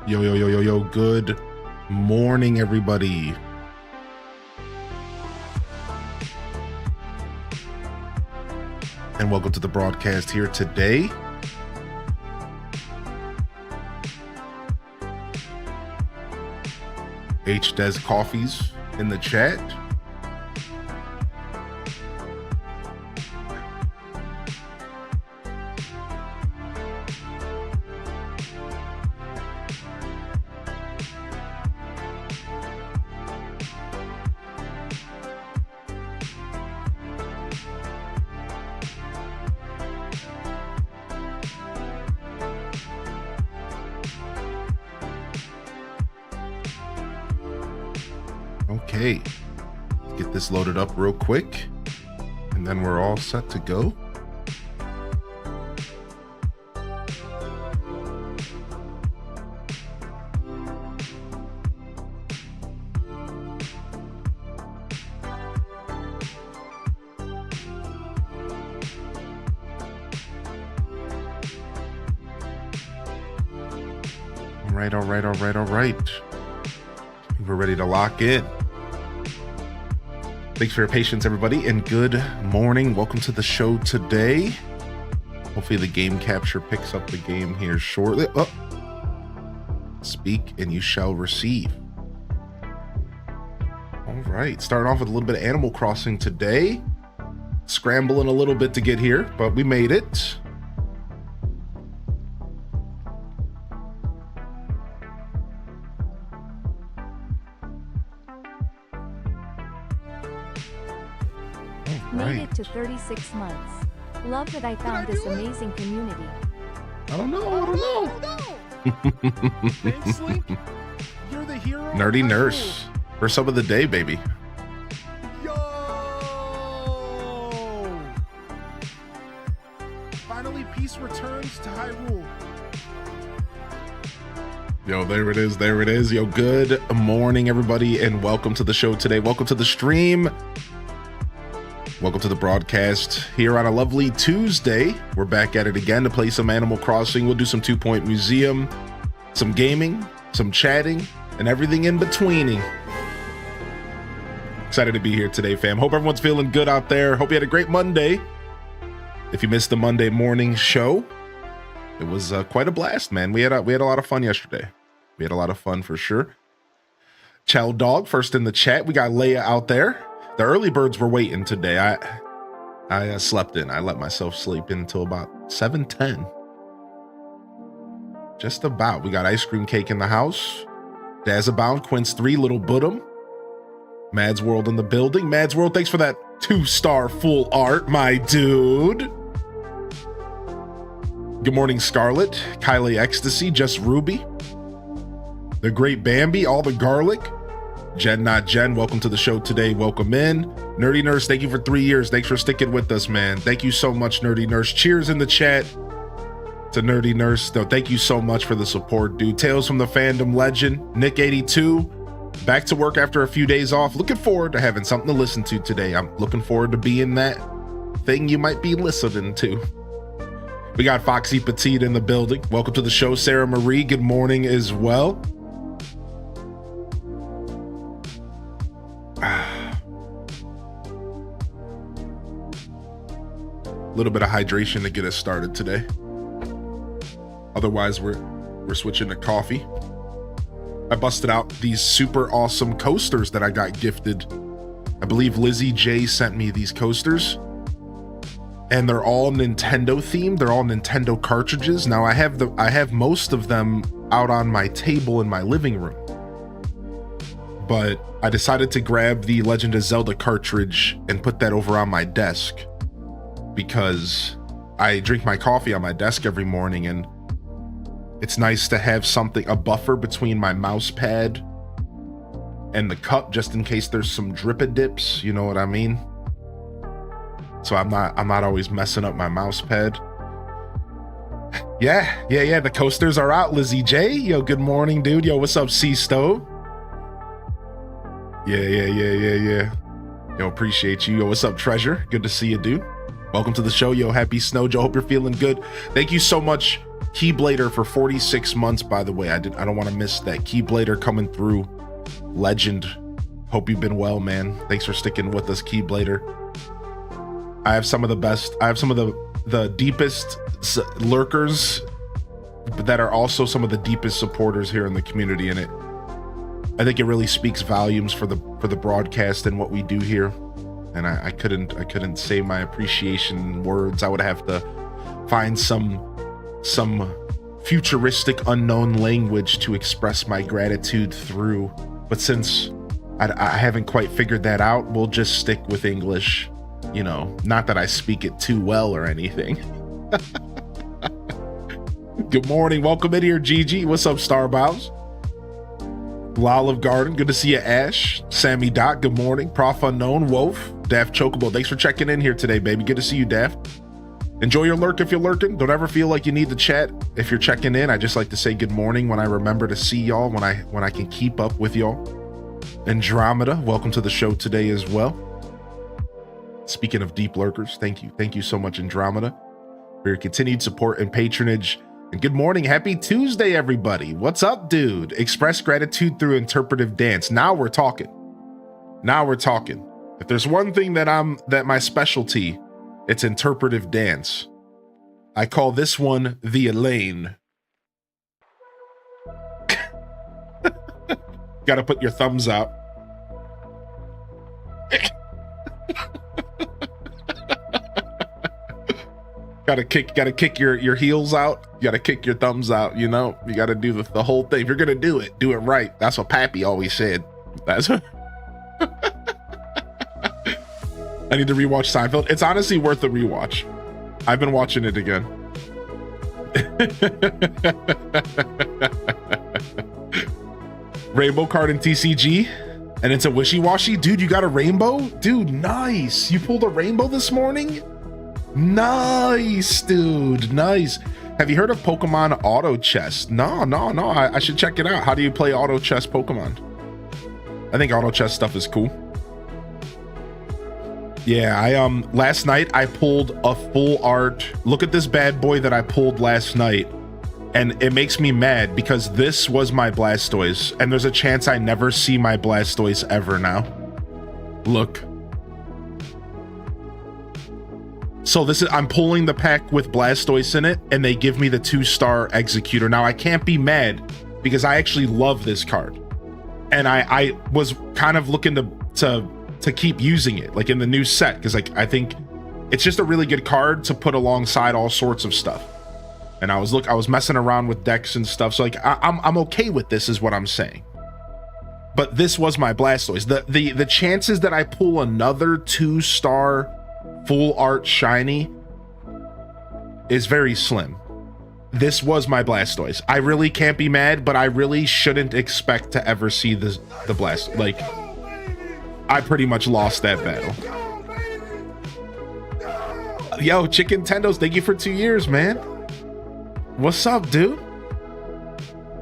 Yo, yo, yo, yo, yo, good morning, everybody. And welcome to the broadcast here today. H-Des Coffees in the chat. Okay, get this loaded up real quick, and then we're all set to go. All right. We're ready to lock in. Thanks for your patience, everybody, and good morning. Welcome to the show today. Hopefully the game capture picks up the game here shortly. Oh. Speak and you shall receive. All right, starting off with a little bit of Animal Crossing today. Scrambling a little bit to get here, but we made it. Made it to 36 months. Love that I found this amazing community. I don't know. Thanks, Link. You're the hero. Nerdy Nurse for some of the day, baby. Yo! Finally, peace returns to Hyrule. Yo, there it is. Yo, good morning, everybody, and welcome to the show today. Welcome to the stream. Welcome to the broadcast here on a lovely Tuesday. We're back at it again to play some Animal Crossing. We'll do some 2 Point Museum, some gaming, some chatting, and everything in betweening. Excited to be here today, fam. Hope everyone's feeling good out there. Hope you had a great Monday. If you missed the Monday morning show, it was quite a blast, man. We had a lot of fun yesterday. We had a lot of fun for sure. Chow Dog first in the chat. We got Leia out there. The early birds were waiting today. I slept in. I let myself sleep in until about 7:10. Just about. We got ice cream cake in the house. Dazabound, Quince 3, Little Budum. Mads World in the building. Mads World, thanks for that 2-star full art, my dude. Good morning, Scarlet. Kylie Ecstasy, Just Ruby. The Great Bambi, All the Garlic. Jen Not Jen, welcome to the show today. Welcome in. Nerdy Nurse, thank you for 3 years. Thanks for sticking with us, man. Thank you so much, Nerdy Nurse. Cheers in the chat to Nerdy Nurse. No, thank you so much for the support, dude. Tales from the Fandom legend, Nick82. Back to work after a few days off. Looking forward to having something to listen to today. I'm looking forward to being that thing you might be listening to. We got Foxy Petite in the building. Welcome to the show, Sarah Marie. Good morning as well. A little bit of hydration to get us started today. Otherwise, we're switching to coffee. I busted out these super awesome coasters that I got gifted. I believe Lizzie J sent me these coasters, and they're all Nintendo themed. They're all Nintendo cartridges. Now I have most of them out on my table in my living room, but I decided to grab the Legend of Zelda cartridge and put that over on my desk, because I drink my coffee on my desk every morning, and it's nice to have a buffer between my mouse pad and the cup, just in case there's some drip dips, you know what I mean? So I'm not always messing up my mouse pad. Yeah, the coasters are out, Lizzie J. Yo, good morning, dude. Yo, what's up, C-Stove? Yeah. Yo, appreciate you. Yo, what's up, Treasure? Good to see you, dude. Welcome to the show. Yo, happy Snow Joe. Hope you're feeling good. Thank you so much Keyblader for 46 months, by the way. I don't want to miss that. Keyblader coming through. Legend. Hope you've been well, man. Thanks for sticking with us, Keyblader. I have some of the deepest lurkers that are also some of the deepest supporters here in the community, and I think it really speaks volumes for the broadcast and what we do here. And I couldn't say my appreciation in words. I would have to find some futuristic unknown language to express my gratitude through. But since I haven't quite figured that out, we'll just stick with English. You know, not that I speak it too well or anything. Good morning. Welcome in here, Gigi. What's up, Starbows? Olive Garden. Good to see you, Ash. Sammy Dot. Good morning. Prof Unknown. Wolf. Daft Chocobo. Thanks for checking in here today, baby. Good to see you, Daft. Enjoy your lurk if you're lurking. Don't ever feel like you need to chat if you're checking in. I just like to say good morning when I remember to see y'all, when I can keep up with y'all. Andromeda. Welcome to the show today as well. Speaking of deep lurkers, thank you. Thank you so much, Andromeda, for your continued support and patronage. And good morning. Happy Tuesday, everybody. What's up, dude? Express gratitude through interpretive dance. Now we're talking. Now we're talking. If there's one thing that my specialty, it's interpretive dance. I call this one the Elaine. Gotta put your thumbs out. Gotta kick your heels out. You gotta kick your thumbs out, you know? You gotta do the whole thing. If you're gonna do it right. That's what Pappy always said. That's what I need to rewatch Seinfeld. It's honestly worth a rewatch. I've been watching it again. Rainbow card in TCG, and it's a wishy-washy. Dude, you got a rainbow? Dude, nice. You pulled a rainbow this morning? Nice, dude. Nice. Have you heard of Pokemon Auto Chess? No. I should check it out. How do you play Auto Chess Pokemon? I think Auto Chess stuff is cool. Yeah, last night I pulled a full art. Look at this bad boy that I pulled last night. And it makes me mad because this was my Blastoise, and there's a chance I never see my Blastoise ever now. Look. So I'm pulling the pack with Blastoise in it, and they give me the 2-star Executor. Now I can't be mad because I actually love this card. And I was kind of looking to keep using it, like in the new set, because like I think it's just a really good card to put alongside all sorts of stuff. And I was messing around with decks and stuff, so like I'm okay with this, is what I'm saying. But this was my Blastoise. The chances that I pull another 2-star full art shiny is very slim. This was my Blastoise. I really can't be mad, but I really shouldn't expect to ever see the Blast. Like, I pretty much lost that battle. Yo, Chicken Tendos, thank you for 2 years, man. What's up, dude?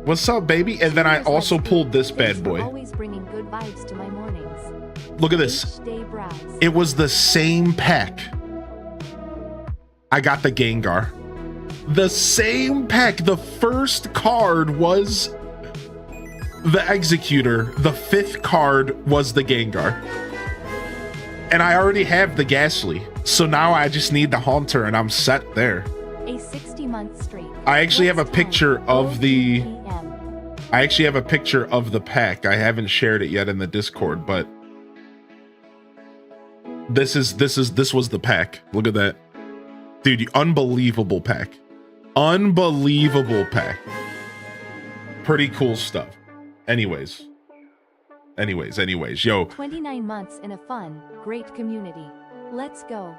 What's up, baby? And then I also pulled this bad boy. Always bringing good vibes to my mornings. Look at this. It was the same pack. I got the Gengar. The same pack. The first card was the Executor. The 5th card was the Gengar. And I already have the Ghastly. So now I just need the Haunter and I'm set there. A 60-month streak. I actually have a picture of the pack. I haven't shared it yet in the Discord, but this was the pack. Look at that. Dude, unbelievable pack. Unbelievable pack. Pretty cool stuff. Anyways, yo. 29 months in a fun, great community. Let's go.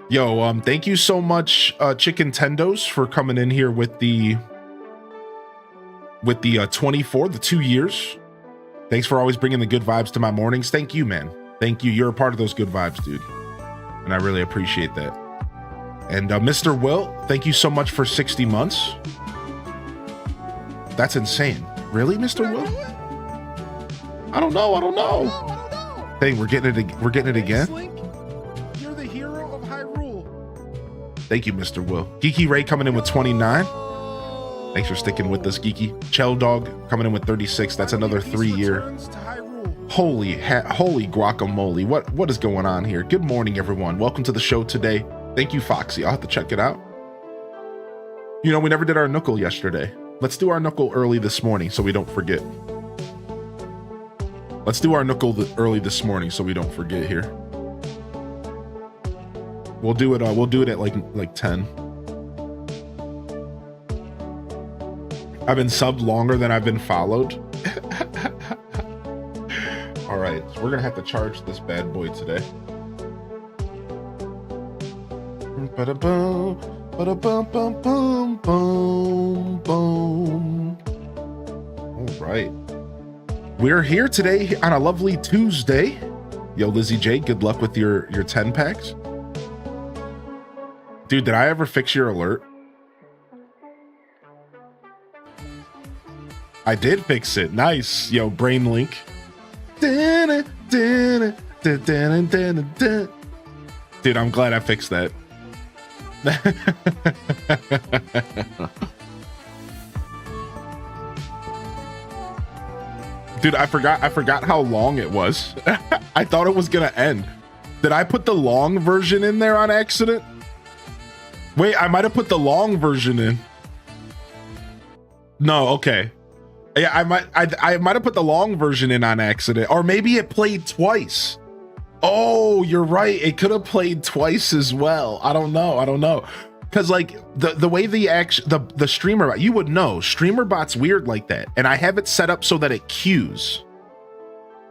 Yo, thank you so much, Chicken Tendos, for coming in here with the 24, the 2 years. Thanks for always bringing the good vibes to my mornings. Thank you, man. Thank you. You're a part of those good vibes, dude. And I really appreciate that. And Mr. Will, thank you so much for 60 months. That's insane. Really, Mr. Will? I don't know. Hey, we're getting it again. You're the hero of Hyrule. Thank you, Mr. Will. Geeky Ray coming in with 29. Thanks for sticking with us, Geeky. Chell Dog coming in with 36. That's another 3-year. Holy guacamole. What is going on here? Good morning, everyone. Welcome to the show today. Thank you, Foxy. I'll have to check it out. You know, we never did our knuckle yesterday. Let's do our knuckle early this morning so we don't forget. Let's do our knuckle early this morning so we don't forget here. We'll do it at like 10. I've been subbed longer than I've been followed. All right, so we're gonna have to charge this bad boy today. Ba-da-boom, ba-da-bum, bum, bum, bum. All right, we're here today on a lovely Tuesday. Yo, Lizzie J, good luck with your 10 packs. Dude, did I ever fix your alert? I did fix it. Nice. Yo, Brain Link. Dude, I'm glad I fixed that. Dude, I forgot how long it was. I thought it was gonna end. Did I put the long version in there on accident? Wait, I might have put the long version in. No, okay. Yeah, I might have put the long version in on accident, or maybe it played twice. Oh, you're right. It could have played twice as well. I don't know. Because like the way the streamer, you would know, streamer bot's weird like that, and I have it set up so that it queues.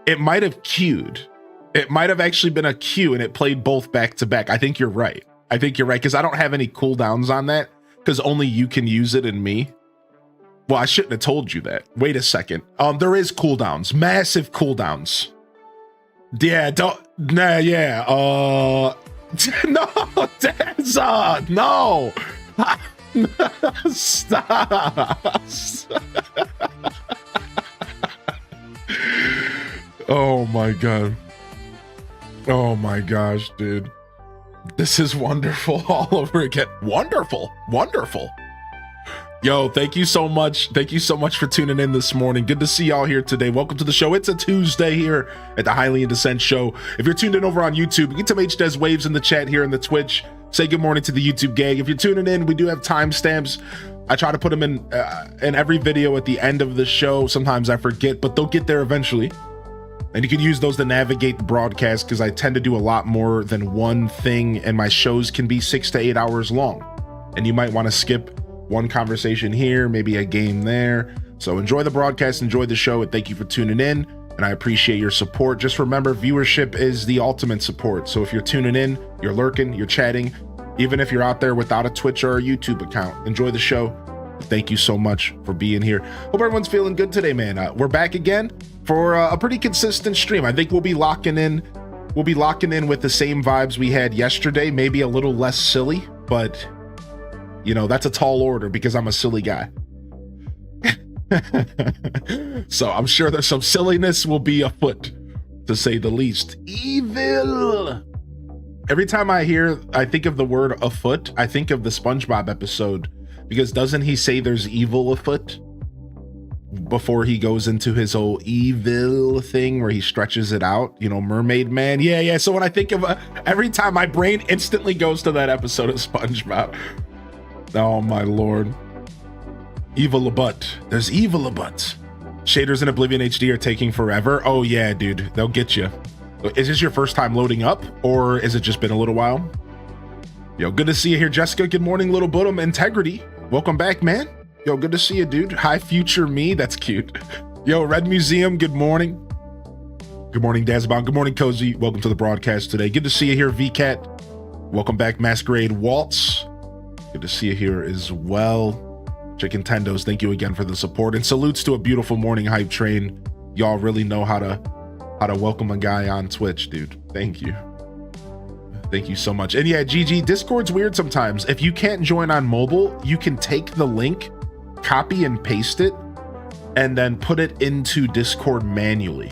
It might have queued. It might have actually been a queue, and it played both back to back. I think you're right. Because I don't have any cooldowns on that, because only you can use it and me. Well, I shouldn't have told you that. Wait a second. There is cooldowns, massive cooldowns. Yeah, no, Dazza, no. Stop. Oh my God. Oh my gosh, dude. This is wonderful all over again. Wonderful. Yo, thank you so much. Thank you so much for tuning in this morning. Good to see y'all here today. Welcome to the show. It's a Tuesday here at the Highly in Descent show. If you're tuned in over on YouTube, get some HDes waves in the chat here in the Twitch. Say good morning to the YouTube gang. If you're tuning in, we do have timestamps. I try to put them in every video at the end of the show. Sometimes I forget, but they'll get there eventually. And you can use those to navigate the broadcast, because I tend to do a lot more than one thing, and my shows can be 6 to 8 hours long. And you might want to skip one conversation here, maybe a game there. So enjoy the broadcast, enjoy the show, and thank you for tuning in. And I appreciate your support. Just remember, viewership is the ultimate support. So if you're tuning in, you're lurking, you're chatting, even if you're out there without a Twitch or a YouTube account, enjoy the show. Thank you so much for being here. Hope everyone's feeling good today, man. We're back again for a pretty consistent stream. I think we'll be locking in with the same vibes we had yesterday, maybe a little less silly, but you know, that's a tall order because I'm a silly guy. So I'm sure there's some silliness will be afoot, to say the least. Evil. Every time I think of the word afoot, I think of the SpongeBob episode, because doesn't he say there's evil afoot before he goes into his old evil thing where he stretches it out, you know, Mermaid Man? Yeah. So when I think of every time, my brain instantly goes to that episode of SpongeBob. Oh my Lord. Evil a butt. There's evil a butt. Shaders in Oblivion HD are taking forever. Oh yeah, dude, they'll get you. Is this your first time loading up, or is it just been a little while? Yo, good to see you here, Jessica. Good morning, little Budum. Integrity, welcome back, man. Yo, good to see you, dude. Hi, future me. That's cute. Yo, Red Museum, good morning. Good morning, Dazbon. Good morning, Cozy. Welcome to the broadcast today. Good to see you here, VCat. Welcome back, Masquerade Waltz. Good to see you here as well. Chicken Tendos, thank you again for the support, and salutes to a beautiful morning hype train. Y'all really know how to welcome a guy on Twitch, dude. Thank you so much. And yeah, GG, Discord's weird sometimes. If you can't join on mobile, you can take the link, copy and paste it, and then put it into Discord manually.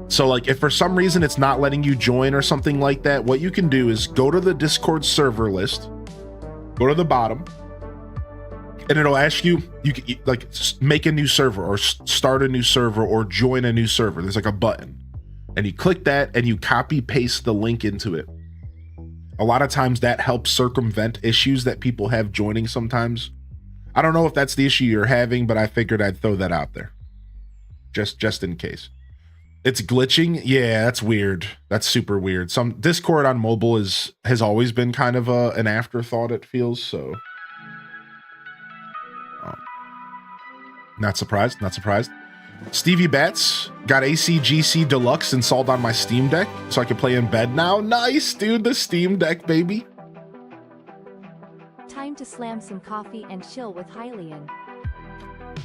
So like, if for some reason it's not letting you join or something like that, what you can do is go to the Discord server list, Go to the bottom, and it'll ask you, like make a new server or start a new server or join a new server. There's like a button, and you click that and you copy paste the link into it. A lot of times that helps circumvent issues that people have joining sometimes. I don't know if that's the issue you're having, but I figured I'd throw that out there. Just in case. It's glitching. Yeah, that's weird. That's super weird. Some Discord on mobile has always been kind of an afterthought, it feels, so. Not surprised. Stevie Bats got ACGC Deluxe installed on my Steam Deck so I can play in bed now. Nice, dude. The Steam Deck, baby. Time to slam some coffee and chill with Hylian.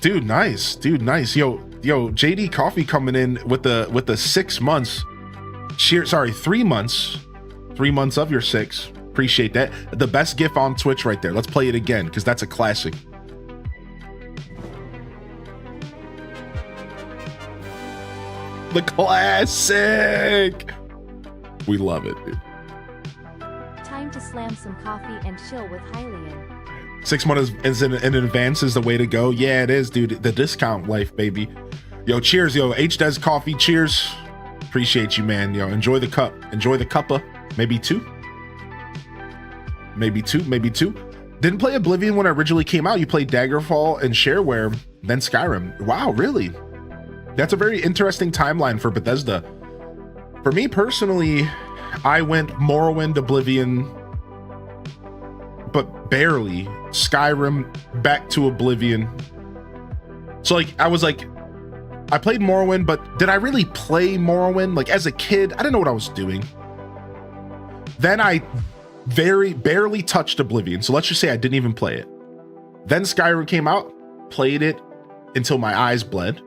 Dude, nice. Yo, JD Coffee coming in with the 6 months. 3 months. 3 months of your 6. Appreciate that. The best GIF on Twitch right there. Let's play it again because that's a classic. The classic. We love it, dude. Time to slam some coffee and chill with Hylian. 6 months in advance is the way to go. Yeah, it is, dude. The discount life, baby. Yo, cheers, yo. H-Des Coffee, cheers. Appreciate you, man. Yo, enjoy the cup. Enjoy the cuppa. Maybe two. Didn't play Oblivion when it originally came out. You played Daggerfall and Shareware, then Skyrim. Wow, really? That's a very interesting timeline for Bethesda. For me personally, I went Morrowind, Oblivion, but barely. Skyrim, back to Oblivion. So like, I played Morrowind, but did I really play Morrowind? Like as a kid, I didn't know what I was doing. Then I barely touched Oblivion. So let's just say I didn't even play it. Then Skyrim came out, played it until my eyes bled.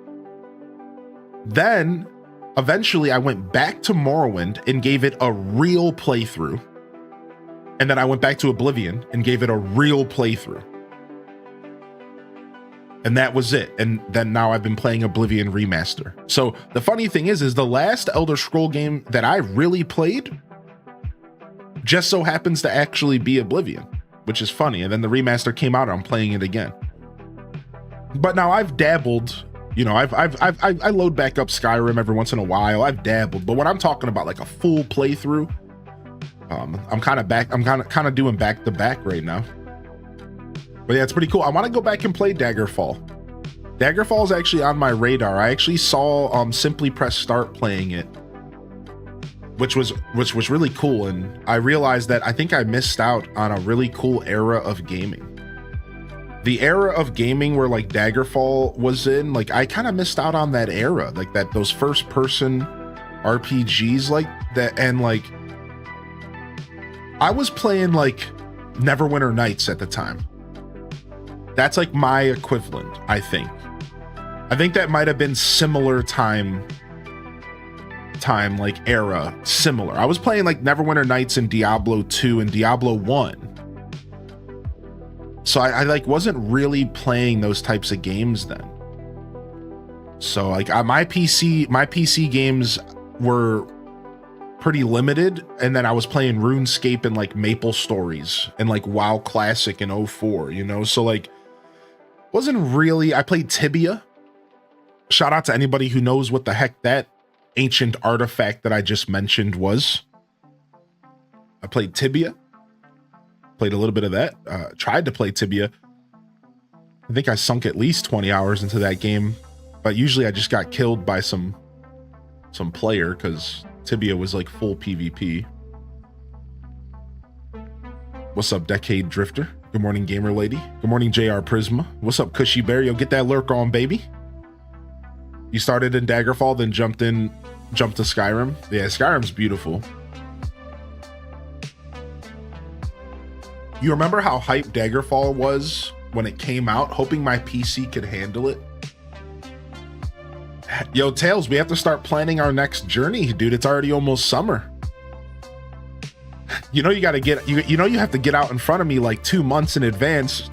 Then eventually I went back to Morrowind and gave it a real playthrough. And then I went back to Oblivion and gave it a real playthrough. And that was it. And then now I've been playing Oblivion Remaster. So the funny thing is the last Elder Scroll game that I really played just so happens to actually be Oblivion, which is funny. And then the remaster came out and I'm playing it again. But now I've dabbled. You know, I load back up Skyrim every once in a while. I've dabbled, but when I'm talking about like a full playthrough, I'm kind of doing back to back right now. But yeah, it's pretty cool. I want to go back and play Daggerfall. Daggerfall is actually on my radar. I actually saw Simply Press Start playing it, which was really cool, and I realized that I think I missed out on a really cool era of gaming. The era of gaming where like Daggerfall was in, like I kind of missed out on that era, like those first person RPGs like that. And like I was playing like Neverwinter Nights at the time. That's like my equivalent, I think that might have been similar time like era similar. I was playing like Neverwinter Nights and Diablo 2 and Diablo 1. So I like wasn't really playing those types of games then. So like my PC games were pretty limited, and then I was playing RuneScape and like Maple Stories and like WoW Classic in 04, you know? So like wasn't really. I played Tibia. Shout out to anybody who knows what the heck that ancient artifact that I just mentioned was. I played Tibia. Played a little bit of that. Tried to play Tibia. I think I sunk at least 20 hours into that game, but usually I just got killed by some player because Tibia was like full PvP. What's up, Decade Drifter? Good morning, Gamer Lady. Good morning, JR Prisma. What's up, Cushy Bear? Yo, get that lurk on, baby. You started in Daggerfall, then jumped to Skyrim. Yeah, Skyrim's beautiful. You remember how hyped Daggerfall was when it came out, hoping my PC could handle it? Yo, Tails, we have to start planning our next journey, dude. It's already almost summer. You know you gotta get you know you have to get out in front of me like 2 months in advance.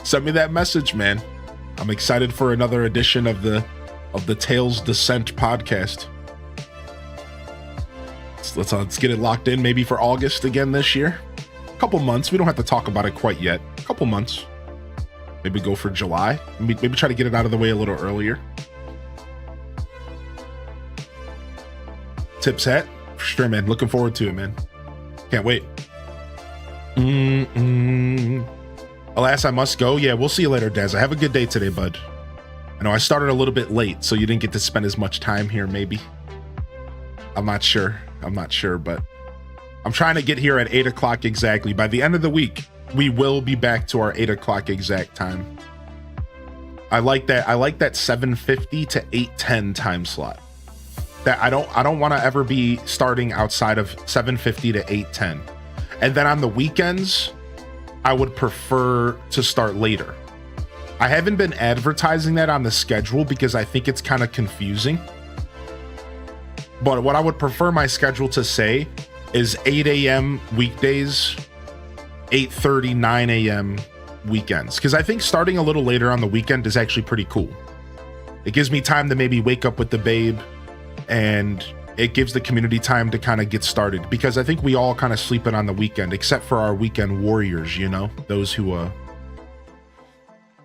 Send me that message, man. I'm excited for another edition of the Tales Descent podcast. Let's get it locked in maybe for August again this year. A couple months. We don't have to talk about it quite yet. A couple months. Maybe go for July. Maybe try to get it out of the way a little earlier. Tips hat. For sure, man. Looking forward to it, man. Can't wait. Alas, I must go. Yeah, we'll see you later, Daz. Have a good day today, bud. I know I started a little bit late, so you didn't get to spend as much time here, maybe. I'm not sure, but I'm trying to get here at 8 o'clock exactly. By the end of the week, we will be back to our 8 o'clock exact time. I like that 7:50 to 8:10 time slot. That I don't want to ever be starting outside of 7:50 to 8:10. And then on the weekends, I would prefer to start later. I haven't been advertising that on the schedule because I think it's kind of confusing. But what I would prefer my schedule to say is 8 a.m. weekdays, 8:30, 9 a.m. weekends. Because I think starting a little later on the weekend is actually pretty cool. It gives me time to maybe wake up with the babe, and it gives the community time to kind of get started. Because I think we all kind of sleep in on the weekend, except for our weekend warriors, you know, those who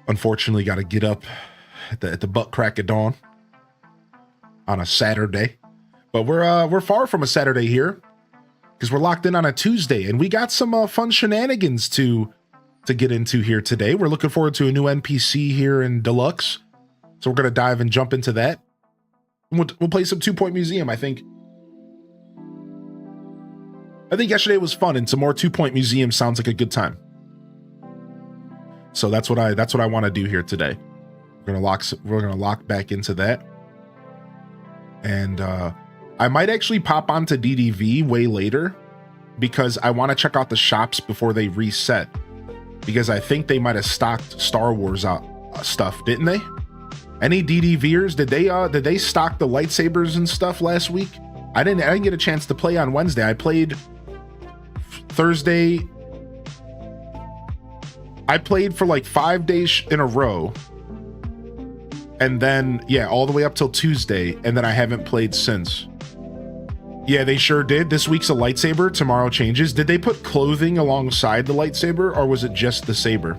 unfortunately got to get up at the butt crack of dawn on a Saturday. But we're far from a Saturday here because we're locked in on a Tuesday, and we got some fun shenanigans to get into here today. We're looking forward to a new NPC here in Deluxe, so we're gonna dive and jump into that. We'll play some 2 Point Museum. I think yesterday was fun, and some more 2 Point Museum sounds like a good time. So that's what I want to do here today. We're gonna lock back into that, and I might actually pop onto DDV way later because I want to check out the shops before they reset, because I think they might have stocked Star Wars stuff, didn't they? Any DDVers, did they stock the lightsabers and stuff last week? I didn't get a chance to play on Wednesday. I played Thursday. I played for like 5 days in a row. And then, yeah, all the way up till Tuesday, and then I haven't played since. Yeah, they sure did. This week's a lightsaber, tomorrow changes. Did they put clothing alongside the lightsaber, or was it just the saber?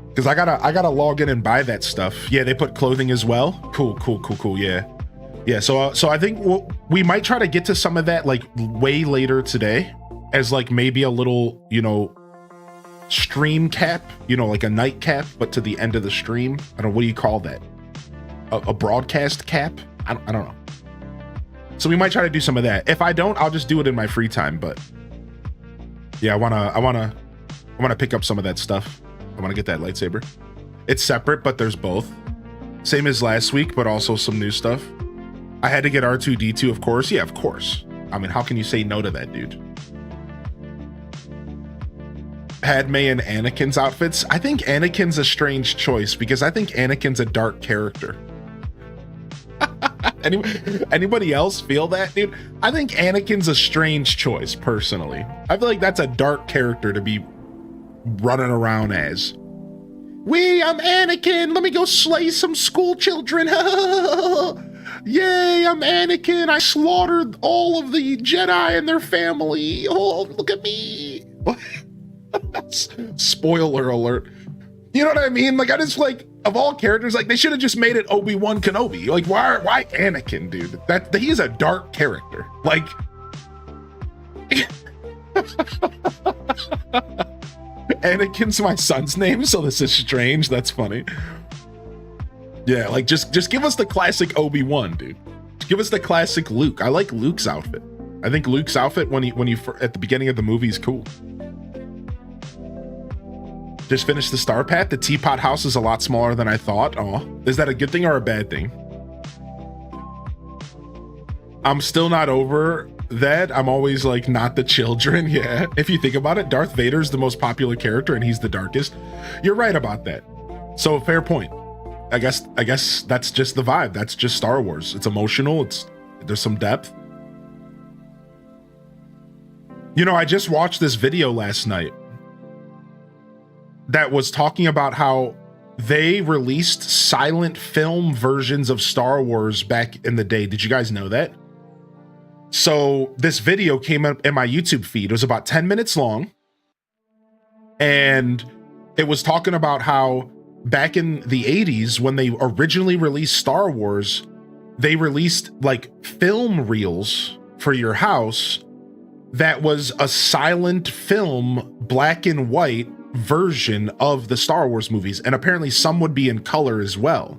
Because I gotta log in and buy that stuff. Yeah, they put clothing as well. Cool. Yeah. So I think we might try to get to some of that like way later today, as like maybe a little, you know, stream cap, you know, like a night cap, but to the end of the stream. I don't know, what do you call that? A broadcast cap? I don't know. So we might try to do some of that. If I don't, I'll just do it in my free time. But yeah, I wanna pick up some of that stuff. I want to get that lightsaber. It's separate, but there's both. Same as last week, but also some new stuff. I had to get R2-D2, of course. Yeah, of course. I mean, how can you say no to that, dude? Padme and Anakin's outfits. I think Anakin's a strange choice because I think Anakin's a dark character. Anybody else feel that, dude? I think Anakin's a strange choice, personally. I feel like that's a dark character to be running around as. I'm Anakin. Let me go slay some school children. Yay, I'm Anakin. I slaughtered all of the Jedi and their family. Oh, look at me. Spoiler alert. You know what I mean? Like, I just like, of all characters, like they should have just made it Obi-Wan Kenobi. Like, why Anakin, dude? That he is a dark character. Like, Anakin's my son's name, so this is strange. That's funny. Yeah, like just give us the classic Obi-Wan, dude. Just give us the classic Luke. I like Luke's outfit. I think Luke's outfit when he at the beginning of the movie is cool. Just finished the Star Path. The teapot house is a lot smaller than I thought. Oh, is that a good thing or a bad thing? I'm still not over that. I'm always like, not the children. Yeah, if you think about it, Darth Vader's the most popular character and he's the darkest. You're right about that. So fair point. I guess that's just the vibe. That's just Star Wars. It's emotional. There's some depth. You know, I just watched this video last night that was talking about how they released silent film versions of Star Wars back in the day. Did you guys know that? So this video came up in my YouTube feed. It was about 10 minutes long. And it was talking about how back in the 80s, when they originally released Star Wars, they released like film reels for your house that was a silent film, black and white version of the Star Wars movies. And apparently some would be in color as well,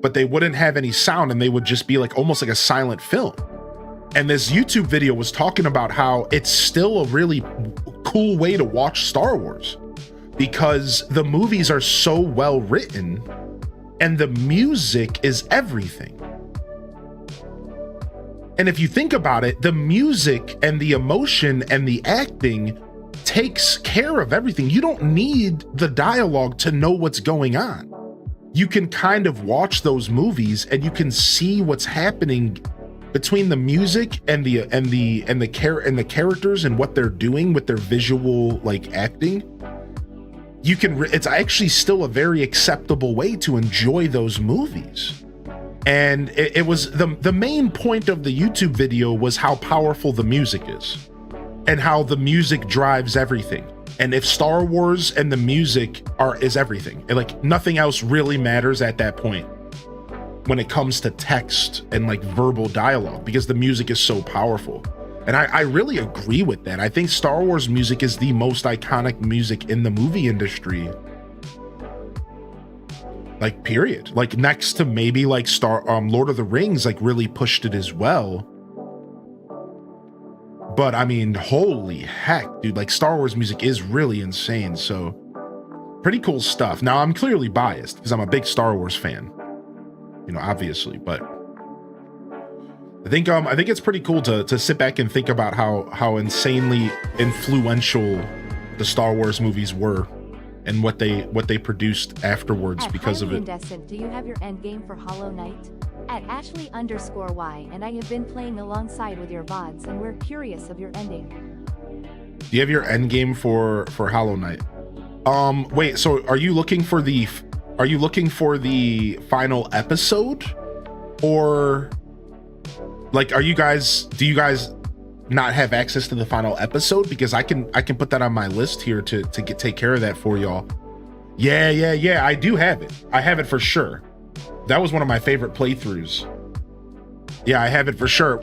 but they wouldn't have any sound and they would just be like almost like a silent film. And this YouTube video was talking about how it's still a really cool way to watch Star Wars because the movies are so well written and the music is everything. And if you think about it, the music and the emotion and the acting takes care of everything. You don't need the dialogue to know what's going on. You can kind of watch those movies and you can see what's happening between the music and the characters and what they're doing with their visual like acting. You can it's actually still a very acceptable way to enjoy those movies. And it was the main point of the YouTube video was how powerful the music is and how the music drives everything. And if Star Wars and the music is everything, and like nothing else really matters at that point when it comes to text and like verbal dialogue, because the music is so powerful. And I really agree with that. I think Star Wars music is the most iconic music in the movie industry. Like period. Like next to maybe like Lord of the Rings like really pushed it as well. But I mean, holy heck, dude, like Star Wars music is really insane. So pretty cool stuff. Now I'm clearly biased because I'm a big Star Wars fan, you know, obviously, but I think it's pretty cool to sit back and think about how insanely influential the Star Wars movies were and what they produced afterwards because of it. Incandescent, do you have your end game for Hollow Knight? At Ashley_Y and I have been playing alongside with your VODs and we're curious of your ending. Do you have your end game for Hollow Knight? Wait, so are you looking for the final episode? Or like do you guys not have access to the final episode? Because I can put that on my list here to take care of that for y'all. Yeah, I do have it. I have it for sure. That was one of my favorite playthroughs. Yeah, I have it for sure.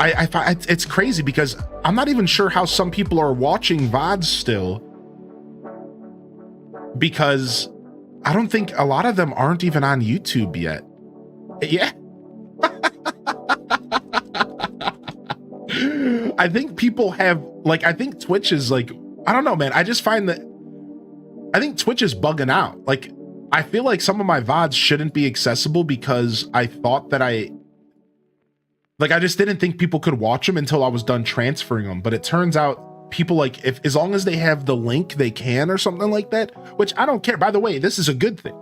It's crazy because I'm not even sure how some people are watching VODs still, because I don't think a lot of them aren't even on YouTube yet. Yeah. I think people have like, I think Twitch is like, I don't know, man. I just find that I think Twitch is bugging out. Like, I feel like some of my VODs shouldn't be accessible because I thought that I just didn't think people could watch them until I was done transferring them. But it turns out people like, if as long as they have the link, they can, or something like that, which I don't care. By the way, this is a good thing.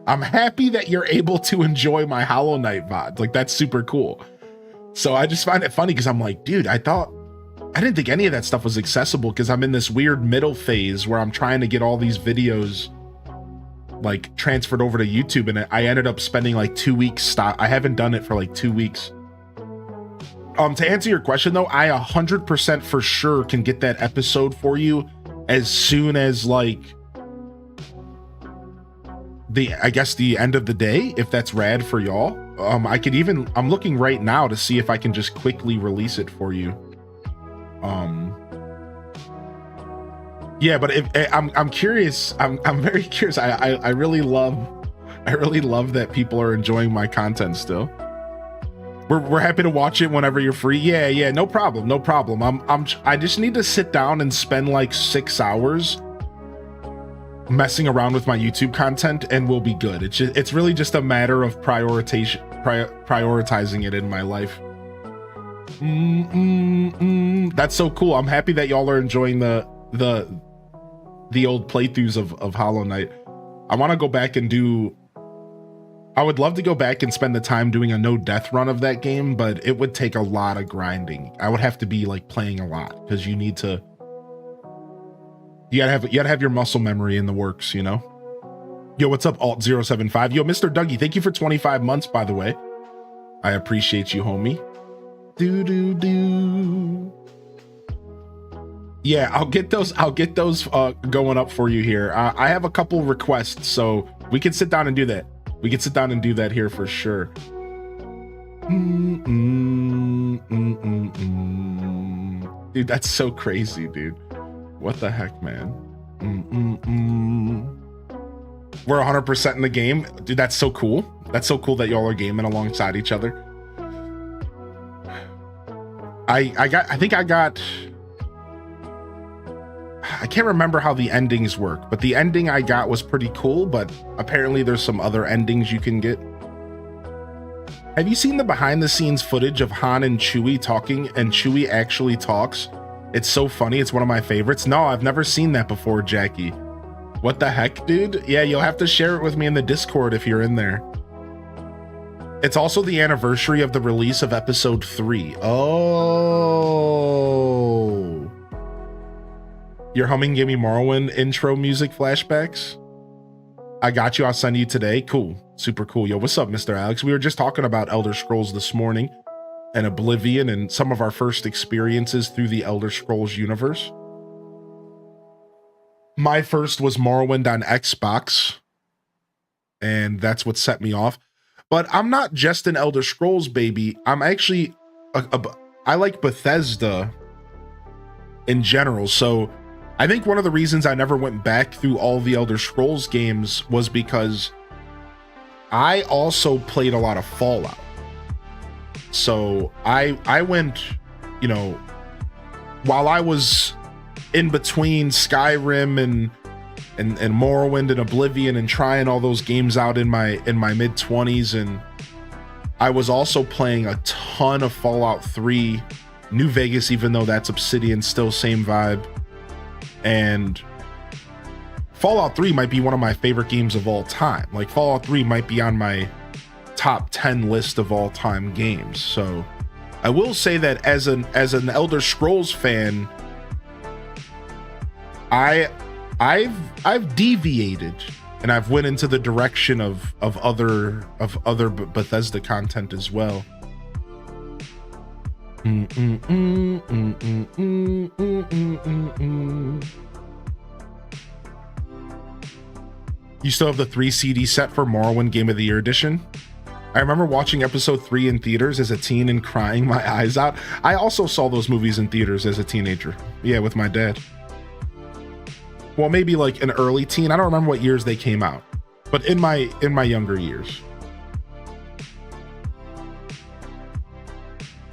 I'm happy that you're able to enjoy my Hollow Knight VOD. Like, that's super cool. So I just find it funny because I'm like, dude, I didn't think any of that stuff was accessible because I'm in this weird middle phase where I'm trying to get all these videos like transferred over to YouTube, and I ended up spending like 2 weeks. I haven't done it for like 2 weeks. To answer your question though, I 100% for sure can get that episode for you as soon as like I guess the end of the day, if that's rad for y'all. I'm looking right now to see if I can just quickly release it for you. Yeah, but I'm curious. I'm very curious. I really love that people are enjoying my content still. We're happy to watch it whenever you're free. Yeah, no problem. I just need to sit down and spend like 6 hours messing around with my YouTube content and we'll be good. It's really just a matter of prioritizing it in my life. That's so cool. I'm happy that y'all are enjoying the old playthroughs of Hollow Knight. I want to go back and I would love to go back and spend the time doing a no death run of that game, but it would take a lot of grinding. I would have to be like playing a lot because you gotta have your muscle memory in the works, you know? Yo, what's up, Alt075? Yo, Mr. Dougie, thank you for 25 months, by the way. I appreciate you, homie. Do do do. Yeah, I'll get those going up for you here. I have a couple requests, so we can sit down and do that. We can sit down and do that here for sure. Dude, that's so crazy, dude. What the heck, man? We're 100% in the game. Dude, that's so cool. That's so cool that y'all are gaming alongside each other. I can't remember how the endings work, but the ending I got was pretty cool, but apparently there's some other endings you can get. Have you seen the behind the scenes footage of Han and Chewie talking, and Chewie actually talks? It's so funny. It's one of my favorites. No, I've never seen that before, Jackie. What the heck, dude? Yeah, you'll have to share it with me in the Discord if you're in there. It's also the anniversary of the release of episode 3. Oh. Your humming gave me Morrowind intro music flashbacks. I got you. I'll send you today. Cool. Super cool. Yo, what's up, Mr. Alex? We were just talking about Elder Scrolls this morning and Oblivion and some of our first experiences through the Elder Scrolls universe. My first was Morrowind on Xbox, and that's what set me off. But I'm not just an Elder Scrolls baby. I'm actually, I like Bethesda in general. So I think one of the reasons I never went back through all the Elder Scrolls games was because I also played a lot of Fallout. So I went, you know, while I was in between Skyrim and Morrowind and Oblivion and trying all those games out in my mid-20s, and I was also playing a ton of Fallout 3, New Vegas, even though that's Obsidian, still same vibe. And Fallout 3 might be one of my favorite games of all time. Like, Fallout 3 might be on my top 10 list of all time games. So I will say that as an Elder Scrolls fan, I've deviated and I've went into the direction of other Bethesda content as well. You still have the 3 CD set for Morrowind Game of the Year edition? I remember watching episode 3 in theaters as a teen and crying my eyes out. I also saw those movies in theaters as a teenager. Yeah, with my dad. Well, maybe like an early teen. I don't remember what years they came out, but in my younger years.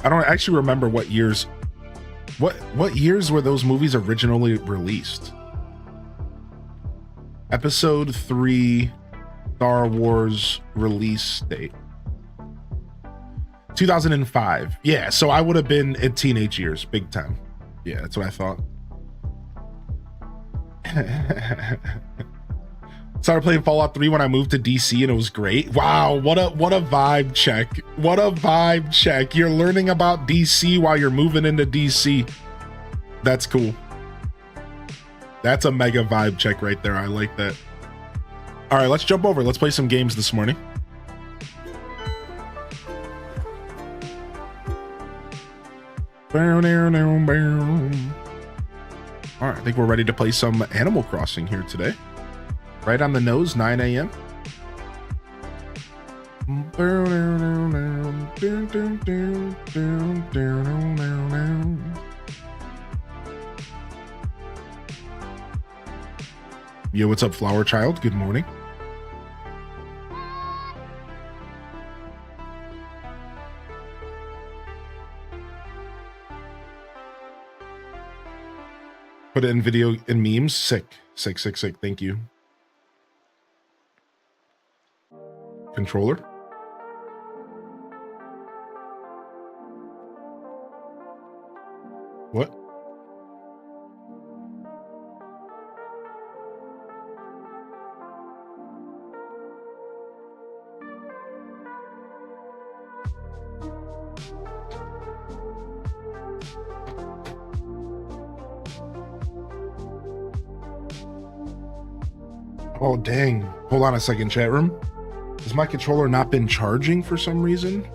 I don't actually remember what years. What years were those movies originally released? Episode 3 Star Wars release date 2005. Yeah, so I would have been in teenage years, big time. Yeah, that's what I thought. Started playing Fallout 3 when I moved to DC, and it was great. Wow, what a vibe check. What a vibe check. You're learning about DC while you're moving into DC. That's cool. That's a mega vibe check right there. I like that. All right, let's jump over. Let's play some games this morning. All right, I think we're ready to play some Animal Crossing here today. Right on the nose, 9 a.m. Yo, what's up, Flower Child? Good morning. Put it in video and memes. Sick. Thank you. Controller. What? Oh, dang. Hold on a second, chat room. Has my controller not been charging for some reason?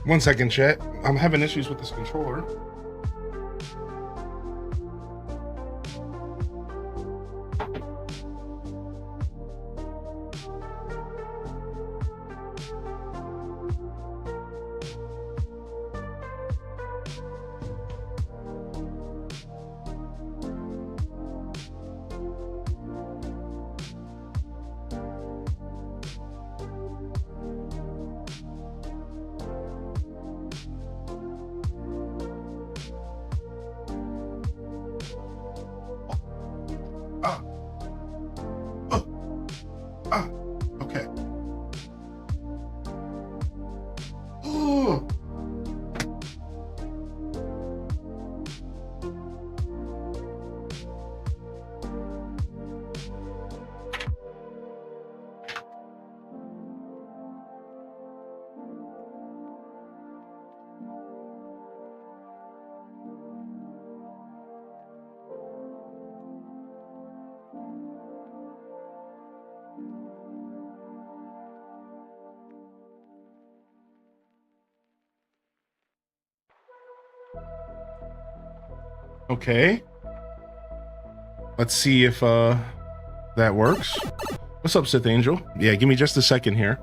1 second, chat. I'm having issues with this controller. Okay. Oh. Okay. Let's see if that works. What's up, Sith Angel? Yeah, give me just a second here.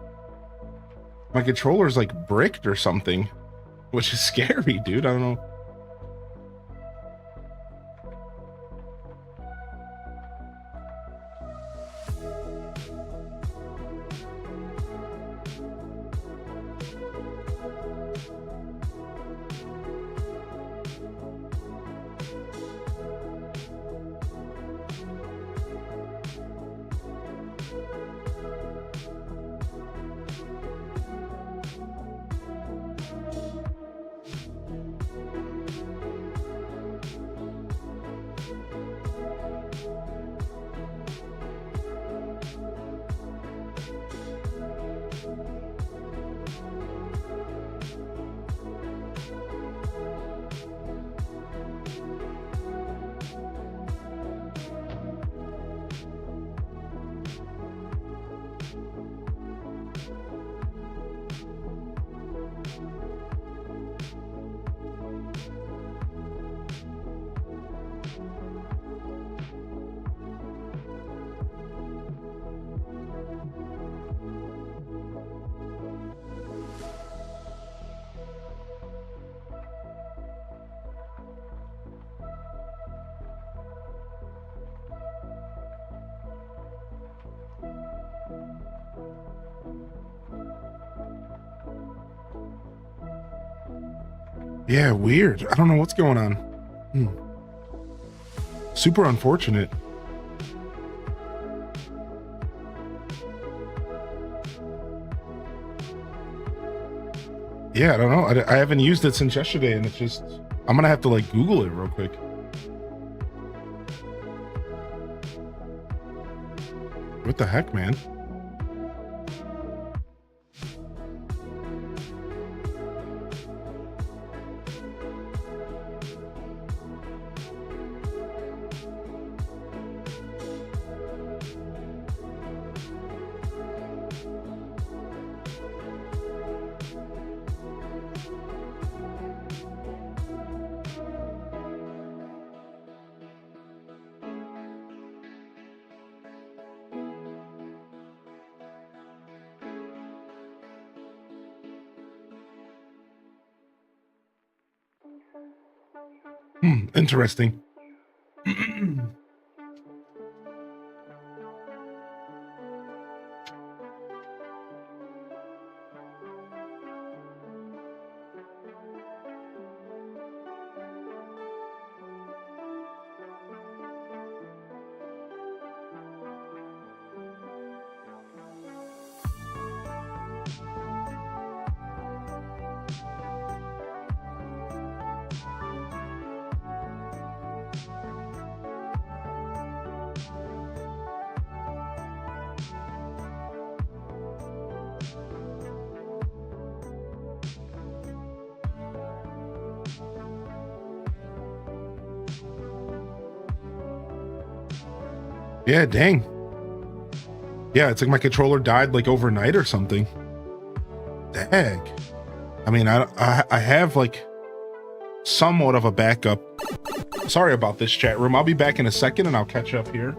My controller's like bricked or something, which is scary, dude. I don't know. Yeah, weird. I don't know what's going on. Super unfortunate. Yeah, I don't know. I haven't used it since yesterday, and it's just... I'm gonna have to like Google it real quick. What the heck, man? Interesting. Yeah, dang. Yeah, it's like my controller died like overnight or something. Dang. I mean, I have like somewhat of a backup. Sorry about this, chat room. I'll be back in a second and I'll catch up here.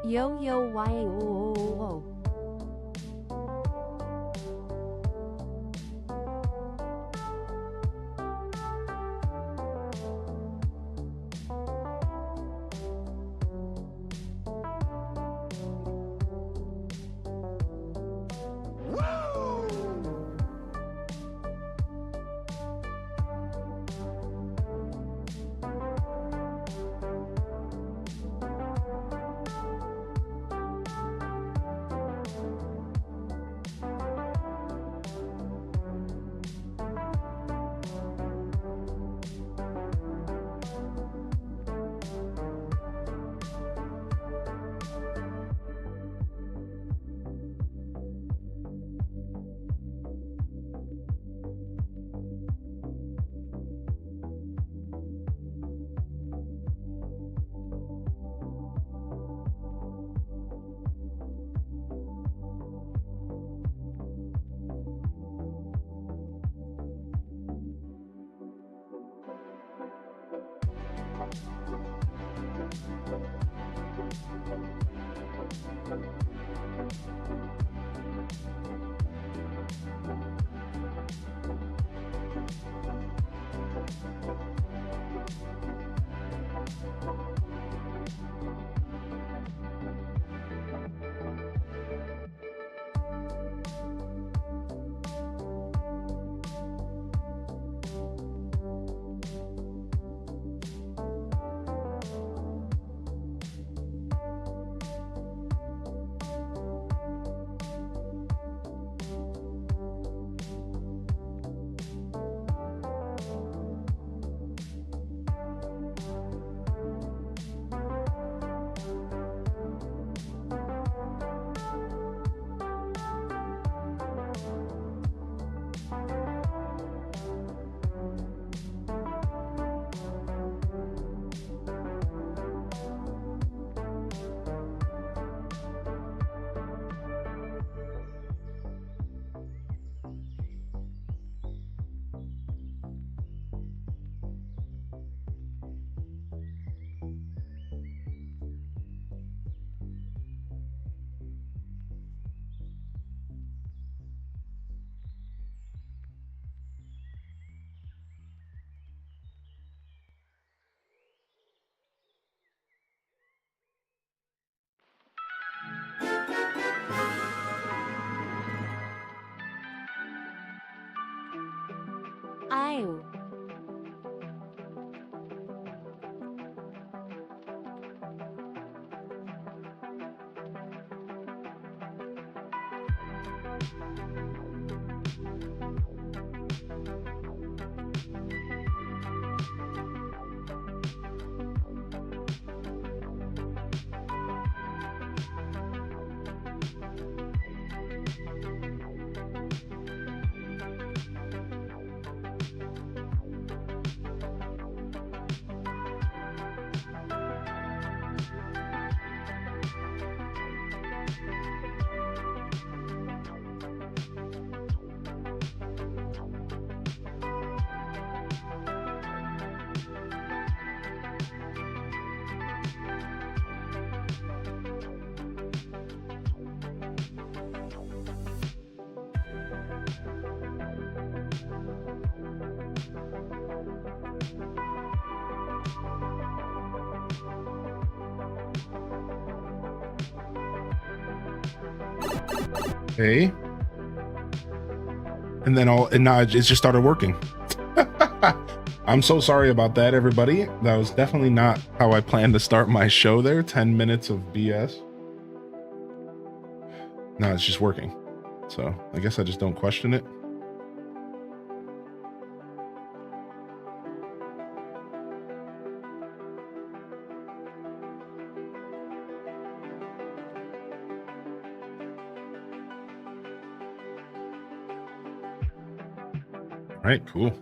Yo yo why oh. Ayu. Okay. And then now it just started working. I'm so sorry about that, everybody. That was definitely not how I planned to start my show there. 10 minutes of BS. No, it's just working. So I guess I just don't question it. All right, cool.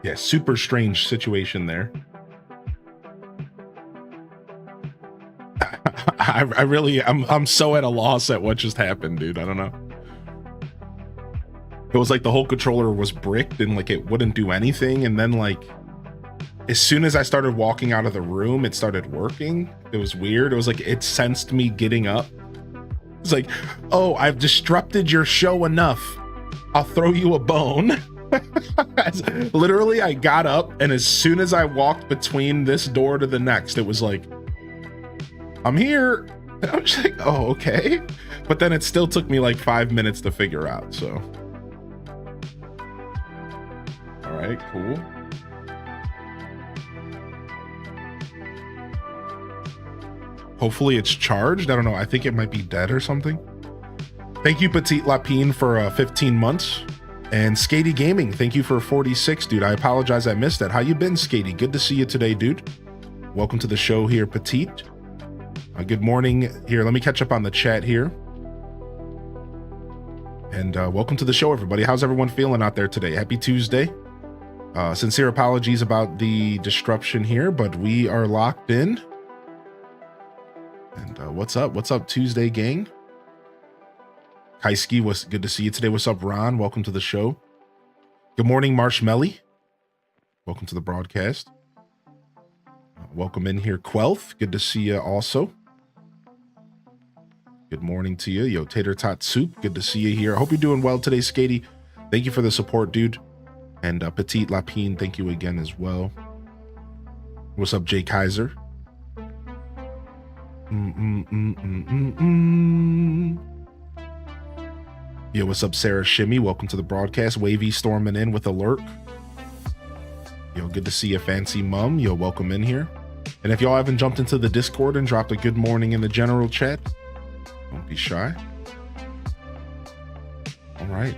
Yeah, super strange situation there. I'm so at a loss at what just happened, dude. I don't know. It was like the whole controller was bricked and like it wouldn't do anything, and then like as soon as I started walking out of the room, it started working. It was weird. It was like it sensed me getting up. It's like, oh, I've disrupted your show enough. I'll throw you a bone. Literally, I got up, and as soon as I walked between this door to the next, it was like, I'm here. And I was like, oh, okay. But then it still took me like 5 minutes to figure out. So, all right, cool. Hopefully it's charged. I don't know. I think it might be dead or something. Thank you, Petite Lapine, for 15 months. And Skatey Gaming, thank you for 46, dude. I apologize I missed that. How you been, Skatey? Good to see you today, dude. Welcome to the show here, Petite. Good morning. Here, let me catch up on the chat here. And welcome to the show, everybody. How's everyone feeling out there today? Happy Tuesday. Sincere apologies about the disruption here, but we are locked in. And what's up? What's up, Tuesday gang? Kaiski, was good to see you today. What's up, Ron? Welcome to the show. Good morning, Marshmelly. Welcome to the broadcast. Welcome in here, Quelth. Good to see you also. Good morning to you. Yo, Tater Tot Soup. Good to see you here. I hope you're doing well today, Skatey. Thank you for the support, dude. And Petite Lapine, thank you again as well. What's up, Jay Kaiser? Yo, what's up, Sarah Shimmy? Welcome to the broadcast. Wavy storming in with a lurk. Yo, good to see you, Fancy Mum. Yo, welcome in here. And if y'all haven't jumped into the Discord and dropped a good morning in the general chat, don't be shy. All right.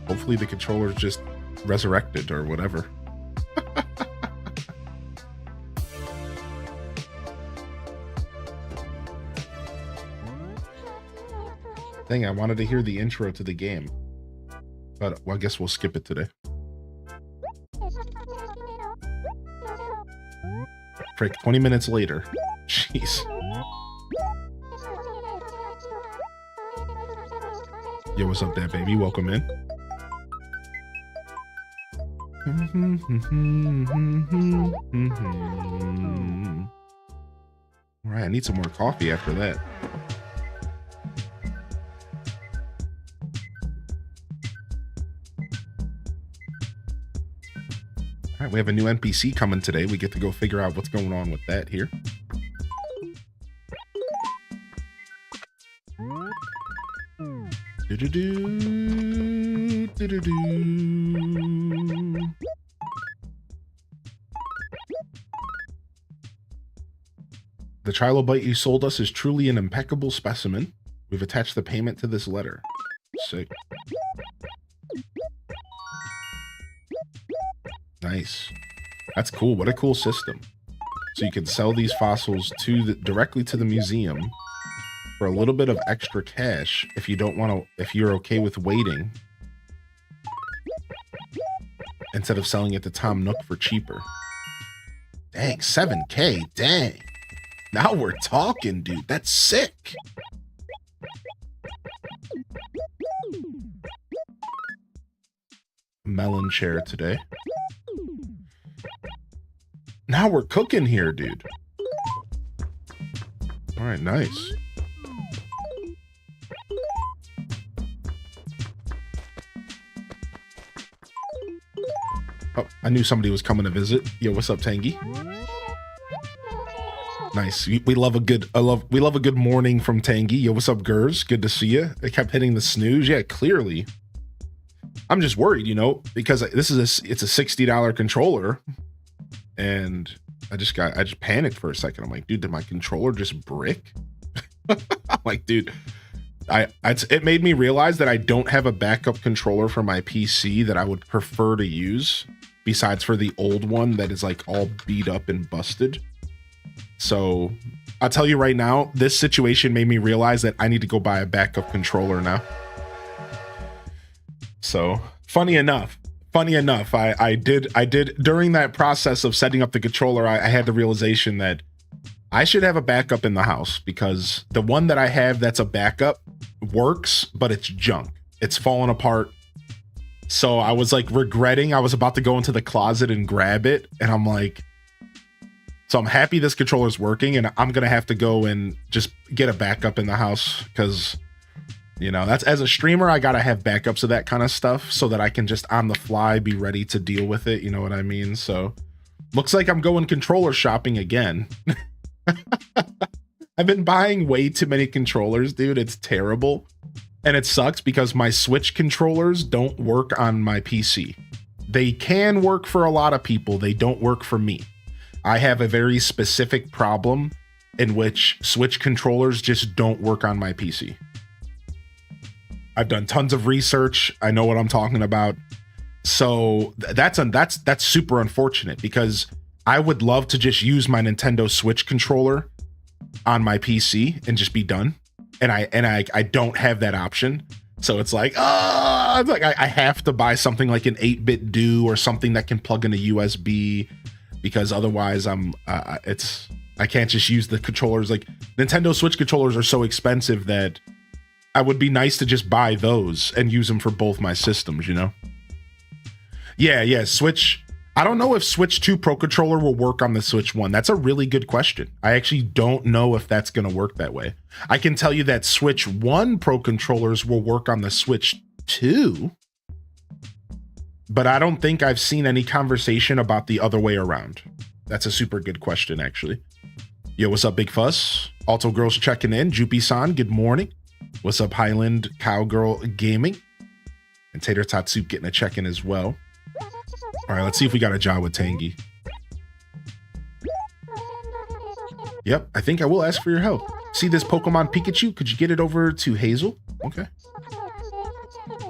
Hopefully the controller's just resurrected or whatever. Dang, I wanted to hear the intro to the game. But well, I guess we'll skip it today. Frick, 20 minutes later. Jeez. Yo, what's up there, baby? Welcome in. All right, I need some more coffee after that. All right, we have a new NPC coming today. We get to go figure out what's going on with that here. The trilobite you sold us is truly an impeccable specimen. We've attached the payment to this letter. Sick. Nice. That's cool. What a cool system. So you can sell these fossils directly to the museum for a little bit of extra cash if you don't want to, if you're okay with waiting, instead of selling it to Tom Nook for cheaper. Dang, 7K, dang. Now we're talking, dude. That's sick. Melon chair today. Now we're cooking here, dude. All right, nice. Oh, I knew somebody was coming to visit. Yo, what's up, Tangy? Nice. We love a good we love a good morning from Tangy. Yo, what's up, Gers? Good to see you. It kept hitting the snooze. Yeah, clearly. I'm just worried, you know, because it's a $60 controller, and I just panicked for a second. I'm like, dude, did my controller just brick? I'm like, dude, it made me realize that I don't have a backup controller for my PC that I would prefer to use, besides for the old one that is like all beat up and busted. So I'll tell you right now, this situation made me realize that I need to go buy a backup controller now. So funny enough, I did during that process of setting up the controller, I had the realization that I should have a backup in the house, because the one that I have that's a backup works, but it's junk. It's falling apart. So I was like regretting, I was about to go into the closet and grab it, and I'm like, so I'm happy this controller's working, and I'm gonna have to go and just get a backup in the house, because, you know, that's, as a streamer, I gotta have backups of that kind of stuff so that I can just on the fly be ready to deal with it. You know what I mean? So looks like I'm going controller shopping again. I've been buying way too many controllers, dude. It's terrible. And it sucks because my Switch controllers don't work on my PC. They can work for a lot of people. They don't work for me. I have a very specific problem in which Switch controllers just don't work on my PC. I've done tons of research. I know what I'm talking about. So that's super unfortunate, because I would love to just use my Nintendo Switch controller on my PC and just be done. And I don't have that option. So it's like, I have to buy something like an 8-bit do or something that can plug into USB, because otherwise I can't just use the controllers. Like, Nintendo Switch controllers are so expensive that I would be nice to just buy those and use them for both my systems, you know? Yeah, Switch. I don't know if Switch 2 Pro Controller will work on the Switch 1. That's a really good question. I actually don't know if that's going to work that way. I can tell you that Switch 1 Pro Controllers will work on the Switch 2, but I don't think I've seen any conversation about the other way around. That's a super good question, actually. Yo, what's up, Big Fuss? Alto Girls checking in. Jupi-san, good morning. What's up, Highland Cowgirl Gaming? And Tater Tot Soup getting a check-in as well. All right, let's see if we got a job with Tangy. Yep, I think I will ask for your help. See this Pokemon Pikachu? Could you get it over to Hazel? Okay.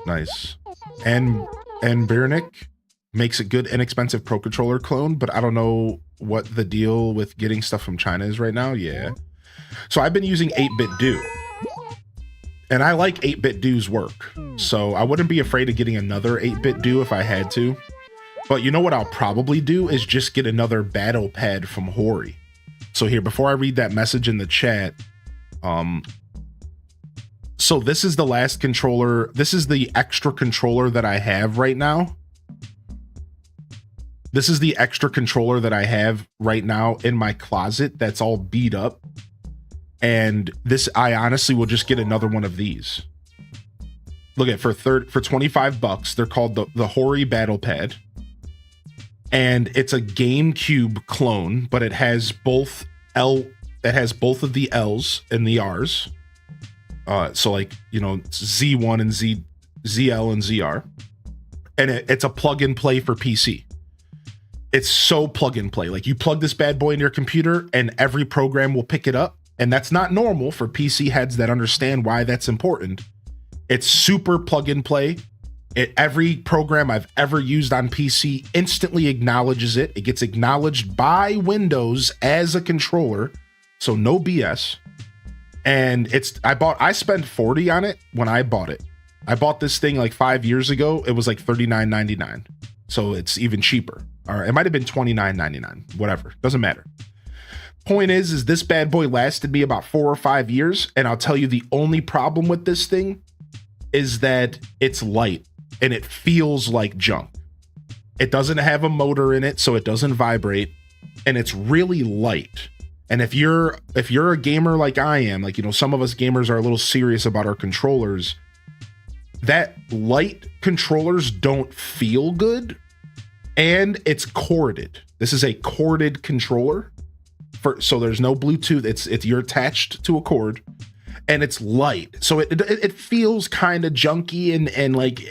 Nice. And Bernick makes a good, inexpensive Pro Controller clone, but I don't know what the deal with getting stuff from China is right now. Yeah. So I've been using 8-bit do. And I like 8-bit do's work. So I wouldn't be afraid of getting another 8-bit do if I had to. But you know what I'll probably do is just get another battle pad from Hori. So here, before I read that message in the chat, so this is the last controller. This is the extra controller that I have right now. This is the extra controller that I have right now in my closet that's all beat up. And this, I honestly will just get another one of these. Look at, for $25, they're called the Hori Battle Pad. And it's a GameCube clone, but it has both of the L's and the R's. So like, you know, Z1 and ZL and ZR. and it's a plug and play for PC. It's so plug and play. Like you plug this bad boy in your computer and every program will pick it up. And that's not normal for PC heads that understand why that's important. It's super plug and play. Every program I've ever used on PC instantly acknowledges it. It gets acknowledged by Windows as a controller. So no BS. And I spent $40 on it when I bought it. I bought this thing like 5 years ago. It was like $39.99. So it's even cheaper. Or it might have been $29.99, whatever. Doesn't matter. Point is this bad boy lasted me about 4 or 5 years. And I'll tell you the only problem with this thing is that it's light and it feels like junk. It doesn't have a motor in it, so it doesn't vibrate, and it's really light. And if you're a gamer like I am, like, you know, some of us gamers are a little serious about our controllers, that light controllers don't feel good, and it's corded. This is a corded controller, so there's no Bluetooth. It's you're attached to a cord. And it's light, so it feels kind of junky, and like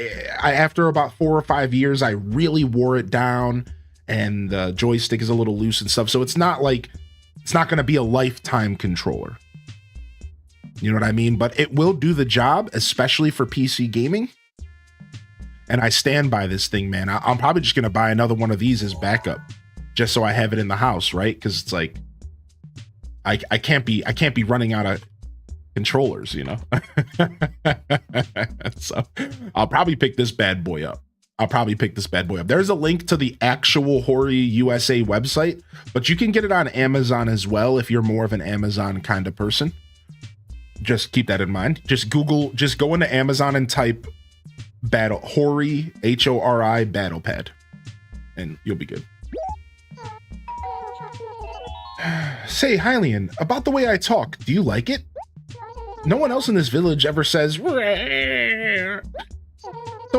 after about 4 or 5 years, I really wore it down, and the joystick is a little loose and stuff. So it's not going to be a lifetime controller. You know what I mean? But it will do the job, especially for PC gaming. And I stand by this thing, man. I'm probably just going to buy another one of these as backup, just so I have it in the house, right? Because it's like I can't be running out of controllers, you know. So I'll probably pick this bad boy up. There's a link to the actual Hori USA website, but you can get it on Amazon as well if you're more of an Amazon kind of person. Just keep that in mind. Just go into Amazon and type Hori, Hori battle pad, and you'll be good. Say, Hylian, about the way I talk, do you like it? No one else in this village ever says, so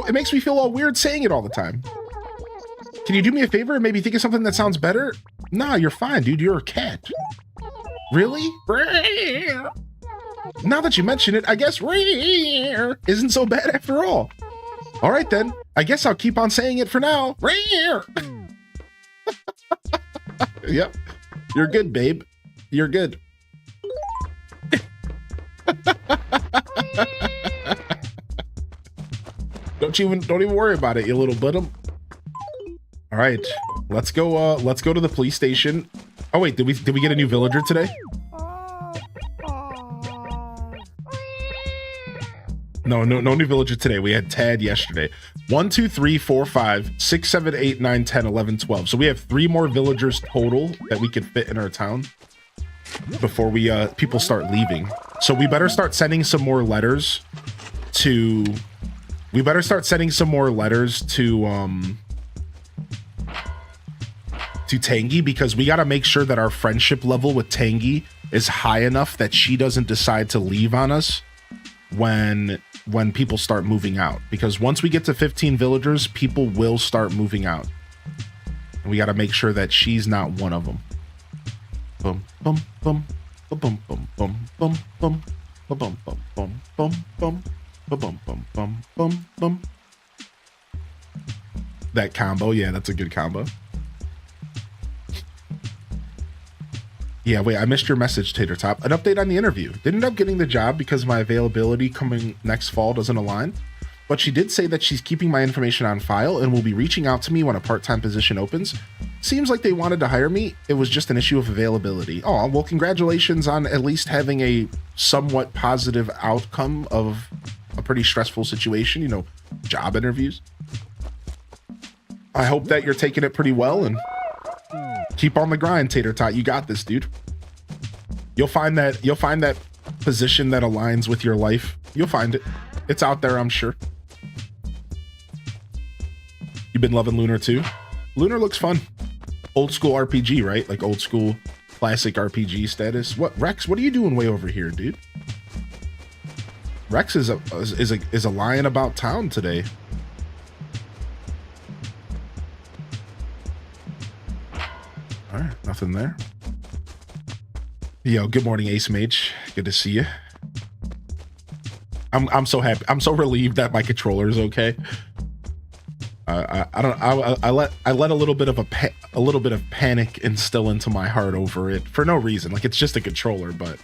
it makes me feel all weird saying it all the time. Can you do me a favor and maybe think of something that sounds better? Nah, you're fine, dude. You're a cat. Really? Now that you mention it, I guess isn't so bad after all. All right, then. I guess I'll keep on saying it for now. Yep. You're good, babe. You're good. Don't even worry about it, you little buttum. All right, let's go to the police station. Oh wait, did we get a new villager today? No new villager today. We had Tad yesterday. 1, 2, 3, 4, 5, 6, 7, 8, 9, 10, 11, 12. So we have 3 more villagers total that we could fit in our town before people start leaving. So we better start sending some more letters to Tangy, because we got to make sure that our friendship level with Tangy is high enough that she doesn't decide to leave on us when people start moving out. Because once we get to 15 villagers, people will start moving out. And we got to make sure that she's not one of them. Bum bum bum bum bum bum bum bum bum bum bum bum bum bum bum bum bum bum. That combo, yeah, that's a good combo. Yeah, wait, I missed your message, Tater Top. An update on the interview. Didn't end up getting the job because my availability coming next fall doesn't align, but she did say that she's keeping my information on file and will be reaching out to me when a part-time position opens. Seems like they wanted to hire me. It was just an issue of availability. Oh, well, congratulations on at least having a somewhat positive outcome of a pretty stressful situation, you know, job interviews. I hope that you're taking it pretty well and keep on the grind, Tater Tot. You got this, dude. You'll find that position that aligns with your life. You'll find it. It's out there, I'm sure. You've been loving Lunar too? Lunar looks fun. Old school RPG, right? Like old school classic RPG status. What, Rex? What are you doing way over here, dude? Rex is a lion about town today. All right, nothing there. Yo, good morning, Ace Mage. Good to see you. I'm so happy. I'm so relieved that my controller is okay. I let a little bit of panic instill into my heart over it for no reason. Like, it's just a controller, but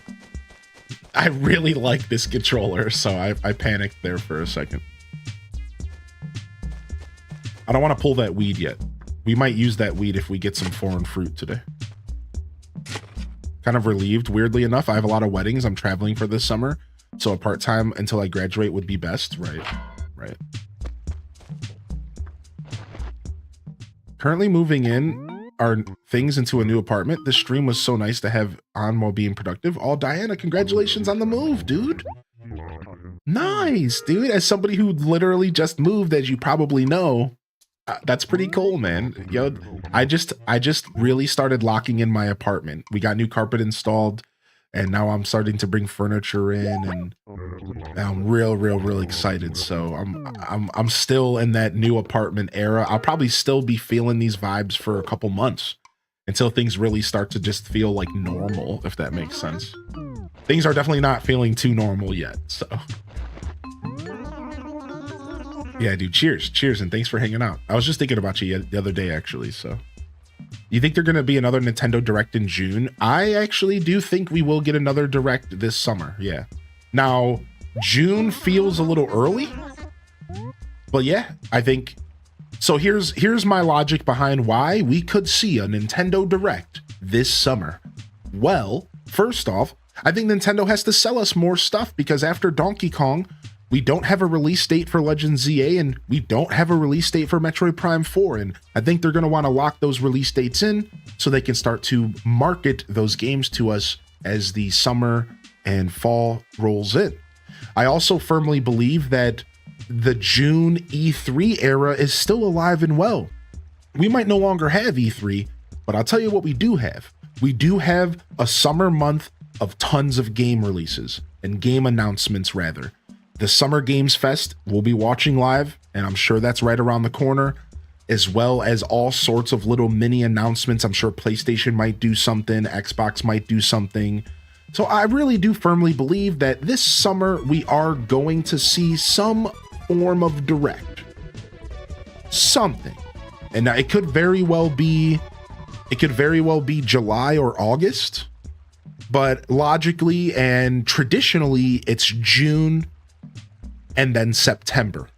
I really like this controller, so I panicked there for a second. I don't want to pull that weed yet. We might use that weed if we get some foreign fruit today. Kind of relieved, weirdly enough. I have a lot of weddings I'm traveling for this summer, so a part-time until I graduate would be best. Right. Currently moving in our things into a new apartment. This stream was so nice to have on while being productive. Oh, Diana, congratulations on the move, dude. Nice, dude. As somebody who literally just moved, as you probably know, that's pretty cool, man. Yo, I just really started locking in my apartment. We got new carpet installed, and now I'm starting to bring furniture in, and I'm real excited. So I'm still in that new apartment era. I'll probably still be feeling these vibes for a couple months until things really start to just feel like normal, if that makes sense. Things are definitely not feeling too normal yet, so. Yeah, dude, cheers, and thanks for hanging out. I was just thinking about you the other day, actually, so. You think they're going to be another Nintendo Direct in June? I actually do think we will get another Direct this summer, yeah. Now, June feels a little early, but yeah, I think... So here's my logic behind why we could see a Nintendo Direct this summer. Well, first off, I think Nintendo has to sell us more stuff, because after Donkey Kong, we don't have a release date for Legend ZA, and we don't have a release date for Metroid Prime 4, and I think they're going to want to lock those release dates in so they can start to market those games to us as the summer and fall rolls in. I also firmly believe that the June E3 era is still alive and well. We might no longer have E3, but I'll tell you what we do have. We do have a summer month of tons of game releases, and game announcements rather. The Summer Games Fest we'll be watching live, and I'm sure that's right around the corner, as well as all sorts of little mini announcements. I'm sure PlayStation might do something, Xbox might do something. So I really do firmly believe that this summer we are going to see some form of Direct. Something. And now it could very well be July or August, but logically and traditionally it's June and then September.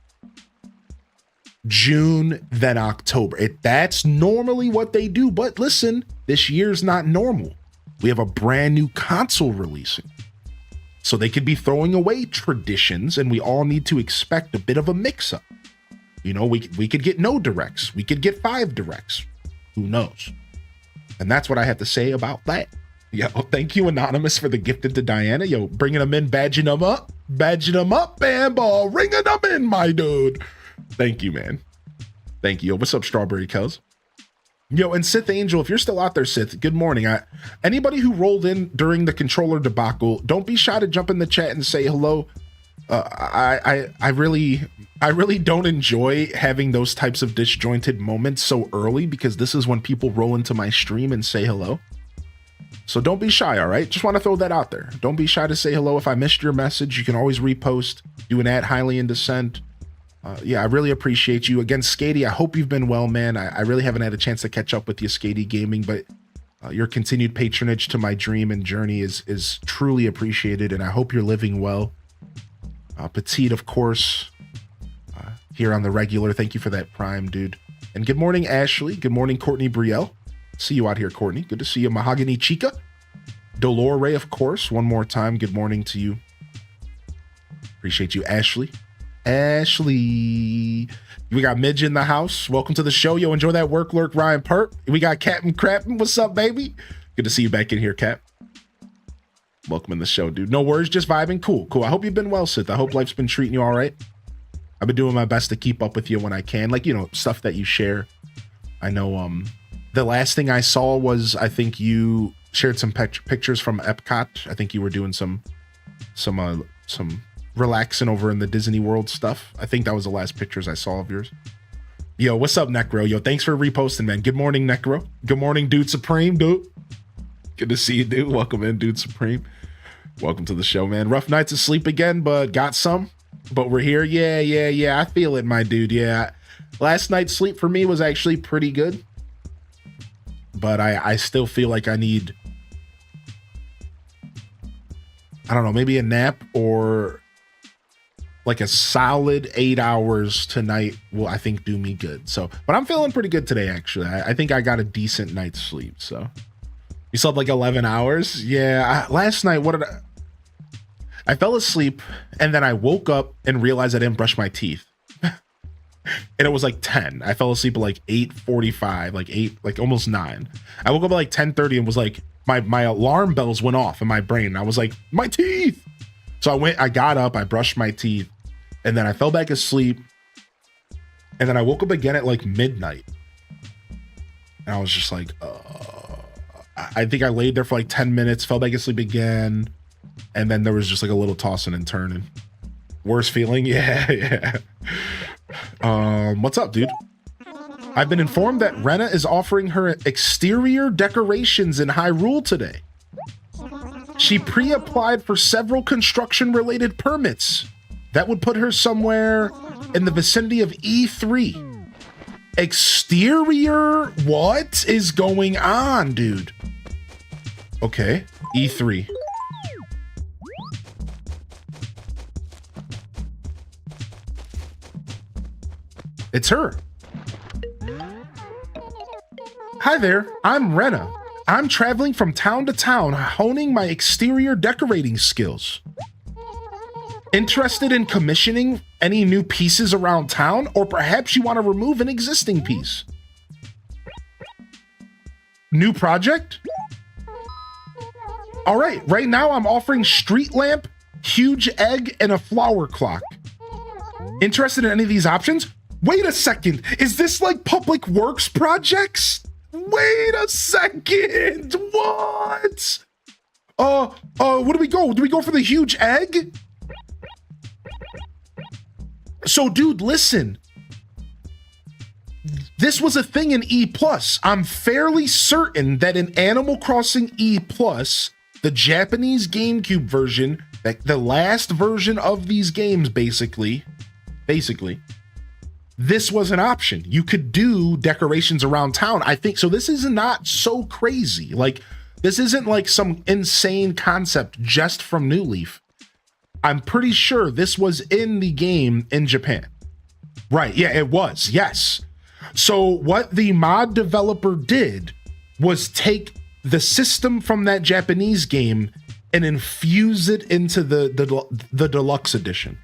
June, then October. That's normally what they do, but listen, this year's not normal. We have a brand new console releasing. So they could be throwing away traditions, and we all need to expect a bit of a mix-up. You know, we could get no Directs. We could get 5 Directs. Who knows? And that's what I have to say about that. Yo, thank you, Anonymous, for the gifted to Diana. Yo, bringing them in, badging them up, Bamball, ringing them in, my dude. Thank you, man. Thank you. What's up, Strawberry Kells? Yo, and Sith Angel, if you're still out there, Sith, good morning. Anybody who rolled in during the controller debacle, don't be shy to jump in the chat and say hello. I really don't enjoy having those types of disjointed moments so early, because this is when people roll into my stream and say hello. So don't be shy, all right? Just want to throw that out there. Don't be shy to say hello. If I missed your message, you can always repost, do an @ highly in dissent. Yeah, I really appreciate you. Again, Skady, I hope you've been well, man. I really haven't had a chance to catch up with you, Skady Gaming, but your continued patronage to my dream and journey is truly appreciated, and I hope you're living well. Petite, of course, here on the regular. Thank you for that Prime, dude. And good morning, Ashley. Good morning, Courtney Brielle. See you out here, Courtney. Good to see you. Mahogany Chica. Dolore, of course. One more time, good morning to you. Appreciate you, Ashley. We got Midge in the house. Welcome to the show. Yo, enjoy that work lurk, Ryan Perp. We got Captain Crappin. What's up, baby? Good to see you back in here, Cap. Welcome in the show, dude. No worries, just vibing. Cool. I hope you've been well, Sith. I hope life's been treating you all right. I've been doing my best to keep up with you when I can. Like, you know, stuff that you share. I know, the last thing I saw was, I think you shared some pictures from Epcot. I think you were doing some relaxing over in the Disney World stuff. I think that was the last pictures I saw of yours. Yo, what's up, Necro? Yo, thanks for reposting, man. Good morning, Necro. Good morning, Dude Supreme, dude. Good to see you, dude. Welcome in, Dude Supreme. Welcome to the show, man. Rough nights of sleep again, but got some. But we're here. Yeah. I feel it, my dude. Yeah. Last night's sleep for me was actually pretty good, but I still feel like I need, I don't know, maybe a nap or like a solid 8 hours tonight will, I think, do me good. So, but I'm feeling pretty good today, actually. I think I got a decent night's sleep. So you slept like 11 hours? Yeah. Last night, I fell asleep and then I woke up and realized I didn't brush my teeth. And it was like 10. I fell asleep at like 8:45, like almost 9. I woke up at like 10:30 and was like, my alarm bells went off in my brain. I was like, my teeth. So I got up, I brushed my teeth, and then I fell back asleep. And then I woke up again at like midnight. And I was just like, I think I laid there for like 10 minutes, fell back asleep again. And then there was just like a little tossing and turning. Worst feeling? Yeah. What's up, dude? I've been informed that Rena is offering her exterior decorations in Hyrule today. She pre-applied for several construction-related permits. That would put her somewhere in the vicinity of E3. Exterior? What is going on, dude? Okay, E3. It's her. Hi there, I'm Rena. I'm traveling from town to town, honing my exterior decorating skills. Interested in commissioning any new pieces around town, or perhaps you want to remove an existing piece? New project? All right, right now I'm offering street lamp, huge egg, and a flower clock. Interested in any of these options? Wait a second, is this like public works projects? Wait a second, what? What do we go? Do we go for the huge egg? So dude, listen. This was a thing in E+. I'm fairly certain that in Animal Crossing E+, the Japanese GameCube version, like the last version of these games, basically, this was an option. You could do decorations around town. I think so. This is not so crazy. Like, this isn't like some insane concept just from New Leaf. I'm pretty sure this was in the game in Japan. Right. Yeah, it was. Yes. So what the mod developer did was take the system from that Japanese game and infuse it into the deluxe edition.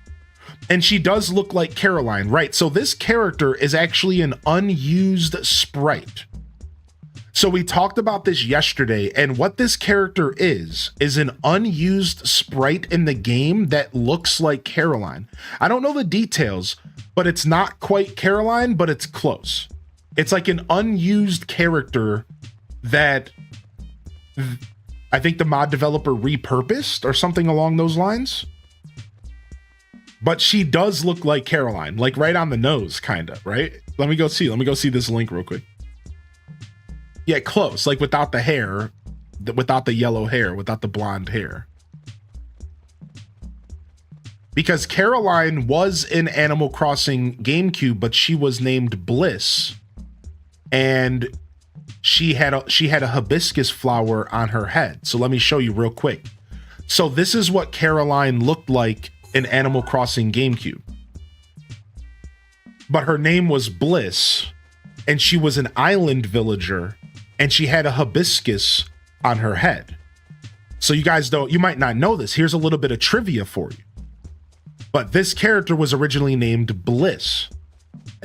And she does look like Caroline, right? So this character is actually an unused sprite. So we talked about this yesterday, and what this character is an unused sprite in the game that looks like Caroline. I don't know the details, but it's not quite Caroline, but it's close. It's like an unused character that I think the mod developer repurposed or something along those lines. But she does look like Caroline, like right on the nose, kind of, right? Let me go see this link real quick. Yeah, close, like without the hair, without the yellow hair, without the blonde hair. Because Caroline was in Animal Crossing GameCube, but she was named Bliss. And she had a hibiscus flower on her head. So let me show you real quick. So this is what Caroline looked like in Animal Crossing GameCube. But her name was Bliss, and she was an island villager, and she had a hibiscus on her head. So you might not know this. Here's a little bit of trivia for you. But this character was originally named Bliss.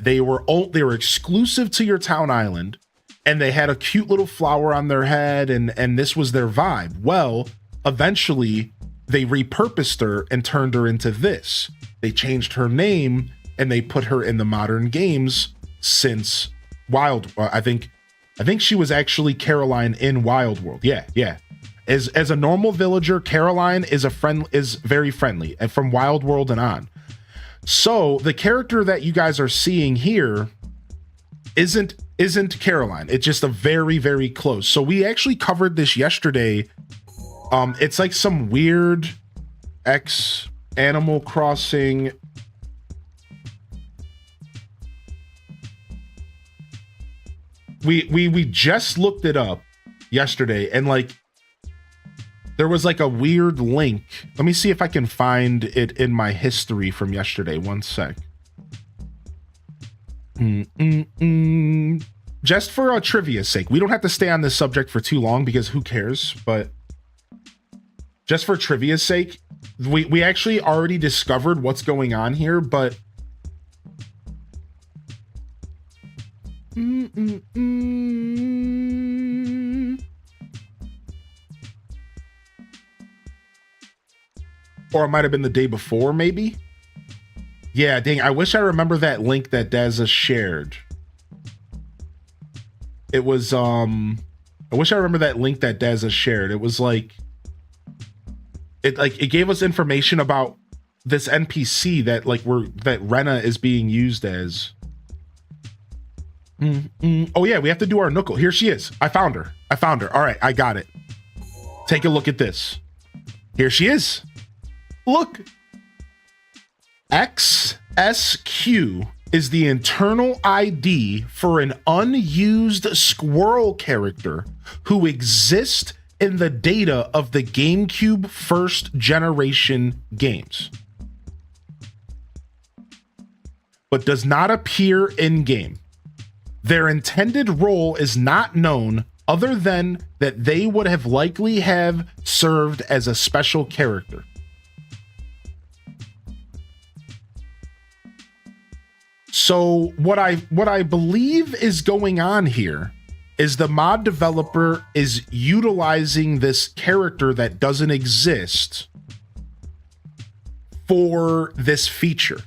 They were exclusive to your town island, and they had a cute little flower on their head, and this was their vibe. Well, eventually they repurposed her and turned her into this. They changed her name and they put her in the modern games since I think she was actually Caroline in Wild World. Yeah. As a normal villager, Caroline is very friendly, and from Wild World and on. So the character that you guys are seeing here isn't Caroline. It's just a very, very close. So we actually covered this yesterday. It's like some weird Animal Crossing. we just looked it up yesterday, and like there was like a weird link. Let me see if I can find it in my history from yesterday. One sec. Just for a trivia's sake, we don't have to stay on this subject for too long because who cares, but just for trivia's sake, we actually already discovered what's going on here, but or it might have been the day before, maybe. Yeah, dang, I wish I remember that link that Dazza shared. It was I wish I remember that link that Dazza shared. It was like it gave us information about this NPC that that Rena is being used as. Oh yeah, we have to do our Nuckle. Here she is. I found her. All right, I got it. Take a look at this. Here she is. Look. XSQ is the internal ID for an unused squirrel character who exists in the data of the GameCube first generation games, but does not appear in game. Their intended role is not known, other than that they would have likely have served as a special character. So what I believe is going on here is the mod developer is utilizing this character that doesn't exist for this feature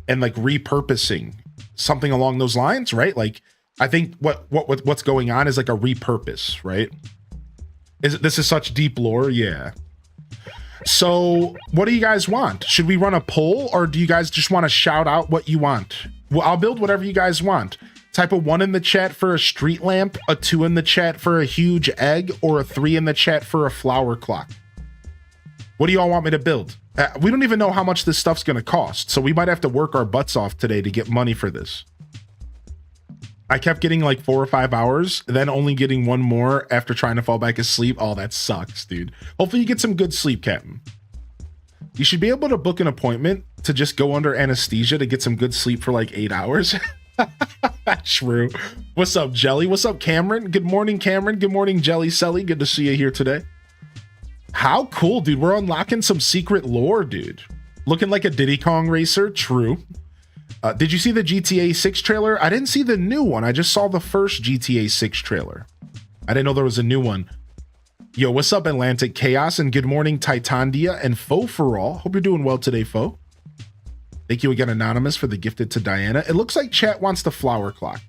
and like repurposing something along those lines, right? Like I think what's going on is like a repurpose, right? This is such deep lore, yeah. So what do you guys want? Should we run a poll, or do you guys just want to shout out what you want? Well, I'll build whatever you guys want. Type a 1 in the chat for a street lamp, a 2 in the chat for a huge egg, or a 3 in the chat for a flower clock. What do y'all want me to build? We don't even know how much this stuff's going to cost, so we might have to work our butts off today to get money for this. I kept getting like 4 or 5 hours, then only getting 1 more after trying to fall back asleep. Oh, that sucks, dude. Hopefully you get some good sleep, Captain. You should be able to book an appointment to just go under anesthesia to get some good sleep for like 8 hours. True. What's up, Jelly? What's up, Cameron? Good morning, Cameron. Good morning, Jelly Selly. Good to see you here today. How cool, dude. We're unlocking some secret lore, dude. Looking like a Diddy Kong racer. True. Did you see the GTA 6 trailer? I didn't see the new one. I just saw the first GTA 6 trailer. I didn't know there was a new one. Yo, what's up, Atlantic Chaos? And good morning, Titandia and Foe for all. Hope you're doing well today, Foe. Thank you again, Anonymous, for the gifted to Diana. It looks like chat wants the flower clock.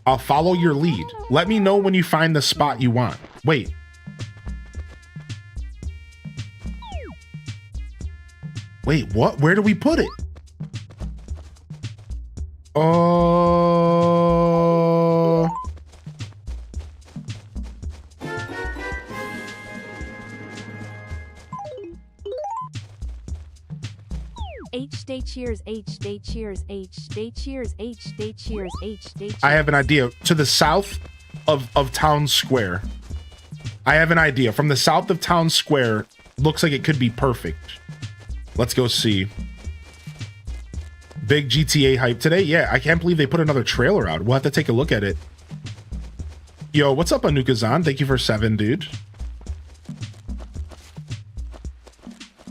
I'll follow your lead. Let me know when you find the spot you want. Wait. Wait, what? Where do we put it? H-Day cheers, H-Day cheers, H-Day cheers, H-Day cheers, H-Day cheers. I have an idea. To the south of Town Square. I have an idea. From the south of Town Square, looks like it could be perfect. Let's go see. Big GTA hype today. Yeah, I can't believe they put another trailer out. We'll have to take a look at it. Yo, what's up, Anuka-zan? Thank you for 7, dude.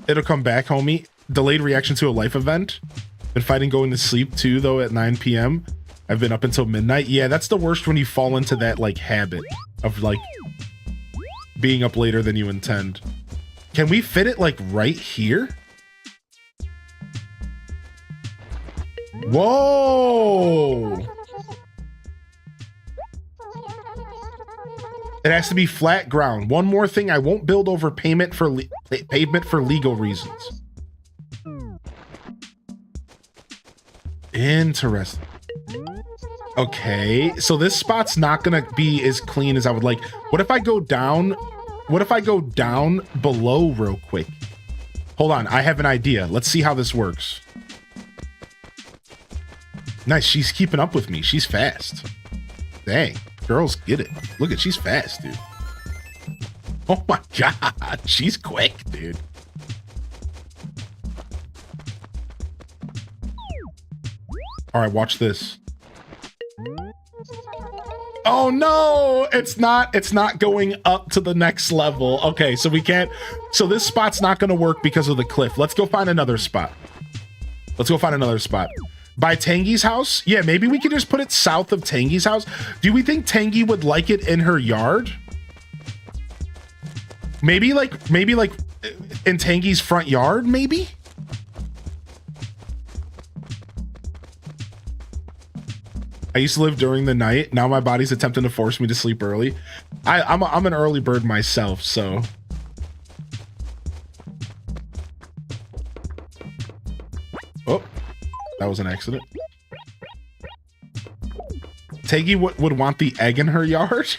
It'll come back, homie. Delayed reaction to a life event. Been fighting going to sleep too, though, at 9 p.m. I've been up until midnight. Yeah, that's the worst when you fall into that, like, habit of, like, being up later than you intend. Can we fit it, like, right here? Whoa! It has to be flat ground. One more thing, I won't build over pavement for legal reasons. Interesting. Okay, so this spot's not gonna be as clean as I would like. What if I go down? What if I go down below real quick? Hold on, I have an idea. Let's see how this works. Nice. She's keeping up with me. She's fast. Dang. Girls get it. Look at, she's fast, dude. Oh my God. She's quick, dude. All right, watch this. Oh no, it's not going up to the next level. Okay, so we can't, so this spot's not gonna work because of the cliff. Let's go find another spot. Let's go find another spot. By Tangy's house? Yeah, maybe we could just put it south of Tangy's house. Do we think Tangy would like it in her yard? Maybe like in Tangy's front yard, maybe? I used to live during the night. Now my body's attempting to force me to sleep early. I'm an early bird myself, so. Oh, that was an accident. Tangy would want the egg in her yard?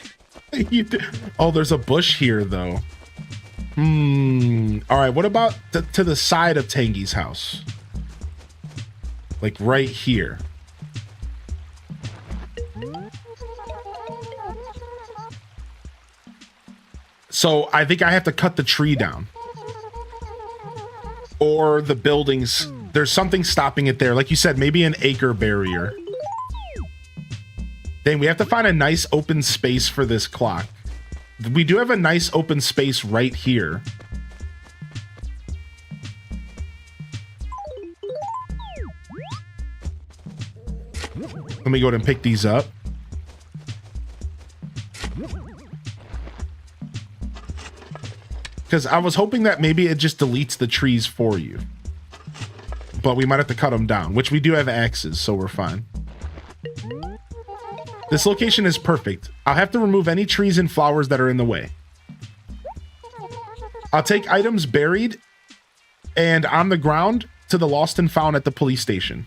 Oh, there's a bush here though. All right, what about to the side of Tangy's house? Like right here. So I think I have to cut the tree down. Or the buildings. There's something stopping it there. Like you said, maybe an acre barrier. Dang, we have to find a nice open space for this clock. We do have a nice open space right here. Let me go ahead and pick these up. Because I was hoping that maybe it just deletes the trees for you. But we might have to cut them down, which we do have axes, so we're fine. This location is perfect. I'll have to remove any trees and flowers that are in the way. I'll take items buried and on the ground to the lost and found at the police station.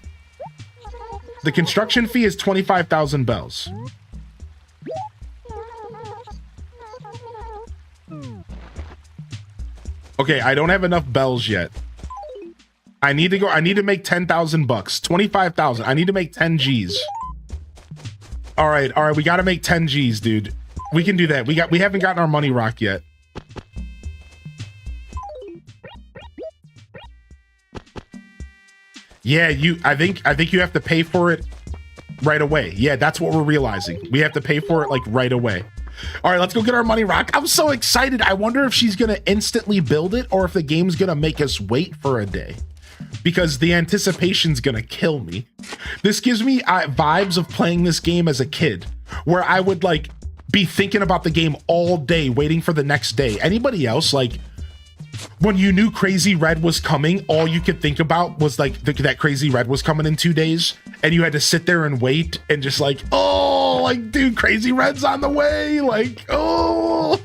The construction fee is 25,000 bells. Okay, I don't have enough bells yet. I need to make 10,000 bucks. 25,000. I need to make 10 G's. All right, we got to make 10 G's, dude. We can do that. We haven't gotten our money rock yet. Yeah, I think you have to pay for it right away. Yeah, that's what we're realizing. We have to pay for it like right away. All right, let's go get our money rock. I'm so excited. I wonder if she's going to instantly build it or if the game's going to make us wait for a day, because the anticipation's going to kill me. This gives me vibes of playing this game as a kid, where I would like be thinking about the game all day, waiting for the next day. Anybody else, like when you knew Crazy Red was coming, all you could think about was like that Crazy Red was coming in 2 days, and you had to sit there and wait and just like, oh, like, dude, Crazy Red's on the way. Like, oh,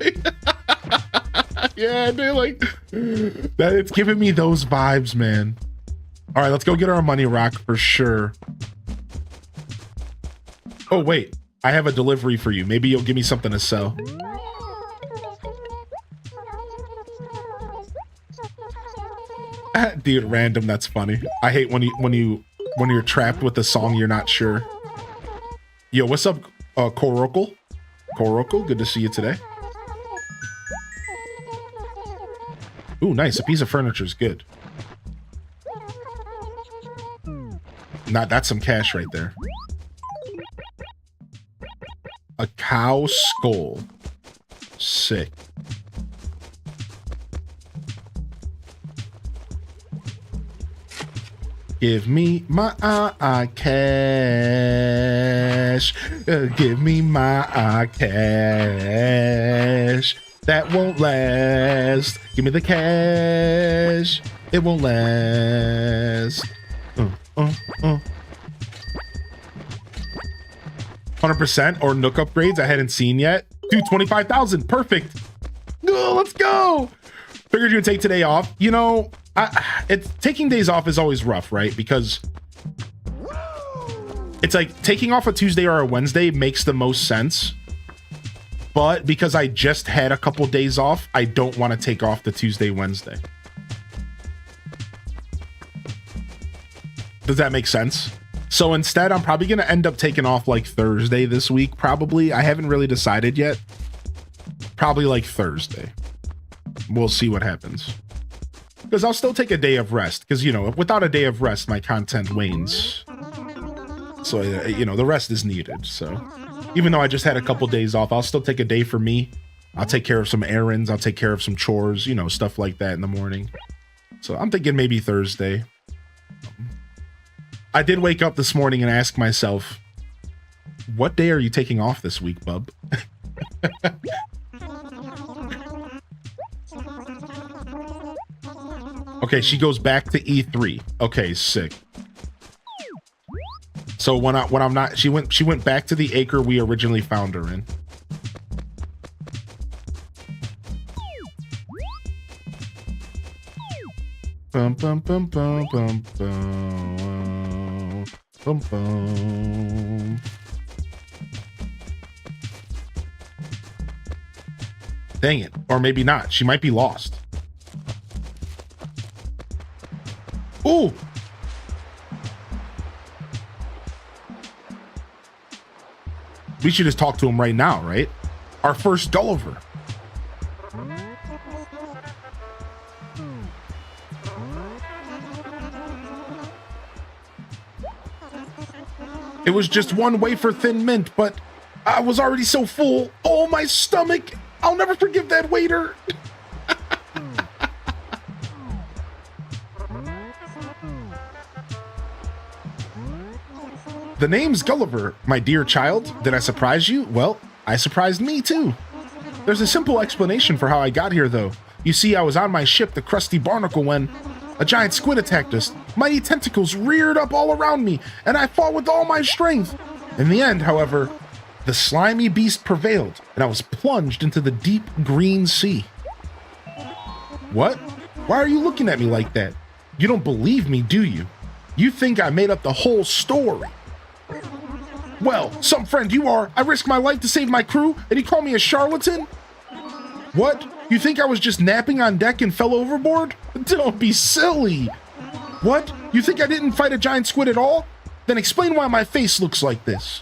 yeah, dude, like that. It's giving me those vibes, man. All right, let's go get our money rock for sure. Oh, wait, I have a delivery for you. Maybe you'll give me something to sell. Dude, random, that's funny. I hate when you're trapped with a song you're not sure. Yo, what's up, Korokal? Korokal, good to see you today. Ooh, nice. A piece of furniture is good. Nah, that's some cash right there. A cow skull. Sick. Give me my cash. Give me my cash. That won't last. Give me the cash. It won't last. 100% or Nook upgrades I hadn't seen yet. Dude, 25,000. Perfect. Oh, let's go. Figured you would take today off. You know, taking days off is always rough, right? Because it's like taking off a Tuesday or a Wednesday makes the most sense. But because I just had a couple days off, I don't want to take off the Tuesday, Wednesday. Does that make sense? So instead, I'm probably going to end up taking off like Thursday this week, probably. I haven't really decided yet. Probably like Thursday. We'll see what happens. Because I'll still take a day of rest. Because, you know, without a day of rest, my content wanes. So, you know, the rest is needed. So even though I just had a couple days off, I'll still take a day for me. I'll take care of some errands. I'll take care of some chores, you know, stuff like that in the morning. So I'm thinking maybe Thursday. I did wake up this morning and ask myself, what day are you taking off this week, bub? Okay, she goes back to E3. Okay, sick. So when I'm not, she went back to the acre we originally found her in. Bum bum bum bum bum bum bum bum. Dang it. Or maybe not. She might be lost. Ooh. We should just talk to him right now, right? Our first Gulliver. It was just one wafer thin mint, but I was already so full. Oh, my stomach. I'll never forgive that waiter. The name's Gulliver, my dear child. Did I surprise you? Well, I surprised me too. There's a simple explanation for how I got here, though. You see, I was on my ship, the Krusty Barnacle, when a giant squid attacked us. Mighty tentacles reared up all around me, and I fought with all my strength. In the end, however, the slimy beast prevailed, and I was plunged into the deep green sea. What? Why are you looking at me like that? You don't believe me, do you? You think I made up the whole story. Well, some friend you are. I risked my life to save my crew, and you call me a charlatan? What? You think I was just napping on deck and fell overboard? Don't be silly. What? You think I didn't fight a giant squid at all? Then explain why my face looks like this.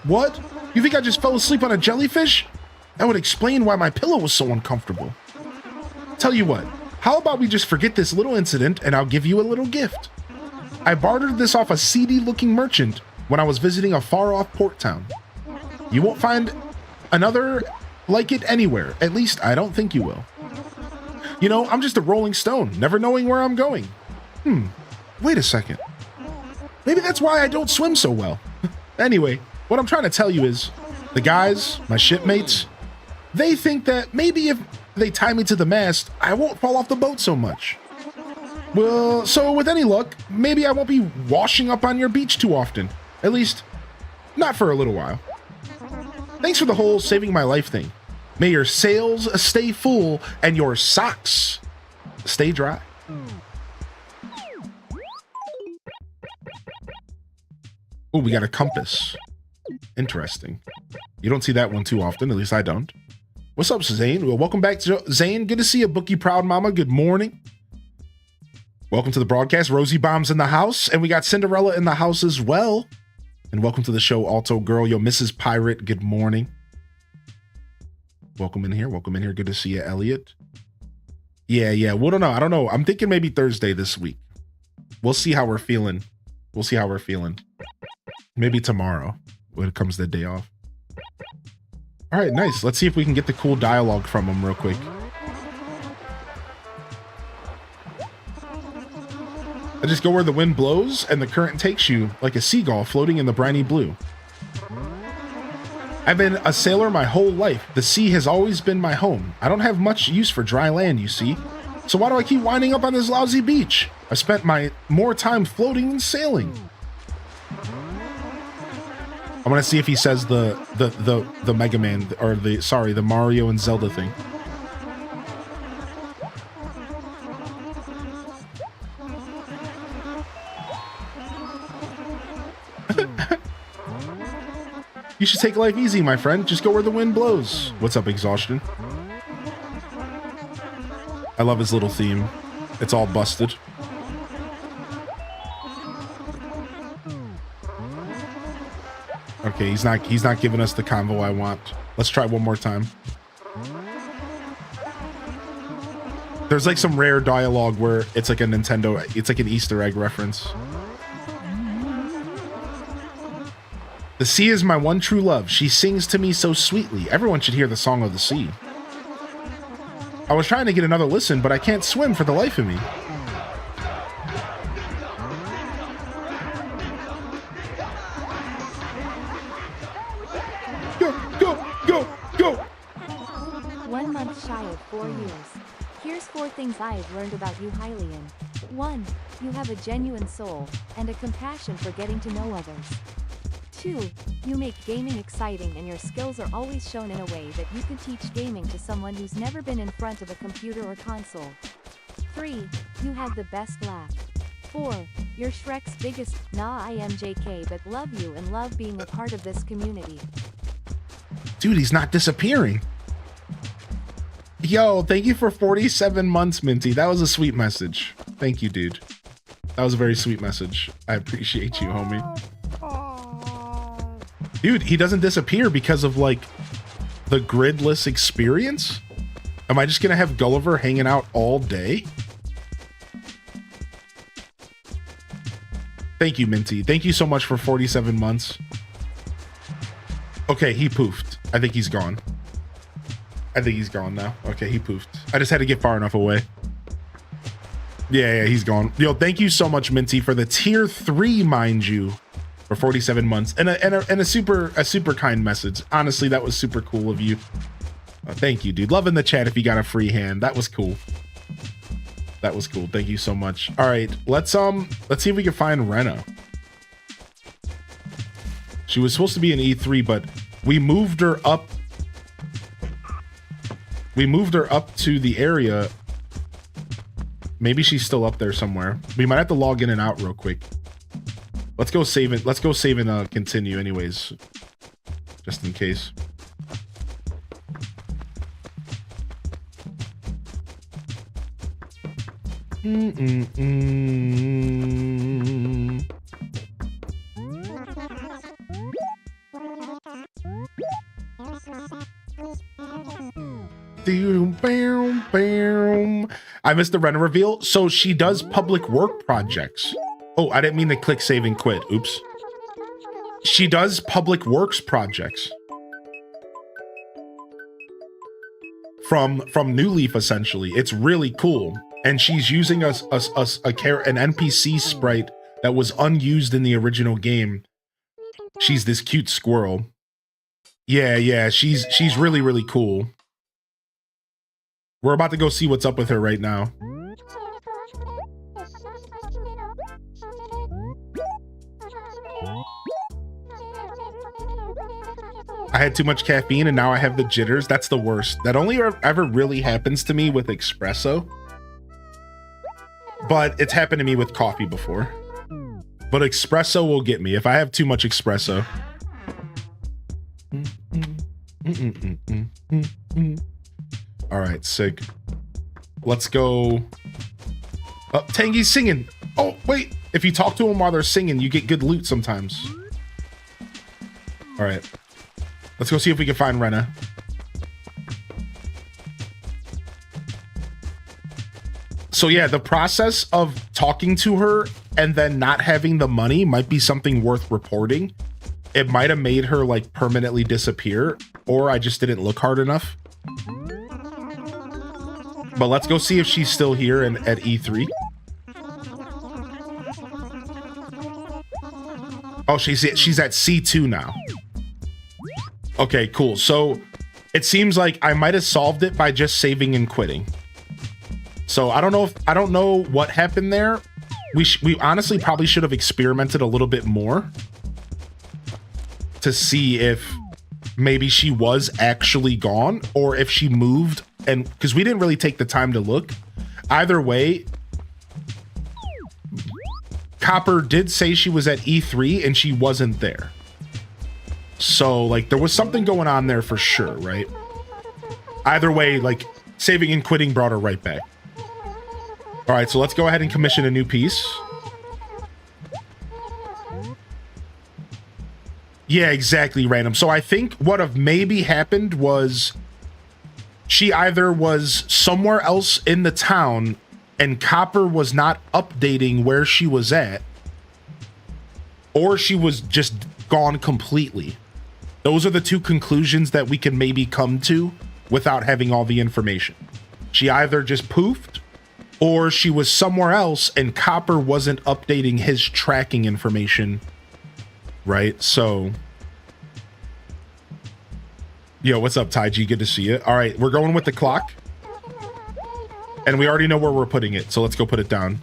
What? You think I just fell asleep on a jellyfish? That would explain why my pillow was so uncomfortable. Tell you what, how about we just forget this little incident and I'll give you a little gift. I bartered this off a seedy-looking merchant when I was visiting a far-off port town. You won't find another like it anywhere. At least, I don't think you will. You know, I'm just a rolling stone, never knowing where I'm going. Wait a second. Maybe that's why I don't swim so well. Anyway, what I'm trying to tell you is, the guys, my shipmates, they think that maybe if they tie me to the mast, I won't fall off the boat so much. Well, so with any luck, maybe I won't be washing up on your beach too often. At least, not for a little while. Thanks for the whole saving my life thing. May your sails stay full and your socks stay dry. Oh, we got a compass. Interesting. You don't see that one too often, at least I don't. What's up, Zane? Well, welcome back to Zane. Good to see you, Bookie Proud Mama. Good morning. Welcome to the broadcast. Rosie Bomb's in the house, and we got Cinderella in the house as well. And welcome to the show, Alto Girl. Yo, Mrs. Pirate, good morning. Welcome in here. Welcome in here. Good to see you, Elliot. Yeah. We don't know. I don't know. I'm thinking maybe Thursday this week. We'll see how we're feeling. Maybe tomorrow when it comes to the day off. All right, nice. Let's see if we can get the cool dialogue from him real quick. I just go where the wind blows and the current takes you like a seagull floating in the briny blue. I've been a sailor my whole life. The sea has always been my home. I don't have much use for dry land, you see. So why do I keep winding up on this lousy beach? I spent more time floating than sailing. I want to see if he says the Mega Man or the Mario and Zelda thing. You should take life easy, my friend. Just go where the wind blows. What's up, Exhaustion? I love his little theme. It's all busted. Okay, he's not giving us the convo I want. Let's try one more time. There's like some rare dialogue where it's like a Nintendo, it's like an Easter egg reference. The sea is my one true love. She sings to me so sweetly. Everyone should hear the song of the sea. I was trying to get another listen, but I can't swim for the life of me. Go, go, go, go. 1 month shy of 4 years. Here's 4 things I've learned about you, Hylian. 1. You have a genuine soul, and a compassion for getting to know others. 2. You make gaming exciting and your skills are always shown in a way that you can teach gaming to someone who's never been in front of a computer or console. 3. You have the best laugh. 4. You're Shrek's biggest, nah I am JK but love you and love being a part of this community. Dude, he's not disappearing. Yo, thank you for 47 months, Minty. That was a sweet message. Thank you, dude. That was a very sweet message. I appreciate you, homie. Dude, he doesn't disappear because of like the gridless experience? Am I just gonna have Gulliver hanging out all day? Thank you, Minty. Thank you so much for 47 months. Okay, he poofed. I think he's gone. I think he's gone now. Okay, he poofed. I just had to get far enough away. Yeah, he's gone. Yo, thank you so much, Minty, for the tier 3, mind you, for 47 months and a super kind message. Honestly, that was super cool of you. Thank you, dude. Love in the chat if you got a free hand. That was cool. That was cool. Thank you so much. All right, let's see if we can find Rena. She was supposed to be in E3, but we moved her up. We moved her up to the area. Maybe she's still up there somewhere. We might have to log in and out real quick. Let's go save it. Let's go save and continue anyways, just in case. I missed the Rena reveal. So she does public work projects. Oh, I didn't mean to click save and quit. Oops. She does public works projects. From New Leaf, essentially. It's really cool. And she's using an NPC sprite that was unused in the original game. She's this cute squirrel. Yeah, she's really, really cool. We're about to go see what's up with her right now. I had too much caffeine and now I have the jitters. That's the worst. That only ever really happens to me with espresso. But it's happened to me with coffee before. But espresso will get me if I have too much espresso. All right, sick. Let's go. Tangy's singing. Oh, wait. If you talk to them while they're singing, you get good loot sometimes. All right. Let's go see if we can find Rena. So yeah, the process of talking to her and then not having the money might be something worth reporting. It might have made her like permanently disappear, or I just didn't look hard enough. But let's go see if she's still here and at E3. Oh, she's at C2 now. Okay, cool. So it seems like I might have solved it by just saving and quitting. So I don't know what happened there. We honestly probably should have experimented a little bit more to see if maybe she was actually gone or if she moved, and because we didn't really take the time to look. Either way, Copper did say she was at E3 and she wasn't there. So like there was something going on there for sure, right? Either way, like saving and quitting brought her right back. All right, so let's go ahead and commission a new piece. Yeah, exactly, random. So I think what have maybe happened was she either was somewhere else in the town and Copper was not updating where she was at, or she was just gone completely. Those are the two conclusions that we can maybe come to without having all the information. She either just poofed, or she was somewhere else and Copper wasn't updating his tracking information, right? So, yo, what's up, Taiji? Good to see you. All right, we're going with the clock. And we already know where we're putting it, so let's go put it down.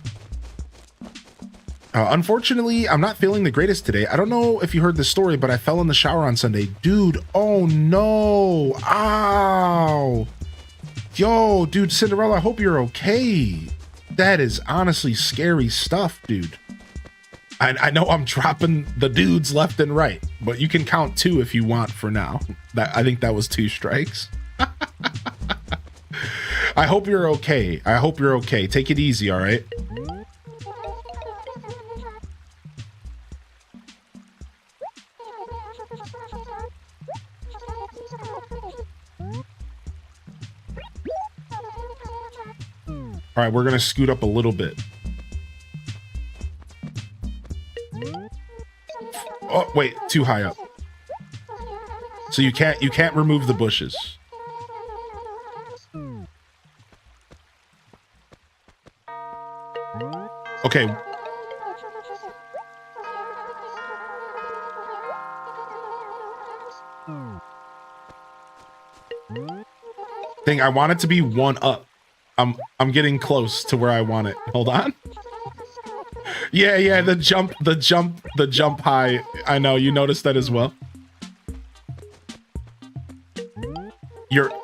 Unfortunately, I'm not feeling the greatest today. I don't know if you heard the story, but I fell in the shower on Sunday. Dude, oh no. Ow. Yo, dude, Cinderella, I hope you're okay. That is honestly scary stuff, dude. I know I'm dropping the dudes left and right, but you can count 2 if you want for now. I think that was 2 strikes. I hope you're okay. I hope you're okay. Take it easy, all right? All right, we're gonna scoot up a little bit. Oh, wait, too high up. So you can't remove the bushes. Okay. Thing, I want it to be 1 up. I'm getting close to where I want it. Hold on. Yeah, the jump high. I know, you noticed that as well.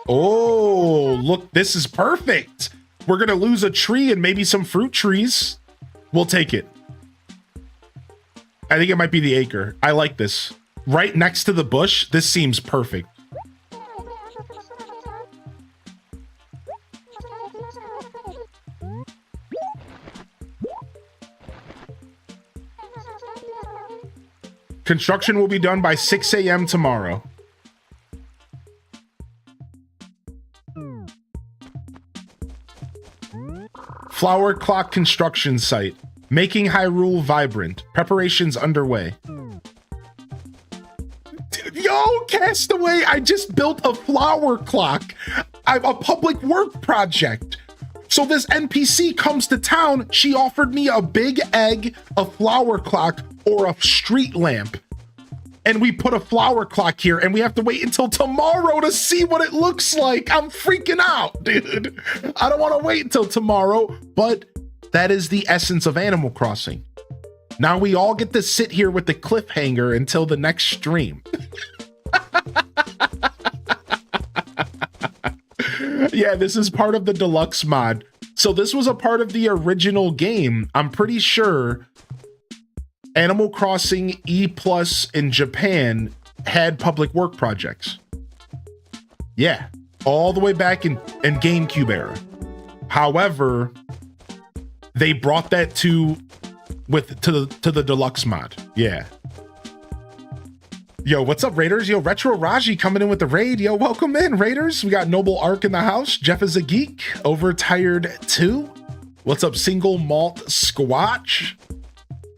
Oh, look, this is perfect. We're gonna lose a tree and maybe some fruit trees. We'll take it. I think it might be the acre. I like this. Right next to the bush, this seems perfect. Construction will be done by 6 a.m. tomorrow. Flower clock construction site. Making Hyrule vibrant. Preparations underway. Yo, Castaway, I just built a flower clock. A public work project. So this NPC comes to town, she offered me a big egg, a flower clock, or a street lamp. And we put a flower clock here and we have to wait until tomorrow to see what it looks like. I'm freaking out, dude. I don't want to wait until tomorrow, but that is the essence of Animal Crossing. Now we all get to sit here with the cliffhanger until the next stream. Yeah, this is part of the Deluxe mod. So this was a part of the original game. I'm pretty sure Animal Crossing E+ in Japan had public work projects. Yeah, all the way back in GameCube era. However, they brought that to the Deluxe mod. Yeah. Yo, what's up, Raiders? Yo, Retro Raji coming in with the raid. Yo, welcome in, Raiders. We got Noble Ark in the house. Jeff is a geek. Overtired 2. What's up, Single Malt Squatch?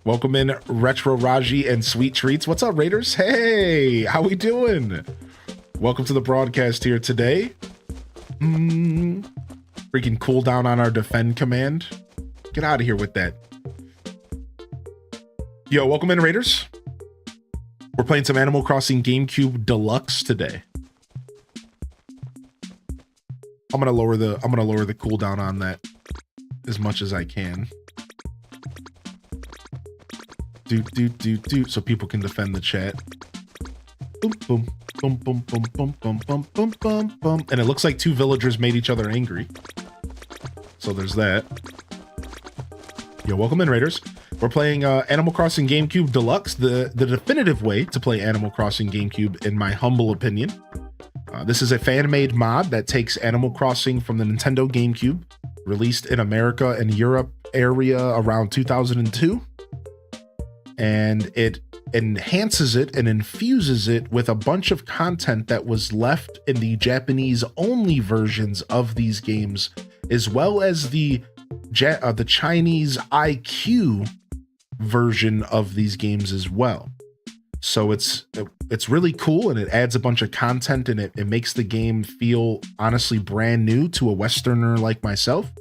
Welcome in, Retro Raji and Sweet Treats. What's up, Raiders? Hey, how we doing? Welcome to the broadcast here today. Freaking cooldown on our defend command. Get out of here with that. Yo, welcome in, Raiders. We're playing some Animal Crossing GameCube Deluxe today. I'm gonna lower the cooldown on that as much as I can. Do so people can defend the chat. Boom boom boom boom boom boom boom boom boom boom boom. And it looks like 2 villagers made each other angry. So there's that. Yo, welcome in, Raiders. We're playing Animal Crossing GameCube Deluxe, the definitive way to play Animal Crossing GameCube, in my humble opinion. This is a fan-made mod that takes Animal Crossing from the Nintendo GameCube, released in America and Europe area around 2002. And it enhances it and infuses it with a bunch of content that was left in the Japanese only versions of these games, as well as the Chinese IQ version of these games as well. So it's really cool, and it adds a bunch of content, and it makes the game feel honestly brand new to a Westerner like myself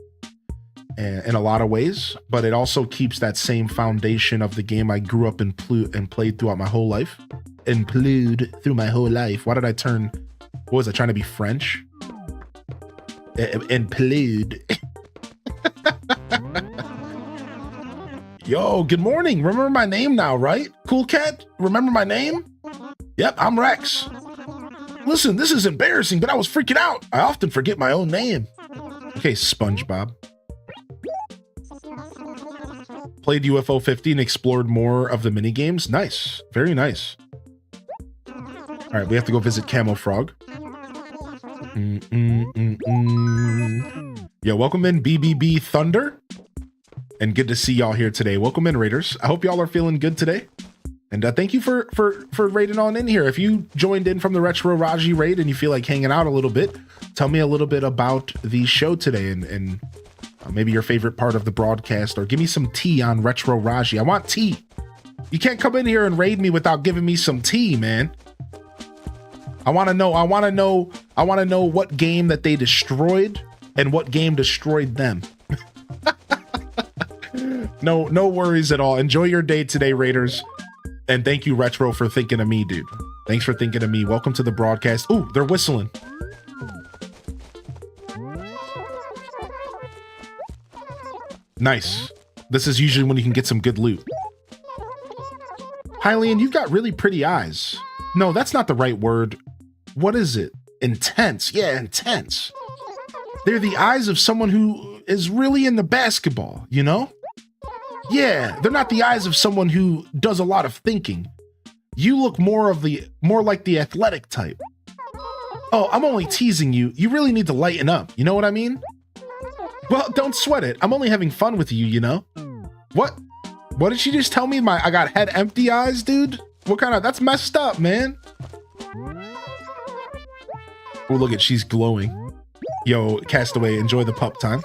in a lot of ways. But it also keeps that same foundation of the game I grew up and played throughout my whole life. And played through my whole life. Why did I turn? What was I trying to be French? And played. Yo, good morning. Remember my name now, right? Cool cat? Remember my name? Yep, I'm Rex. Listen, this is embarrassing, but I was freaking out. I often forget my own name. Okay, SpongeBob. Played UFO 50 and explored more of the mini games. Nice. Very nice. All right, we have to go visit Camo Frog. Yo, welcome in BBB Thunder. And good to see y'all here today. Welcome in, Raiders. I hope y'all are feeling good today. And thank you for raiding on in here. If you joined in from the Retro Raji raid and you feel like hanging out a little bit, tell me a little bit about the show today and maybe your favorite part of the broadcast, or give me some tea on Retro Raji. I want tea. You can't come in here and raid me without giving me some tea, man. I want to know what game that they destroyed and what game destroyed them. No worries at all. Enjoy your day today, Raiders. And thank you, Retro, for thinking of me, dude. Thanks for thinking of me. Welcome to the broadcast. Ooh, they're whistling. Nice. This is usually when you can get some good loot. Hylian, you've got really pretty eyes. No, that's not the right word. What is it? Intense. Yeah, intense. They're the eyes of someone who is really into basketball, you know? Yeah, they're not the eyes of someone who does a lot of thinking. You look more like the athletic type. Oh, I'm only teasing you. You really need to lighten up. You know what I mean? Well, don't sweat it. I'm only having fun with you, you know? What? What did she just tell me? I got head empty eyes, dude? What kind of... That's messed up, man. Oh, look at... She's glowing. Yo, Castaway, enjoy the pup time.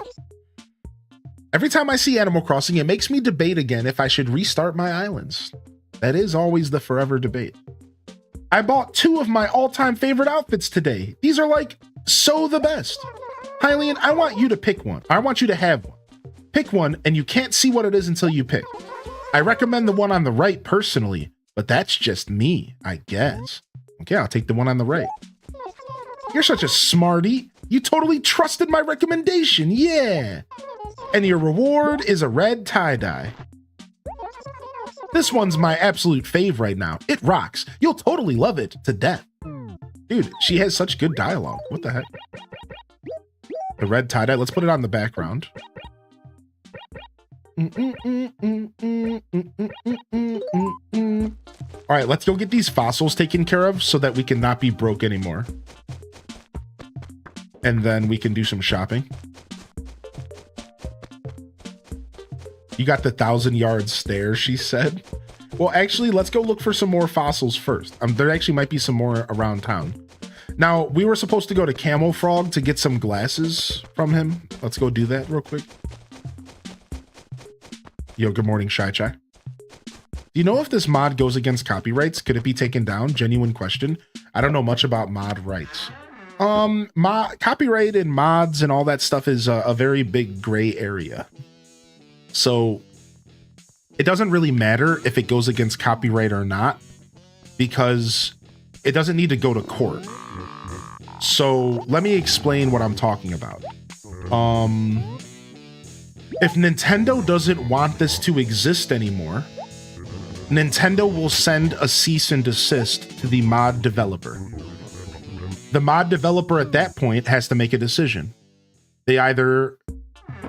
Every time I see Animal Crossing, it makes me debate again if I should restart my islands. That is always the forever debate. I bought 2 of my all-time favorite outfits today. These are like so the best. Hylian, I want you to pick one. I want you to have one. Pick one, and you can't see what it is until you pick. I recommend the one on the right personally, but that's just me, I guess. Okay, I'll take the one on the right. You're such a smarty. You totally trusted my recommendation, yeah. And your reward is a red tie-dye. This one's my absolute fave right now. It rocks. You'll totally love it to death. Dude, she has such good dialogue. What the heck? The red tie-dye. Let's put it on the background. All right, let's go get these fossils taken care of so that we can not be broke anymore. And then we can do some shopping. You got the 1,000-yard stare, she said. Well, actually, let's go look for some more fossils first. There actually might be some more around town. Now, we were supposed to go to Camo Frog to get some glasses from him. Let's go do that real quick. Yo, good morning, Shy Chai. Do you know if this mod goes against copyrights? Could it be taken down? Genuine question. I don't know much about mod rights. Copyright and mods and all that stuff is a very big gray area. So it doesn't really matter if it goes against copyright or not, because it doesn't need to go to court. So let me explain what I'm talking about. If Nintendo doesn't want this to exist anymore, Nintendo will send a cease and desist to the mod developer. The mod developer at that point has to make a decision. They either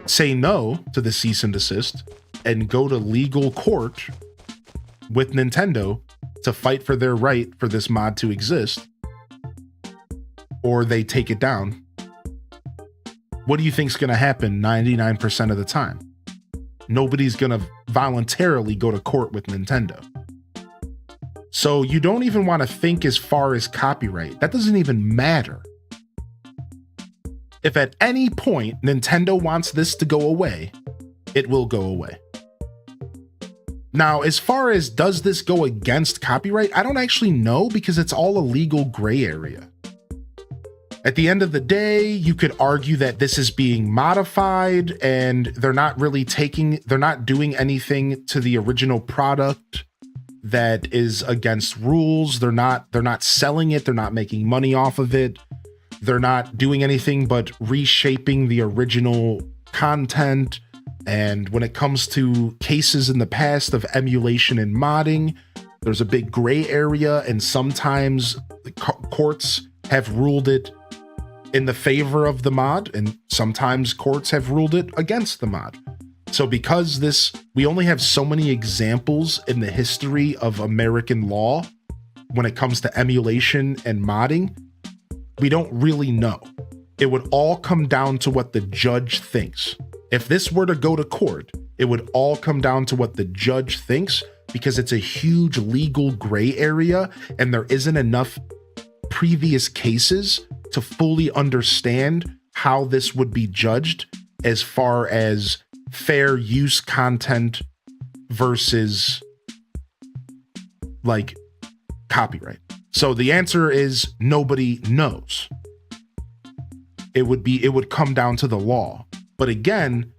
say no to the cease and desist and go to legal court with Nintendo to fight for their right for this mod to exist, or they take it down. What do you think's going to happen 99% of the time? Nobody's going to voluntarily go to court with Nintendo. So you don't even want to think as far as copyright. That doesn't even matter. If at any point Nintendo wants this to go away, it will go away. Now, as far as does this go against copyright, I don't actually know because it's all a legal gray area. At the end of the day, you could argue that this is being modified and they're not doing anything to the original product that is against rules. They're not selling it. They're not making money off of it. They're not doing anything but reshaping the original content. And when it comes to cases in the past of emulation and modding, there's a big gray area, and sometimes the courts have ruled it in the favor of the mod, and sometimes courts have ruled it against the mod. So because we only have so many examples in the history of American law when it comes to emulation and modding, we don't really know. It would all come down to what the judge thinks. If this were to go to court, it would all come down to what the judge thinks, because it's a huge legal gray area and there isn't enough previous cases to fully understand how this would be judged as far as fair use content versus like copyright. So the answer is nobody knows. It would come down to the law. But again,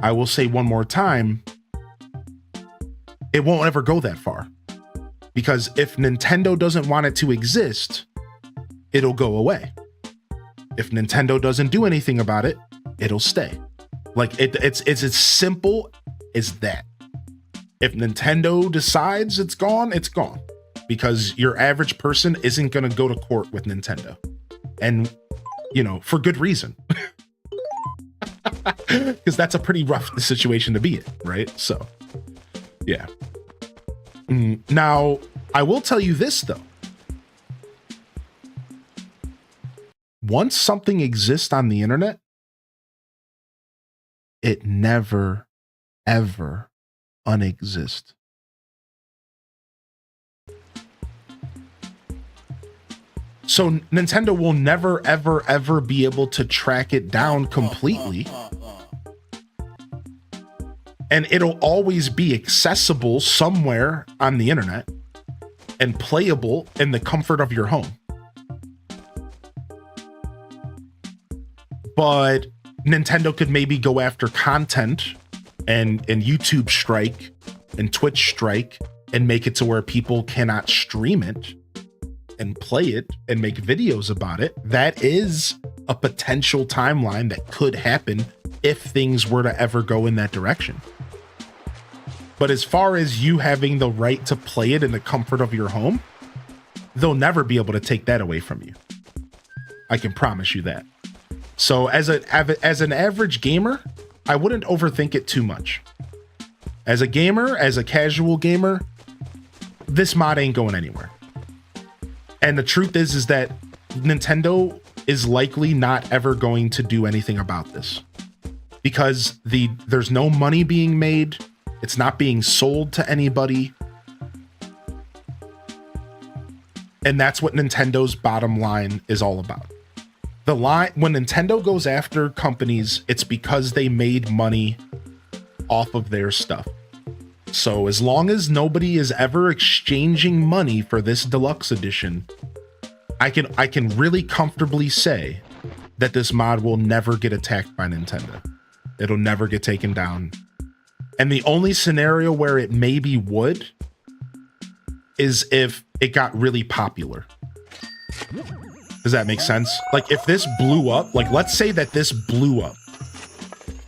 I will say one more time, it won't ever go that far. Because if Nintendo doesn't want it to exist, it'll go away. If Nintendo doesn't do anything about it, it'll stay. Like it's as simple as that. If Nintendo decides it's gone, it's gone. Because your average person isn't going to go to court with Nintendo. And, for good reason. Because that's a pretty rough situation to be in, right? So, yeah. Now, I will tell you this, though. Once something exists on the internet, it never, ever unexists. So Nintendo will never, ever, ever be able to track it down completely. And it'll always be accessible somewhere on the internet and playable in the comfort of your home. But Nintendo could maybe go after content and YouTube strike and Twitch strike and make it to where people cannot stream it and play it and make videos about it. That is a potential timeline that could happen if things were to ever go in that direction. But as far as you having the right to play it in the comfort of your home, they'll never be able to take that away from you. I can promise you that. So as an average gamer, I wouldn't overthink it too much. As a gamer, as a casual gamer, this mod ain't going anywhere. And the truth is that Nintendo is likely not ever going to do anything about this because there's no money being made. It's not being sold to anybody. And that's what Nintendo's bottom line is all about. When Nintendo goes after companies, it's because they made money off of their stuff. So as long as nobody is ever exchanging money for this deluxe edition, I can really comfortably say that this mod will never get attacked by Nintendo. It'll never get taken down. And the only scenario where it maybe would is if it got really popular. Does that make sense? Like if this blew up, like let's say that this blew up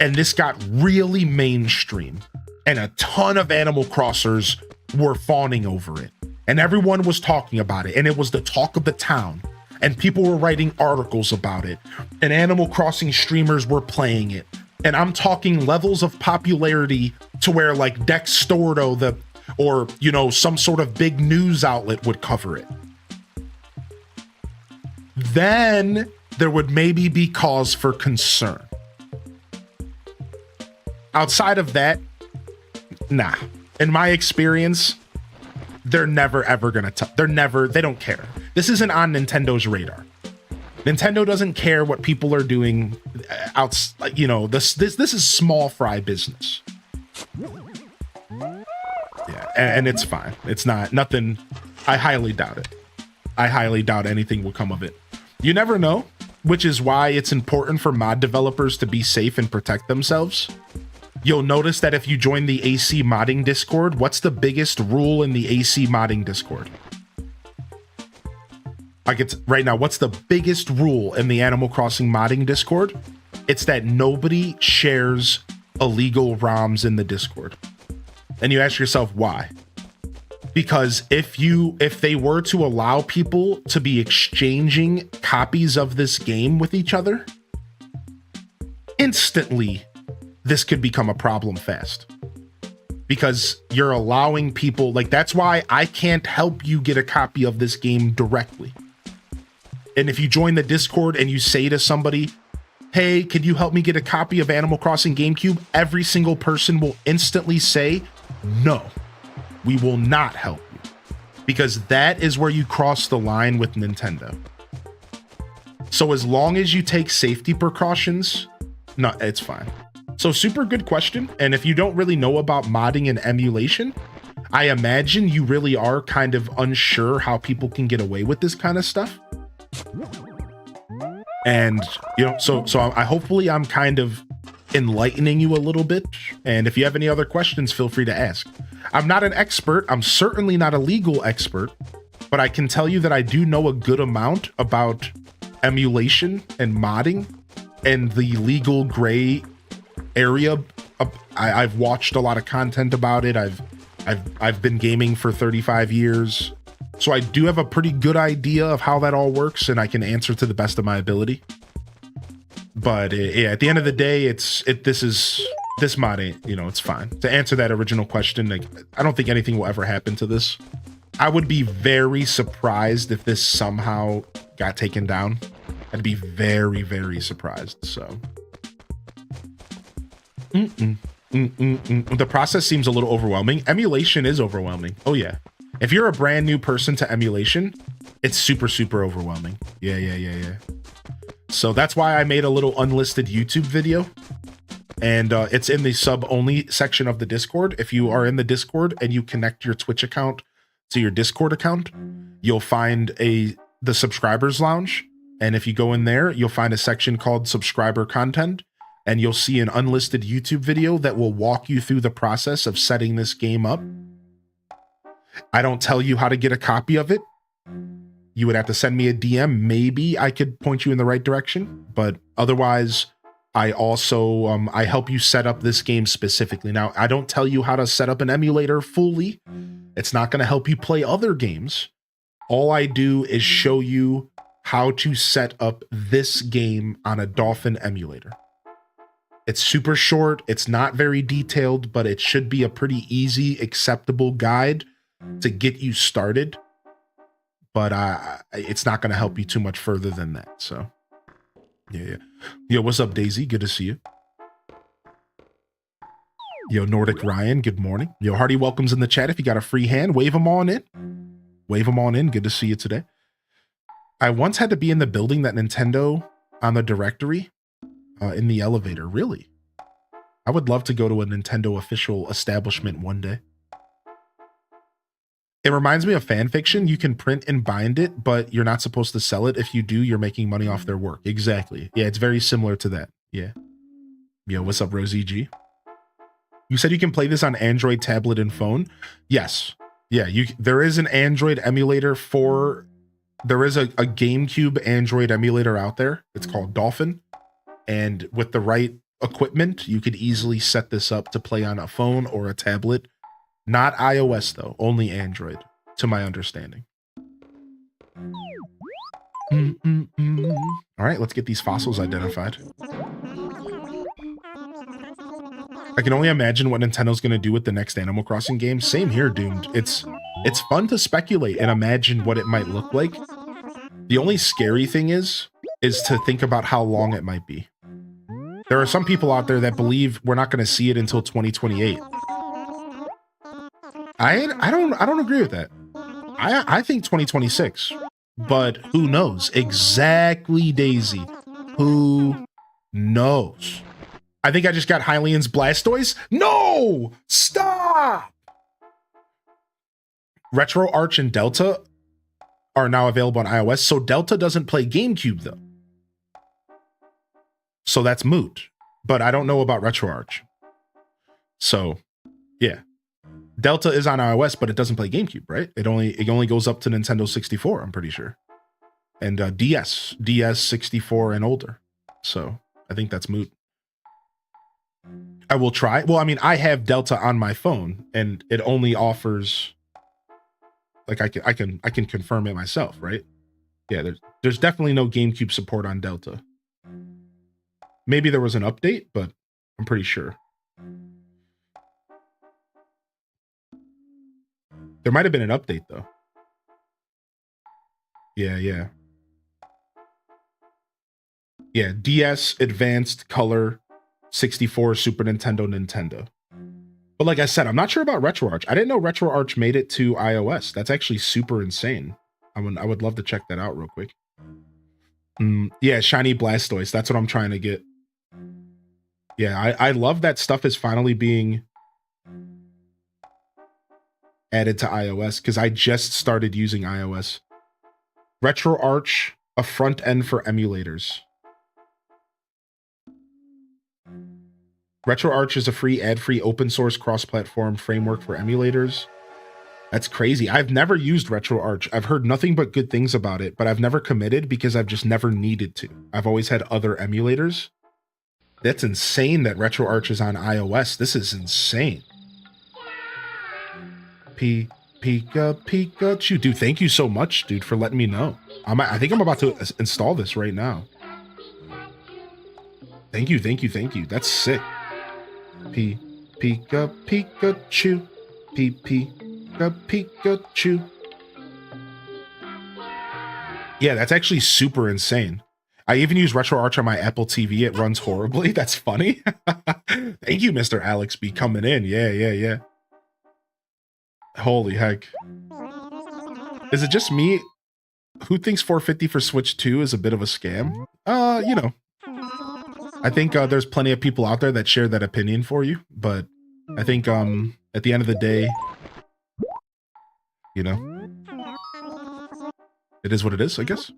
and this got really mainstream and a ton of Animal Crossers were fawning over it and everyone was talking about it and it was the talk of the town and people were writing articles about it and Animal Crossing streamers were playing it. And I'm talking levels of popularity to where like Dextordo or some sort of big news outlet would cover it. Then there would maybe be cause for concern. Outside of that, nah. In my experience, they're never ever gonna they don't care. This isn't on Nintendo's radar. Nintendo doesn't care what people are doing you know, this is small fry business. Yeah, and it's fine. It's nothing. I highly doubt it. I highly doubt anything will come of it. You never know, which is why it's important for mod developers to be safe and protect themselves. You'll notice that if you join the AC modding Discord, what's the biggest rule in the AC modding Discord? Like, it's right now, what's the biggest rule in the Animal Crossing modding Discord? It's that nobody shares illegal ROMs in the Discord. And you ask yourself why? Because if they were to allow people to be exchanging copies of this game with each other, instantly this could become a problem fast. Because you're allowing people, like, that's why I can't help you get a copy of this game directly. And if you join the Discord and you say to somebody, hey, can you help me get a copy of Animal Crossing GameCube? Every single person will instantly say, no, we will not help you. Because that is where you cross the line with Nintendo. So as long as you take safety precautions, no, it's fine. So super good question. And if you don't really know about modding and emulation, I imagine you really are kind of unsure how people can get away with this kind of stuff. And, you know, so hopefully I'm kind of enlightening you a little bit. And if you have any other questions, feel free to ask. I'm not an expert. I'm certainly not a legal expert, but I can tell you that I do know a good amount about emulation and modding and the legal gray area. I've watched a lot of content about it. I've been gaming for 35 years. So I do have a pretty good idea of how that all works, and I can answer to the best of my ability. But yeah, at the end of the day, this mod ain't, you know, it's fine. To answer that original question, like, I don't think anything will ever happen to this. I would be very surprised if this somehow got taken down. I'd be very, very surprised. So the process seems a little overwhelming. Emulation is overwhelming. Oh yeah. If you're a brand new person to emulation, it's super, super overwhelming. Yeah. So that's why I made a little unlisted YouTube video. And it's in the sub-only section of the Discord. If you are in the Discord and you connect your Twitch account to your Discord account, you'll find the subscribers lounge. And if you go in there, you'll find a section called subscriber content. And you'll see an unlisted YouTube video that will walk you through the process of setting this game up. I don't tell you how to get a copy of it. You would have to send me a DM. Maybe I could point you in the right direction, but otherwise I also, I help you set up this game specifically. Now, I don't tell you how to set up an emulator fully. It's not going to help you play other games. All I do is show you how to set up this game on a Dolphin emulator. It's super short. It's not very detailed, but it should be a pretty easy, acceptable guide to get you started, but it's not going to help you too much further than that. So yeah. Yo, what's up, Daisy? Good to see you. Yo, Nordic Ryan, good morning. Yo, Hardy, welcomes in the chat. If you got a free hand, wave them on in. Wave them on in. Good to see you today. I once had to be in the building that Nintendo on the directory in the elevator. Really? I would love to go to a Nintendo official establishment one day. It reminds me of fan fiction. You can print and bind it, but you're not supposed to sell it. If you do, you're making money off their work. Exactly. Yeah, it's very similar to that. Yeah. Yo, what's up, Rosie G? You said you can play this on Android, tablet, and phone. Yes. Yeah, there is an Android emulator there is a GameCube Android emulator out there. It's called Dolphin. And with the right equipment, you could easily set this up to play on a phone or a tablet. Not iOS though, only Android, to my understanding. All right, let's get these fossils identified. I can only imagine what Nintendo's going to do with the next Animal Crossing game. Same here, Doomed. It's fun to speculate and imagine what it might look like. The only scary thing is to think about how long it might be. There are some people out there that believe we're not going to see it until 2028. I don't agree with that. I think 2026, but who knows? Exactly, Daisy. Who knows? I think I just got Hylian's Blastoise. No! Stop! Retro Arch and Delta are now available on iOS, so Delta doesn't play GameCube, though. So that's moot. But I don't know about Retro Arch. So, yeah. Delta is on iOS, but it doesn't play GameCube, right? It only goes up to Nintendo 64, I'm pretty sure. And DS 64 and older. So I think that's moot. I will try. Well, I mean, I have Delta on my phone, and it only offers, like, I can confirm it myself, right? Yeah, there's definitely no GameCube support on Delta. Maybe there was an update, but I'm pretty sure. There might have been an update, though. Yeah. Yeah, DS, Advanced, Color, 64, Super Nintendo. But like I said, I'm not sure about Retro Arch. I didn't know Retro Arch made it to iOS. That's actually super insane. I would love to check that out real quick. Yeah, Shiny Blastoise. That's what I'm trying to get. Yeah, I love that stuff is finally being added to iOS because I just started using iOS. Retro Arch, a front end for emulators. Retro Arch is a free, ad-free, open-source, cross-platform framework for emulators. That's crazy. I've never used Retro Arch. I've heard nothing but good things about it, but I've never committed because I've just never needed to. I've always had other emulators. That's insane that Retro Arch is on iOS. This is insane. Pikachu. Dude, thank you so much, dude, for letting me know. I think I'm about to install this right now. Thank you. That's sick. Pikachu. Pikachu. Yeah, that's actually super insane. I even use Retro Arch on my Apple TV. It runs horribly. That's funny. Thank you, Mr. Alex B, coming in. Yeah. Holy heck. Is it just me who thinks 450 for Switch 2 is a bit of a scam? You know. I think there's plenty of people out there that share that opinion for you, but I think at the end of the day, you know, it is what it is, I guess.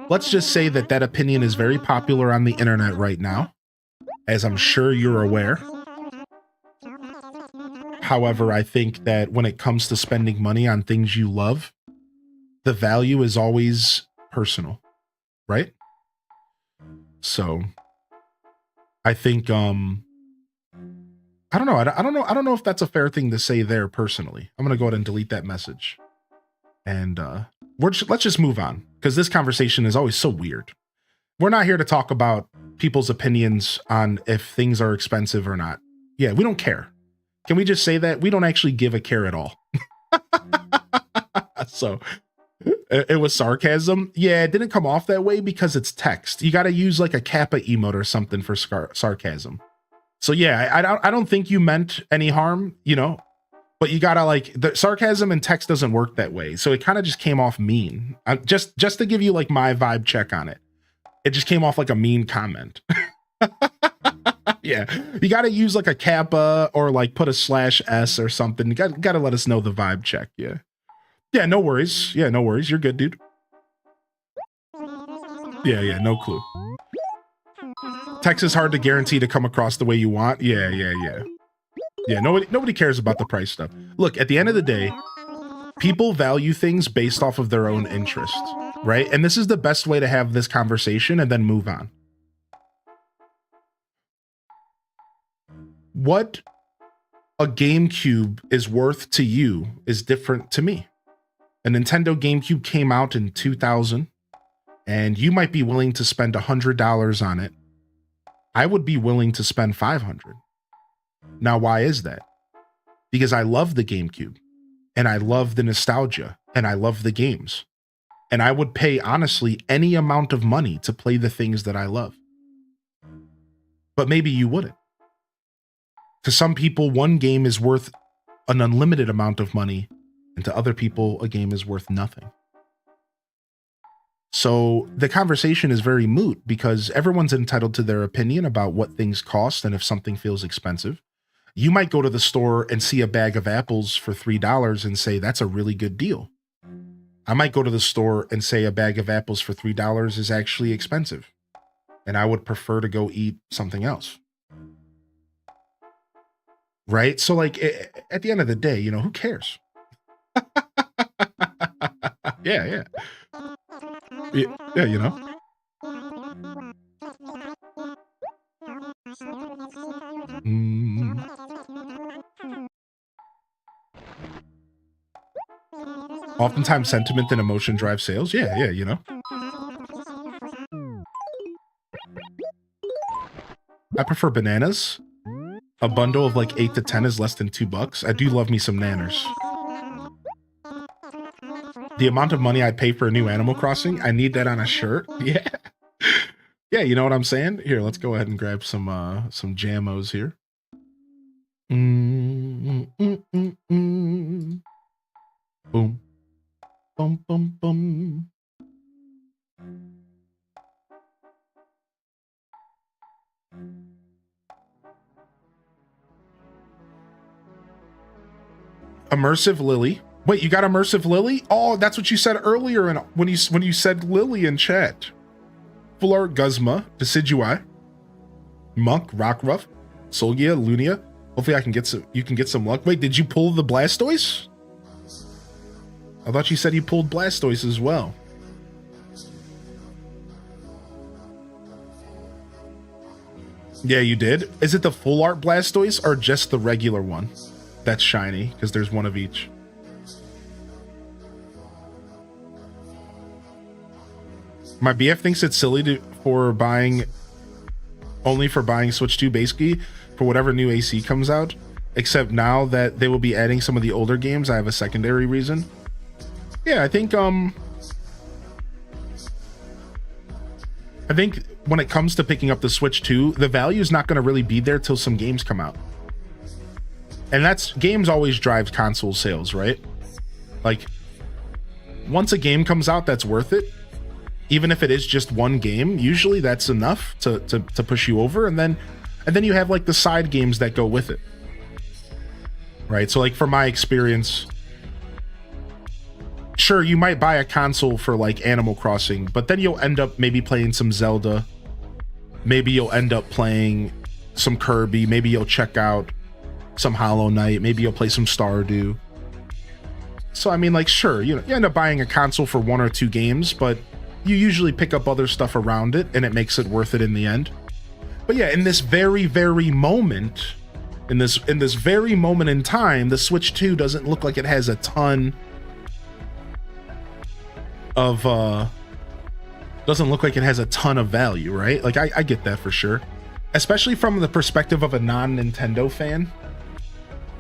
Let's just say that that opinion is very popular on the internet right now, as I'm sure you're aware. However, I think that when it comes to spending money on things you love, the value is always personal, right? So I think I don't know. I don't know if that's a fair thing to say there personally. I'm going to go ahead and delete that message. And let's just move on, because this conversation is always so weird. We're not here to talk about people's opinions on if things are expensive or not. Yeah, we don't care. Can we just say that? We don't actually give a care at all. So it was sarcasm. Yeah, it didn't come off that way because it's text. You got to use like a Kappa emote or something for sarcasm. So yeah, I don't think you meant any harm, you know, but you gotta like the sarcasm and text doesn't work that way. So it kind of just came off mean. Just to give you like my vibe check on it. It just came off like a mean comment. Yeah, you got to use like a Kappa or like put a /S or something. You got to let us know the vibe check. Yeah, no worries. Yeah, no worries. You're good, dude. Yeah, no clue. Text is hard to guarantee to come across the way you want. Yeah. Yeah, nobody cares about the price stuff. Look, at the end of the day, people value things based off of their own interest, right? And this is the best way to have this conversation and then move on. What a GameCube is worth to you is different to me. A Nintendo GameCube came out in 2000, and you might be willing to spend $100 on it. I would be willing to spend $500. Now, why is that? Because I love the GameCube, and I love the nostalgia, and I love the games. And I would pay, honestly, any amount of money to play the things that I love. But maybe you wouldn't. To some people, one game is worth an unlimited amount of money, and to other people, a game is worth nothing. So the conversation is very moot because everyone's entitled to their opinion about what things cost and if something feels expensive. You might go to the store and see a bag of apples for $3 and say, that's a really good deal. I might go to the store and say a bag of apples for $3 is actually expensive, and I would prefer to go eat something else. Right? So like at the end of the day, you know, who cares? Yeah, you know. Oftentimes sentiment and emotion drive sales. Yeah, you know. I prefer bananas. A bundle of like 8 to 10 is less than $2. I do love me some nanners. The amount of money I pay for a new Animal Crossing, I need that on a shirt. Yeah. Yeah, you know what I'm saying? Here, let's go ahead and grab some Jamos here. Boom. Bum, bum, bum. Immersive Lily. Wait, you got Immersive Lily? Oh, that's what you said earlier when you said Lily in chat. Full Art Guzma, Decidui, Monk, Rockruff, Solgia, Lunia. Hopefully you can get some luck. Wait, did you pull the Blastoise? I thought you said you pulled Blastoise as well. Yeah, you did. Is it the Full Art Blastoise or just the regular one that's shiny? Because there's one of each. My BF thinks it's silly for buying Switch 2 basically for whatever new AC comes out. Except now that they will be adding some of the older games, I have a secondary reason. Yeah, I think when it comes to picking up the Switch 2, the value is not going to really be there till some games come out. And games always drives console sales, right? Like, once a game comes out that's worth it, even if it is just one game, usually that's enough to push you over, and then you have like the side games that go with it. Right? So like for my experience, sure, you might buy a console for like Animal Crossing, but then you'll end up maybe playing some Zelda. Maybe you'll end up playing some Kirby. Maybe you'll check out some Hollow Knight. Maybe you'll play some Stardew. So I mean, like, sure, you end up buying a console for 1 or 2 games, but you usually pick up other stuff around it, and it makes it worth it in the end. But yeah, in this very, very moment, in this very moment in time, the Switch 2 doesn't look like it has a ton of value, right? Like I get that for sure, especially from the perspective of a non-Nintendo fan.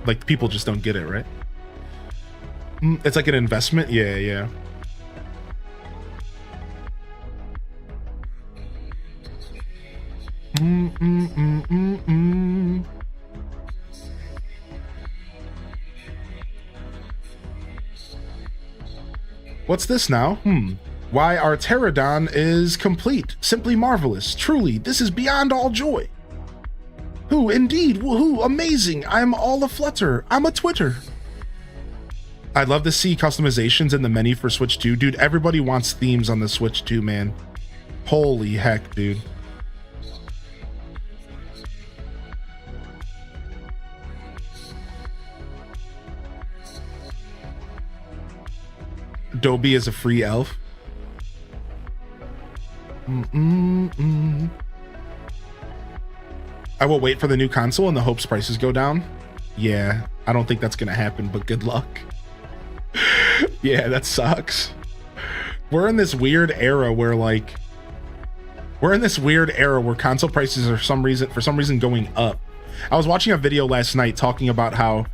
Like, people just don't get it, right? It's like an investment. Yeah. What's this now? Why, our Pterodon is complete. Simply marvelous. Truly, this is beyond all joy. Who, indeed, woohoo, amazing. I'm all aflutter. I'm a Twitter. I'd love to see customizations in the menu for Switch 2. Dude, everybody wants themes on the Switch 2, man. Holy heck, dude. Dobie is a free elf. I will wait for the new console in the hopes prices go down. Yeah, I don't think that's gonna happen, but good luck. Yeah, that sucks. We're in this weird era where console prices are for some reason going up. I was watching a video last night talking about how,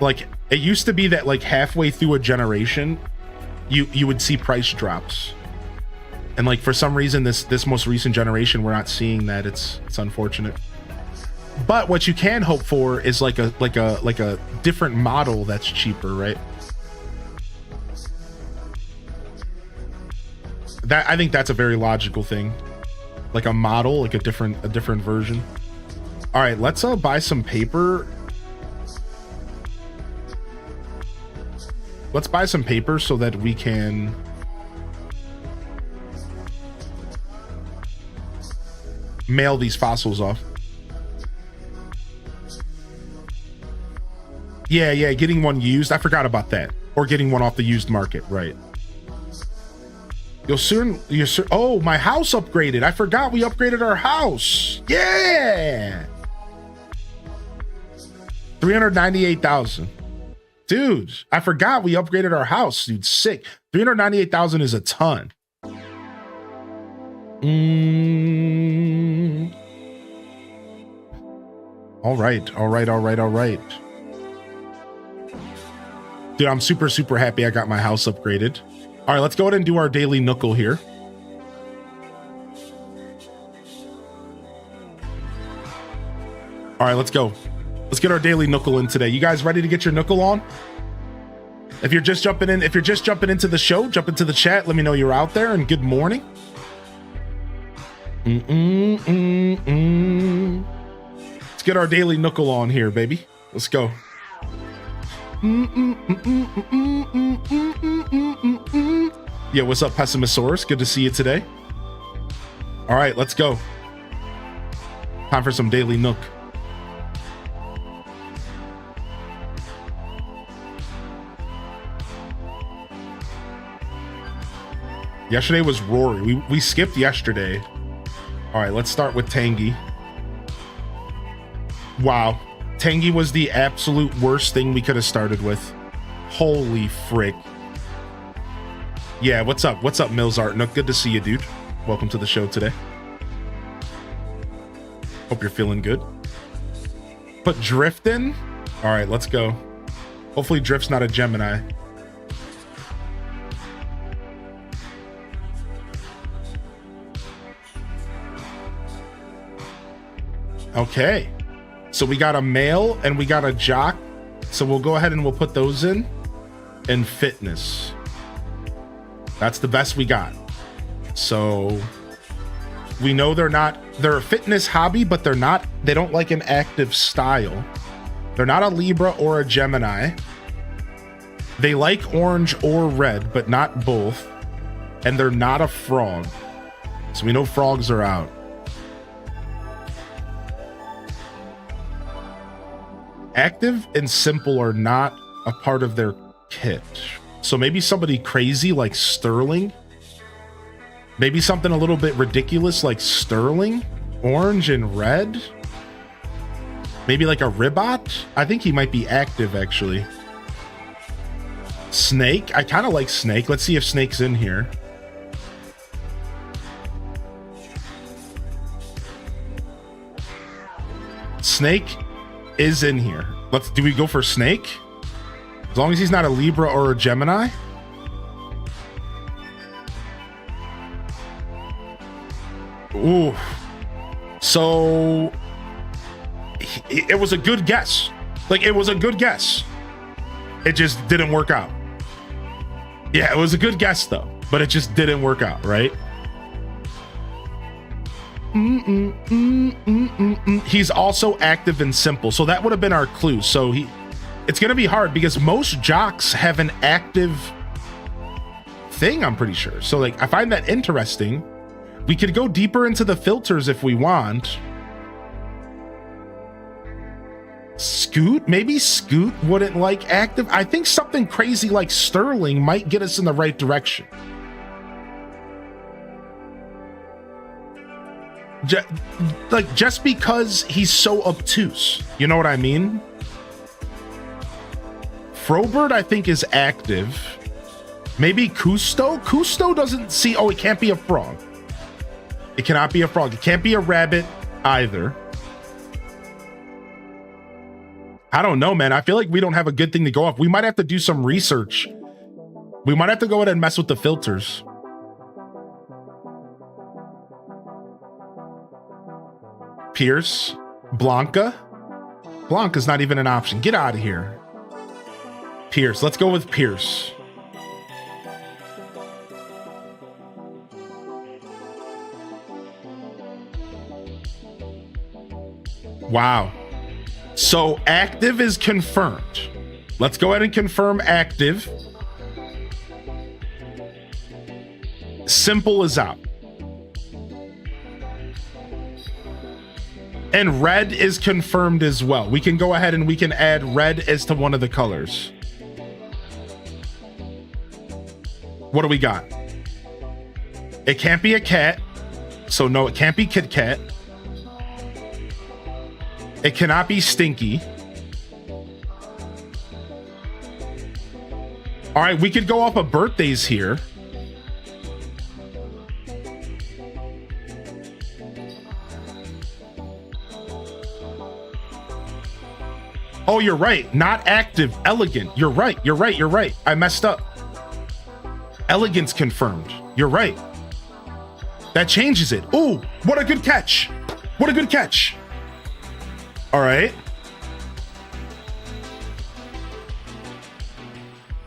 like, it used to be that like halfway through a generation, you would see price drops, and like for some reason this most recent generation we're not seeing that. It's unfortunate. But what you can hope for is like a different model that's cheaper, right? That, I think that's a very logical thing. Like a model, like a different version. All right, let's buy some paper. Let's buy some paper so that we can mail these fossils off. Yeah, getting one used. I forgot about that. Or getting one off the used market, right? You'll soon. Oh, my house upgraded. I forgot we upgraded our house. Yeah. 398,000. Dude, I forgot we upgraded our house. Dude, sick. 398,000 is a ton. All right. Dude, I'm super happy I got my house upgraded. All right, let's go ahead and do our daily knuckle here. All right, let's go. Let's get our daily knuckle in today. You guys ready to get your knuckle on? If you're just jumping into the show, jump into the chat. Let me know you're out there, and good morning. Let's get our daily knuckle on here, baby. Let's go. Yeah, what's up, Pessimisaurus? Good to see you today. All right, let's go. Time for some daily nook. Yesterday was Rory. We skipped yesterday. All right, let's start with Tangy. Wow. Tangy was the absolute worst thing we could have started with. Holy frick. Yeah, what's up? What's up, Mills Art Nook? Good to see you, dude. Welcome to the show today. Hope you're feeling good. Put Drift in. All right, let's go. Hopefully Drift's not a Gemini. Okay. So we got a male and we got a jock. So we'll go ahead and we'll put those in. And fitness. That's the best we got. So we know they're a fitness hobby, but they don't like an active style. They're not a Libra or a Gemini. They like orange or red, but not both. And they're not a frog. So we know frogs are out. Active and simple are not a part of their kit. So maybe somebody crazy like Sterling. Maybe something a little bit ridiculous like Sterling. Orange and red. Maybe like a Ribot. I think he might be active actually. Snake. I kind of like Snake. Let's see if Snake's in here. Snake is in here. Do we go for Snake? As long as he's not a Libra or a Gemini. Ooh. So it was a good guess. Like, it was a good guess. It just didn't work out. Yeah, it was a good guess though, but it just didn't work out, right? He's also active and simple, so that would have been our clue. So it's gonna be hard because most jocks have an active thing, I'm pretty sure. So like, I find that interesting. We could go deeper into the filters if we want. Scoot, maybe Scoot wouldn't like active. I think something crazy like Sterling might get us in the right direction. Just because he's so obtuse, you know what I mean? Frobird, I think, is active. Maybe Cousteau. Cousteau doesn't see. Oh, it can't be a frog. It cannot be a frog. It can't be a rabbit either. I don't know, man. I feel like we don't have a good thing to go off. We might have to do some research. We might have to go ahead and mess with the filters. Pierce. Blanca. Blanca's not even an option. Get out of here. Pierce. Let's go with Pierce. Wow. So active is confirmed. Let's go ahead and confirm active. Simple is out. And red is confirmed as well. We can go ahead and we can add red as to one of the colors. What do we got? It can't be a cat. So no, it can't be Kit Kat. It cannot be Stinky. All right, we could go off of birthdays here. Oh, you're right. Not active, elegant. You're right. You're right. You're right. I messed up. Elegance confirmed. You're right. That changes it. Ooh, what a good catch. What a good catch. All right.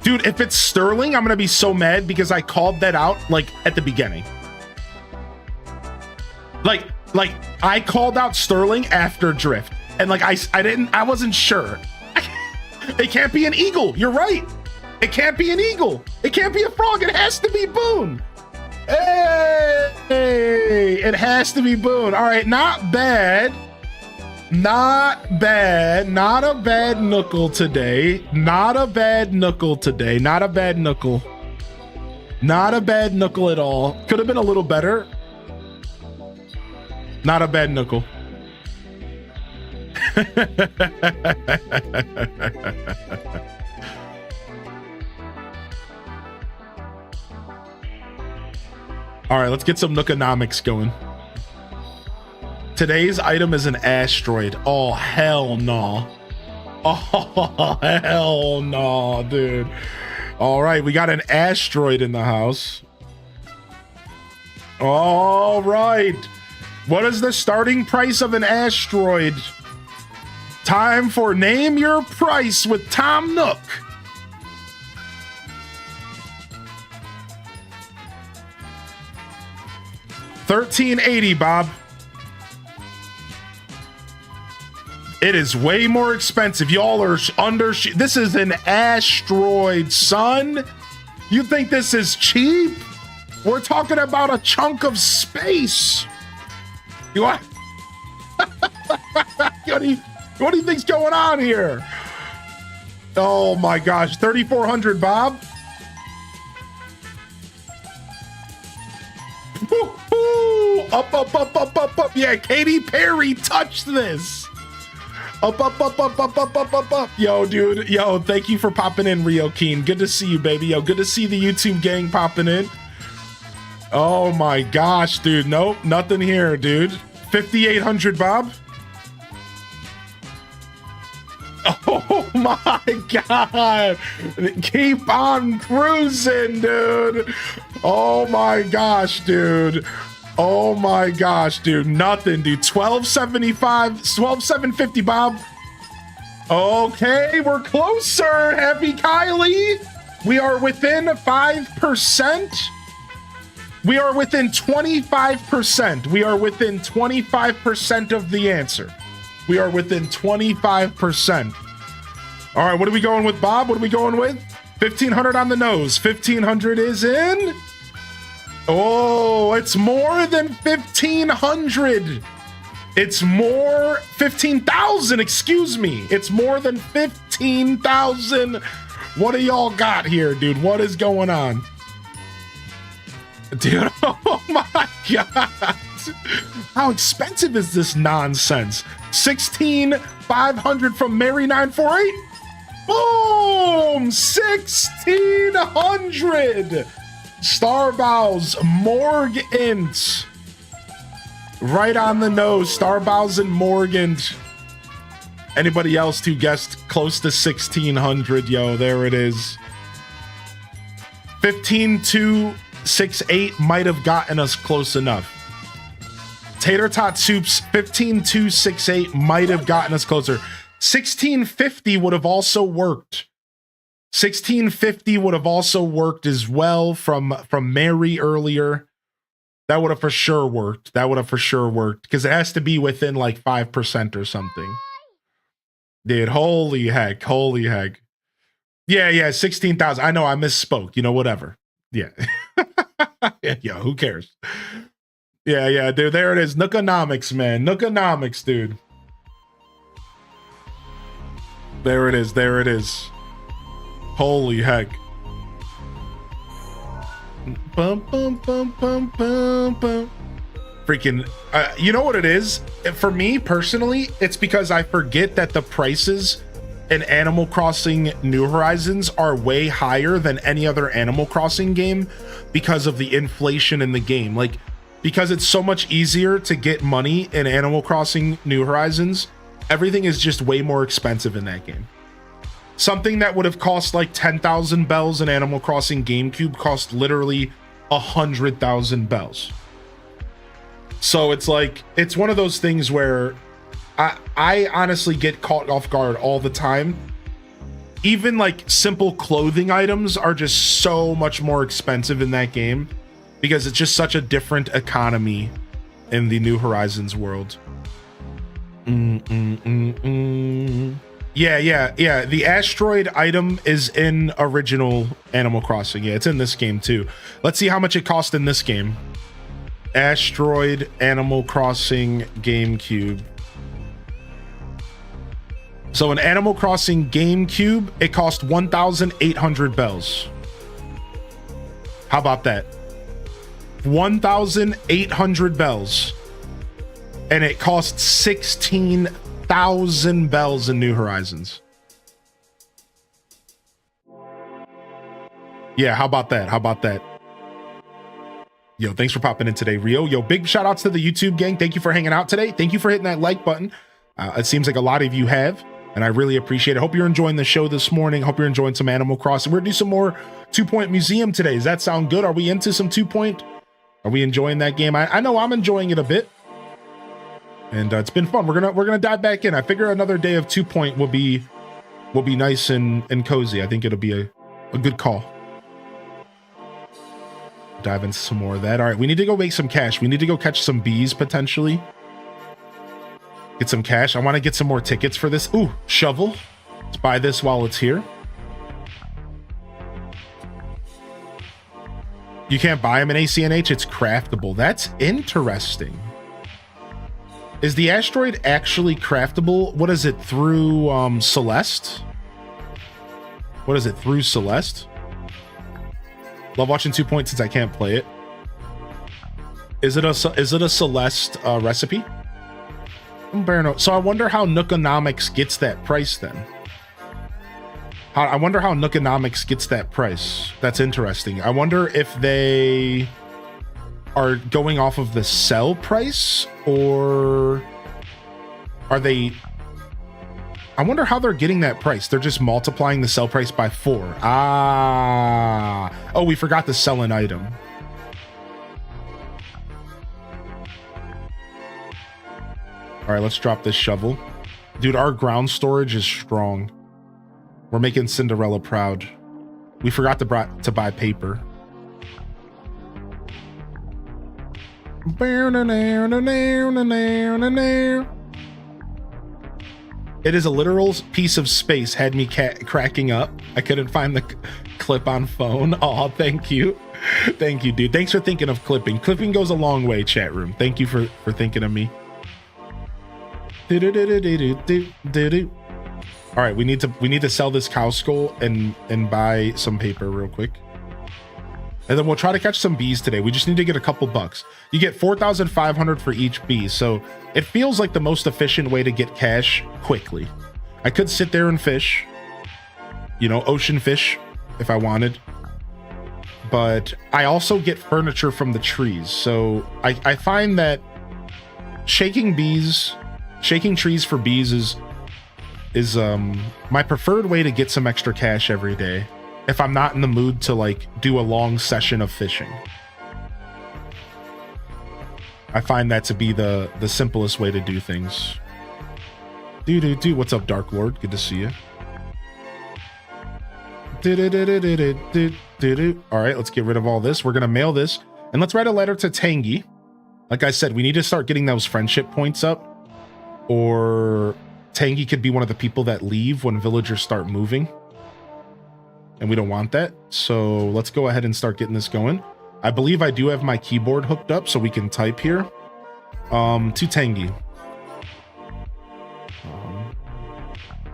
Dude, if it's Sterling, I'm going to be so mad because I called that out like at the beginning. Like I called out Sterling after Drift. And like I wasn't sure. It can't be an eagle. You're right. It can't be an eagle. It can't be a frog. It has to be Boone. Hey, it has to be Boone. All right, not bad. Not bad. Not a bad knuckle today. Not a bad knuckle today. Not a bad knuckle. Not a bad knuckle at all. Could have been a little better. Not a bad knuckle. All right, let's get some Nookonomics going. Today's item is an asteroid. Oh, hell no. Oh, hell no, dude. All right, we got an asteroid in the house. All right. What is the starting price of an asteroid? Time for Name Your Price with Tom Nook. $13.80, Bob. It is way more expensive. Y'all are under. This is an asteroid, son. You think this is cheap? We're talking about a chunk of space. You want? What do you think's going on here? Oh my gosh, 3,400, Bob. Woo-hoo! Up. Yeah, Katy Perry touched this. Up. Yo, dude. Yo, thank you for popping in, Rio Keen. Good to see you, baby. Yo, good to see the YouTube gang popping in. Oh my gosh, dude. Nope, nothing here, dude. 5,800, Bob. Oh my god. Keep on cruising, dude. Oh my gosh, dude. Oh my gosh, dude. Nothing, dude. 1275, 12,750, Bob. Okay, we're closer. Happy Kylie. We are within 5%. We are within 25%. We are within 25% of the answer. We are within 25%. All right, what are we going with, Bob? What are we going with? 1,500 on the nose. 1,500 is in. Oh, it's more than 1,500. It's more 15,000, excuse me. It's more than 15,000. What do y'all got here, dude? What is going on? Dude, oh my god. How expensive is this nonsense? 16,500 from Mary 948. Boom! 1,600. Starbows, Morg Int. Right on the nose. Starbows and Morgan. Anybody else who guessed close to 1,600? Yo, there it is. 15,268 might have gotten us close enough. Tater Tot Soups 15268 might have gotten us closer. 1650 would have also worked. 1650 would have also worked as well from Mary earlier. That would have for sure worked. That would have for sure worked because it has to be within like 5% or something. Dude, holy heck, holy heck. Yeah, 16,000. I know I misspoke. You know, whatever. Yeah. Yeah, who cares? Yeah, dude, there it is. Nookonomics, man. Nookonomics, dude. There it is. Holy heck. Bum, bum, bum, bum, bum, bum. Freaking, you know what it is? For me personally, it's because I forget that the prices in Animal Crossing New Horizons are way higher than any other Animal Crossing game because of the inflation in the game. Like, because it's so much easier to get money in Animal Crossing New Horizons, everything is just way more expensive in that game. Something that would have cost like 10,000 bells in Animal Crossing GameCube cost literally 100,000 bells. So it's like, it's one of those things where I honestly get caught off guard all the time. Even like simple clothing items are just so much more expensive in that game because it's just such a different economy in the New Horizons world. Yeah. The asteroid item is in original Animal Crossing. Yeah, it's in this game too. Let's see how much it cost in this game. Asteroid Animal Crossing GameCube. So in Animal Crossing GameCube, it cost 1,800 bells. How about that? 1,800 bells. And it cost 16,000 bells in New Horizons. Yeah, how about that? Yo, thanks for popping in today, Rio. Yo, big shout outs to the YouTube gang. Thank you for hanging out today. Thank you for hitting that like button. It seems like a lot of you have, and I really appreciate it. Hope you're enjoying the show this morning. Hope you're enjoying some Animal Crossing. We're gonna do some more 2 Point Museum today. Does that sound good? Are we into some 2 Point? Are we enjoying that game? I know I'm enjoying it a bit, and it's been fun. We're gonna dive back in. I figure another day of 2 Point will be nice and cozy. I think it'll be a good call. Dive into some more of that. All right, we need to go make some cash. We need to go catch some bees potentially. Get some cash. I want to get some more tickets for this. Ooh, shovel. Let's buy this while it's here. You can't buy them in ACNH. It's craftable. That's interesting. Is the asteroid actually craftable? What is it, through Celeste? What is it, through Celeste? Love watching 2 Point since I can't play it. Is it a Celeste recipe? So I wonder how Nookonomics gets that price then. I wonder how Nookonomics gets that price. That's interesting. I wonder if they are going off of the sell price, or are they... I wonder how they're getting that price. They're just multiplying the sell price by 4. Oh, we forgot to sell an item. All right, let's drop this shovel. Dude, our ground storage is strong. We're making Cinderella proud. We forgot to buy paper. It is a literal piece of space. Had me cracking up. I couldn't find the clip on phone. Oh, thank you. Thank you, dude. Thanks for thinking of clipping. Clipping goes a long way, chat room. Thank you for thinking of me. All right, we need to sell this cow skull and buy some paper real quick. And then we'll try to catch some bees today. We just need to get a couple bucks. You get 4,500 for each bee, so it feels like the most efficient way to get cash quickly. I could sit there and fish, you know, ocean fish if I wanted. But I also get furniture from the trees. So I find that shaking trees for bees is my preferred way to get some extra cash every day if I'm not in the mood to like do a long session of fishing. I find that to be the simplest way to do things. What's up, Dark Lord? Good to see you. All right, let's get rid of all this. We're gonna mail this, and let's write a letter to Tangy. Like I said, we need to start getting those friendship points up, or Tangy could be one of the people that leave when villagers start moving, and we don't want that. So let's go ahead and start getting this going. I believe I do have my keyboard hooked up so we can type here. To Tangy.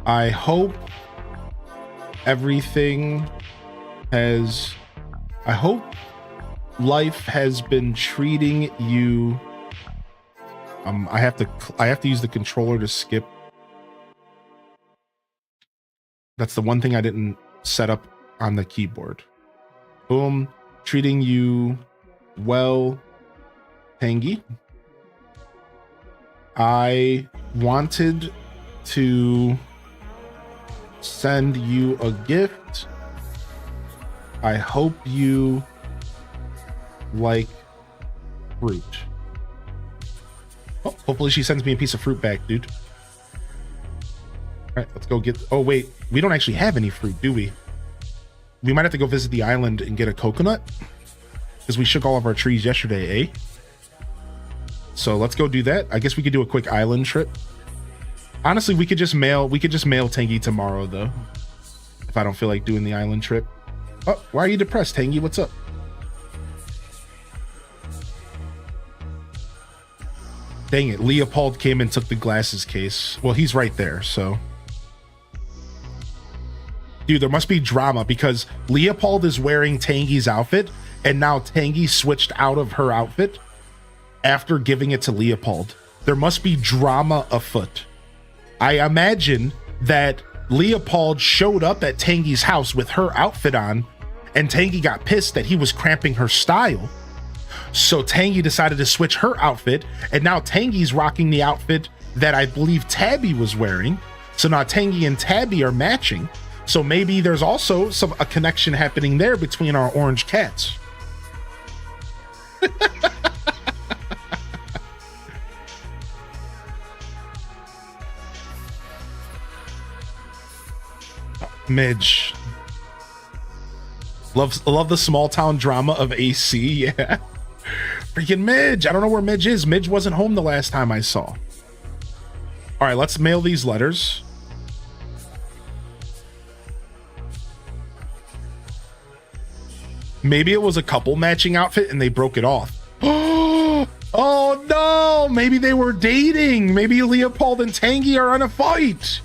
I hope everything has... I hope life has been treating you... I have to use the controller to skip. That's the one thing I didn't set up on the keyboard. Boom. Treating you well, Tangy. I wanted to send you a gift. I hope you like fruit. Oh, hopefully she sends me a piece of fruit back, dude. All right, let's go get... Oh, wait. We don't actually have any fruit, do we? We might have to go visit the island and get a coconut, because we shook all of our trees yesterday, eh? So let's go do that. I guess we could do a quick island trip. Honestly, we could just mail Tangy tomorrow, though, if I don't feel like doing the island trip. Oh, why are you depressed, Tangy? What's up? Dang it, Leopold came and took the glasses case. Well, he's right there, so... Dude, there must be drama, because Leopold is wearing Tangy's outfit, and now Tangy switched out of her outfit after giving it to Leopold. There must be drama afoot. I imagine that Leopold showed up at Tangy's house with her outfit on, and Tangy got pissed that he was cramping her style. So Tangy decided to switch her outfit, and now Tangy's rocking the outfit that I believe Tabby was wearing. So now Tangy and Tabby are matching. So maybe there's also a connection happening there between our orange cats. Midge. Love the small town drama of AC, yeah. Freaking Midge. I don't know where Midge is. Midge wasn't home the last time I saw. All right, let's mail these letters. Maybe it was a couple matching outfit and they broke it off. Oh no, maybe they were dating. Maybe Leopold and Tangy are on a fight.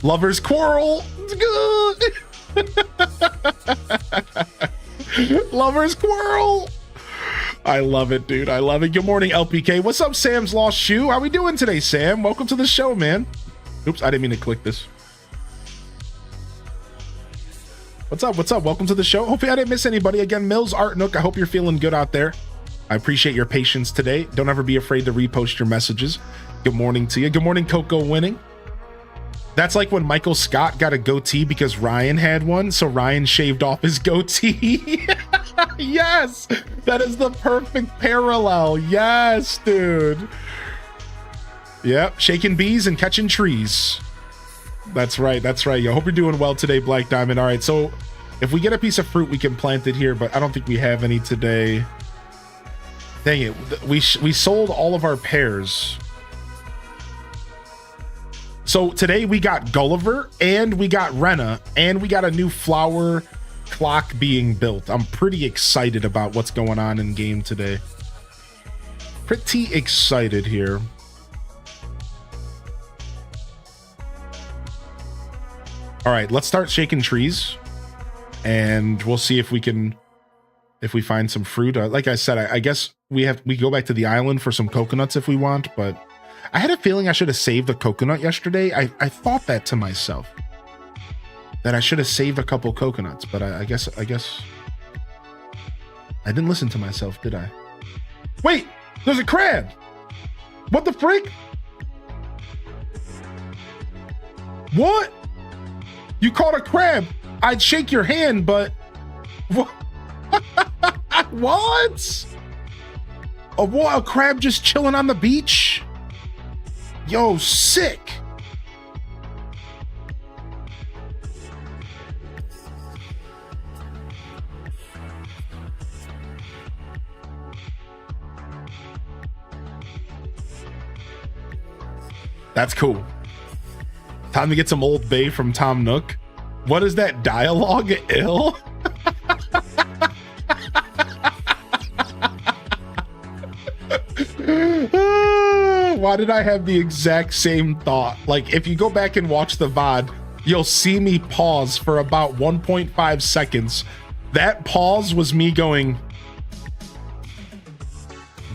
Lovers quarrel. Lovers quarrel. I love it, dude. I love it. Good morning, LPK. What's up, Sam's Lost Shoe? How we doing today, Sam? Welcome to the show, man. Oops, I didn't mean to click this. What's up? What's up? Welcome to the show. Hopefully I didn't miss anybody. Again, Mills Art Nook, I hope you're feeling good out there. I appreciate your patience today. Don't ever be afraid to repost your messages. Good morning to you. Good morning, Coco Winning. That's like when Michael Scott got a goatee because Ryan had one, so Ryan shaved off his goatee. Yes, that is the perfect parallel. Yes, dude. Yep, shaking bees and catching trees. That's right. That's right. I hope you're doing well today, Black Diamond. All right, so if we get a piece of fruit, we can plant it here, but I don't think we have any today. Dang it. We sold all of our pears. So today we got Gulliver and we got Rena and we got a new flower clock being built. I'm pretty excited about what's going on in game today. Pretty excited here. All right, let's start shaking trees and we'll see if we find some fruit. Like I said, I guess we go back to the island for some coconuts if we want, but I had a feeling I should have saved a coconut yesterday. I thought that to myself, that I should have saved a couple coconuts, but I guess I didn't listen to myself, did I? Wait, there's a crab. What the frick? What? You caught a crab. I'd shake your hand, but what? What? A crab just chilling on the beach? Yo, sick. That's cool. Time to get some Old Bay from Tom Nook. What is that dialogue? Ill? Why did I have the exact same thought? Like, if you go back and watch the VOD, you'll see me pause for about 1.5 seconds. That pause was me going,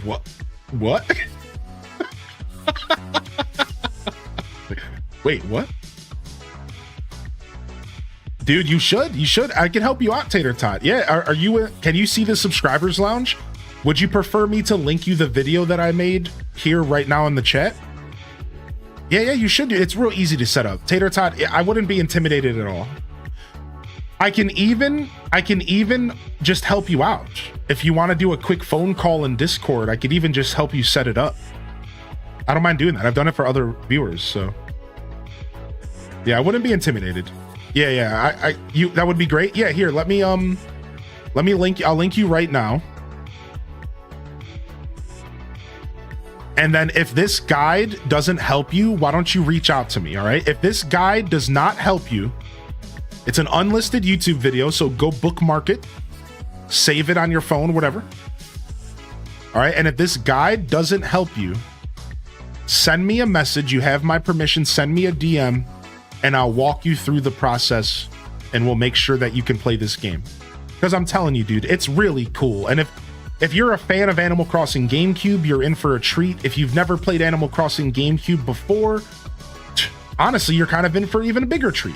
what? Wait, what? Dude, you should. I can help you out, Tater Tot. Yeah, are you? Can you see the subscribers lounge? Would you prefer me to link you the video that I made here right now in the chat? Yeah, you should. It's real easy to set up. Tater Tot, I wouldn't be intimidated at all. I can even just help you out. If you want to do a quick phone call in Discord, I could even just help you set it up. I don't mind doing that. I've done it for other viewers, so. Yeah, I wouldn't be intimidated. Yeah, that would be great. Yeah, here, let me link, I'll link you right now. And then if this guide doesn't help you, why don't you reach out to me, all right? If this guide does not help you, it's an unlisted YouTube video, so go bookmark it, save it on your phone, whatever. All right, and if this guide doesn't help you, send me a message. You have my permission, send me a DM, and I'll walk you through the process, and we'll make sure that you can play this game. Because I'm telling you, dude, it's really cool. And if you're a fan of Animal Crossing GameCube, you're in for a treat. If you've never played Animal Crossing GameCube before, honestly, you're kind of in for even a bigger treat.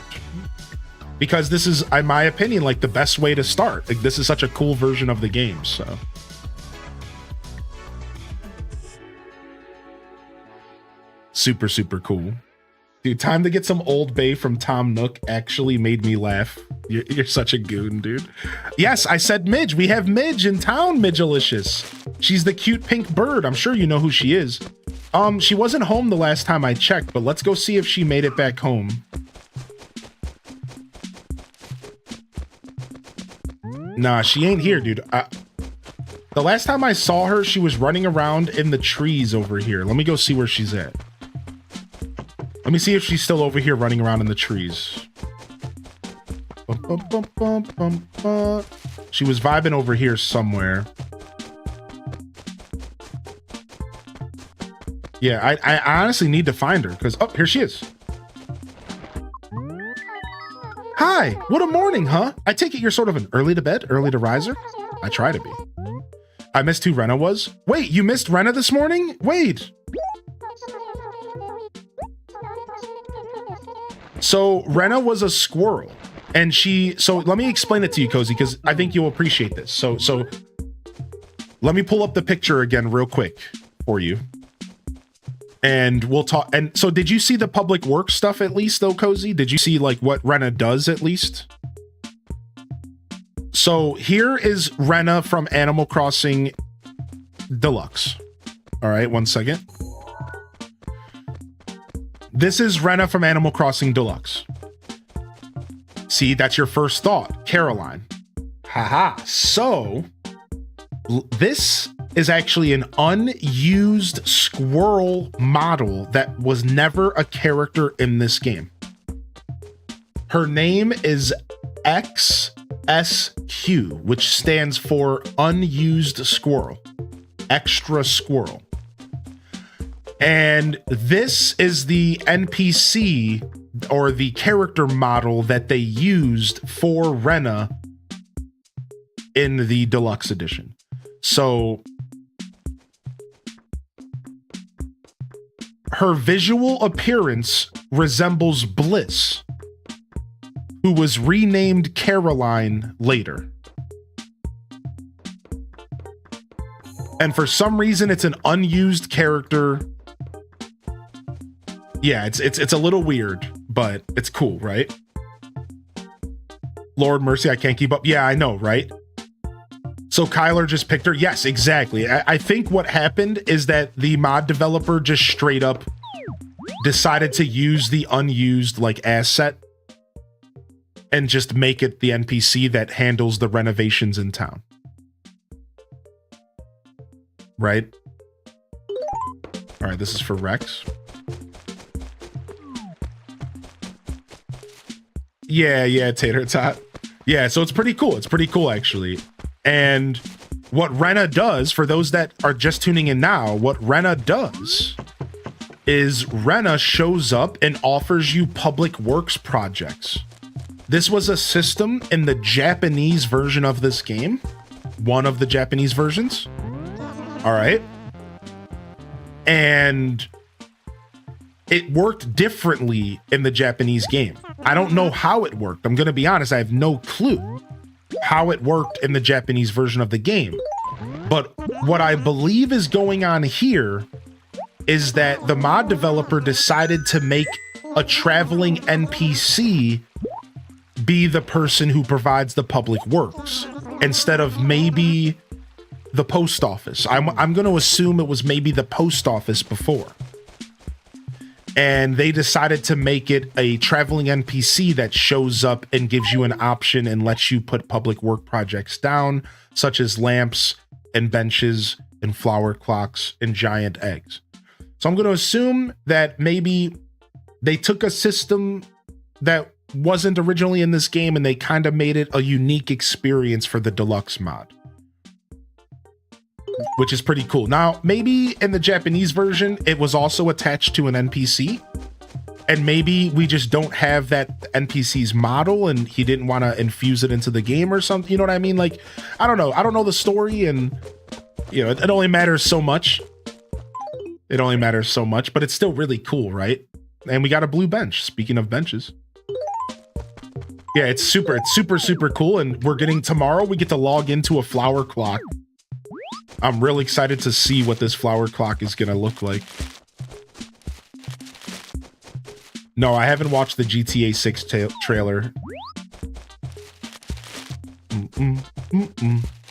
Because this is, in my opinion, like the best way to start. Like, this is such a cool version of the game, so. Super, super cool. Dude, time to get some Old Bay from Tom Nook actually made me laugh. You're such a goon, dude. Yes, I said Midge. We have Midge in town, Midgelicious. She's the cute pink bird. I'm sure you know who she is. She wasn't home the last time I checked, but let's go see if she made it back home. Nah, she ain't here, dude. The last time I saw her, she was running around in the trees over here. Let me go see where she's at. Let me see if she's still over here running around in the trees. She was vibing over here somewhere. Yeah, I honestly need to find her because, oh, here she is. Hi, what a morning, huh? I take it you're sort of an early to bed, early to riser? I try to be. I missed who Rena was. Wait, you missed Rena this morning? Wait. So Rena was a squirrel, and so let me explain it to you, Cozy, because I think you'll appreciate this. So let me pull up the picture again real quick for you, and we'll talk. And so did you see the public works stuff at least, though, Cozy? Did you see like what Rena does at least? So here is Rena from Animal Crossing Deluxe. All right, one second. This is Rena from Animal Crossing Deluxe. See, that's your first thought, Caroline. Haha. So this is actually an unused squirrel model that was never a character in this game. Her name is XSQ, which stands for unused squirrel, extra squirrel. And this is the NPC or the character model that they used for Rena in the Deluxe Edition. So her visual appearance resembles Bliss, who was renamed Caroline later. And for some reason, it's an unused character. Yeah, it's a little weird, but it's cool, right? Lord mercy, I can't keep up. Yeah, I know, right? So Kyler just picked her. Yes, exactly. I think what happened is that the mod developer just straight up decided to use the unused like asset and just make it the NPC that handles the renovations in town. Right? All right, this is for Rex. Yeah, Tater Tot. Yeah, so it's pretty cool. It's pretty cool, actually. And what Rena does, for those that are just tuning in now, what Rena does is Rena shows up and offers you public works projects. This was a system in the Japanese version of this game. One of the Japanese versions. All right. And it worked differently in the Japanese game. I don't know how it worked. I'm going to be honest. I have no clue how it worked in the Japanese version of the game. But what I believe is going on here is that the mod developer decided to make a traveling NPC be the person who provides the public works instead of maybe the post office. I'm going to assume it was maybe the post office before. And they decided to make it a traveling NPC that shows up and gives you an option and lets you put public work projects down, such as lamps and benches and flower clocks and giant eggs. So I'm going to assume that maybe they took a system that wasn't originally in this game and they kind of made it a unique experience for the Deluxe mod, which is pretty cool. Now, maybe in the Japanese version, it was also attached to an NPC, and maybe we just don't have that NPC's model and he didn't want to infuse it into the game or something. You know what I mean? Like, I don't know. I don't know the story, and you know, it only matters so much. It only matters so much, but it's still really cool, right? And we got a blue bench. Speaking of benches. Yeah, it's super cool. And we're getting tomorrow, we get to log into a flower clock. I'm really excited to see what this flower clock is going to look like. No, I haven't watched the GTA 6 trailer.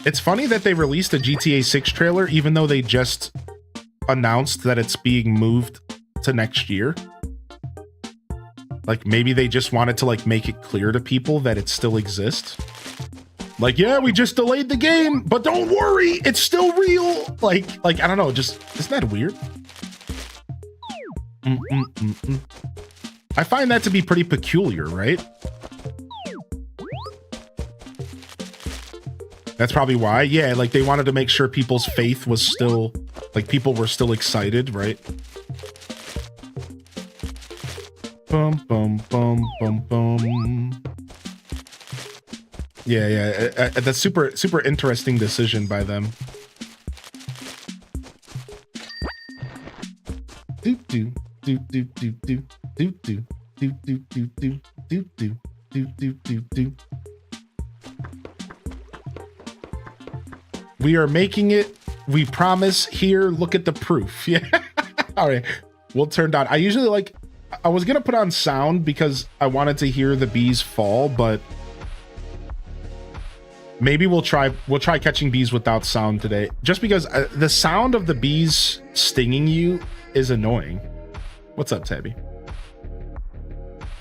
It's funny that they released a GTA 6 trailer, even though they just announced that it's being moved to next year. Like, maybe they just wanted to, like, make it clear to people that it still exists. Like, yeah, we just delayed the game, but don't worry, it's still real. Like, I don't know, just, isn't that weird? I find that to be pretty peculiar, right? That's probably why. Yeah, like, they wanted to make sure people's faith was still, like, people were still excited, right? Bum, bum, bum, bum, bum. Yeah, that's super interesting decision by them. Do do do do do do do do do do do do do do do do do. We are making it. We promise. Here, look at the proof. Yeah. All right. We'll turn down. I usually like. I was gonna put on sound because I wanted to hear the bees fall, but maybe we'll try catching bees without sound today, just because the sound of the bees stinging you is annoying. What's up, Tabby?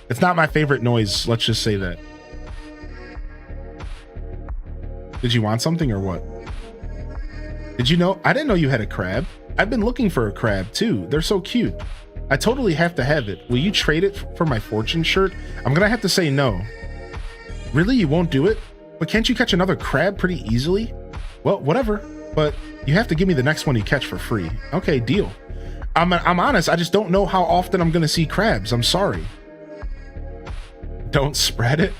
It's not my favorite noise, let's just say that. Did you want something or what? Did you know? I didn't know you had a crab. I've been looking for a crab too. They're so cute. I totally have to have it. Will you trade it for my fortune shirt? I'm gonna have to say no. Really? You won't do it? But can't you catch another crab pretty easily? Well, whatever. But you have to give me the next one you catch for free. Okay, deal. I'm honest. I just don't know how often I'm gonna see crabs. I'm sorry. Don't spread it.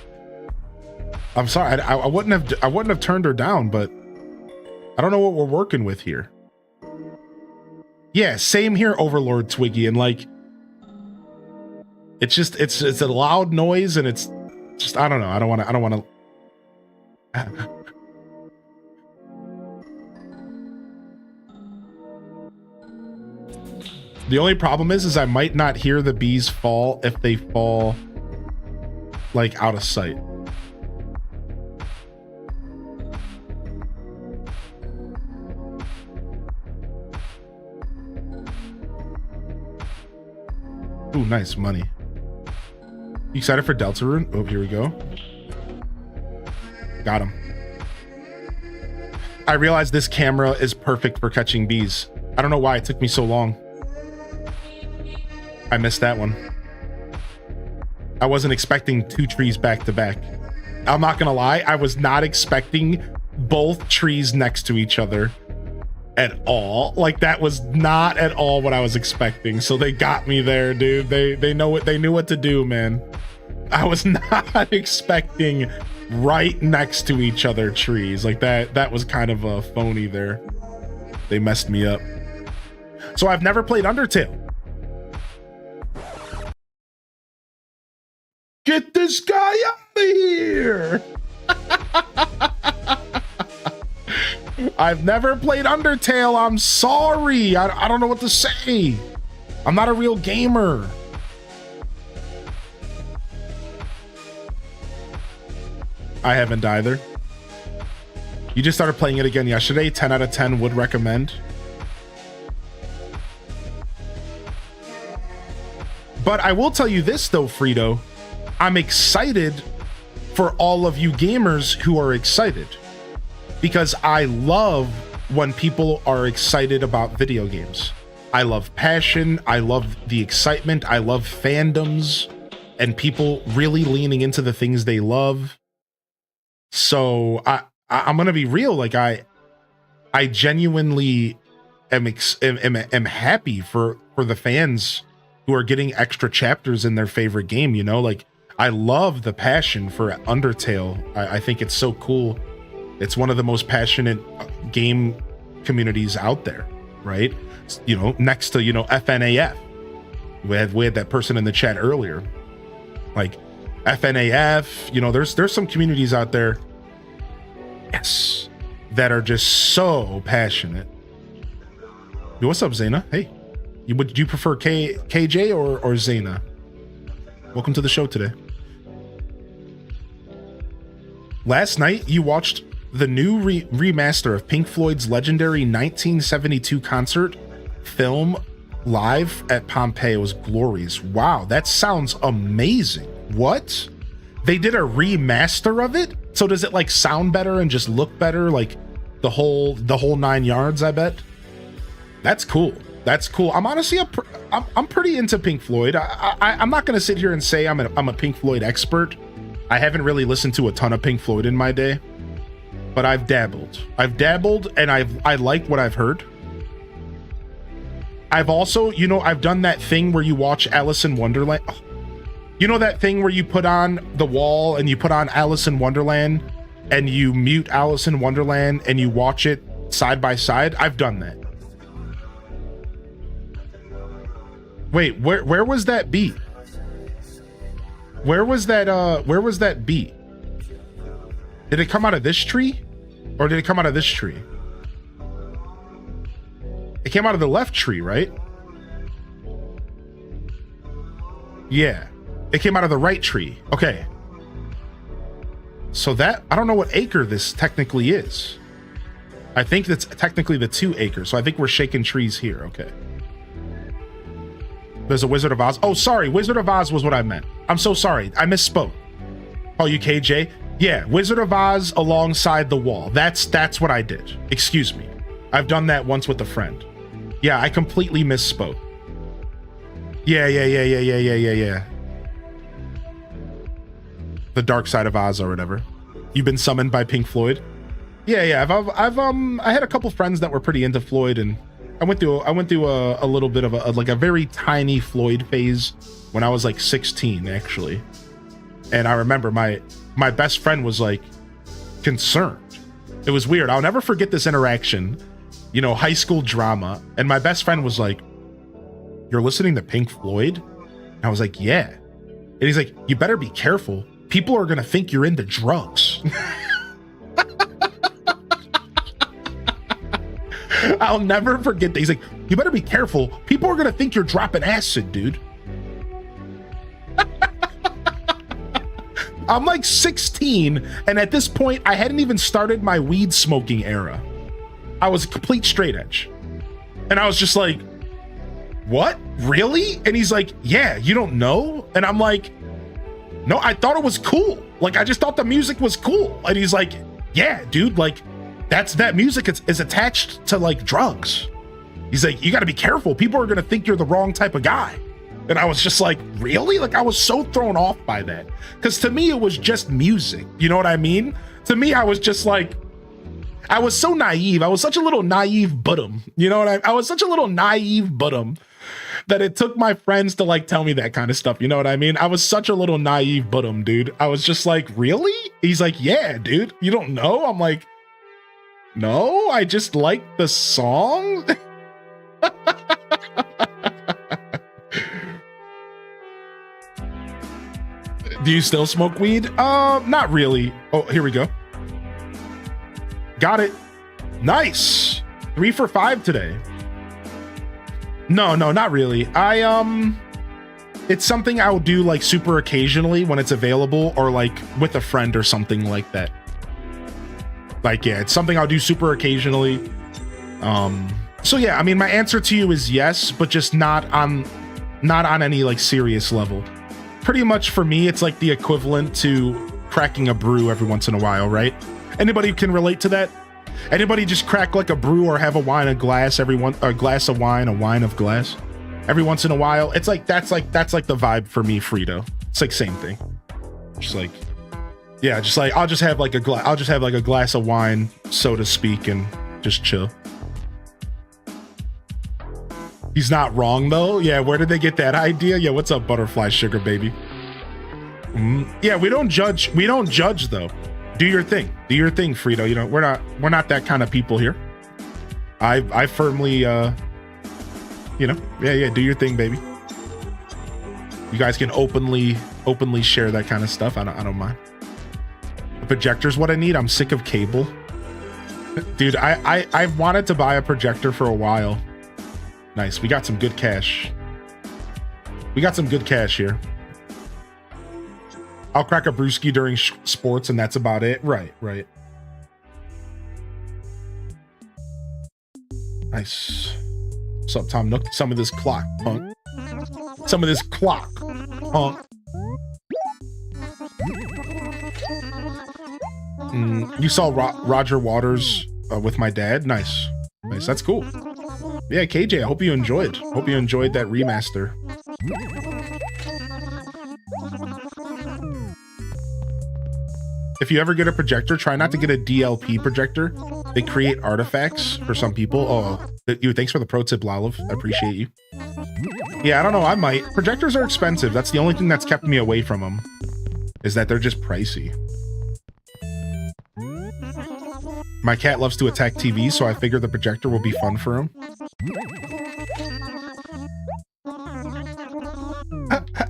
I'm sorry. I wouldn't have turned her down, but I don't know what we're working with here. Yeah, same here, Overlord Twiggy, and like, it's just it's a loud noise, and it's just, I don't know. I don't want to. The only problem is I might not hear the bees fall if they fall like out of sight. Ooh, nice money. You excited for Deltarune? Oh, here we go. Got him. I realize this camera is perfect for catching bees. I don't know why it took me so long. I missed that one. I wasn't expecting 2 trees back to back. I'm not gonna lie, I was not expecting both trees next to each other at all. Like, that was not at all what I was expecting. So they got me there, dude. They knew what to do, man. I was not expecting right next to each other trees. Like, that was kind of a phony there. They messed me up. So I've never played Undertale. Get this guy out of here! I've never played Undertale. I'm sorry. I don't know what to say. I'm not a real gamer. I haven't either. You just started playing it again yesterday. 10 out of 10 would recommend. But I will tell you this though, Frito. I'm excited for all of you gamers who are excited, because I love when people are excited about video games. I love passion. I love the excitement. I love fandoms and people really leaning into the things they love. So I'm gonna be real. Like, I genuinely am happy for the fans who are getting extra chapters in their favorite game. You know, like, I love the passion for Undertale. I think it's so cool. It's one of the most passionate game communities out there, right? You know, next to, you know, FNAF. We had that person in the chat earlier. Like, FNAF, you know, there's some communities out there, yes, that are just so passionate. Yo, what's up, Zaina? Hey, would you prefer KJ or Zaina? Welcome to the show today. Last night, you watched the new remaster of Pink Floyd's legendary 1972 concert film live at Pompeii. It was glorious. Wow, that sounds amazing. What? They did a remaster of it? So does it like sound better and just look better? Like the whole 9 yards, I bet? That's cool. That's cool. I'm honestly, I'm pretty into Pink Floyd. I'm not going to sit here and say I'm a Pink Floyd expert. I haven't really listened to a ton of Pink Floyd in my day, but I've dabbled and I like what I've heard. I've also, you know, I've done that thing where you watch Alice in Wonderland. You know that thing where you put on the wall and you put on Alice in Wonderland and you mute Alice in Wonderland and you watch it side by side? I've done that. Wait, where was that beat? Where was that beat? Did it come out of this tree? Or did it come out of this tree? It came out of the left tree, right? Yeah. It came out of the right tree. Okay. So that, I don't know what acre this technically is. I think that's technically the 2 acres. So I think we're shaking trees here. Okay. There's a Wizard of Oz. Oh, sorry. Wizard of Oz was what I meant. I'm so sorry. I misspoke. Oh, you KJ? Yeah, Wizard of Oz alongside the wall. That's what I did. Excuse me. I've done that once with a friend. Yeah, I completely misspoke. Yeah. The Dark Side of Oz or whatever. You've been summoned by Pink Floyd? Yeah. I had a couple friends that were pretty into Floyd, and I went through a little bit of a very tiny Floyd phase when I was like 16, actually. And I remember my best friend was like concerned. It was weird. I'll never forget this interaction, you know, high school drama. And my best friend was like, "You're listening to Pink Floyd?" And I was like, "Yeah." And he's like, "You better be careful. People are going to think you're into drugs." I'll never forget that. He's like, "You better be careful. People are going to think you're dropping acid, dude." I'm like 16, and at this point, I hadn't even started my weed smoking era. I was a complete straight edge. And I was just like, what? Really? And he's like, yeah, you don't know? And I'm like, no, I thought it was cool. Like, I just thought the music was cool. And he's like, yeah, dude, like, that music is attached to like drugs. He's like, you got to be careful. People are going to think you're the wrong type of guy. And I was just like, really? Like, I was so thrown off by that. Because to me, it was just music. You know what I mean? To me, I was just like, I was so naive. I was such a little naive buttum. You know what I was such a little naive buttum that it took my friends to like tell me that kind of stuff. You know what I mean? I was such a little naive buttum, dude. I was just like, really? He's like, yeah, dude, you don't know? I'm like, no, I just like the song. Do you still smoke weed? Not really. Oh, here we go. Got it. Nice. 3 for 5 today. No, not really. It's something I'll do like super occasionally when it's available, or like with a friend or something like that. Like, yeah, it's something I'll do super occasionally. So yeah, I mean, my answer to you is yes, but just not on any like serious level. Pretty much for me, it's like the equivalent to cracking a brew every once in a while, right? Anybody can relate to that? Anybody just crack like a brew or have a wine, a glass, a glass of wine, a wine of glass every once in a while? It's like that's like the vibe for me, Frito. It's like same thing. Just like, yeah, just like I'll just have like a glass of wine, so to speak, and just chill. He's not wrong though. Yeah, where did they get that idea? Yeah, what's up, butterfly sugar baby? Yeah, we don't judge though. Do your thing, Frito. You know, we're not that kind of people here. I firmly, you know, yeah, do your thing, baby. You guys can openly share that kind of stuff. I don't mind. A projector's what I need. I'm sick of cable, dude. I've wanted to buy a projector for a while. Nice. We got some good cash. Here. I'll crack a brewski during sports, and that's about it. Right. Nice. What's up, Tom Nook? Some of this clock, punk. You saw Roger Waters with my dad? Nice. That's cool. Yeah, KJ, I hope you enjoyed. That remaster. If you ever get a projector, try not to get a DLP projector. They create artifacts for some people. Oh, thanks for the pro tip, Lolive. I appreciate you. Yeah, I don't know. I might. Projectors are expensive. That's the only thing that's kept me away from them, is that they're just pricey. My cat loves to attack TV, so I figure the projector will be fun for him.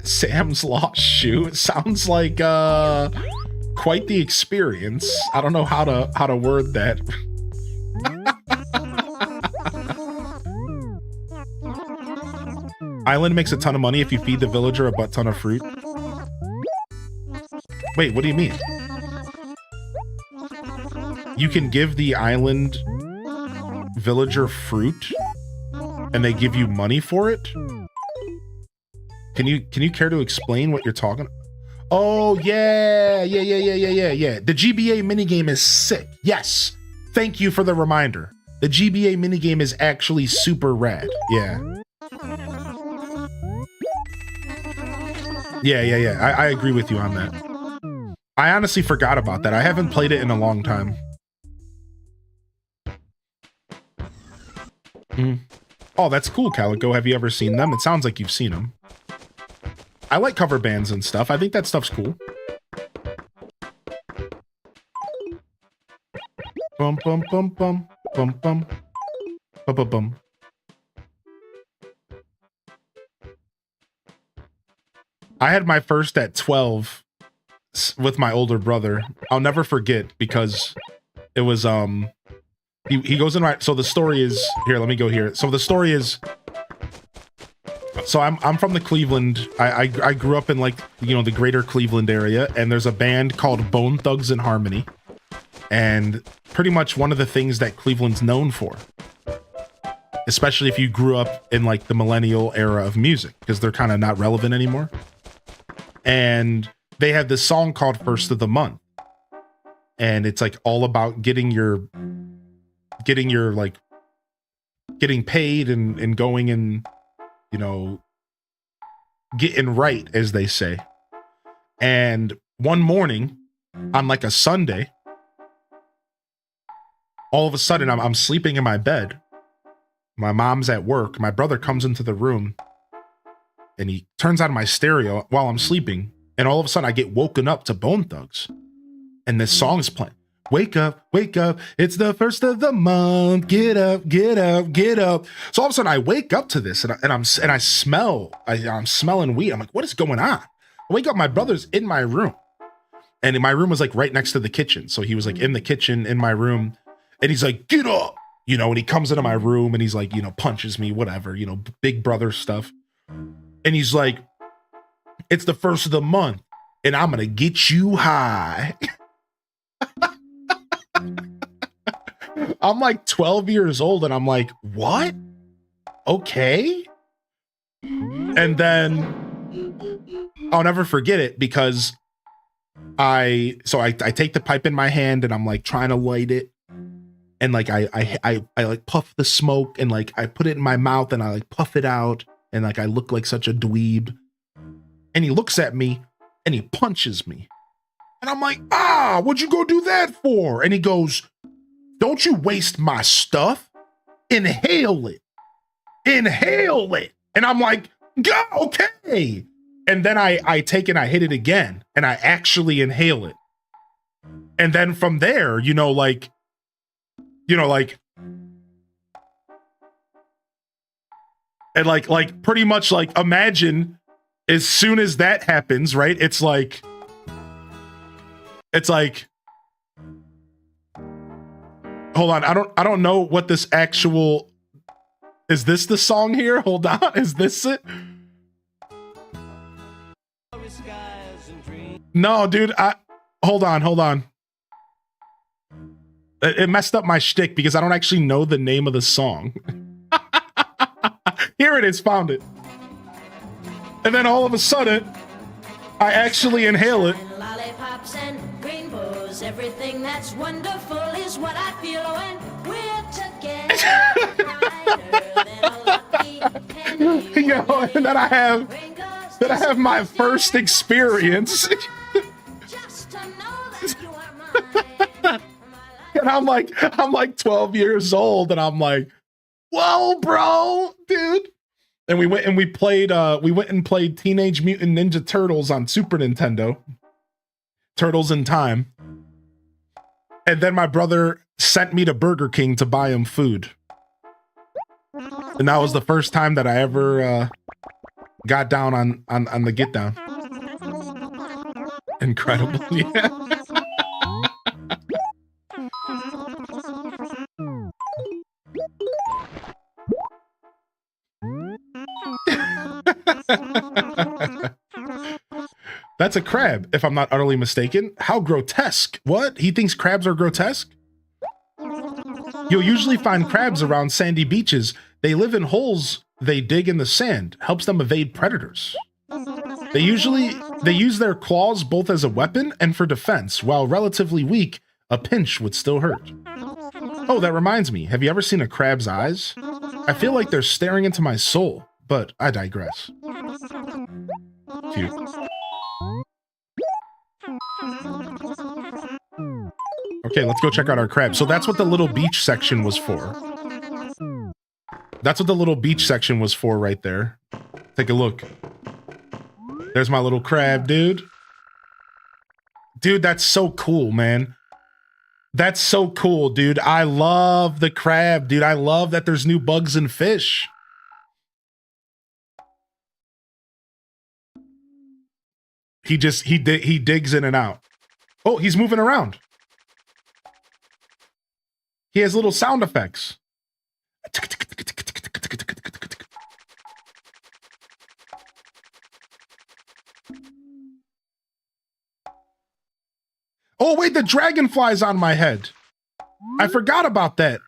Sam's lost shoe. It sounds like quite the experience. I don't know how to word that. Island makes a ton of money if you feed the villager a butt ton of fruit. Wait, what do you mean? You can give the island villager fruit and they give you money for it? Can you care to explain what you're talking? Oh, yeah. The GBA minigame is sick. Yes. Thank you for the reminder. The GBA minigame is actually super rad. Yeah. I agree with you on that. I honestly forgot about that. I haven't played it in a long time. Oh, that's cool, Calico. Have you ever seen them? It sounds like you've seen them. I like cover bands and stuff. I think that stuff's cool. Bum bum bum bum bum bum bum bum bum. I had my first at 12 with my older brother. I'll never forget because it was he goes in right. So the story is here. Let me go here. So the story is. So I'm from the Cleveland. I grew up in, like, you know, the greater Cleveland area, and there's a band called Bone Thugs and Harmony, and pretty much one of the things that Cleveland's known for especially if you grew up in like the millennial era of music, because they're kind of not relevant anymore. And they have this song called First of the Month. And it's like all about getting paid and going and, you know, getting right, as they say. And one morning on like a Sunday, all of a sudden I'm sleeping in my bed. My mom's at work. My brother comes into the room and he turns on my stereo while I'm sleeping. And all of a sudden I get woken up to Bone Thugs. And this song's playing. Wake up, it's the first of the month. Get up, get up, get up. So all of a sudden I wake up to this and I'm smelling weed. I'm like, what is going on? I wake up, my brother's in my room. And my room was like right next to the kitchen. So he was like in the kitchen in my room. And he's like, get up, you know, and he comes into my room and he's like, you know, punches me, whatever, you know, big brother stuff. And he's like, it's the first of the month and I'm going to get you high. I'm like 12 years old and I'm like, what? Okay. And then I'll never forget it because I take the pipe in my hand and I'm like trying to light it. And like I like puff the smoke and like I put it in my mouth and I like puff it out and like I look like such a dweeb. And he looks at me and he punches me. And I'm like, what'd you go do that for? And he goes, don't you waste my stuff. Inhale it. Inhale it. And I'm like, go, okay. And then I take and I hit it again and I actually inhale it. And then from there, and like pretty much like imagine as soon as that happens, right? It's like, hold on. I don't know what this actual, is this the song here? Hold on. Is this it? No, dude, hold on. It messed up my shtick because I don't actually know the name of the song. Here it is, found it. And then all of a sudden, I actually inhale it. Lollipops and rainbows, everything that's wonderful is what I feel when we're together. You know, and then I have my first experience. And I'm like 12 years old and I'm like, whoa, bro, dude. And we went and played Teenage Mutant Ninja Turtles on Super Nintendo. Turtles in Time. And then my brother sent me to Burger King to buy him food. And that was the first time that I ever got down on the get down. Incredible, yeah. That's a crab, if I'm not utterly mistaken. How grotesque. What? He thinks crabs are grotesque? You'll usually find crabs around sandy beaches. They live in holes they dig in the sand. Helps them evade predators. They use their claws both as a weapon and for defense. While relatively weak, a pinch would still hurt. Oh, that reminds me. Have you ever seen a crab's eyes? I feel like they're staring into my soul, but I digress. Cute. Okay, let's go check out our crab. So that's what the little beach section was for. That's what the little beach section was for right there. Take a look. There's my little crab, dude. Dude, that's so cool, man. That's so cool, dude. I love the crab, dude. I love that there's new bugs and fish. He digs in and out. Oh, he's moving around. He has little sound effects. Oh, wait, the dragonfly's on my head. I forgot about that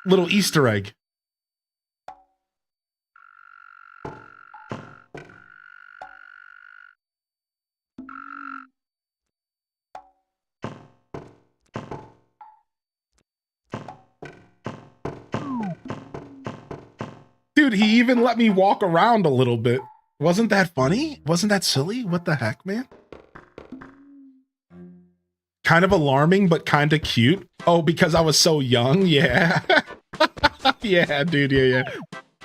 little Easter egg. Dude, he even let me walk around a little bit. Wasn't that funny? Wasn't that silly? What the heck, man? Kind of alarming, but kind of cute. Oh, because I was so young? Yeah. Yeah, dude, yeah.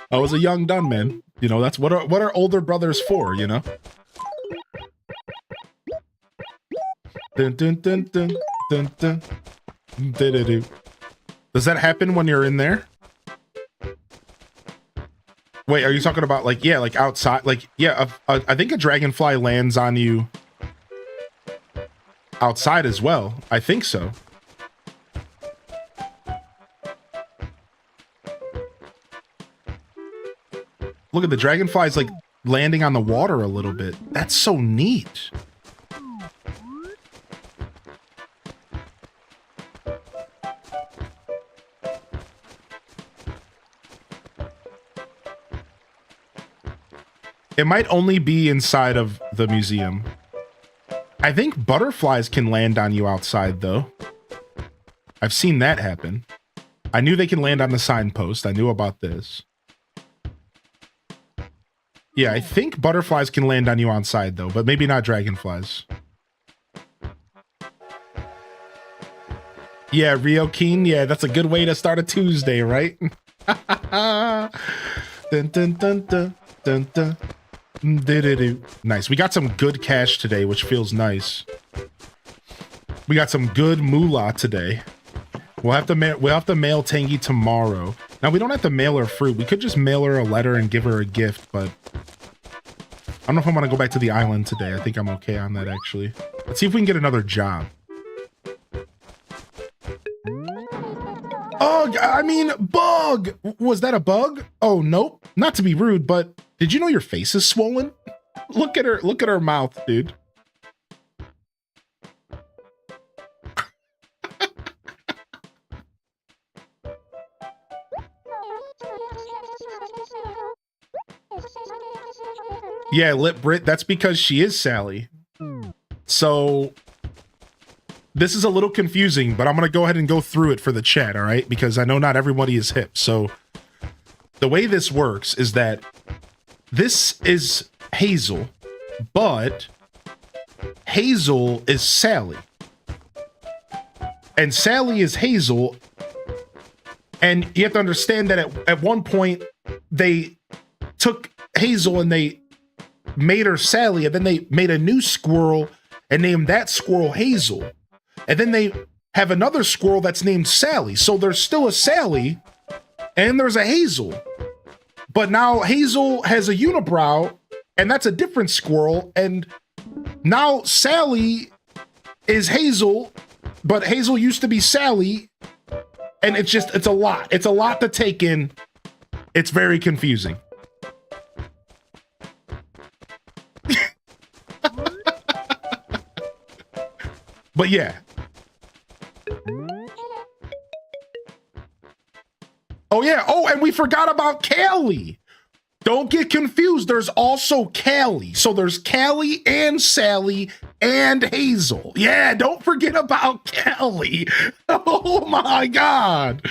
I was a young dun, man. You know, that's what are older brothers for, you know? Dun, dun, dun, dun, dun, dun. Do-do-do. Does that happen when you're in there? Wait, are you talking about like, yeah, like outside? Like, yeah, I think a dragonfly lands on you outside as well. I think so. Look at the dragonflies like landing on the water a little bit. That's so neat. It might only be inside of the museum. I think butterflies can land on you outside, though. I've seen that happen. I knew they can land on the signpost. I knew about this. Yeah, I think butterflies can land on you outside, though, but maybe not dragonflies. Yeah, Rio Keen. Yeah, that's a good way to start a Tuesday, right? Dun, dun, dun, dun, dun, dun. Nice. We got some good cash today, which feels nice. We got some good moolah today. We'll have to mail Tangy tomorrow. Now we don't have to mail her fruit. We could just mail her a letter and give her a gift, but I don't know if I want to go back to the island today. I think I'm okay on that actually. Let's see if we can get another job. Oh, I mean, bug. Was that a bug? Oh, nope. Not to be rude, but did you know your face is swollen? Look at her mouth, dude. Yeah, Lip Brit, that's because she is Sally. So this is a little confusing, but I'm going to go ahead and go through it for the chat, all right? Because I know not everybody is hip. So the way this works is that this is Hazel, but Hazel is Sally. And Sally is Hazel. And you have to understand that at one point, they took Hazel and they made her Sally, and then they made a new squirrel and named that squirrel Hazel. And then they have another squirrel that's named Sally. So there's still a Sally and there's a Hazel. But now Hazel has a unibrow and that's a different squirrel. And now Sally is Hazel, but Hazel used to be Sally. And it's a lot. It's a lot to take in. It's very confusing. But yeah. Oh yeah. Oh, and we forgot about Callie. Don't get confused. There's also Callie. So there's Callie and Sally and Hazel. Yeah, don't forget about Callie. Oh my God.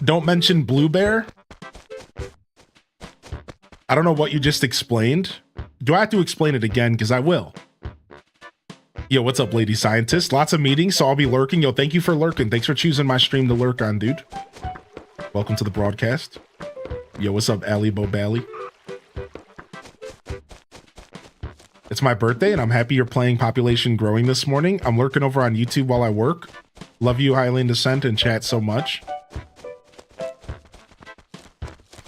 Don't mention Blue Bear. I don't know what you just explained. Do I have to explain it again? Because I will. Yo, what's up, lady scientist? Lots of meetings, so I'll be lurking. Yo, thank you for lurking. Thanks for choosing my stream to lurk on, dude. Welcome to the broadcast. Yo, what's up, Ali Bobally? It's my birthday, and I'm happy you're playing Population Growing this morning. I'm lurking over on YouTube while I work. Love you, Highland Descent, and chat so much.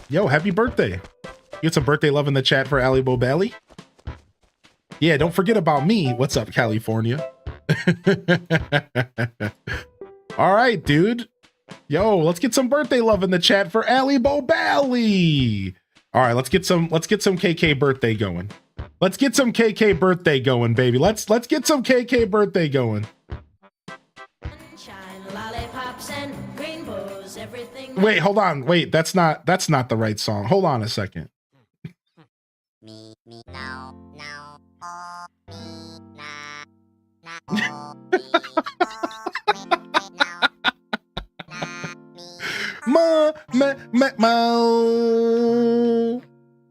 Yo, happy birthday. You get some birthday love in the chat for Ali Bobally. Yeah, don't forget about me. What's up, California? All right, dude. Yo, let's get some birthday love in the chat for Ali Bobally. All right, let's get some KK birthday going. Let's get some KK birthday going, baby. Let's get some KK birthday going. Wait, hold on. Wait, that's not the right song. Hold on a second. Me, now, oh, me, Ma, ma, ma, ma,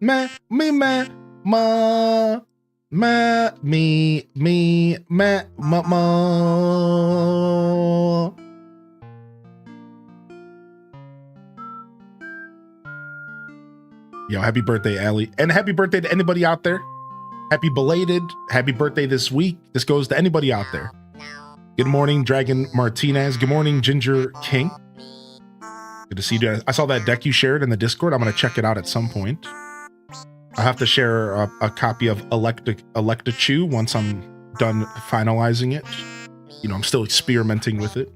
ma, me, ma, ma, ma, me, ma, ma, ma. Yo, happy birthday, Allie. And happy birthday to anybody out there. Happy belated. Happy birthday this week. This goes to anybody out there. Good morning, Dragon Martinez. Good morning, Ginger King. Good to see you. I saw that deck you shared in the Discord. I'm going to check it out at some point. I'll have to share a copy of Electachew once I'm done finalizing it. You know, I'm still experimenting with it.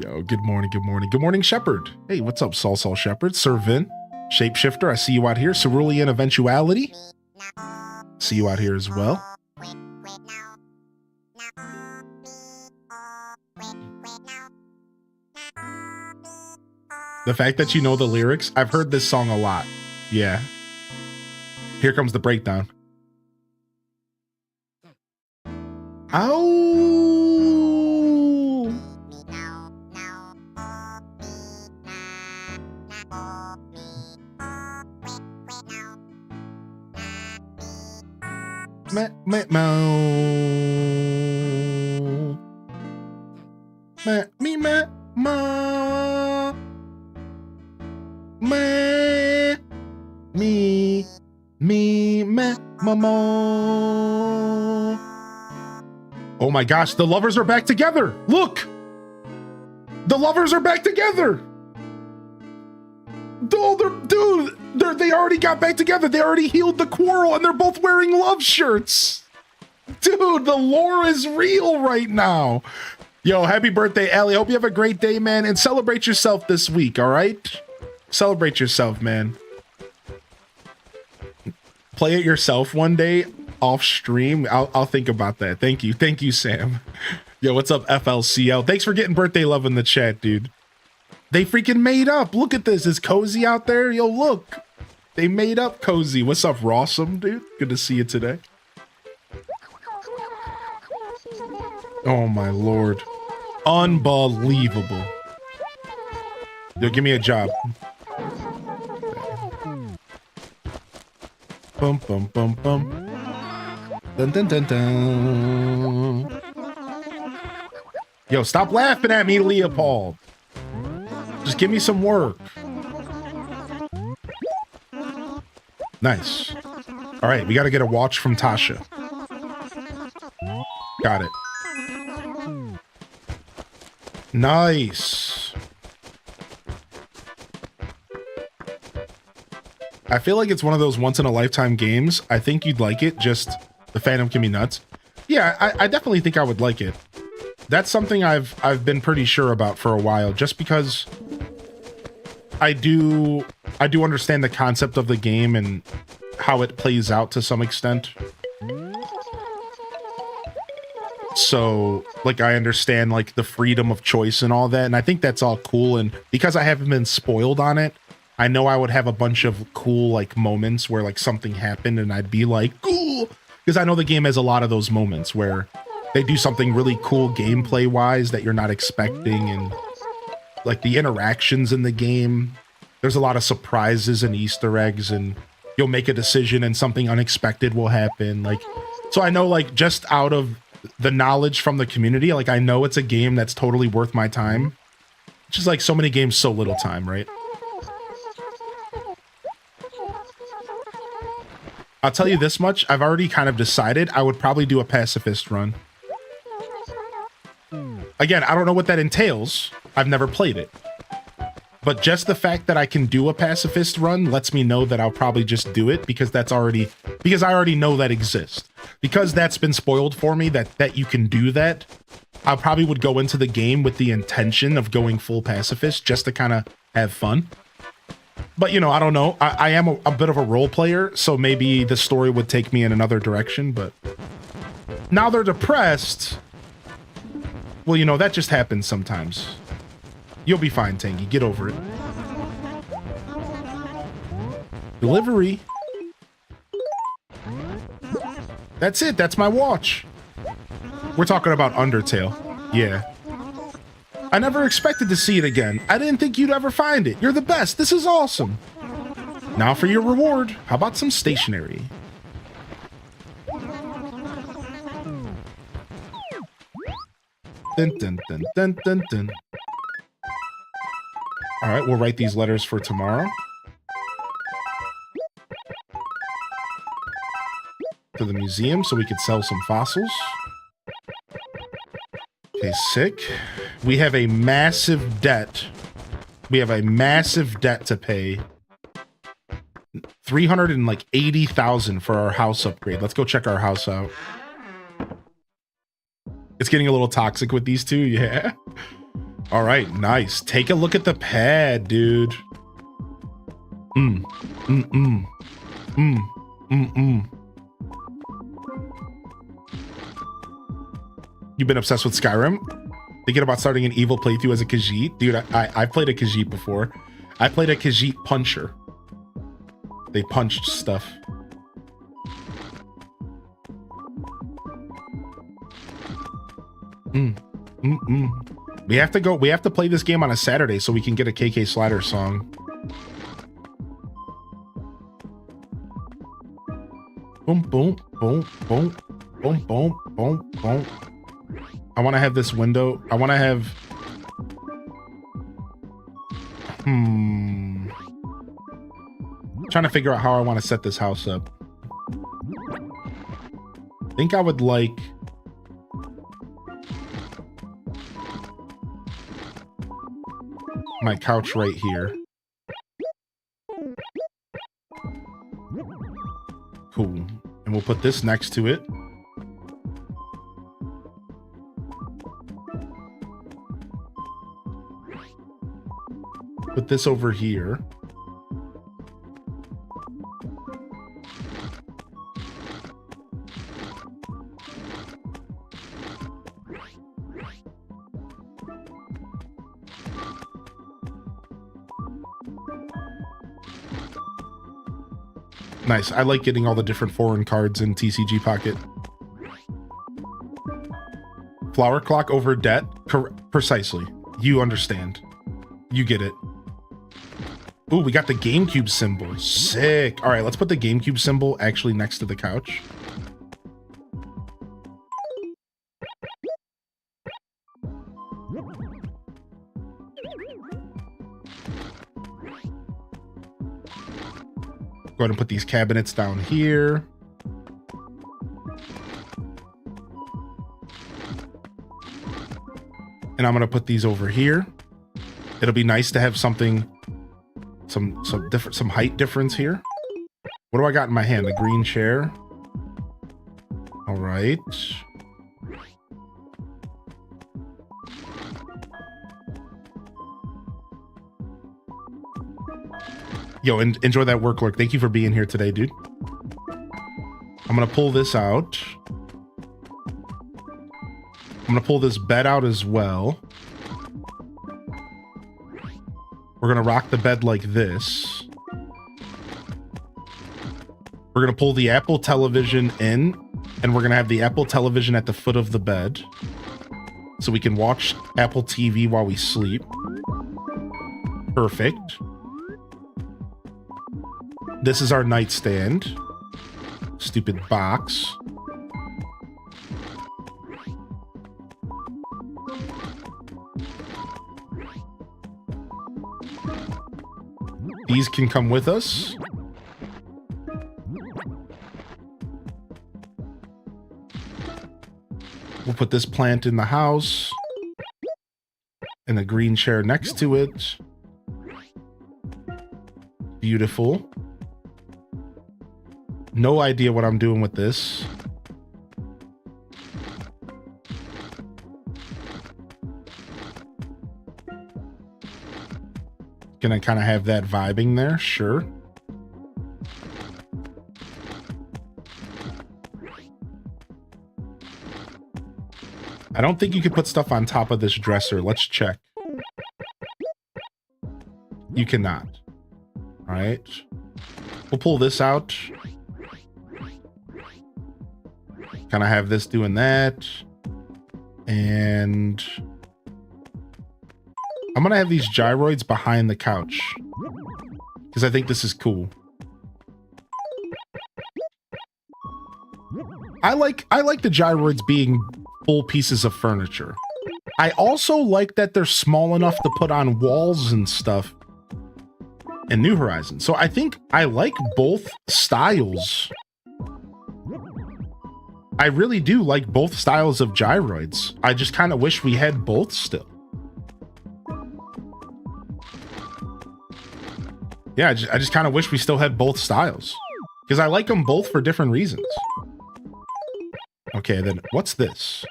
Yo, good morning, good morning. Good morning, Shepherd. Hey, what's up, Sol Shepherd? Sir Vin, Shapeshifter, I see you out here. Cerulean Eventuality, see you out here as well. The fact that you know the lyrics, I've heard this song a lot. Yeah. Here comes the breakdown. Ow! Me, me, mo. Me, me, me, mo. Me, me, me, me, mo. Oh my gosh, the lovers are back together. Look, the lovers are back together. Dude, they already got back together. They already healed the quarrel and they're both wearing love shirts. Dude, the lore is real right now. Yo, happy birthday, Allie. Hope you have a great day, man, and celebrate yourself this week, all right? Celebrate yourself, man. Play it yourself one day off stream. I'll think about that. Thank you, Sam. Yo, what's up, FLCL? Thanks for getting birthday love in the chat, dude. They freaking made up. Look at this. Is Cozy out there? Yo, look. They made up Cozy. What's up, Rawsome, dude? Good to see you today. Oh my lord. Unbelievable. Yo, give me a job. Bum bum bum bum. Dun dun dun dun. Yo, stop laughing at me, Leopold. Just give me some work. Nice. All right, we got to get a watch from Tasha. Got it. Nice. I feel like it's one of those once-in-a-lifetime games. I think you'd like it, just the fandom can be nuts. Yeah, I definitely think I would like it. That's something I've been pretty sure about for a while, just because I do understand the concept of the game and how it plays out to some extent. So, like, I understand, like, the freedom of choice and all that, and I think that's all cool, and because I haven't been spoiled on it, I know I would have a bunch of cool, like, moments where, like, something happened and I'd be like, cool! Because I know the game has a lot of those moments where they do something really cool gameplay-wise that you're not expecting, and, like, the interactions in the game, there's a lot of surprises and Easter eggs, and you'll make a decision and something unexpected will happen, like, so I know, like, just out of the knowledge from the community, like, I know it's a game that's totally worth my time. It's just like so many games, so little time, right? I'll tell you this much, I've already kind of decided I would probably do a pacifist run. Again, I don't know what that entails. I've never played it. But just the fact that I can do a pacifist run lets me know that I'll probably just do it because I already know that exists. Because that's been spoiled for me that you can do that, I probably would go into the game with the intention of going full pacifist just to kind of have fun. But, you know, I don't know. I am a bit of a role player, so maybe the story would take me in another direction, but now they're depressed. Well, you know, that just happens sometimes. You'll be fine, Tangy. Get over it. Delivery. That's it. That's my watch. We're talking about Undertale. Yeah. I never expected to see it again. I didn't think you'd ever find it. You're the best. This is awesome. Now for your reward. How about some stationery? Dun, dun, dun, dun, dun, dun. All right, we'll write these letters for tomorrow. To the museum so we could sell some fossils. Okay, sick. We have a massive debt. We have a massive debt to pay. 380,000 for our house upgrade. Let's go check our house out. It's getting a little toxic with these two, yeah. All right, nice. Take a look at the pad, dude. You've been obsessed with Skyrim? Thinking about starting an evil playthrough as a Khajiit? Dude, I played a Khajiit before. I played a Khajiit puncher. They punched stuff. We have to play this game on a Saturday so we can get a KK Slider song. Boom, boom, boom, boom, boom, boom, boom, boom. I want to have this window. I want to have... Trying to figure out how I want to set this house up. I think I would like... my couch right here. Cool. And we'll put this next to it. Put this over here. Nice. I like getting all the different foreign cards in TCG Pocket. Flower clock over debt? Precisely. You understand. You get it. Ooh, we got the GameCube symbol. Sick. All right, let's put the GameCube symbol actually next to the couch. Go ahead and put these cabinets down here. And I'm going to put these over here. It'll be nice to have something, some height difference here. What do I got in my hand? The green chair. All right. Yo, enjoy that work lurk. Thank you for being here today, dude. I'm going to pull this out. I'm going to pull this bed out as well. We're going to rock the bed like this. We're going to pull the Apple television in, and we're going to have the Apple television at the foot of the bed so we can watch Apple TV while we sleep. Perfect. This is our nightstand. Stupid box. These can come with us. We'll put this plant in the house. And the green chair next to it. Beautiful. No idea what I'm doing with this. Gonna kind of have that vibing there, sure. I don't think you could put stuff on top of this dresser. Let's check. You cannot. All right. We'll pull this out. Kind of have this doing that. And I'm going to have these gyroids behind the couch because I think this is cool. I like the gyroids being full pieces of furniture. I also like that they're small enough to put on walls and stuff in New Horizons. So I think I like both styles. I really do like both styles of gyroids. I just kind of wish we had both still. Yeah, I just kind of wish we still had both styles because I like them both for different reasons. Okay, then what's this?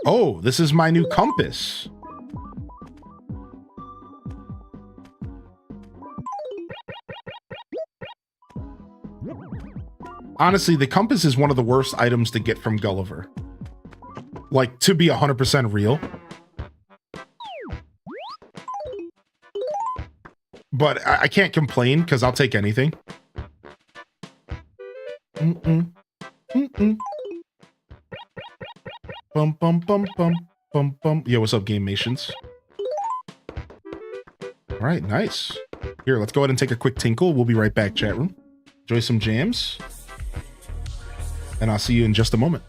Oh, this is my new compass. Honestly, the compass is one of the worst items to get from Gulliver. Like, to be 100% real. But I can't complain because I'll take anything. Bum bum bum bum bum bum. Yo, what's up, Game Nations? All right, nice. Here, let's go ahead and take a quick tinkle. We'll be right back, chat room. Enjoy some jams. And I'll see you in just a moment.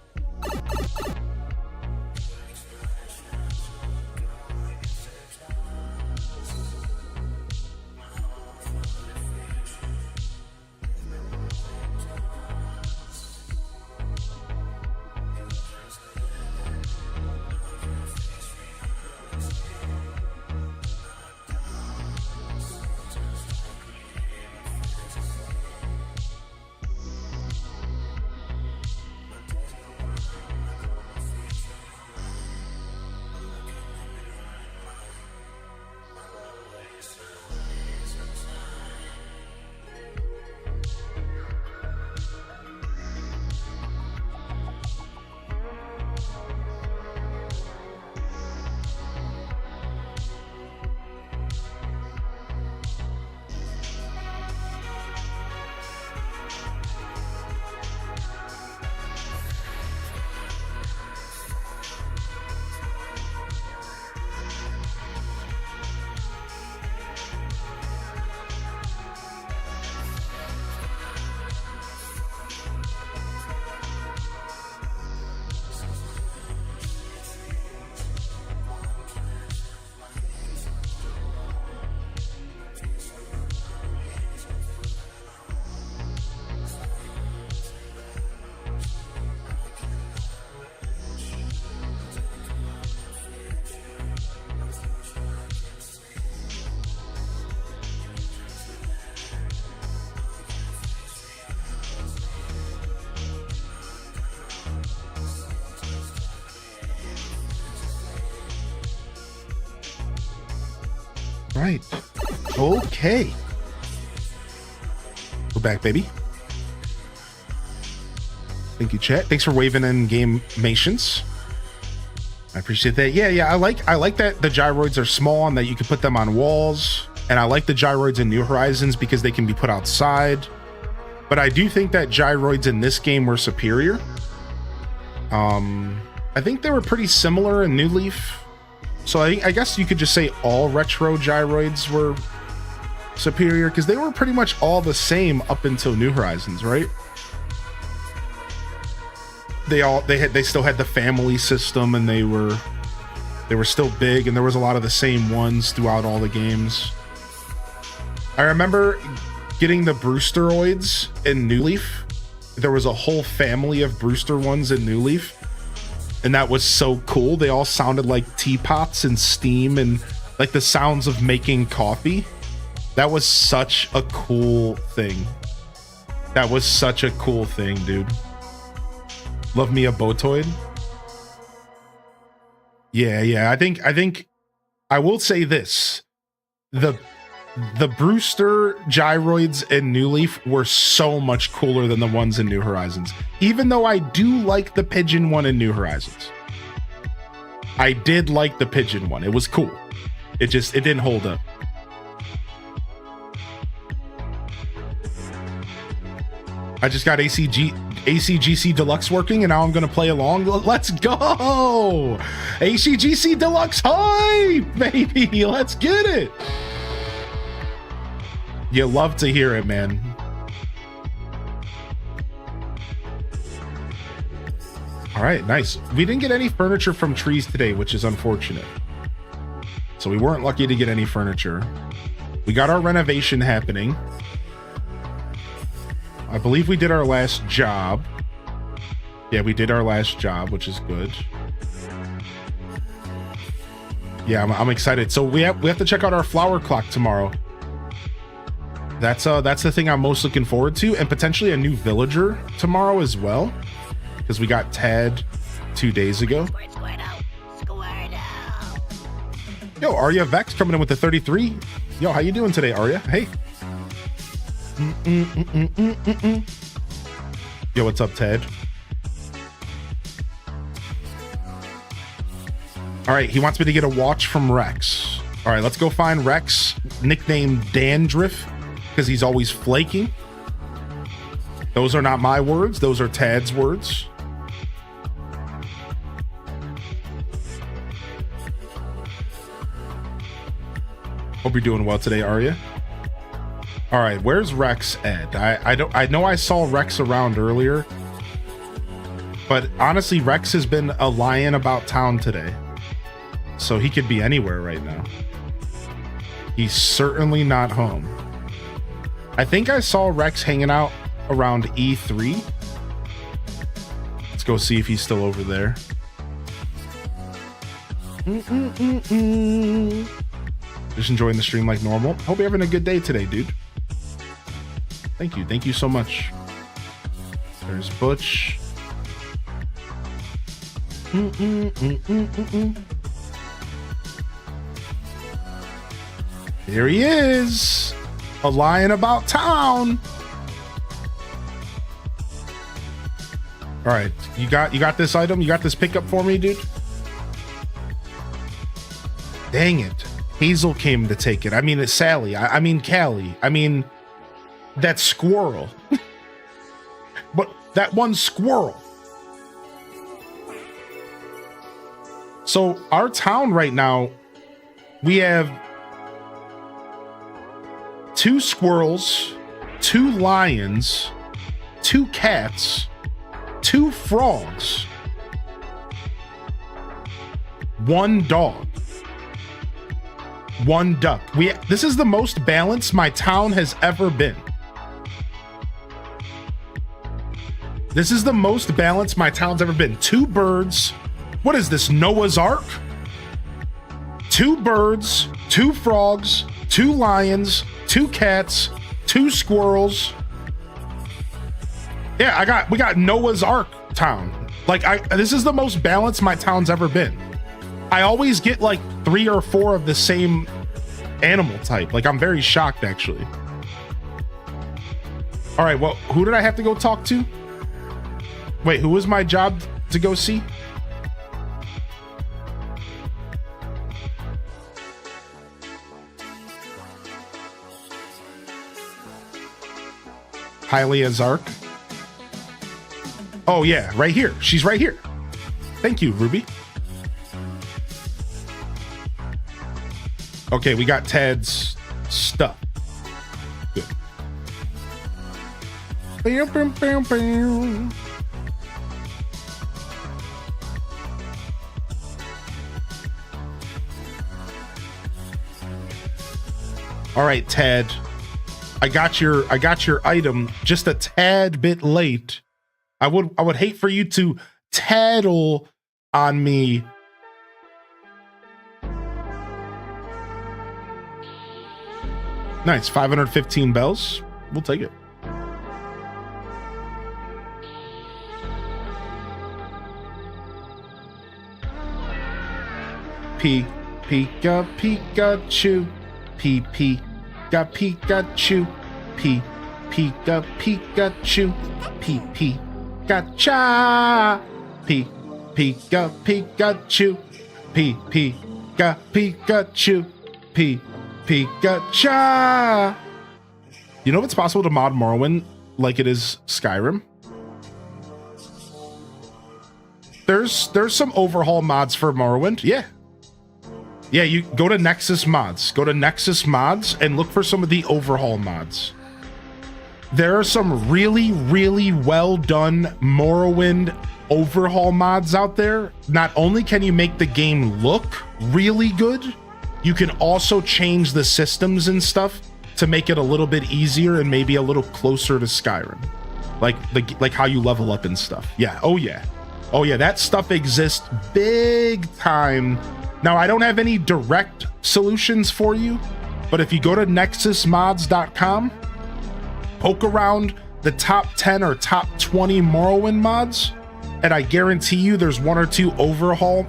Right. Okay. We're back, baby. Thank you, chat. Thanks for waving in Game Nations. I appreciate that. Yeah. I like that the gyroids are small and that you can put them on walls. And I like the gyroids in New Horizons because they can be put outside. But I do think that gyroids in this game were superior. I think they were pretty similar in New Leaf. So I guess you could just say all retro gyroids were superior because they were pretty much all the same up until New Horizons, right? They still had the family system and they were still big and there was a lot of the same ones throughout all the games. I remember getting the Brewsteroids in New Leaf. There was a whole family of Brewster ones in New Leaf. And that was so cool. They all sounded like teapots and steam and like the sounds of making coffee. That was such a cool thing. That was such a cool thing, dude. Love me a Botoid. Yeah. I think I will say this. The Brewster gyroids in New Leaf were so much cooler than the ones in New Horizons. Even though I do like the pigeon one in New Horizons. I did like the pigeon one. It was cool. It didn't hold up. I just got ACGC Deluxe working, and now I'm gonna play along. Let's go! ACGC Deluxe hype, baby! Let's get it! You love to hear it, man. All right, nice. We didn't get any furniture from trees today, which is unfortunate. So we weren't lucky to get any furniture. We got our renovation happening. I believe we did our last job. Yeah, we did our last job, which is good. Yeah, I'm excited. So we have to check out our flower clock tomorrow. That's the thing I'm most looking forward to, and potentially a new villager tomorrow as well, because we got Tad 2 days ago. Yo, Arya Vex coming in with the 33. Yo, how you doing today, Arya? Hey. Yo, what's up, Ted? All right, he wants me to get a watch from Rex. All right, let's go find Rex, nicknamed Dandruff, because he's always flaking. Those are not my words. Those are Tad's words. Hope you're doing well today, Arya. All right, where's Rex at? I know I saw Rex around earlier, but honestly, Rex has been a lion about town today, so he could be anywhere right now. He's certainly not home. I think I saw Rex hanging out around E3. Let's go see if he's still over there. Just enjoying the stream like normal. Hope you're having a good day today, dude. Thank you so much. There's Butch. Here he is, a lion about town. All right, you got this item. You got this pickup for me, dude. Dang it, Hazel came to take it. I mean, it's Sally. I mean, Callie. I mean, that squirrel. But that one squirrel. So our town right now, we have 2 squirrels, 2 lions, 2 cats, 2 frogs, 1 dog, 1 duck. This is the most balanced my town has ever been. This is the most balanced my town's ever been. 2 birds. What is this, Noah's Ark? 2 birds, 2 frogs, 2 lions, 2 cats, 2 squirrels. Yeah, we got Noah's Ark town. Like, this is the most balanced my town's ever been. I always get like 3 or 4 of the same animal type. Like, I'm very shocked, actually. All right, well, who did I have to go talk to? Wait, who was my job to go see? Hylia's Ark. Oh yeah, right here. She's right here. Thank you, Ruby. Okay, we got Ted's stuff. Good. All right, Ted. I got your item just a tad bit late. I would hate for you to tattle on me. Nice, 515 bells. We'll take it. Pikachu. Pika Pikachu. Pika Pikachu. Pikacha. Pika Pikachu. Pika Pikachu. Pikacha. You know if it's possible to mod Morrowind like it is Skyrim. There's some overhaul mods for Morrowind. Yeah. Yeah, you go to Nexus Mods. Go to Nexus Mods and look for some of the overhaul mods. There are some really, really well done Morrowind overhaul mods out there. Not only can you make the game look really good, you can also change the systems and stuff to make it a little bit easier and maybe a little closer to Skyrim. Like how you level up and stuff. Yeah, oh yeah. Oh yeah, that stuff exists big time. Now, I don't have any direct solutions for you, but if you go to nexusmods.com, poke around the top 10 or top 20 Morrowind mods, and I guarantee you there's one or two overhaul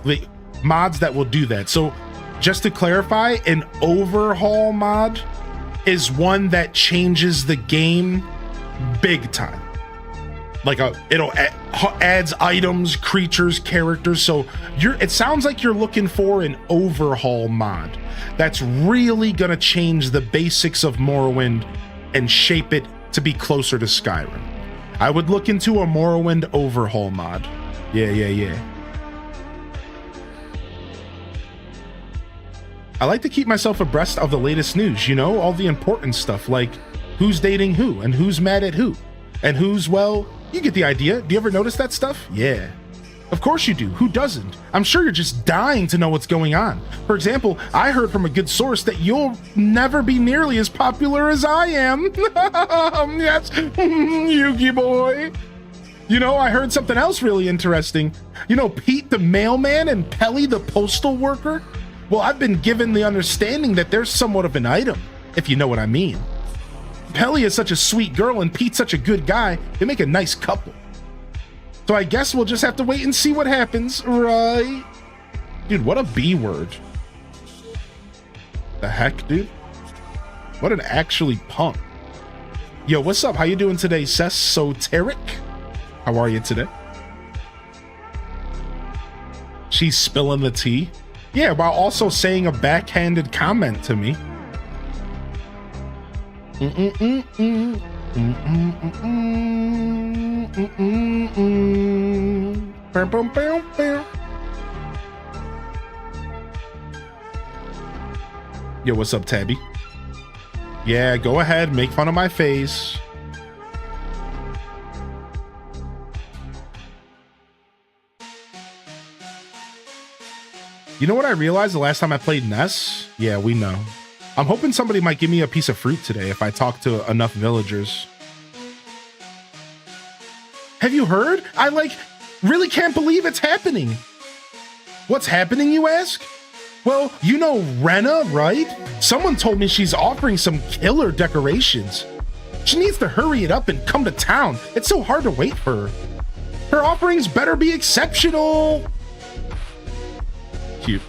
mods that will do that. So just to clarify, an overhaul mod is one that changes the game big time. Like it'll adds items, creatures, characters. So it sounds like you're looking for an overhaul mod that's really gonna change the basics of Morrowind and shape it to be closer to Skyrim. I would look into a Morrowind overhaul mod. Yeah. I like to keep myself abreast of the latest news, you know, all the important stuff like who's dating who and who's mad at who and who's, well, you get the idea. Do you ever notice that stuff? Yeah. Of course you do. Who doesn't? I'm sure you're just dying to know what's going on. For example, I heard from a good source that you'll never be nearly as popular as I am. Yes, Yuki boy. You know, I heard something else really interesting. You know, Pete the mailman and Pelly the postal worker? Well, I've been given the understanding that they're somewhat of an item, if you know what I mean. Pelly is such a sweet girl and Pete's such a good guy. They make a nice couple. So I guess we'll just have to wait and see what happens, right? Dude, what a B word. The heck, dude? What an actually punk. Yo, what's up? How you doing today, Sesoteric? How are you today? She's spilling the tea. Yeah, while also saying a backhanded comment to me. Yo, what's up, Tabby? Yeah, go ahead, make fun of my face. You know what I realized the last time I played Ness? Yeah, we know. I'm hoping somebody might give me a piece of fruit today if I talk to enough villagers. Have you heard? I really can't believe it's happening. What's happening, you ask? Well, you know Rena, right? Someone told me she's offering some killer decorations. She needs to hurry it up and come to town. It's so hard to wait for her. Her offerings better be exceptional. Cute.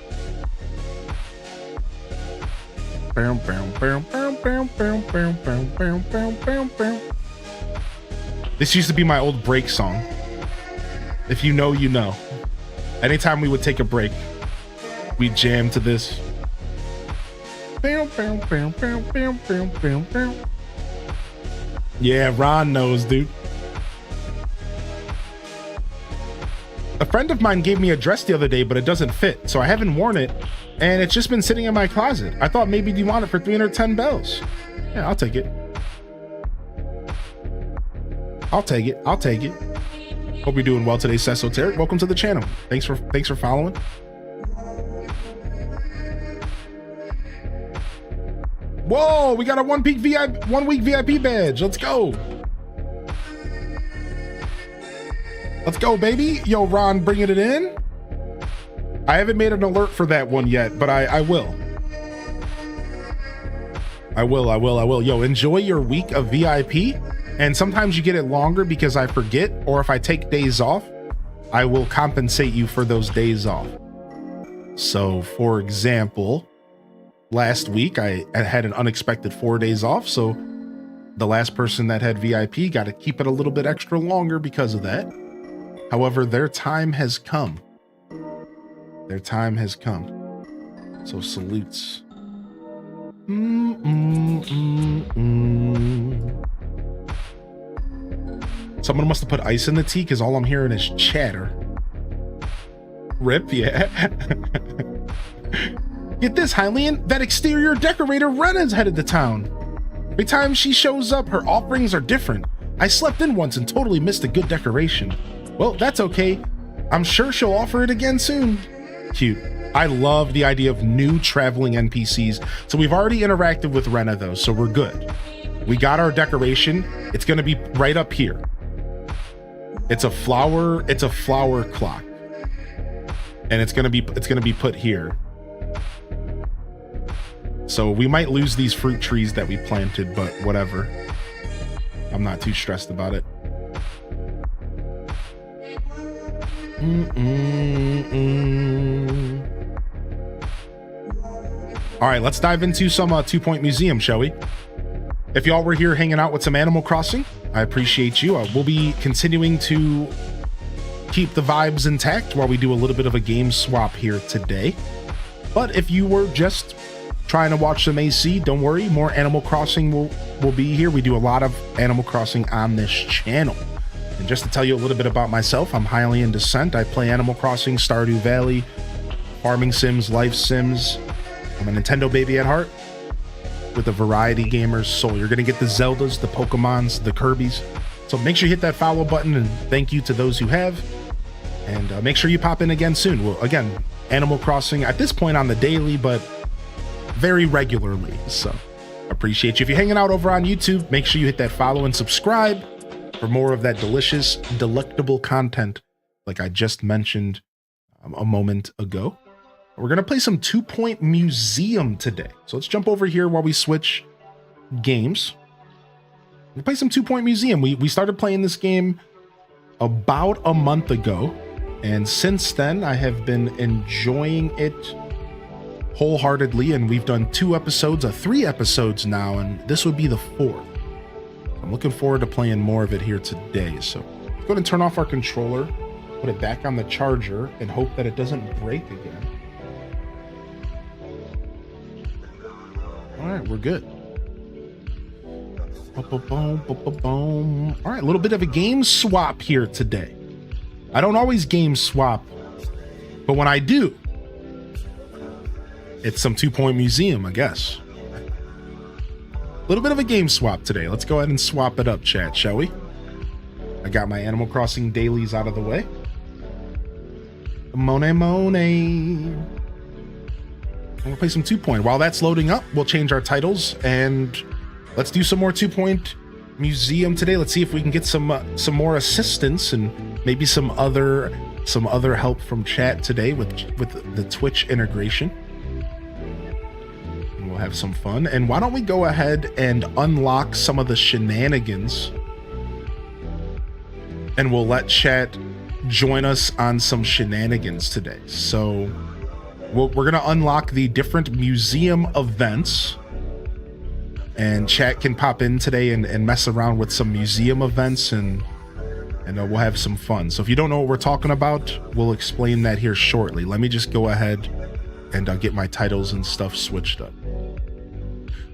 This used to be my old break song. If you know, you know. Anytime we would take a break, we jam to this. Yeah, Ron knows, dude. A friend of mine gave me a dress the other day, but it doesn't fit, so I haven't worn it, and it's just been sitting in my closet. I thought maybe you want it for 310 bells. Yeah, I'll take it. I'll take it. I'll take it. Hope you're doing well today, Sesoteric. Welcome to the channel. Thanks for following. Whoa, we got a 1 week VIP badge. Let's go. Let's go, baby. Yo, Ron, bringing it in. I haven't made an alert for that one yet, but I will. I will. Yo, enjoy your week of VIP. And sometimes you get it longer because I forget, or if I take days off, I will compensate you for those days off. So, for example, last week I had an unexpected 4 days off, so the last person that had VIP got to keep it a little bit extra longer because of that. However, their time has come. Their time has come. So salutes. Someone must have put ice in the tea because all I'm hearing is chatter. Rip, yeah. Get this, Hylian. That exterior decorator Rena's headed to town. Every time she shows up, her offerings are different. I slept in once and totally missed a good decoration. Well, that's okay. I'm sure she'll offer it again soon. Cute. I love the idea of new traveling NPCs. So we've already interacted with Rena though, so we're good. We got our decoration. It's gonna be right up here. It's a flower clock. And it's gonna be put here. So we might lose these fruit trees that we planted, but whatever. I'm not too stressed about it. All right, let's dive into some 2 Point Museum, shall we? If y'all were here hanging out with some Animal Crossing, I appreciate you. We'll be continuing to keep the vibes intact while we do a little bit of a game swap here today. But if you were just trying to watch some AC, don't worry, more Animal Crossing will be here. We do a lot of Animal Crossing on this channel. And just to tell you a little bit about myself, I'm Hylian Descent. I play Animal Crossing, Stardew Valley, Farming Sims, Life Sims. I'm a Nintendo baby at heart with a variety gamer's soul. You're gonna get the Zeldas, the Pokemons, the Kirbys. So make sure you hit that follow button, and thank you to those who have. And make sure you pop in again soon. Well, again, Animal Crossing at this point on the daily, but very regularly. So appreciate you. If you're hanging out over on YouTube, make sure you hit that follow and subscribe for more of that delicious, delectable content like I just mentioned a moment ago. We're going to play some 2 Point Museum today. So let's jump over here while we switch games. We'll play some 2 Point Museum. We started playing this game about a month ago. And since then, I have been enjoying it wholeheartedly. And we've done 3 episodes now. And this would be the 4th. I'm looking forward to playing more of it here today. So let's go ahead and turn off our controller, put it back on the charger, and hope that it doesn't break again. All right, we're good. All right, a little bit of a game swap here today. I don't always game swap, but when I do, it's some 2 Point Museum, I guess. A little bit of a game swap today. Let's go ahead and swap it up, chat, shall we? I got my Animal Crossing dailies out of the way. Monet. We'll play some 2 Point. While that's loading up, we'll change our titles and let's do some more 2 Point Museum today. Let's see if we can get some more assistance and maybe some other help from chat today with the Twitch integration. And we'll have some fun. And why don't we go ahead and unlock some of the shenanigans, and we'll let chat join us on some shenanigans today. So we're going to unlock the different museum events, and chat can pop in today and mess around with some museum events, and we'll have some fun. So if you don't know what we're talking about, we'll explain that here shortly. Let me just go ahead and get my titles and stuff switched up.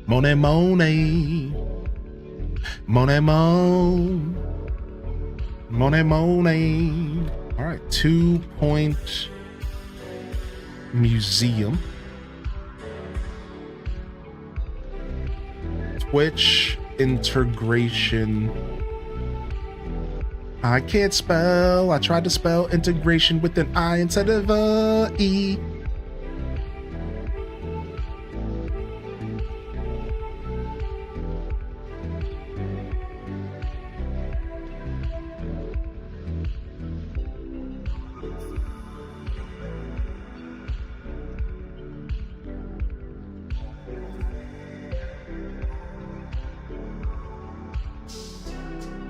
Monet. All right, 2 Point Museum. Twitch integration. I can't spell. I tried to spell integration with an I instead of a E.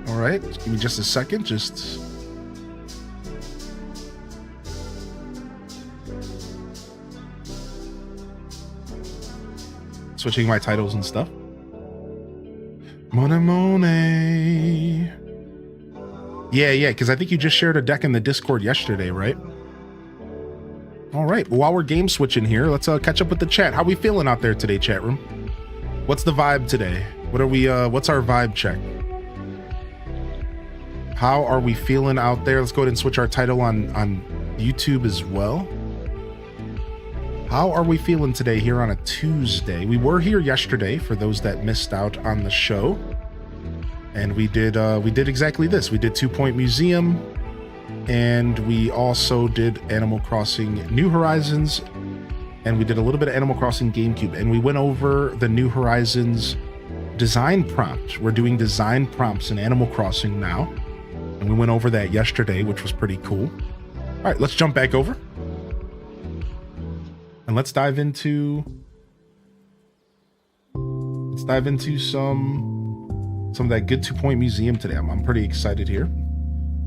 All right, give me just a second. Just switching my titles and stuff. Monet. Yeah, because I think you just shared a deck in the Discord yesterday, right? All right, well, while we're game switching here, let's catch up with the chat. How we feeling out there today, chat room? What's the vibe today? What's our vibe check? How are we feeling out there? Let's go ahead and switch our title on YouTube as well. How are we feeling today here on a Tuesday? We were here yesterday for those that missed out on the show. And we did exactly this. We did 2 Point Museum, and we also did Animal Crossing New Horizons, and we did a little bit of Animal Crossing GameCube, and we went over the New Horizons design prompt. We're doing design prompts in Animal Crossing now, and we went over that yesterday, which was pretty cool. All right, let's jump back over. And let's dive into some of that good 2 Point Museum today. I'm pretty excited here.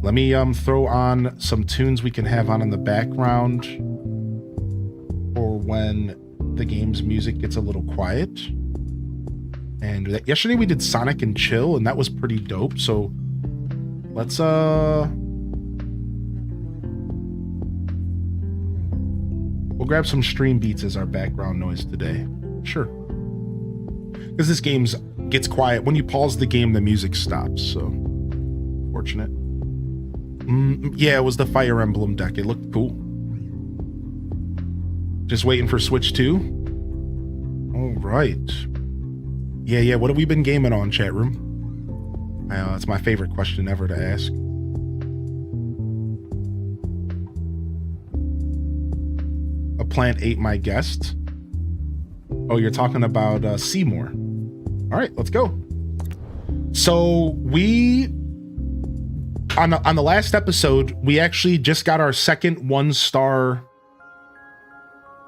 Let me throw on some tunes we can have on in the background for when the game's music gets a little quiet. And yesterday we did Sonic and Chill, and that was pretty dope. So let's we'll grab some stream beats as our background noise today. Sure. Because this game gets quiet. When you pause the game, the music stops. So, fortunate. Yeah, it was the Fire Emblem deck. It looked cool. Just waiting for Switch 2. All right. Yeah. What have we been gaming on, chat room? It's my favorite question ever to ask. A plant ate my guest. Oh, you're talking about Seymour. All right, let's go. So we, on the last episode, we actually just got our second 1-star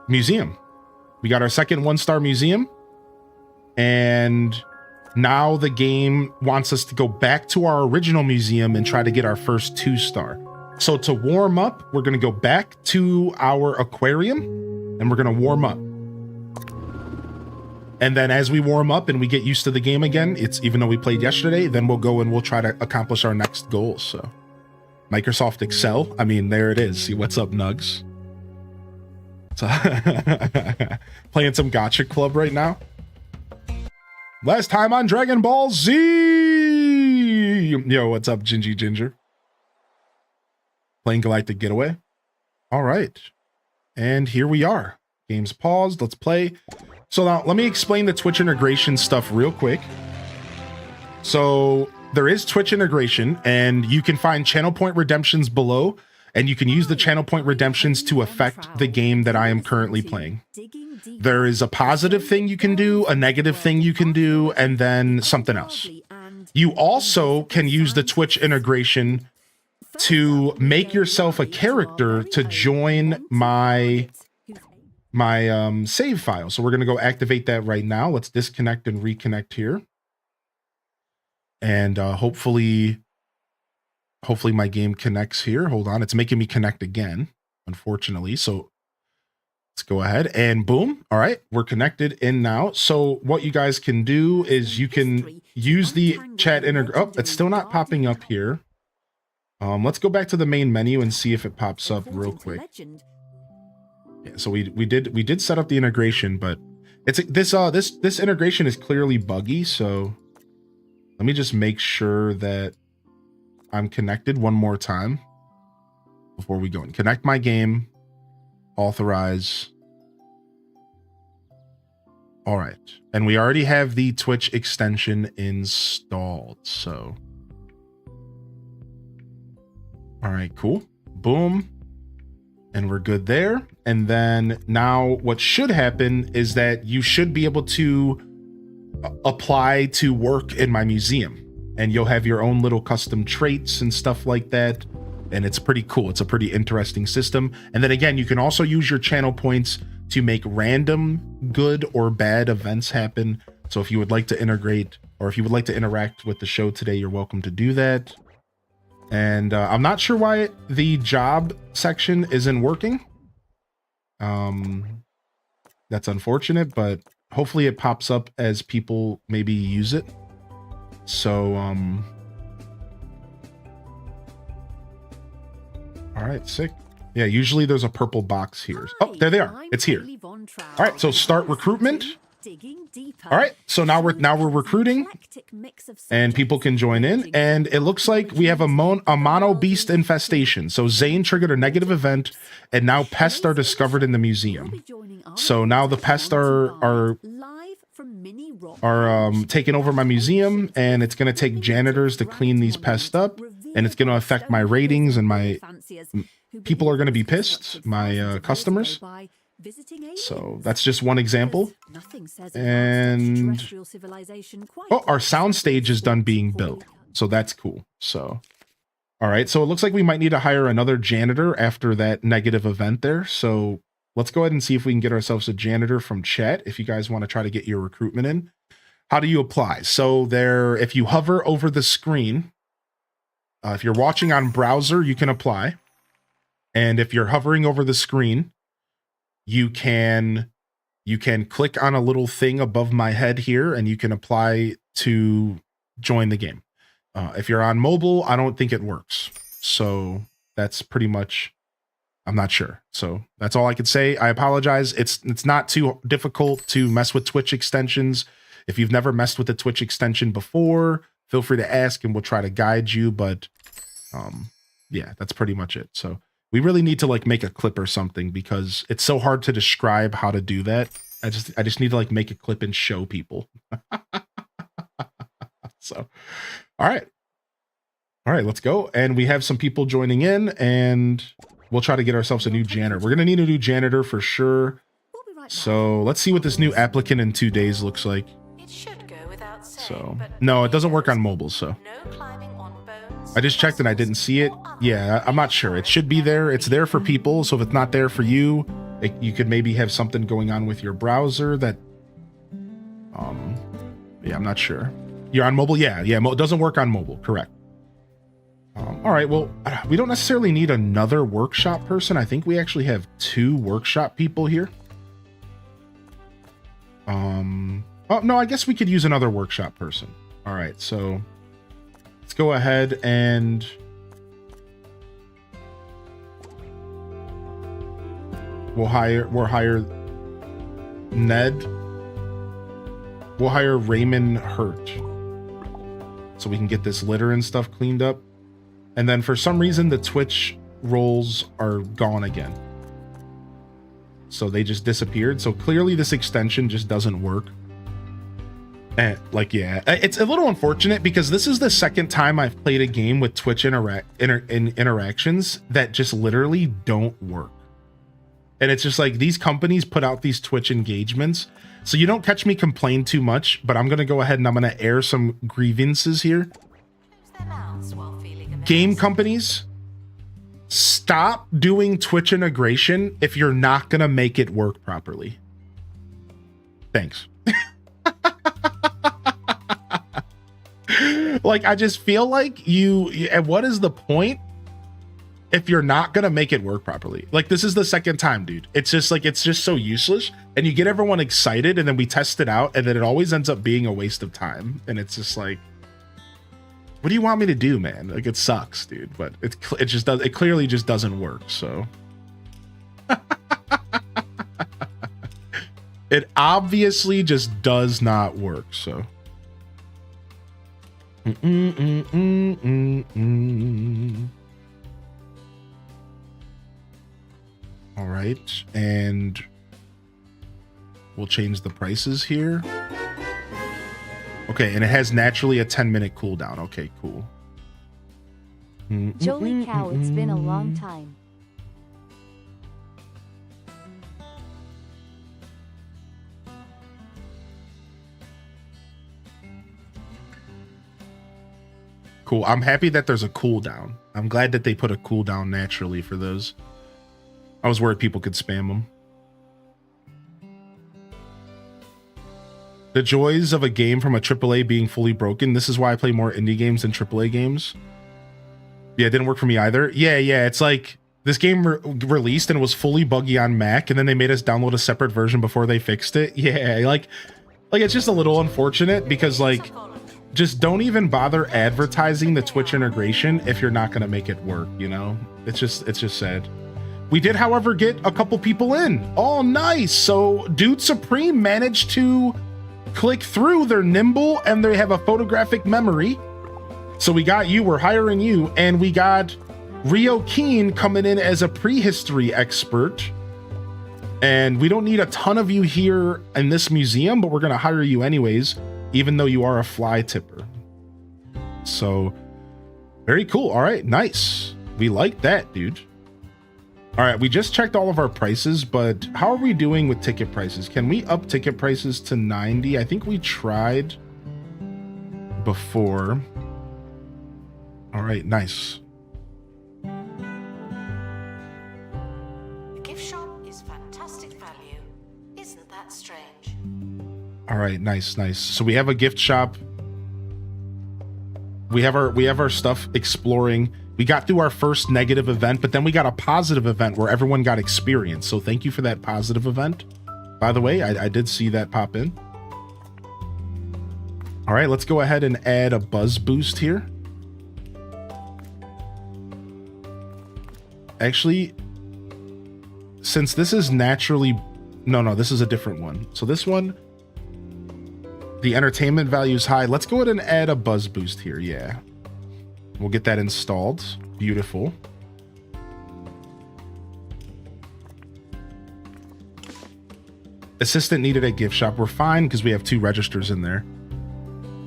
museum. We got our second 1-star museum. And now the game wants us to go back to our original museum and try to get our first 2-star. So to warm up, we're going to go back to our aquarium and we're going to warm up. And then as we warm up and we get used to the game again, it's even though we played yesterday, then we'll go and we'll try to accomplish our next goal. So Microsoft Excel, I mean, there it is. See, what's up, Nugs? So playing some Gotcha Club right now. Last time on Dragon Ball Z. Yo, what's up, Gingy Ginger? Playing Galactic Getaway. All right. And here we are. Game's paused. Let's play. So now let me explain the Twitch integration stuff real quick. So there is Twitch integration, and you can find channel point redemptions below, and you can use the channel point redemptions to affect the game that I am currently playing. There is a positive thing you can do, a negative thing you can do, and then something else. You also can use the Twitch integration to make yourself a character to join my save file. So we're going to go activate that right now. Let's disconnect and reconnect here. And hopefully my game connects here. Hold on. It's making me connect again, unfortunately. So let's go ahead and boom. All right. We're connected in now. So what you guys can do is you can use the chat Oh, it's still not popping up here. Let's go back to the main menu and see if it pops up real quick. Yeah, so we did set up the integration, but it's this integration is clearly buggy. So let me just make sure that I'm connected one more time before we go and connect my game. Authorize. All right, and we already have the Twitch extension installed. So. All right, cool. Boom. And we're good there. And then now what should happen is that you should be able to apply to work in my museum, and you'll have your own little custom traits and stuff like that. And it's pretty cool. It's a pretty interesting system. And then again, you can also use your channel points to make random good or bad events happen. So if you would like to integrate, or if you would like to interact with the show today, you're welcome to do that. And I'm not sure why the job section isn't working. That's unfortunate, but hopefully it pops up as people maybe use it. So, all right, sick. Yeah, usually there's a purple box here. Oh, there they are. It's here. All right, so start recruitment. All right, so now we're recruiting, and people can join in, and it looks like we have a mono beast infestation. So Zane triggered a negative event, and now pests are discovered in the museum. So now the pests are taking over my museum, and it's going to take janitors to clean these pests up, and it's going to affect my ratings, and my people are going to be pissed, my customers. So that's just one example. And oh, our sound stage is done being built, so that's cool. So all right, so it looks like we might need to hire another janitor after that negative event there. So let's go ahead and see if we can get ourselves a janitor from chat if you guys want to try to get your recruitment in. How do you apply? So there, if you hover over the screen, if you're watching on browser, you can apply. And if you're hovering over the screen, you can click on a little thing above my head here, and you can apply to join the game. If you're on mobile, I don't think it works. So that's pretty much, I'm not sure. So that's all I could say. I apologize. It's not too difficult to mess with Twitch extensions. If you've never messed with a Twitch extension before, feel free to ask and we'll try to guide you. But yeah, that's pretty much it. So we really need to like make a clip or something because it's so hard to describe how to do that. I just need to like make a clip and show people. So, all right, let's go. And we have some people joining in, and we'll try to get ourselves a new janitor. We're gonna need a new janitor for sure. So let's see what this new applicant in 2 days looks like. It should go without saying, So but no, it doesn't work on mobile. So no climbing on bones. I just checked and I didn't see it. Yeah, I'm not sure. It should be there. It's there for people. So if it's not there for you, you could maybe have something going on with your browser that, yeah, I'm not sure. You're on mobile? Yeah, it doesn't work on mobile. Correct. All right, well, we don't necessarily need another workshop person. I think we actually have 2 workshop people here. Oh, no, I guess we could use another workshop person. All right, so let's go ahead and we'll hire Ned. We'll hire Raymond Hurt so we can get this litter and stuff cleaned up. And then for some reason, the Twitch roles are gone again. So they just disappeared. So clearly this extension just doesn't work. And like, yeah, it's a little unfortunate because this is the second time I've played a game with Twitch interactions that just literally don't work. And it's just like these companies put out these Twitch engagements. So you don't catch me complain too much, but I'm going to go ahead and I'm going to air some grievances here. Game companies, stop doing Twitch integration if you're not going to make it work properly. Thanks. Like, I just feel like and what is the point if you're not going to make it work properly? Like, this is the second time, dude. It's just like, it's just so useless. And you get everyone excited and then we test it out and then it always ends up being a waste of time. And it's just like, what do you want me to do, man? Like, it sucks, dude, but it clearly just doesn't work. So it obviously just does not work. So all right, and we'll change the prices here. Okay, and it has naturally a 10-minute cooldown. Okay, cool. Jolie Cow, it's been a long time. Cool. I'm happy that there's a cooldown. I'm glad that they put a cooldown naturally for those. I was worried people could spam them. The joys of a game from a AAA being fully broken. This is why I play more indie games than AAA games. Yeah, it didn't work for me either. Yeah. It's like this game released and was fully buggy on Mac, and then they made us download a separate version before they fixed it. Yeah, like it's just a little unfortunate because like, just don't even bother advertising the Twitch integration if you're not gonna make it work. You know, it's just sad. We did, however, get a couple people in. Oh, nice. So Dude Supreme managed to click through, they're nimble and they have a photographic memory. So we got you, we're hiring you, and we got Rio Keen coming in as a prehistory expert. And we don't need a ton of you here in this museum, but we're gonna hire you anyways, even though you are a fly tipper. So very cool. All right, nice. We like that, dude. All right, we just checked all of our prices, but how are we doing with ticket prices? Can we up ticket prices to 90? I think we tried before. All right, nice. The gift shop is fantastic value. Isn't that strange? All right, nice, nice. So we have a gift shop. We have our stuff exploring. We got through our first negative event, but then we got a positive event where everyone got experience. So thank you for that positive event. By the way, I did see that pop in. All right, let's go ahead and add a buzz boost here. Actually, since this is naturally, no, this is a different one. So this one, the entertainment value is high. Let's go ahead and add a buzz boost here. Yeah. We'll get that installed. Beautiful. Assistant needed at gift shop. We're fine because we have 2 registers in there.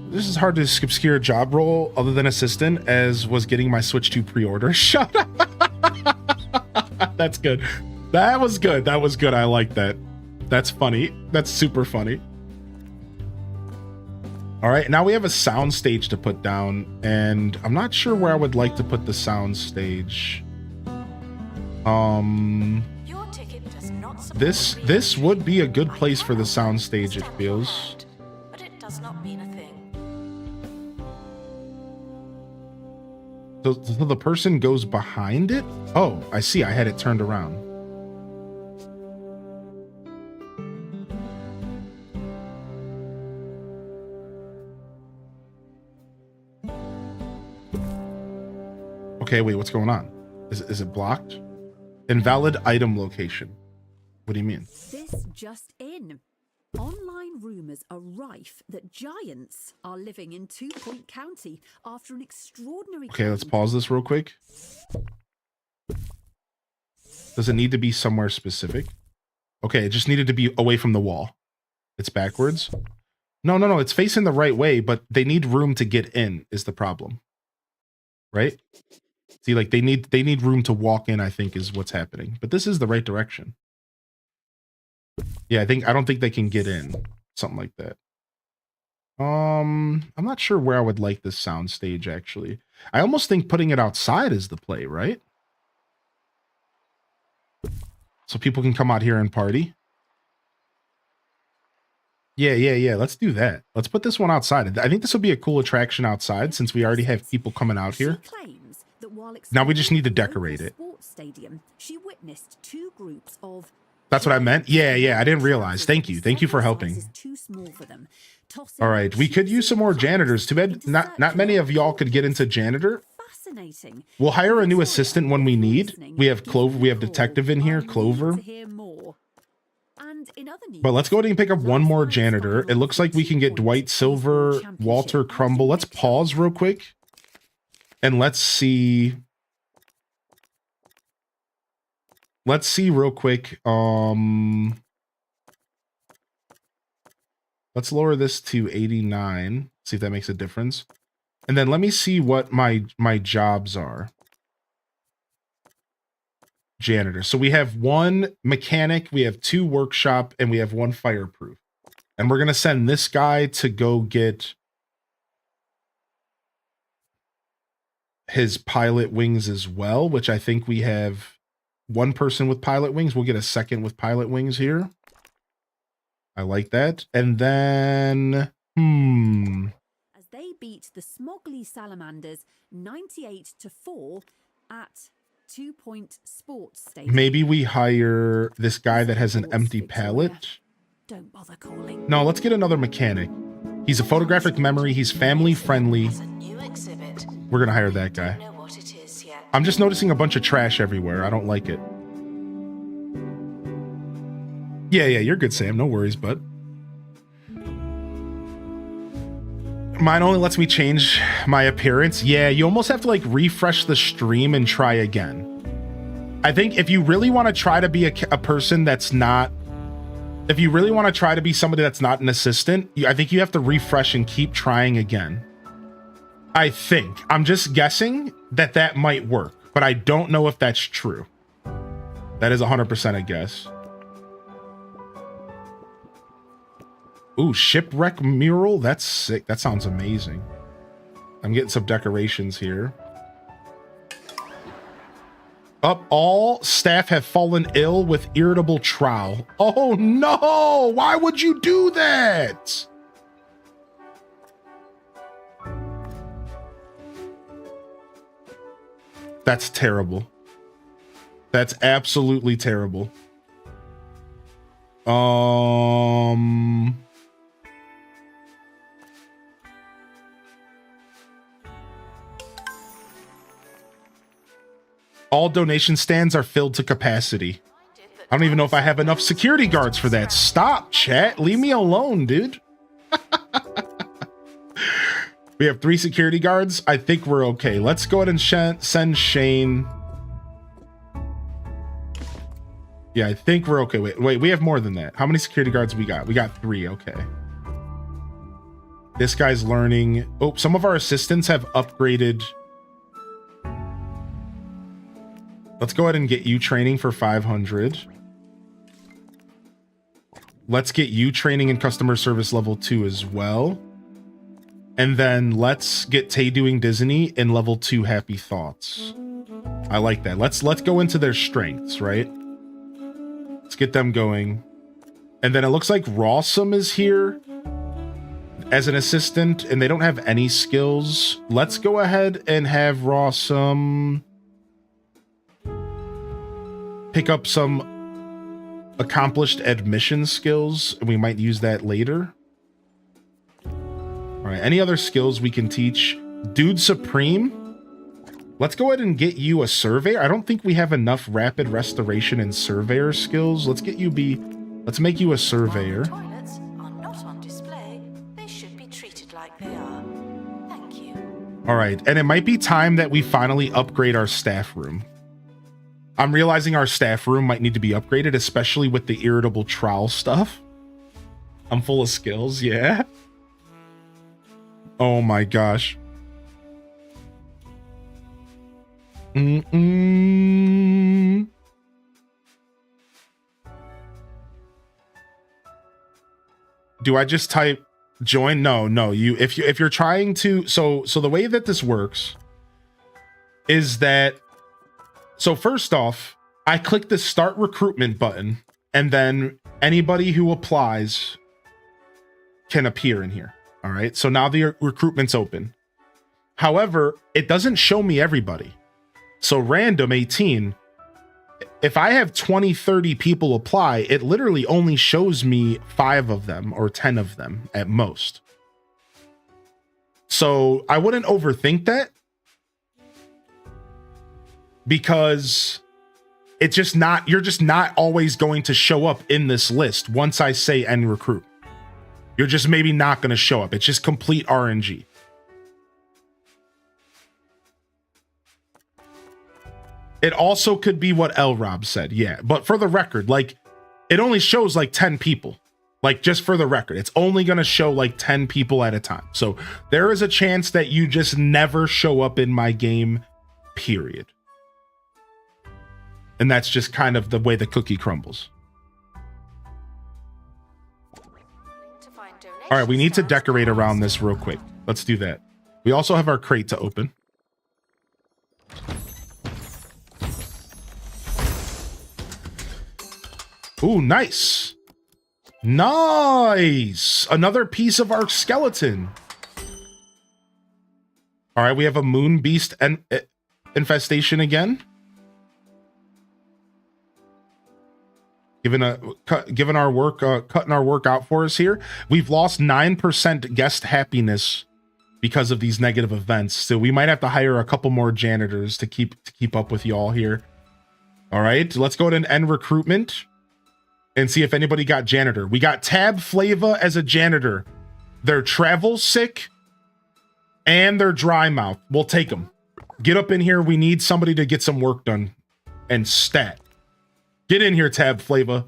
This is hard to obscure a job role other than assistant, as was getting my Switch 2 pre-order. Shut up. That's good. That was good. That was good. I like that. That's funny. That's super funny. All right, now we have a sound stage to put down, and I'm not sure where I would like to put the sound stage. Your ticket does not support This would be a good place for the sound stage, it feels. but it does not mean a thing. So the person goes behind it? Oh, I see. I had it turned around. Okay, wait, what's going on? Is it blocked? Invalid item location. What do you mean? This just in. Online rumours are rife that giants are living in 2 Point County after an extraordinary... Okay, let's pause this real quick. Does it need to be somewhere specific? Okay, it just needed to be away from the wall. It's backwards. No, it's facing the right way, but they need room to get in is the problem. Right? See, like they need room to walk in, I think is what's happening. But this is the right direction. Yeah, I don't think they can get in. Something like that. I'm not sure where I would like this sound stage actually. I almost think putting it outside is the play, right? So people can come out here and party. Yeah. Let's do that. Let's put this one outside. I think this will be a cool attraction outside since we already have people coming out here. Now we just need to decorate it. Stadium, she witnessed 2 groups of... That's what I meant? Yeah, I didn't realize. Thank you for helping. All right, we could use some more janitors. Too bad not many of y'all could get into janitor. We'll hire a new assistant when we need. We have Clover, we have detective in here, Clover. But let's go ahead and pick up one more janitor. It looks like we can get Dwight Silver, Walter Crumble. Let's pause real quick. And let's see real quick. Let's lower this to 89. See if that makes a difference. And then let me see what my jobs are. Janitor. So we have 1 mechanic, we have 2 workshop, and we have 1 fireproof. And we're going to send this guy to go get his pilot wings as well, which I think we have 1 person with pilot wings. We'll get a second with pilot wings here. I like that. And then, As they beat the Smogley Salamanders 98-4 at 2 Point Sports Stadium. Maybe we hire this guy that has an empty pallet. Don't bother calling. No, let's get another mechanic. He's a photographic memory. He's family friendly. We're going to hire that guy. I'm just noticing a bunch of trash everywhere. I don't like it. Yeah, you're good, Sam. No worries, bud. Mine only lets me change my appearance. Yeah, you almost have to like refresh the stream and try again. I think if you really want to try to be a person that's not, if you really want to try to be somebody that's not an assistant, I think you have to refresh and keep trying again. I think. I'm just guessing that that might work, but I don't know if that's true. That is 100% a guess. Ooh, shipwreck mural. That's sick. That sounds amazing. I'm getting some decorations here. Up, all staff have fallen ill with irritable trowel. Oh no! Why would you do that? That's terrible. That's absolutely terrible. All donation stands are filled to capacity. I don't even know if I have enough security guards for that. Stop, chat. Leave me alone, dude. We have 3 security guards. I think we're okay. Let's go ahead and send Shane. Yeah, I think we're okay. Wait, we have more than that. How many security guards we got? We got 3. Okay. This guy's learning. Oh, some of our assistants have upgraded. Let's go ahead and get you training for 500. Let's get you training in customer service level 2 as well. And then let's get Tay doing Disney in level 2 happy thoughts. I like that. Let's go into their strengths, right? Let's get them going. And then it looks like Rawsome is here as an assistant and they don't have any skills. Let's go ahead and have Rawsome pick up some accomplished admission skills, and we might use that later. All right, any other skills we can teach? Dude Supreme. Let's go ahead and get you a surveyor. I don't think we have enough rapid restoration and surveyor skills. Let's get you let's make you a surveyor. Toilets are not on display. They should be treated like they are. Thank you. All right, and it might be time that we finally upgrade our staff room. I'm realizing our staff room might need to be upgraded, especially with the irritable trowel stuff. I'm full of skills, yeah. Oh my gosh. Do I just type join? No. If you're trying to, so the way that this works is that, so first off, I click the start recruitment button, and then anybody who applies can appear in here. All right. So now the recruitment's open. However, it doesn't show me everybody. So random 18, if I have 20, 30 people apply, it literally only shows me 5 of them or 10 of them at most. So I wouldn't overthink that, because it's just not, you're just not always going to show up in this list once I say end recruit. You're just maybe not going to show up. It's just complete RNG. It also could be what L Rob said. Yeah. But for the record, like, it only shows like 10 people. Like, just for the record, it's only going to show like 10 people at a time. So there is a chance that you just never show up in my game, period. And that's just kind of the way the cookie crumbles. All right, we need to decorate around this real quick. Let's do that. We also have our crate to open. Ooh, nice. Nice. Another piece of our skeleton. All right, we have a moon beast infestation again. Given our work, cutting our work out for us here. We've lost 9% guest happiness because of these negative events. So we might have to hire a couple more janitors to keep up with y'all here. All right, let's go ahead and end recruitment and see if anybody got janitor. We got Tab Flava as a janitor. They're travel sick And they're dry mouth. We'll take them. Get up in here. We need somebody to get some work done and stat. Get in here, Tab Flava.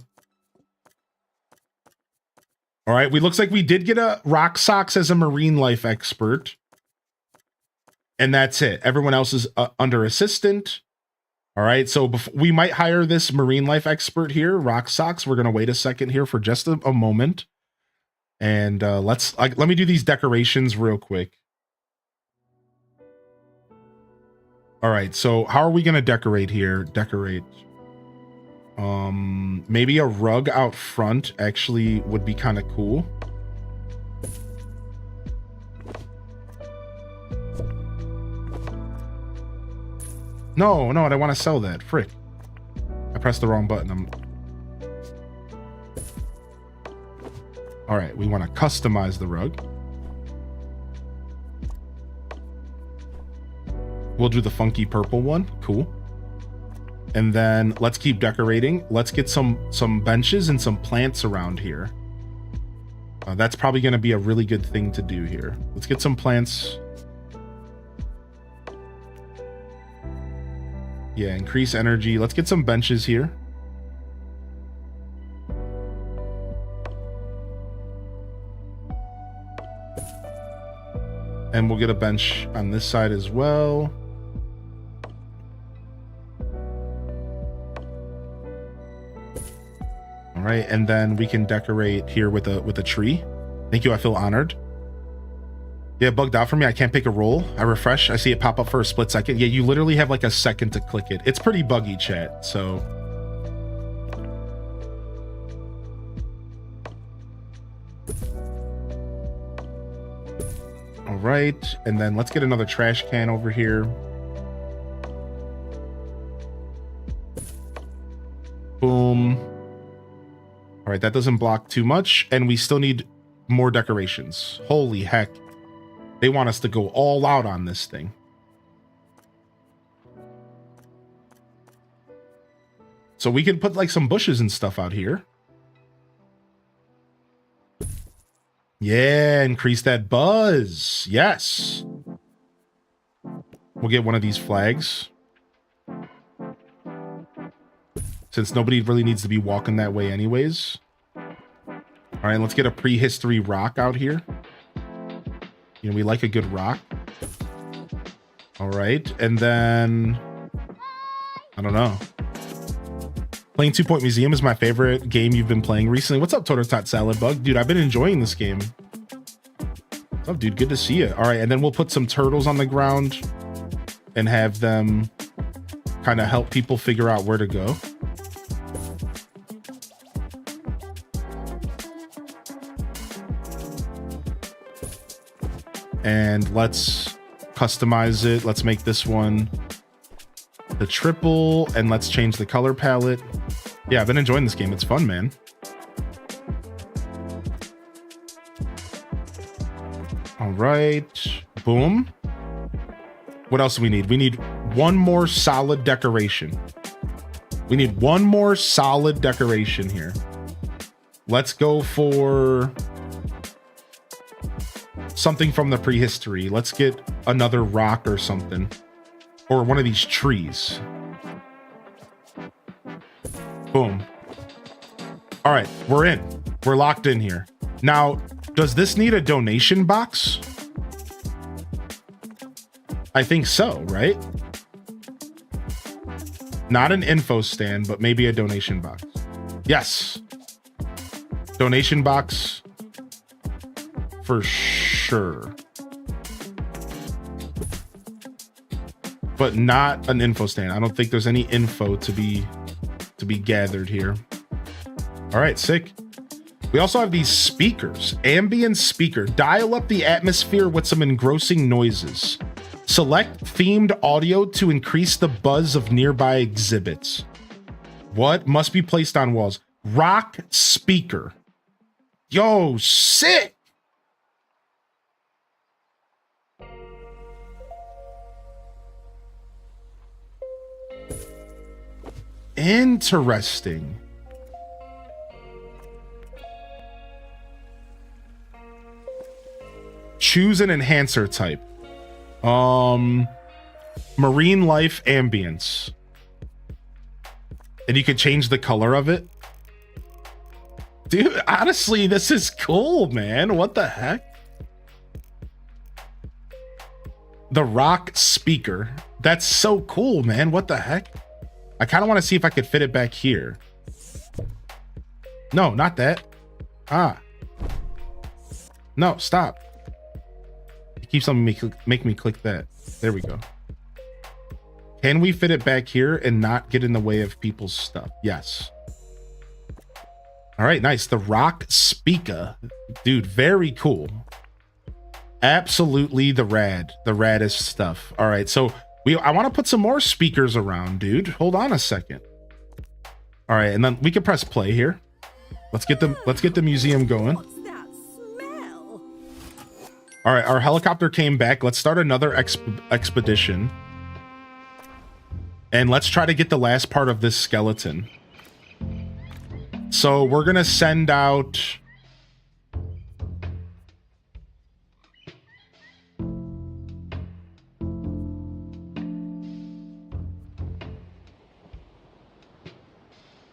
All right, looks like we did get a Rock Socks as a marine life expert. And that's it. Everyone else is under assistant. All right, so we might hire this marine life expert here, Rock Socks. We're going to wait a second here for just a moment. And let me do these decorations real quick. All right, so how are we going to decorate here? Decorate. Maybe a rug out front actually would be kind of cool. No, I don't want to sell that. Frick. I pressed the wrong button. All right, we want to customize the rug. We'll do the funky purple one. Cool. And then let's keep decorating. Let's get some benches and some plants around here. That's probably going to be a really good thing to do here. Let's get some plants. Yeah, increase energy. Let's get some benches here. And we'll get a bench on this side as well. All right, and then we can decorate here with a tree. Thank you, I feel honored. Yeah, it bugged out for me. I can't pick a roll. I refresh. I see it pop up for a split second. Yeah, you literally have like a second to click it. It's pretty buggy, chat. So all right, and then let's get another trash can over here. Boom. All right, that doesn't block too much, and we still need more decorations. Holy heck. They want us to go all out on this thing. So we can put like some bushes and stuff out here. Yeah, increase that buzz. Yes. We'll get one of these flags. Since nobody really needs to be walking that way anyways. All right, let's get a prehistory rock out here. You know, we like a good rock. All right, and then I don't know. Playing 2 Point Museum is my favorite game you've been playing recently. What's up, Toter Tot Salad Bug? Dude, I've been enjoying this game. What's up, dude? Good to see you. All right, and then we'll put some turtles on the ground and have them kind of help people figure out where to go. And let's customize it. Let's make this one the triple, and let's change the color palette. Yeah, I've been enjoying this game. It's fun, man. All right, boom. What else do we need? We need one more solid decoration. We need one more solid decoration here. Let's go for something from the prehistory. Let's get another rock or something, or one of these trees. Boom. All right, we're in. We're locked in here. Now, does this need a donation box? I think so, right? Not an info stand, but maybe a donation box. Yes. Donation box for sure. But not an info stand. I don't think there's any info to be gathered here. All right, sick. We also have these speakers. Ambient speaker. Dial up the atmosphere with some engrossing noises. Select themed audio to increase the buzz of nearby exhibits. What? Must be placed on walls. Rock speaker. Yo, sick. Interesting. Choose an enhancer type. Marine life ambience. And you could change the color of it. Dude, honestly, this is cool, man. What the heck? The rock speaker. That's so cool, man. What the heck? I kind of want to see if I could fit it back here. No, not that. Ah. No, stop. It keeps on make me click that. There we go. Can we fit it back here and not get in the way of people's stuff? Yes. All right, nice. The rock speaker. Dude, very cool. Absolutely the raddest stuff. All right, so I want to put some more speakers around, dude. Hold on a second. All right, and then we can press play here. Let's get the museum going. What's that smell? All right, our helicopter came back. Let's start another expedition. And let's try to get the last part of this skeleton. So we're going to send out...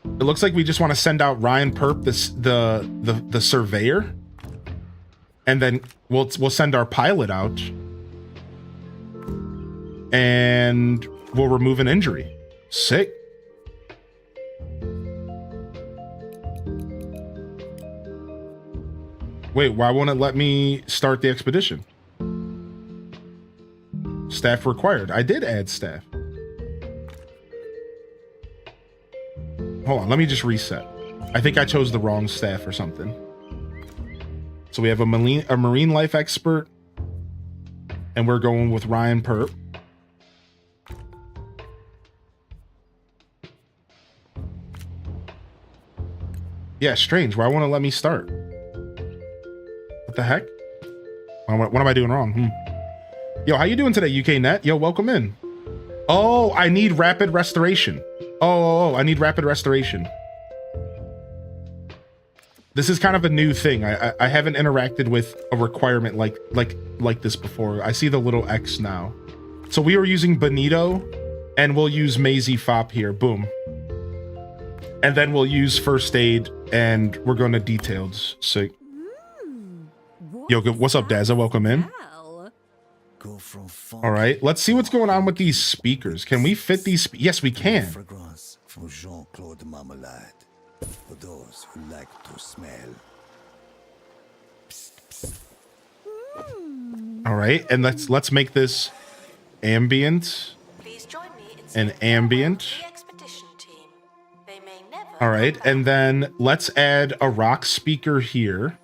It looks like we just want to send out Ryan Perp, the surveyor. And then we'll send our pilot out. And we'll remove an injury. Sick. Wait, why won't it let me start the expedition? Staff required. I did add staff. Hold on, let me just reset. I think I chose the wrong staff or something. So we have a marine life expert, and we're going with Ryan Perp. Yeah, strange. Why won't it let me start? What the heck? What am I doing wrong? Yo, how you doing today, UK Net? Yo, welcome in. Oh, I need rapid restoration. Oh, I need rapid restoration. This is kind of a new thing. I haven't interacted with a requirement like this before. I see the little X now. So we were using Benito, and we'll use Maisie Fop here. Boom. And then we'll use first aid, and we're going to details. Sick. Yo, what's up, Dazza? Welcome in. All right, let's see what's going on with these speakers. Can we fit these? Yes, we can. Fragrance from Jean-Claude Marmalade for those who like to smell. All right, and let's make this ambient. Please join me in An saying ambient. farewell to the expedition team. They may never All right, come back. and then let's add a rock speaker here.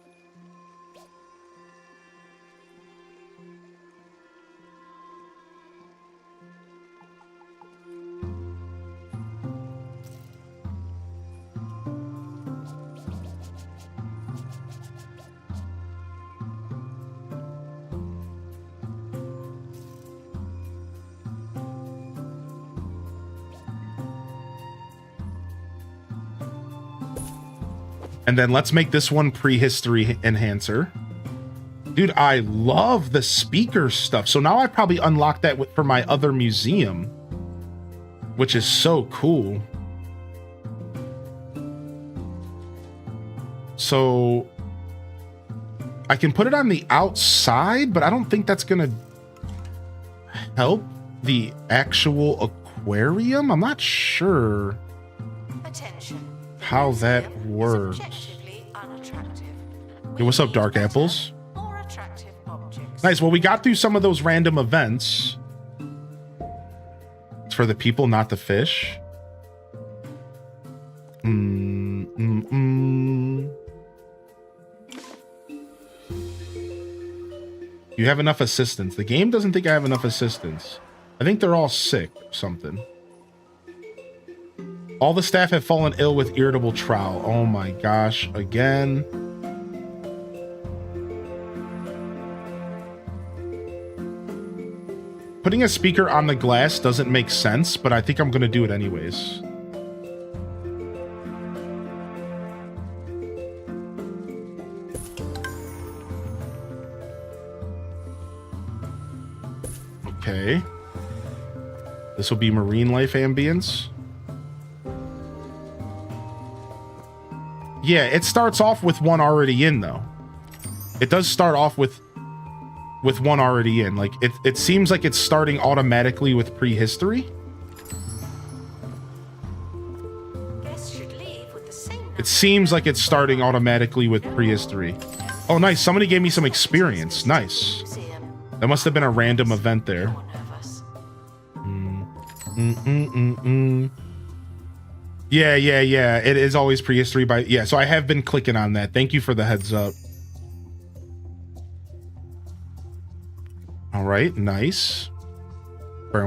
And then let's make this one prehistory enhancer. Dude, I love the speaker stuff. So now I probably unlock that for my other museum, which is so cool. So I can put it on the outside, but I don't think that's going to help the actual aquarium. I'm not sure Attention. how that Museum is works. objectively unattractive. Hey, what's up, We Dark need Apples? better, more attractive objects. Nice. Well, we got through some of those random events. It's for the people, not the fish. You have enough assistance. The game doesn't think I have enough assistance. I think they're all sick or something. All the staff have fallen ill with irritable trowel. Oh my gosh, again. Putting a speaker on the glass doesn't make sense, but I think I'm going to do it anyways. Okay. This will be marine life ambience. Yeah, it starts off with one already in though. It does start off with one already in. Like it seems like it's starting automatically with prehistory. It seems like it's starting automatically with prehistory. Oh, nice. Somebody gave me some experience. Nice. That must have been a random event there. Yeah. It is always prehistory by... Yeah, so I have been clicking on that. Thank you for the heads up. All right, nice. All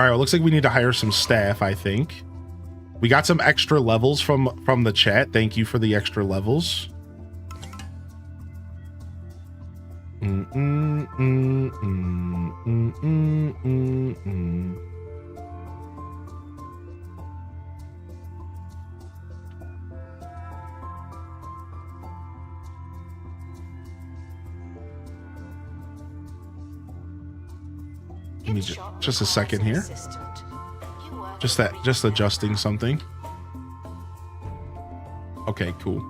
right, well, it looks like we need to hire some staff, I think. We got some extra levels from the chat. Thank you for the extra levels. Give me just a second here. Just adjusting something. Okay, cool.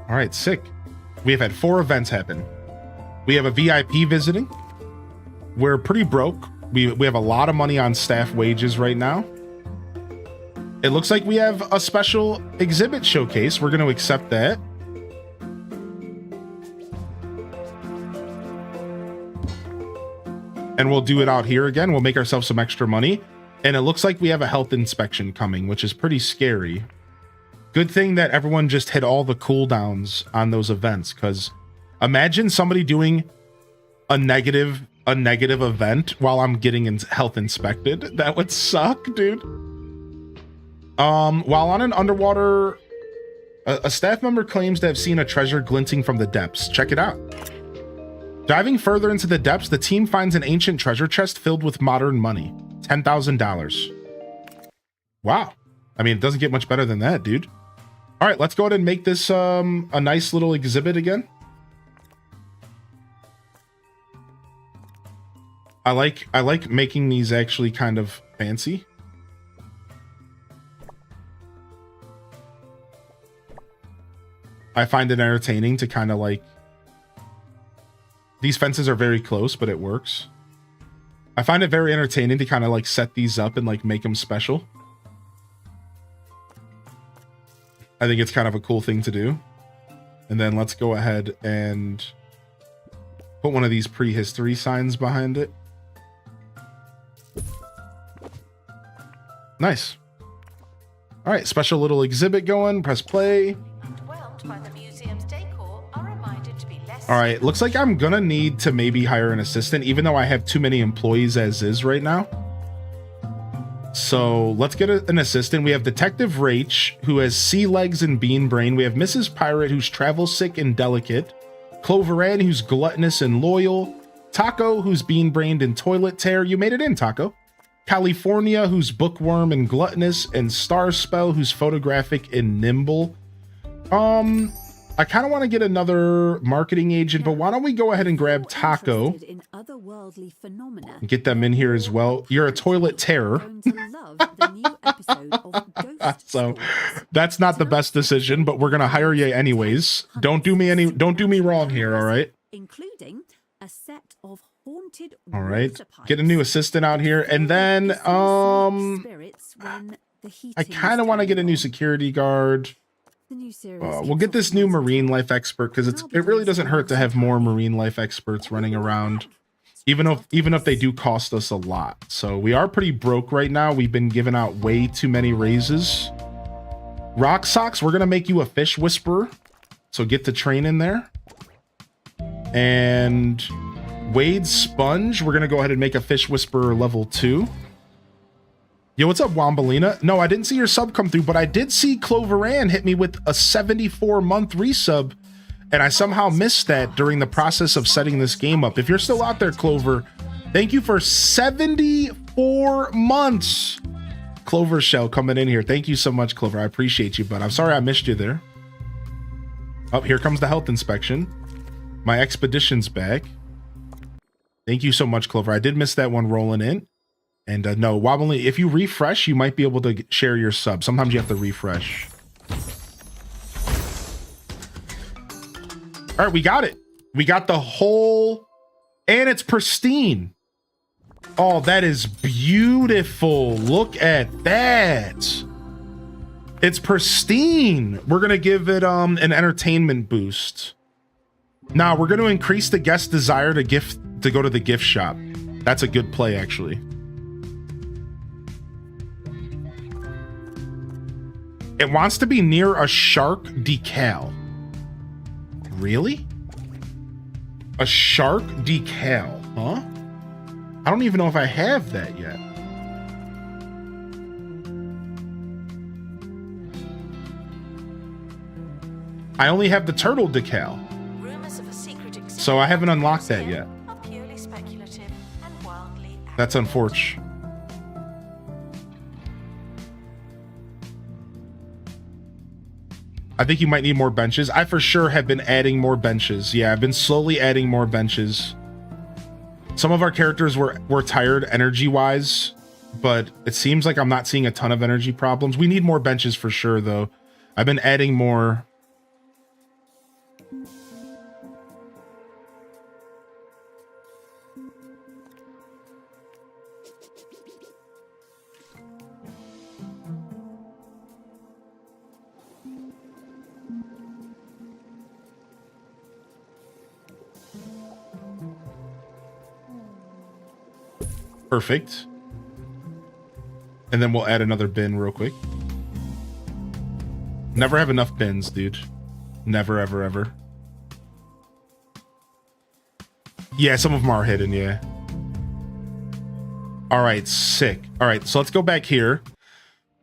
All right, sick. We have had 4 events happen. We have a VIP visiting. We're pretty broke. We have a lot of money on staff wages right now. It looks like we have a special exhibit showcase. We're going to accept that. And we'll do it out here again. We'll make ourselves some extra money. And it looks like we have a health inspection coming, which is pretty scary. Good thing that everyone just hit all the cooldowns on those events, because imagine somebody doing a negative event while I'm getting health inspected. That would suck, dude. While on an underwater, a staff member claims to have seen a treasure glinting from the depths. Check it out. Diving further into the depths, the team finds an ancient treasure chest filled with modern money. $10,000. Wow. I mean, it doesn't get much better than that, dude. All right, let's go ahead and make this a nice little exhibit again. I like making these actually kind of fancy. I find it entertaining to kind of like... These fences are very close, but it works. I find it very entertaining to kind of like set these up and like make them special. I think it's kind of a cool thing to do. And then let's go ahead and put one of these prehistory signs behind it. Nice. All right, special little exhibit going. Press play. All right, looks like I'm gonna need to maybe hire an assistant, even though I have too many employees as is right now. So let's get an assistant. We have Detective Rach, who has sea legs and bean brain. We have Mrs. Pirate, who's travel sick and delicate. Clover Ann, who's gluttonous and loyal. Taco, who's bean brained and toilet tear. You made it in, Taco. California, who's bookworm and gluttonous. And Star Spell, who's photographic and nimble. I kind of want to get another marketing agent, but why don't we go ahead and grab Taco and get them in here as well. You're a toilet terror. So that's not the best decision, but we're going to hire you anyways. Don't do me wrong here. All right. Including a set of haunted. All right. Get a new assistant out here. And then, I kind of want to get a new security guard. We'll get this new marine life expert because it really doesn't hurt to have more marine life experts running around, even if they do cost us a lot. So we are pretty broke right now. We've been giving out way too many raises. Rock Socks, we're gonna make you a fish whisperer, so get to train in there. And Wade Sponge, we're gonna go ahead and make a fish whisperer level 2. Yo, what's up, Wombalina? No, I didn't see your sub come through, but I did see Clover Ann hit me with a 74-month resub, and I somehow missed that during the process of setting this game up. If you're still out there, Clover, thank you for 74 months. Clover Shell coming in here. Thank you so much, Clover. I appreciate you, but I'm sorry I missed you there. Oh, here comes the health inspection. My expedition's back. Thank you so much, Clover. I did miss that one rolling in. And no, Wobbly, if you refresh, you might be able to share your sub. Sometimes you have to refresh. All right, we got it. We got the whole, and it's pristine. Oh, that is beautiful. Look at that. It's pristine. We're going to give it an entertainment boost. Now, we're going to increase the guest desire to go to the gift shop. That's a good play, actually. It wants to be near a shark decal. Really? A shark decal, huh? I don't even know if I have that yet. I only have the turtle decal. So I haven't unlocked that yet. That's unfortunate. I think you might need more benches. I for sure have been adding more benches. Yeah, I've been slowly adding more benches. Some of our characters were tired energy-wise, but it seems like I'm not seeing a ton of energy problems. We need more benches for sure, though. I've been adding more. Perfect. And then we'll add another bin real quick. Never have enough bins, dude. Never, ever, ever. Yeah, some of them are hidden, yeah. All right, sick. All right, so let's go back here.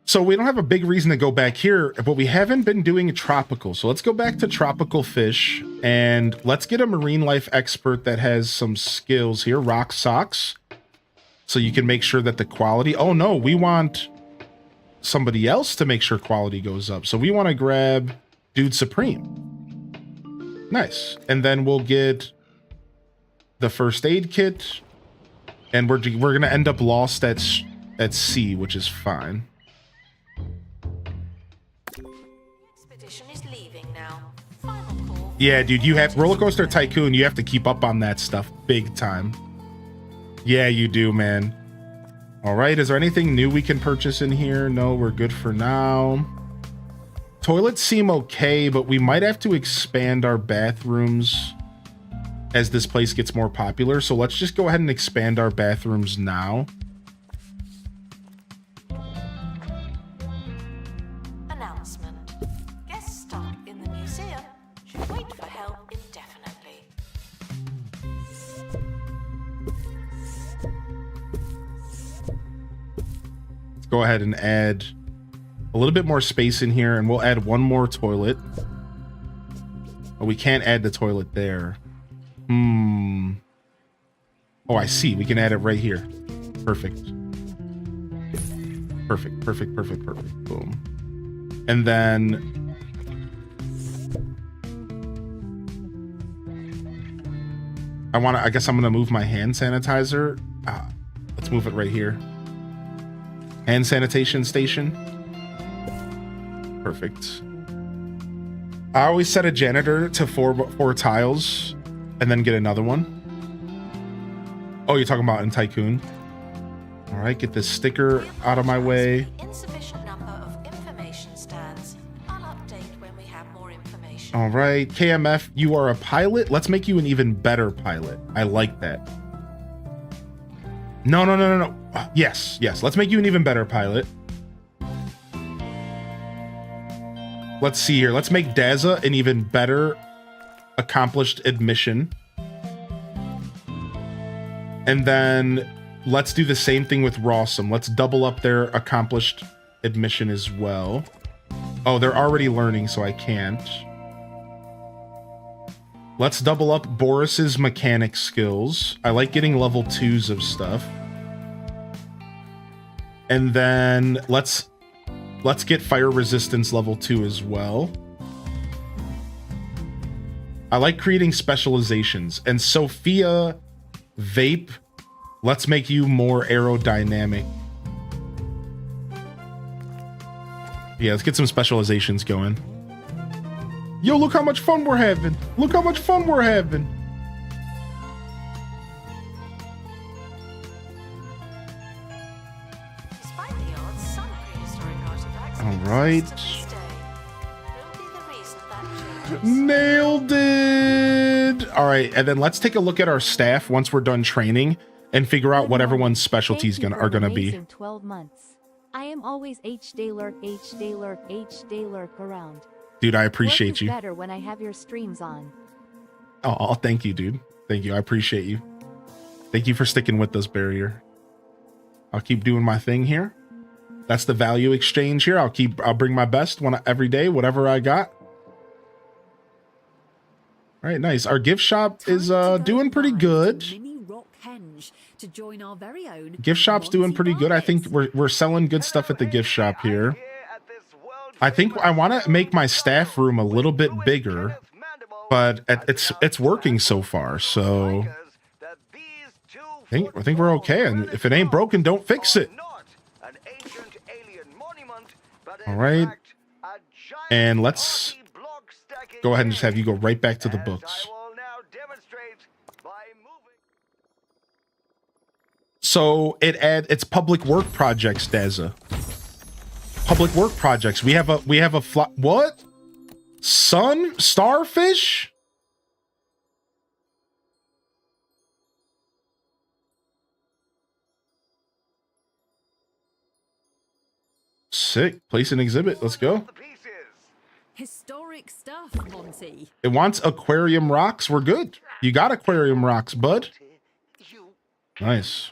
So we don't have a big reason to go back here, but we haven't been doing tropical. So let's go back to tropical fish and let's get a marine life expert that has some skills here. Rock socks. So you can make sure that the quality, oh no, we want somebody else to make sure quality goes up. So we want to grab Dude Supreme. Nice. And then we'll get the first aid kit. And we're going to end up lost at sea, which is fine. Expedition is leaving now. Final call. Yeah, dude, you have Roller Coaster Tycoon. You have to keep up on that stuff big time. Yeah, you do, man. All right, is there anything new we can purchase in here? No, we're good for now. Toilets seem okay, but we might have to expand our bathrooms as this place gets more popular. So let's just go ahead and expand our bathrooms now. Announcement. Guests stuck in the museum should wait for help indefinitely. Go ahead and add a little bit more space in here, and we'll add one more toilet. Oh, we can't add the toilet there. Oh, I see. We can add it right here. Perfect. Perfect, perfect, perfect, perfect. Boom. And then I guess I'm gonna move my hand sanitizer. Let's move it right here. Hand sanitation station. Perfect. I always set a janitor to four tiles and then get another one. Oh, you're talking about in Tycoon. All right, get this sticker out of my way. Insufficient number of information stands. I'll update when we have more information. All right, KMF, you are a pilot. Let's make you an even better pilot. I like that. No. Yes. Let's make you an even better pilot. Let's see here. Let's make Daza an even better accomplished admission. And then let's do the same thing with Rawsome. Let's double up their accomplished admission as well. Oh, they're already learning, so I can't. Let's double up Boris's mechanic skills. I like getting level 2s of stuff. And then let's get fire resistance level 2 as well. I like creating specializations. And Sophia Vape, let's make you more aerodynamic. Yeah, let's get some specializations going. Yo, look how much fun we're having. Look how much fun we're having. Despite the odds, some prehistoric artifacts All exist right. to this day. Will be the reason that changes. Nailed it. All right, and then let's take a look at our staff once we're done training and figure out what everyone's specialties Thank you for are an gonna be. amazing 12 months. I am always H-Day Lurk, H-Day Lurk, H-Day Lurk around. Dude, I Work appreciate is you. better when I have your streams on. Oh, thank you, dude. Thank you. I appreciate you. Thank you for sticking with us, Barrier. I'll keep doing my thing here. That's the value exchange here. I'll bring my best every day, whatever I got. All right, nice. Our gift shop is doing pretty good. To join our very own Gift shop's doing Monty pretty good. I think Barnes. we're selling good stuff at the gift shop here. I think I want to make my staff room a little bit bigger, but it's working so far. So I think we're okay. And if it ain't broken, don't fix it. All right. And let's go ahead and just have you go right back to the books. So it's public work projects, Daza. Public work projects. We have a what? Starfish? Sick. Place an exhibit. Let's go. Historic stuff, Monty. It wants aquarium rocks. We're good. You got aquarium rocks, bud. Nice.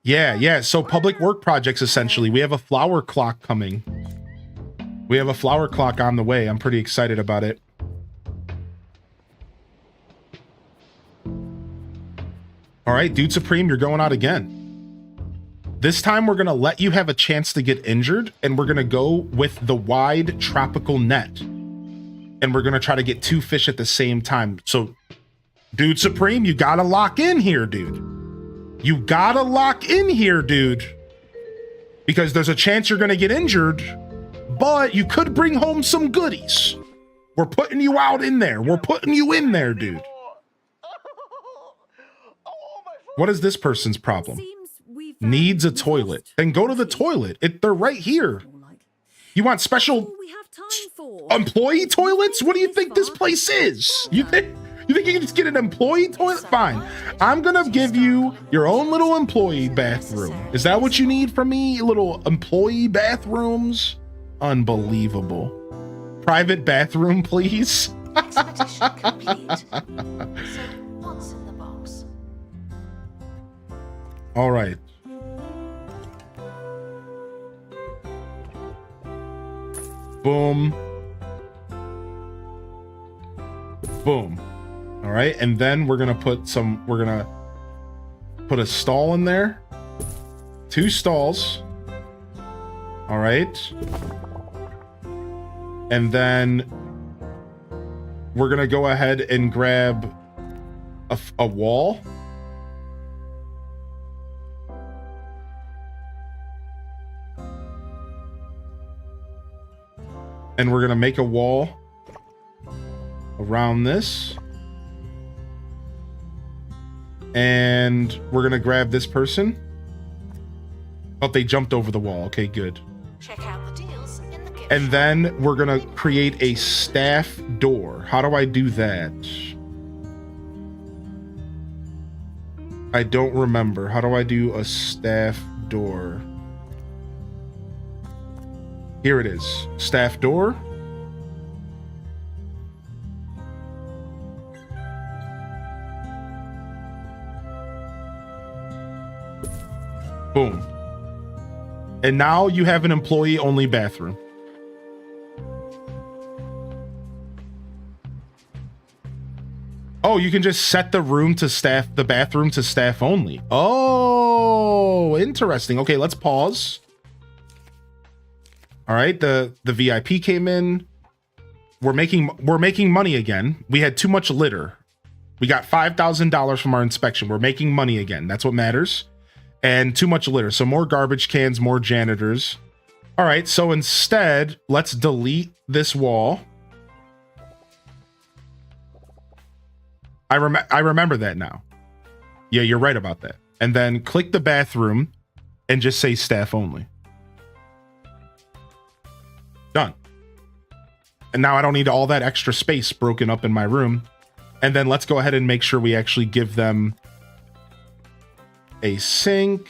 Yeah. So public work projects, essentially. We have a flower clock coming. We have a flower clock on the way. I'm pretty excited about it. All right, Dude Supreme, you're going out again. This time we're going to let you have a chance to get injured, and we're going to go with the wide tropical net. And we're going to try to get 2 fish at the same time. So, Dude Supreme, you got to lock in here, dude. You got to lock in here, dude. Because there's a chance you're going to get injured, but you could bring home some goodies. We're putting you out in there. We're putting you in there, dude. What is this person's problem? Needs a toilet. Then go to the toilet. They're right here. You want special employee toilets? What do you think this place is? You think you can just get an employee toilet? Fine. I'm gonna give you your own little employee bathroom. Is that what you need from me? Little employee bathrooms? Unbelievable. Private bathroom, please. Expedition complete. So, what's in the box? All right. Boom. Boom. All right. And then we're going to put a stall in there. 2 stalls. All right. And then we're going to go ahead and grab a wall. And we're going to make a wall around this. And we're going to grab this person. Oh, they jumped over the wall. Okay, good. Check out the deals in the gift And shop. then we're going to create a staff door. How do I do that? I don't remember. How do I do a staff door? Here it is. Staff door. Boom. And now you have an employee-only bathroom. Oh, you can just set the bathroom to staff only. Oh, Oh, interesting. Okay, let's pause. All right, the VIP came in. We're making money again. We had too much litter. We got $5,000 from our inspection. We're making money again. That's what matters. And too much litter. So more garbage cans, more janitors. All right, so instead, let's delete this wall. I remember that now. Yeah, you're right about that. And then click the bathroom and just say staff only. Done. And now I don't need all that extra space broken up in my room. And then let's go ahead and make sure we actually give them a sink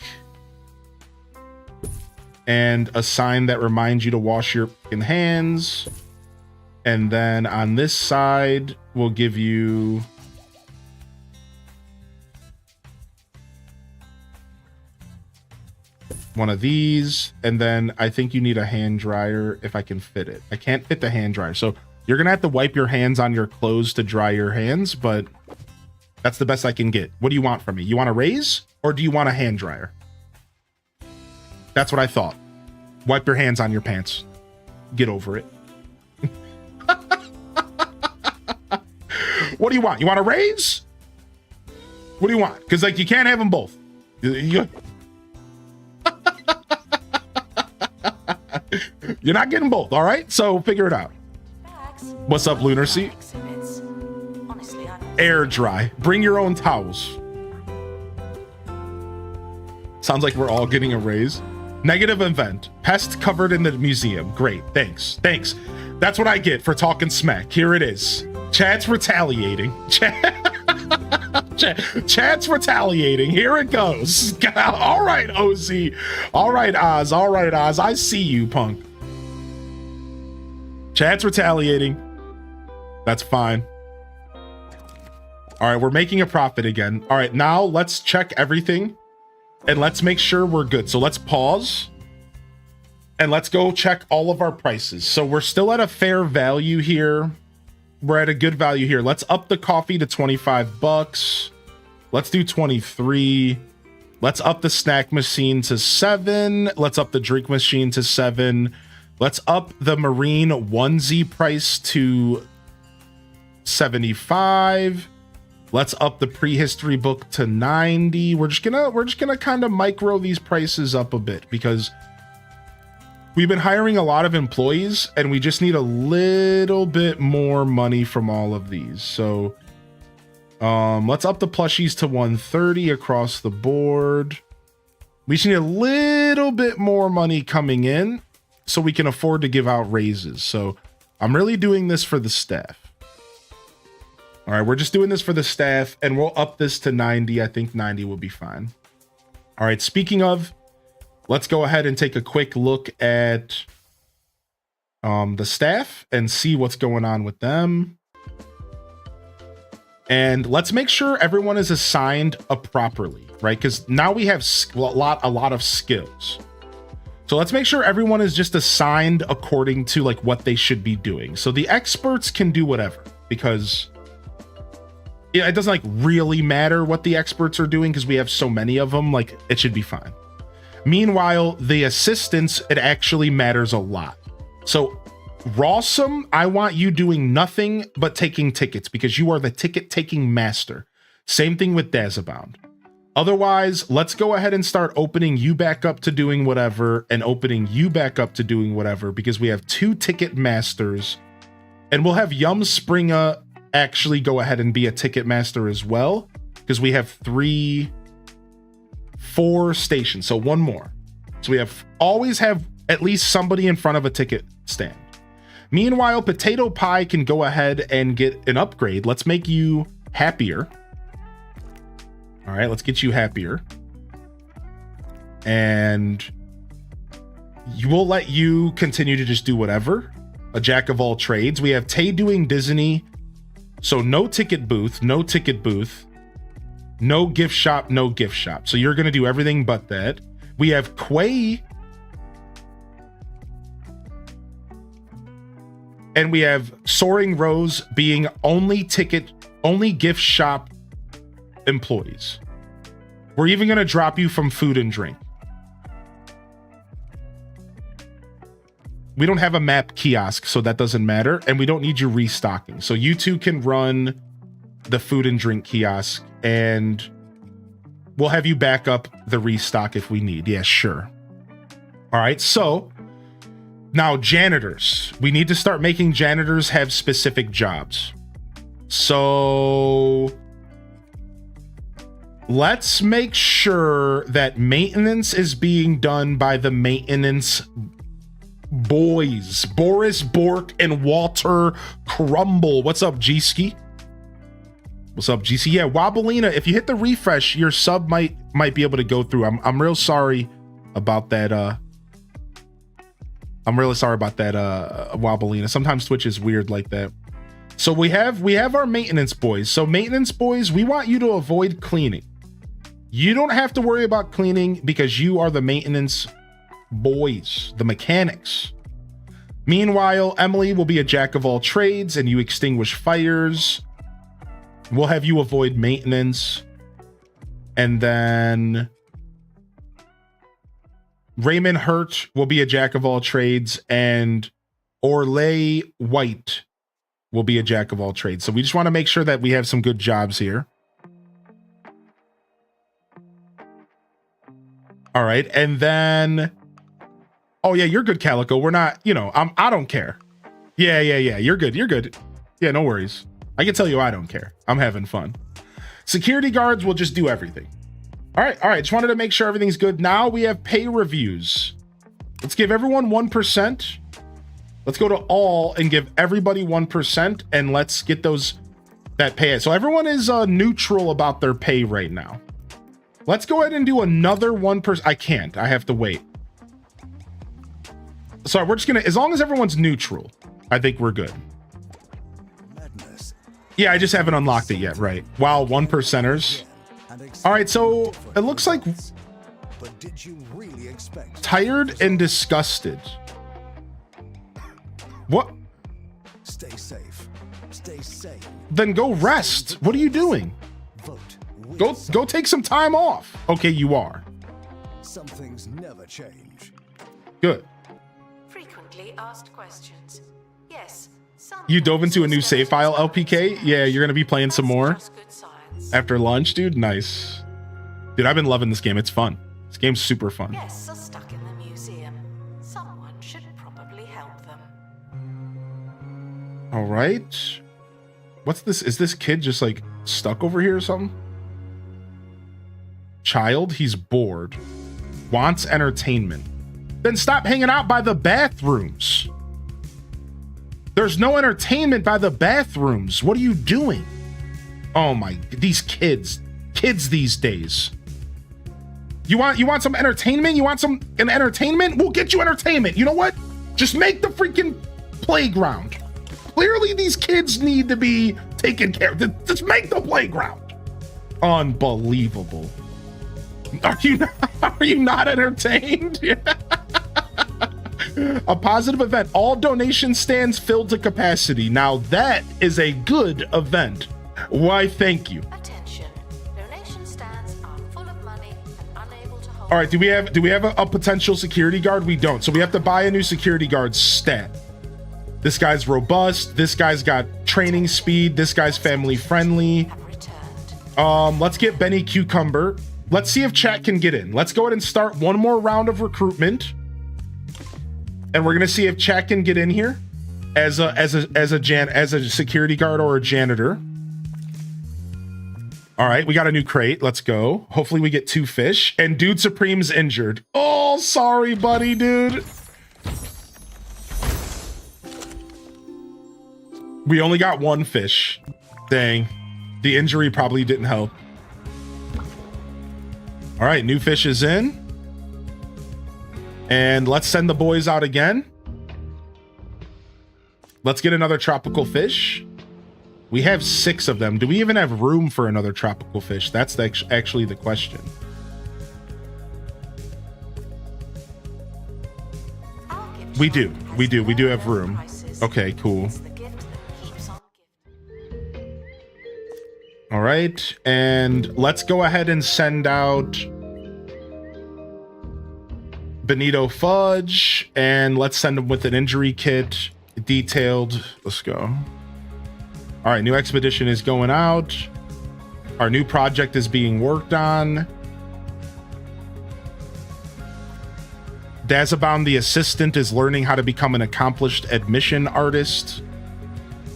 and a sign that reminds you to wash your hands. And then on this side, we'll give you one of these. And then I think you need a hand dryer if I can fit it. I can't fit the hand dryer. So you're going to have to wipe your hands on your clothes to dry your hands, but that's the best I can get. What do you want from me? You want a raise or do you want a hand dryer? That's what I thought. Wipe your hands on your pants. Get over it. What do you want? You want a raise? What do you want? Because like you can't have them both. You're not getting both, all right? So figure it out. What's up, Lunacy? Air dry. Bring your own towels. Sounds like we're all getting a raise. Negative event. Pest covered in the museum. Great. Thanks. Thanks. That's what I get for talking smack. Here it is. Chat's retaliating. Chat's retaliating. Here it goes. All right, OZ. All right, Oz. All right, Oz. I see you, punk. Chat's retaliating. That's fine. All right, we're making a profit again. All right, now let's check everything and let's make sure we're good. So let's pause and let's go check all of our prices. So we're still at a fair value here. We're at a good value here. Let's up the coffee to 25 bucks. Let's do 23. Let's up the snack machine to 7. Let's up the drink machine to 7. Let's up the marine onesie price to 75. Let's up the prehistory book to 90. We're just gonna kind of micro these prices up a bit because we've been hiring a lot of employees and we just need a little bit more money from all of these. So let's up the plushies to 130 across the board. We just need a little bit more money coming in so we can afford to give out raises. So I'm really doing this for the staff. All right, we're just doing this for the staff and we'll up this to 90. I think 90 will be fine. All right, speaking of, let's go ahead and take a quick look at the staff and see what's going on with them. And let's make sure everyone is assigned properly, right? Because now we have a lot of skills. So let's make sure everyone is just assigned according to like what they should be doing. So the experts can do whatever because it doesn't like really matter what the experts are doing because we have so many of them. Like it should be fine. Meanwhile, the assistants, it actually matters a lot. So Rawsome, I want you doing nothing but taking tickets because you are the ticket taking master. Same thing with Dazabound. Otherwise, let's go ahead and start opening you back up to doing whatever and opening you back up to doing whatever because we have 2 ticket masters and we'll have Yum Springa actually go ahead and be a ticket master as well because we have 4 stations. So 1 more. So we always have at least somebody in front of a ticket stand. Meanwhile, Potato Pie can go ahead and get an upgrade. Let's make you happier. All right, let's get you happier. And we'll let you continue to just do whatever. A jack of all trades. We have Tay doing Disney. So no ticket booth, no ticket booth. No gift shop, no gift shop. So you're going to do everything but that. We have Quay. And we have Soaring Rose being only gift shop employees. We're even going to drop you from food and drink. We don't have a map kiosk, so that doesn't matter. And we don't need you restocking. So you two can run the food and drink kiosk, and we'll have you back up the restock if we need. Yeah, sure. All right, so now janitors. We need to start making janitors have specific jobs. So let's make sure that maintenance is being done by the maintenance boys. Boris Bork and Walter Crumble. What's up, G-Ski? What's up, GC? Yeah, Wobbleina, if you hit the refresh, your sub might be able to go through. I'm real sorry about that. I'm really sorry about that, Wobbleina. Sometimes Twitch is weird like that. So we have our maintenance boys. So maintenance boys, we want you to avoid cleaning. You don't have to worry about cleaning because you are the maintenance boys, the mechanics. Meanwhile, Emily will be a jack of all trades and you extinguish fires. We'll have you avoid maintenance. And then Raymond Hurt will be a jack of all trades, and Orlay White will be a jack of all trades. So we just want to make sure that we have some good jobs here. All right. And then, oh yeah, you're good, Calico. We're not, I don't care. Yeah. You're good. You're good. Yeah, no worries. I can tell you I don't care. I'm having fun. Security guards will just do everything. All right. Just wanted to make sure everything's good. Now we have pay reviews. Let's give everyone 1%. Let's go to all and give everybody 1%, and let's get that pay. So everyone is neutral about their pay right now. Let's go ahead and do another 1%. I can't. I have to wait. Sorry, we're just gonna, as long as everyone's neutral, I think we're good. Yeah, I just haven't unlocked it yet, right? Wow, 1%ers. All right, so it looks like But did you really expect? Tired and disgusted. What? Stay safe. Stay safe. Then go rest. What are you doing? Vote. Go take some time off. Okay, you are. Some things never change. Good. Frequently asked questions. Yes. You dove into a new save file, LPK? Yeah, you're gonna be playing some more after lunch, dude. Nice. Dude, I've been loving this game. It's fun. This game's super fun. Guests are stuck in the museum. Someone should probably help them. All right. What's this? Is this kid just like stuck over here or something? Child, he's bored. Wants entertainment. Then stop hanging out by the bathrooms. There's no entertainment by the bathrooms. What are you doing? Oh my, these kids these days. You want some entertainment? You want an entertainment? We'll get you entertainment. You know what? Just make the freaking playground. Clearly these kids need to be taken care of. Just make the playground. Unbelievable. Are you not entertained? A positive event. All donation stands filled to capacity. Now that is a good event. Why, thank you. Attention. Donation stands are full of money and unable to hold. All right, do we have a potential security guard? We don't. So we have to buy a new security guard stat. This guy's robust. This guy's got training speed. This guy's family friendly. Have returned. Let's get Benny Cucumber. Let's see if chat can get in. Let's go ahead and start one more round of recruitment. And we're gonna see if chat can get in here as a security guard or a janitor. All right, we got a new crate. Let's go. Hopefully we get 2 fish. And Dude Supreme's injured. Oh, sorry, buddy, dude. We only got 1 fish. Dang. The injury probably didn't help. All right, new fish is in. And let's send the boys out again. Let's get another tropical fish. We have 6 of them. Do we even have room for another tropical fish? That's actually the question. We do have room. Okay, cool. All right, and let's go ahead and send out Benito Fudge, and let's send him with an injury kit, detailed. Let's go. All right, new expedition is going out. Our new project is being worked on. Dazabound, the assistant, is learning how to become an accomplished admission artist.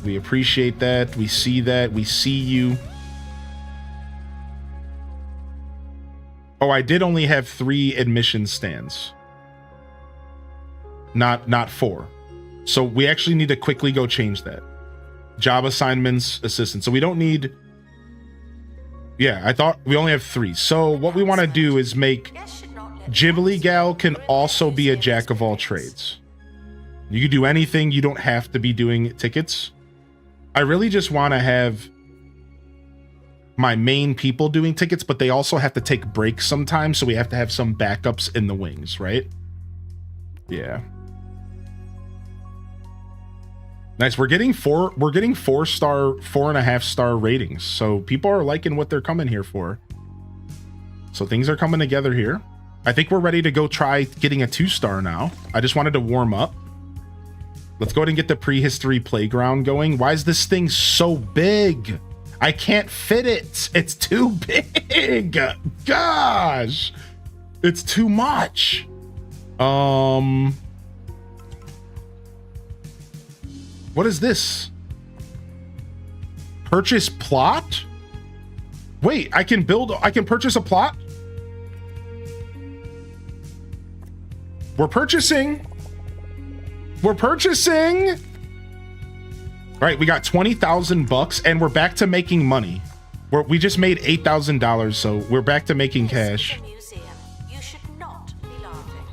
We appreciate that. We see that. We see you. Oh, I did only have 3 admission stands. Not 4. So we actually need to quickly go change that. Job assignments, assistant. So we don't need... Yeah, I thought we only have 3. So what we want to do is make... Ghibli Gal can also be a jack of all trades. You can do anything. You don't have to be doing tickets. I really just want to have my main people doing tickets, but they also have to take breaks sometimes, so we have to have some backups in the wings, right? Yeah. Nice. We're getting 4-star, 4.5-star ratings, so people are liking what they're coming here for. So things are coming together here. I think we're ready to go try getting a 2-star now. I just wanted to warm up. Let's go ahead and get the prehistory playground going. Why is this thing so big? I can't fit it. It's too big. Gosh. It's too much. What is this? Purchase plot? Wait, I can purchase a plot? We're purchasing. We're purchasing. All right, we got 20,000 bucks and we're back to making money. We just made $8,000, so we're back to making cash. Museum. You should not be laughing.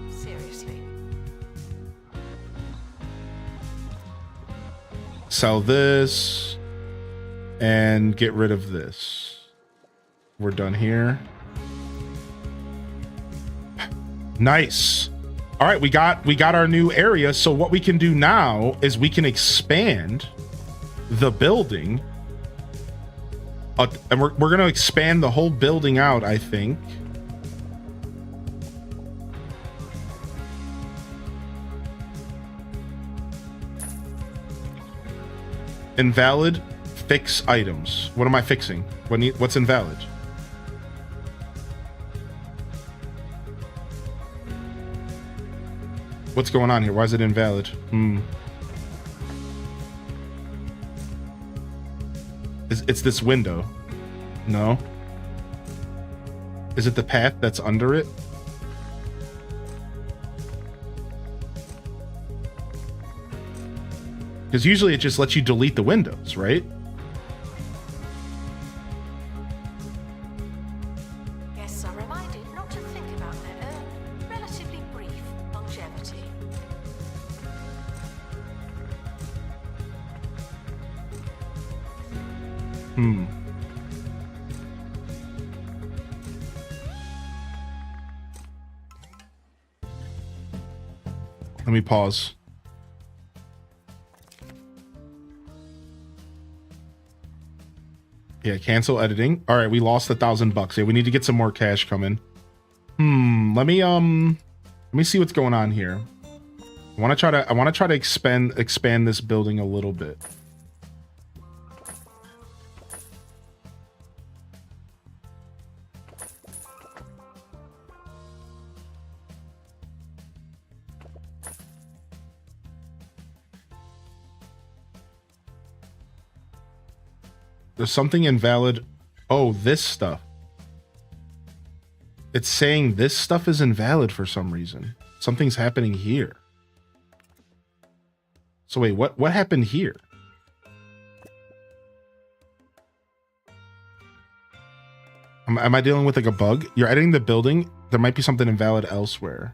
Seriously. Sell this and get rid of this. We're done here. Nice. All right, we got our new area. So what we can do now is we can expand the building. And we're going to expand the whole building out, I think. Invalid, fix items. What am I fixing? What's invalid? What's going on here? Why is it invalid? It's this window. No. Is it the path that's under it? Because usually it just lets you delete the windows, right? Guests are reminded not to think about their own relatively brief longevity. Let me pause. Yeah, cancel editing. All right, we lost $1,000. Yeah, we need to get some more cash coming. Let me see what's going on here. I want to try to expand this building a little bit. There's something invalid. Oh, this stuff. It's saying this stuff is invalid for some reason. Something's happening here. So wait, what happened here? Am I dealing with like a bug? You're editing the building. There might be something invalid elsewhere.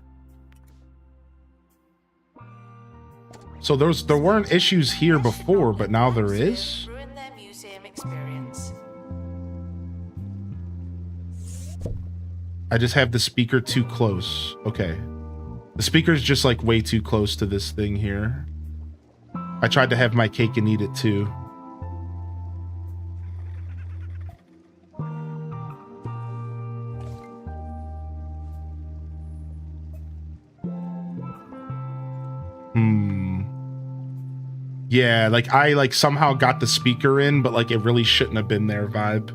So there weren't issues here before, but now there is. Ruin their museum experience. I just have the speaker too close. Okay. The speaker's just like way too close to this thing here. I tried to have my cake and eat it too. Yeah, like I like somehow got the speaker in, but like it really shouldn't have been there vibe.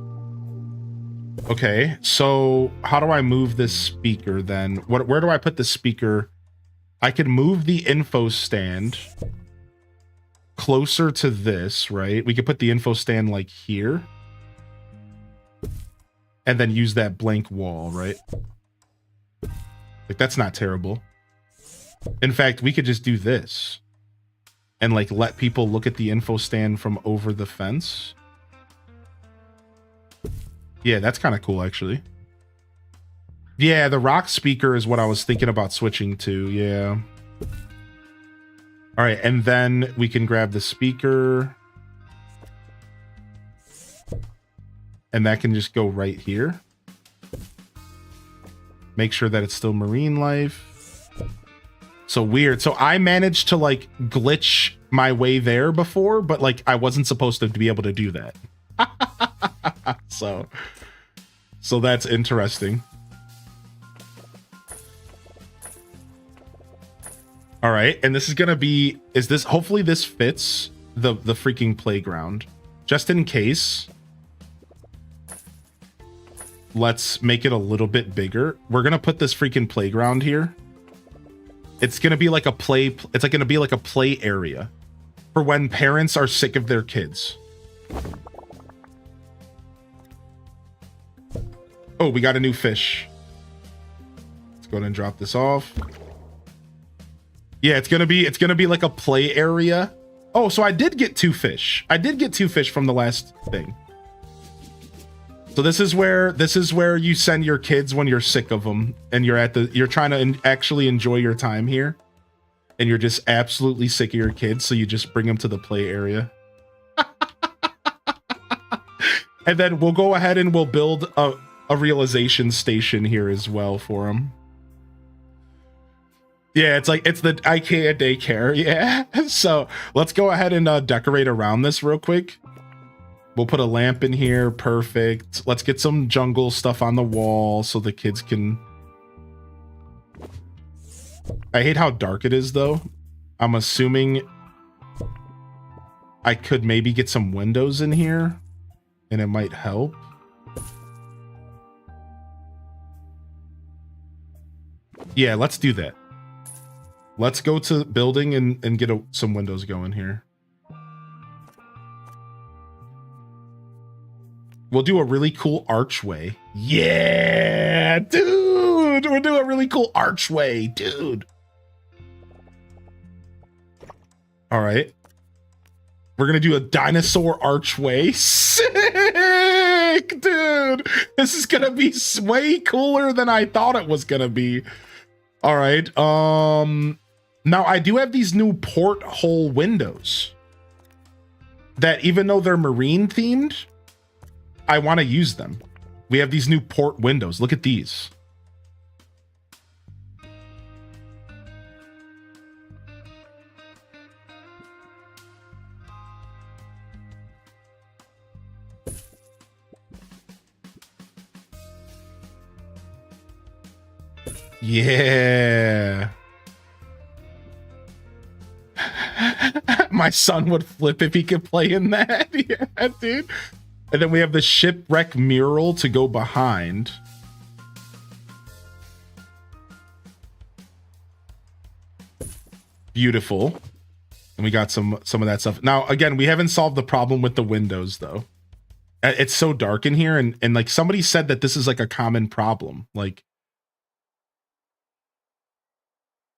Okay, so how do I move this speaker then? Where do I put the speaker? I could move the info stand closer to this, right? We could put the info stand like here. And then use that blank wall, right? Like that's not terrible. In fact, we could just do this. And like let people look at the info stand from over the fence. Yeah, that's kind of cool actually. Yeah, the rock speaker is what I was thinking about switching to. Yeah. All right, and then we can grab the speaker. And that can just go right here. Make sure that it's still marine life. So weird. So I managed to like glitch my way there before, but like I wasn't supposed to be able to do that. So that's interesting. All right, and this is gonna be, hopefully this fits the freaking playground. Just in case, let's make it a little bit bigger. We're gonna put this freaking playground here. It's gonna be like a play, it's like gonna be like a play area for when parents are sick of their kids. Oh, we got a new fish. Let's go ahead and drop this off. Yeah, it's gonna be like a play area. Oh, so I did get 2 fish. I did get 2 fish from the last thing. So this is where you send your kids when you're sick of them and you're trying to actually enjoy your time here, and you're just absolutely sick of your kids, so you just bring them to the play area. And then we'll go ahead and we'll build a realization station here as well for them. Yeah, it's the IKEA daycare. Yeah. So let's go ahead and decorate around this real quick. We'll put a lamp in here. Perfect. Let's get some jungle stuff on the wall so the kids can... I hate how dark it is, though. I'm assuming I could maybe get some windows in here, and it might help. Yeah, let's do that. Let's go to building and get some windows going here. We'll do a really cool archway. Yeah, dude. We'll do a really cool archway, dude. All right. We're going to do a dinosaur archway. Sick, dude. This is going to be way cooler than I thought it was going to be. All right. Now I do have these new porthole windows that, even though they're marine themed, I want to use them. We have these new port windows. Look at these. Yeah. My son would flip if he could play in that. Yeah, dude. And then we have the shipwreck mural to go behind. Beautiful. And we got some of that stuff. Now, again, we haven't solved the problem with the windows, though. It's so dark in here, and like somebody said that this is like a common problem. Like,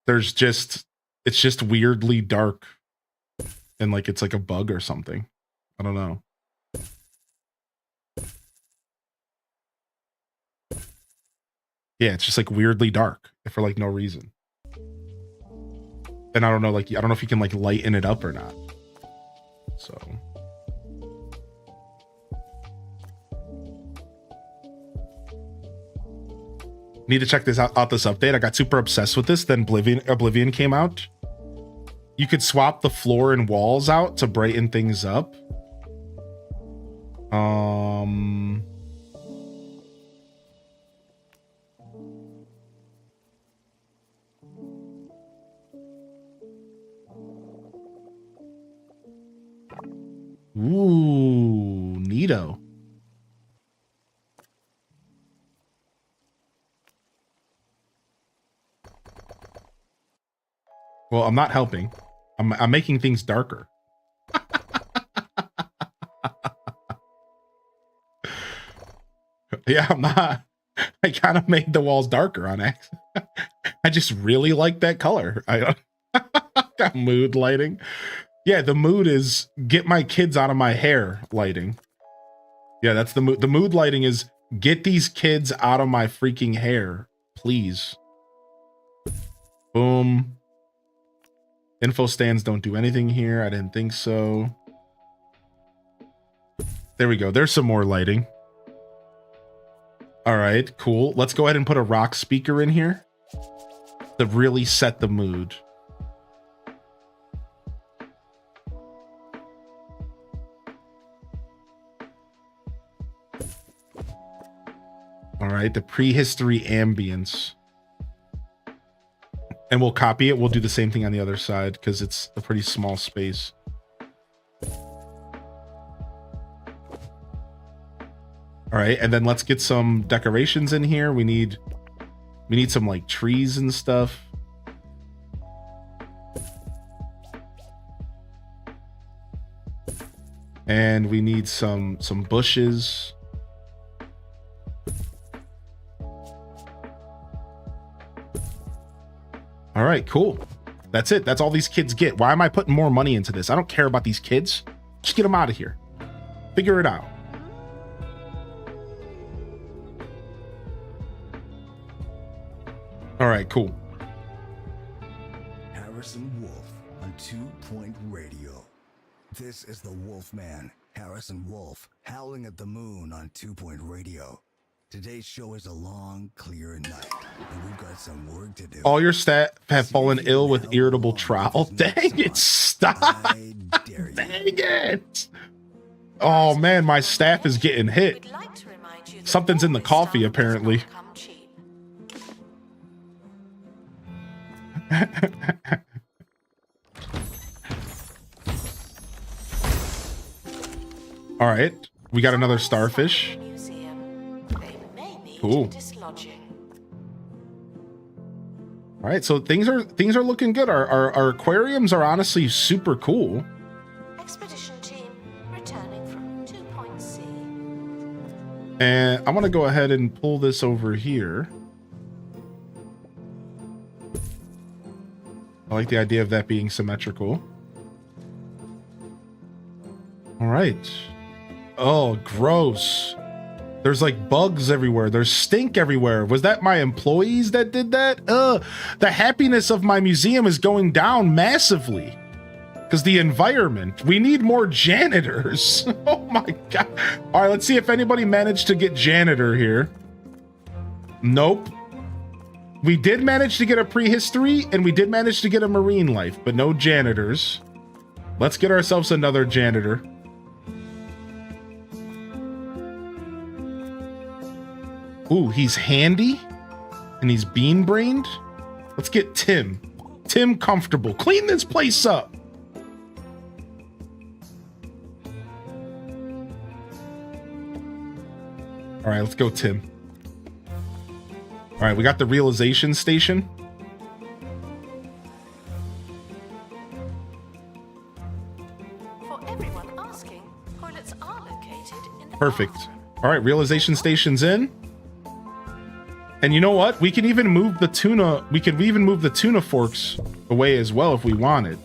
it's just weirdly dark, and like it's like a bug or something. I don't know. Yeah, it's just like weirdly dark for like no reason. And I don't know if you can like lighten it up or not. So need to check this out this update. I got super obsessed with this. Then Oblivion came out. You could swap the floor and walls out to brighten things up. Ooh, neato. Well, I'm not helping. I'm making things darker. Yeah, I'm not. I kind of made the walls darker on accident. I just really like that color. I got mood lighting. Yeah, the mood is get my kids out of my hair lighting. Yeah, that's the mood. The mood lighting is get these kids out of my freaking hair, please. Boom. Info stands don't do anything here. I didn't think so. There we go. There's some more lighting. All right, cool. Let's go ahead and put a rock speaker in here to really set the mood. All right, the prehistory ambience. And we'll copy it. We'll do the same thing on the other side because it's a pretty small space. All right, and then let's get some decorations in here. We need some like trees and stuff. And we need some bushes. All right, cool. That's it. That's all these kids get. Why am I putting more money into this? I don't care about these kids. Just get them out of here. Figure it out. All right, cool. Harrison Wolf on 2-Point Radio. This is the Wolfman, Harrison Wolf, howling at the moon on 2-Point Radio. Today's show is a long, clear night, and we've got some work to do. All your staff have fallen ill with irritable trowel. Dang it, stop. Dang it. Oh man, my staff is getting hit. Something's in the coffee, apparently. All right, we got another starfish. Cool. All right, so things are looking good. Our aquariums are honestly super cool. Expedition team returning from 2.C. And I'm gonna go ahead and pull this over here. I like the idea of that being symmetrical. All right. Oh, gross. There's like bugs everywhere. There's stink everywhere. Was that my employees that did that? The happiness of my museum is going down massively. Because the environment. We need more janitors. Oh my God. All right, let's see if anybody managed to get janitor here. Nope. We did manage to get a prehistory, and we did manage to get a marine life, but no janitors. Let's get ourselves another janitor. Ooh, he's handy, and he's bean-brained. Let's get Tim. Tim comfortable. Clean this place up. All right, let's go, Tim. All right, we got the realization station. For everyone asking, toilets are located in the Perfect. bathroom. All right, realization station's in. And you know what? We can even move the tuna. We could even move the tuna forks away as well if we wanted.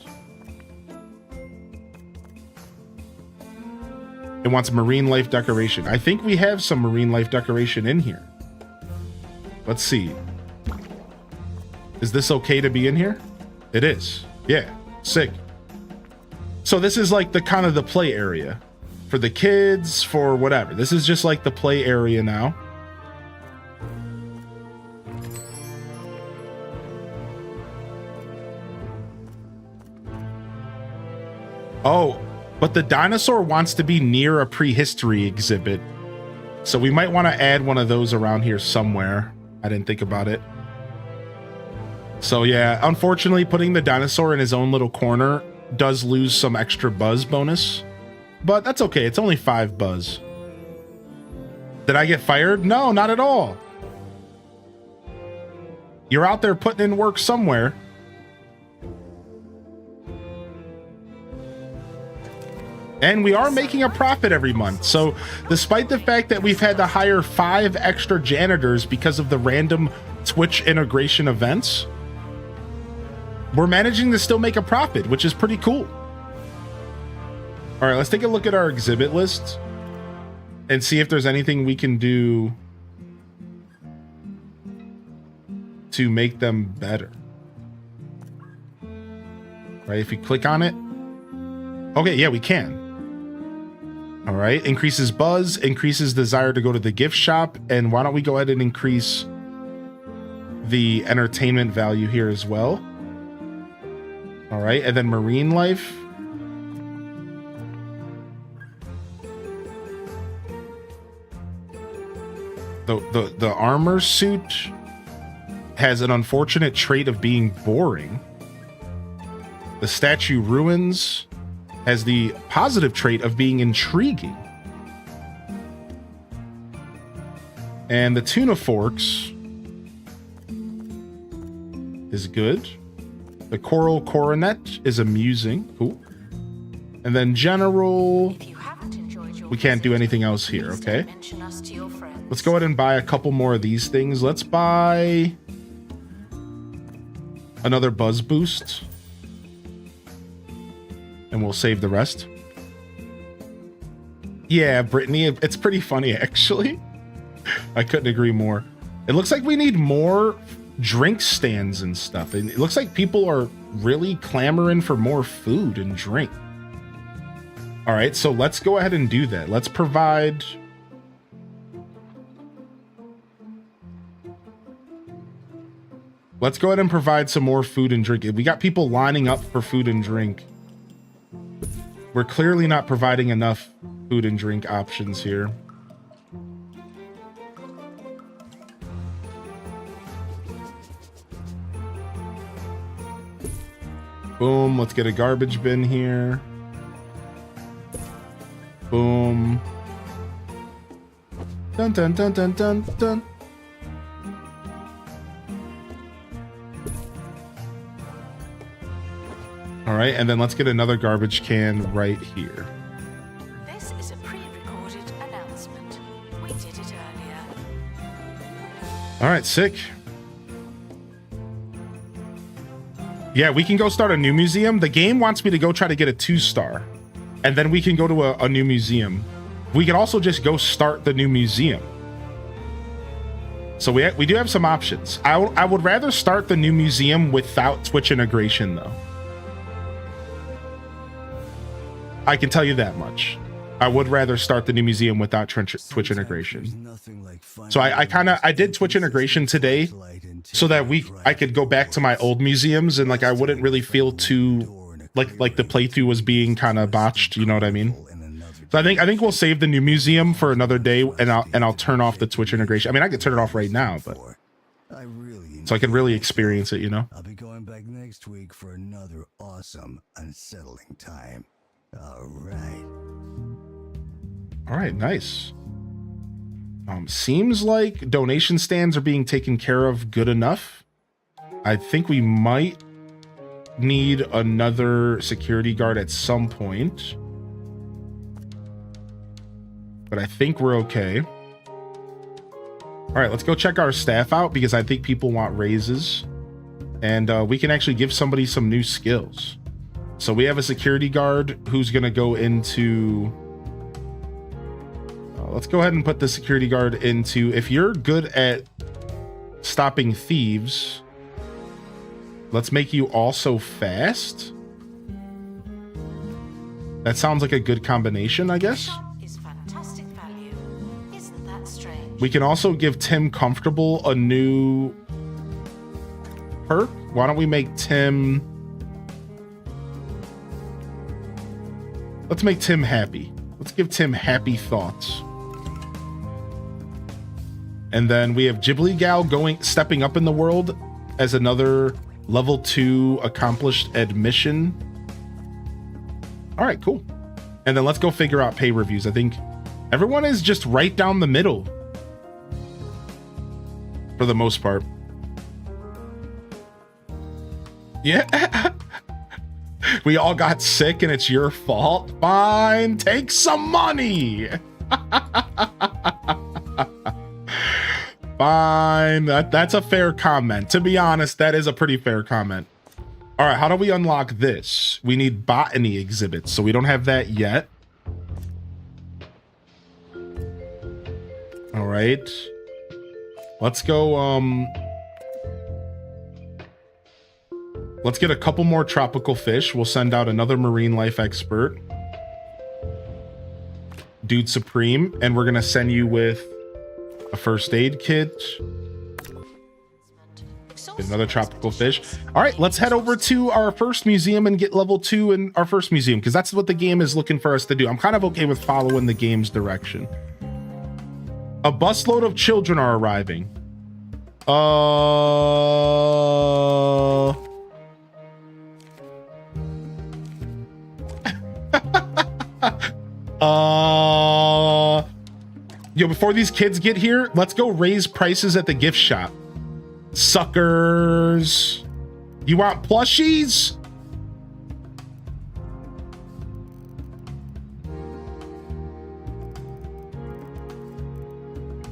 It wants marine life decoration. I think we have some marine life decoration in here. Let's see. Is this okay to be in here? It is. Yeah, sick. So this is like the kind of the play area for the kids, for whatever. This is just like the play area now. Oh, but the dinosaur wants to be near a prehistory exhibit. So we might want to add one of those around here somewhere. I didn't think about it. So yeah, unfortunately, putting the dinosaur in his own little corner does lose some extra buzz bonus. but that's okay. It's only 5 buzz. Did I get fired? No, not at all. You're out there putting in work somewhere. And we are making a profit every month. So despite the fact that we've had to hire 5 extra janitors because of the random Twitch integration events, we're managing to still make a profit, which is pretty cool. All right, let's take a look at our exhibit list and see if there's anything we can do to make them better. Right, if you click on it. Okay, yeah, we can. All right, increases buzz, increases desire to go to the gift shop, and why don't we go ahead and increase the entertainment value here as well. All right, and then marine life. The armor suit has an unfortunate trait of being boring. The statue ruins has the positive trait of being intriguing. And the tuna forks is good. The coral coronet is amusing. Cool. And then general, we can't do anything else here, okay? Let's go ahead and buy a couple more of these things. Let's buy another buzz boost. And we'll save the rest. Yeah, Brittany, it's pretty funny, actually. I couldn't agree more. It looks like we need more drink stands and stuff. And it looks like people are really clamoring for more food and drink. All right, so let's go ahead and do that. Let's provide... Let's go ahead and provide some more food and drink. We got people lining up for food and drink. We're clearly not providing enough food and drink options here. Boom, let's get a garbage bin here. Boom. Dun dun dun dun dun dun. All right, and then let's get another garbage can right here. This is a pre-recorded announcement. We did it earlier. All right, sick. Yeah, we can go start a new museum. The game wants me to go try to get a 2-star, and then we can go to a new museum. We could also just go start the new museum. So we do have some options. I would rather start the new museum without Twitch integration, though. I can tell you that much. I would rather start the new museum without Twitch integration. So I did Twitch integration today so that I could go back to my old museums and like I wouldn't really feel too like the playthrough was being kind of botched, you know what I mean? So I think we'll save the new museum for another day and I'll turn off the Twitch integration. I mean, I could turn it off right now, but so I can really experience it, you know? I'll be going back next week for another awesome, unsettling time. All right, nice. Seems like donation stands are being taken care of good enough. I think we might need another security guard at some point, but I think we're okay. All right, let's go check our staff out because I think people want raises, and we can actually give somebody some new skills. So we have a security guard who's going to go into... let's go ahead and put the security guard into... If you're good at stopping thieves, let's make you also fast. That sounds like a good combination, I guess. Is fantastic value. Isn't that strange? We can also give Tim Comfortable a new perk. Why don't we make Tim... Let's make Tim happy. Let's give Tim happy thoughts. And then we have Ghibli Gal stepping up in the world as another level 2 accomplished admission. All right, cool. And then let's go figure out pay reviews. I think everyone is just right down the middle for the most part. Yeah. We all got sick and it's your fault. Fine, take some money. Fine, that's a fair comment. To be honest, that is a pretty fair comment. All right, how do we unlock this? We need botany exhibits, so we don't have that yet. All right. Let's go, let's get a couple more tropical fish. We'll send out another marine life expert, Dude Supreme, and we're gonna send you with a first aid kit. Get another tropical fish. All right, let's head over to our first museum and get level 2 in our first museum, because that's what the game is looking for us to do. I'm kind of okay with following the game's direction. A busload of children are arriving. Yo, before these kids get here, let's go raise prices at the gift shop. Suckers. You want plushies?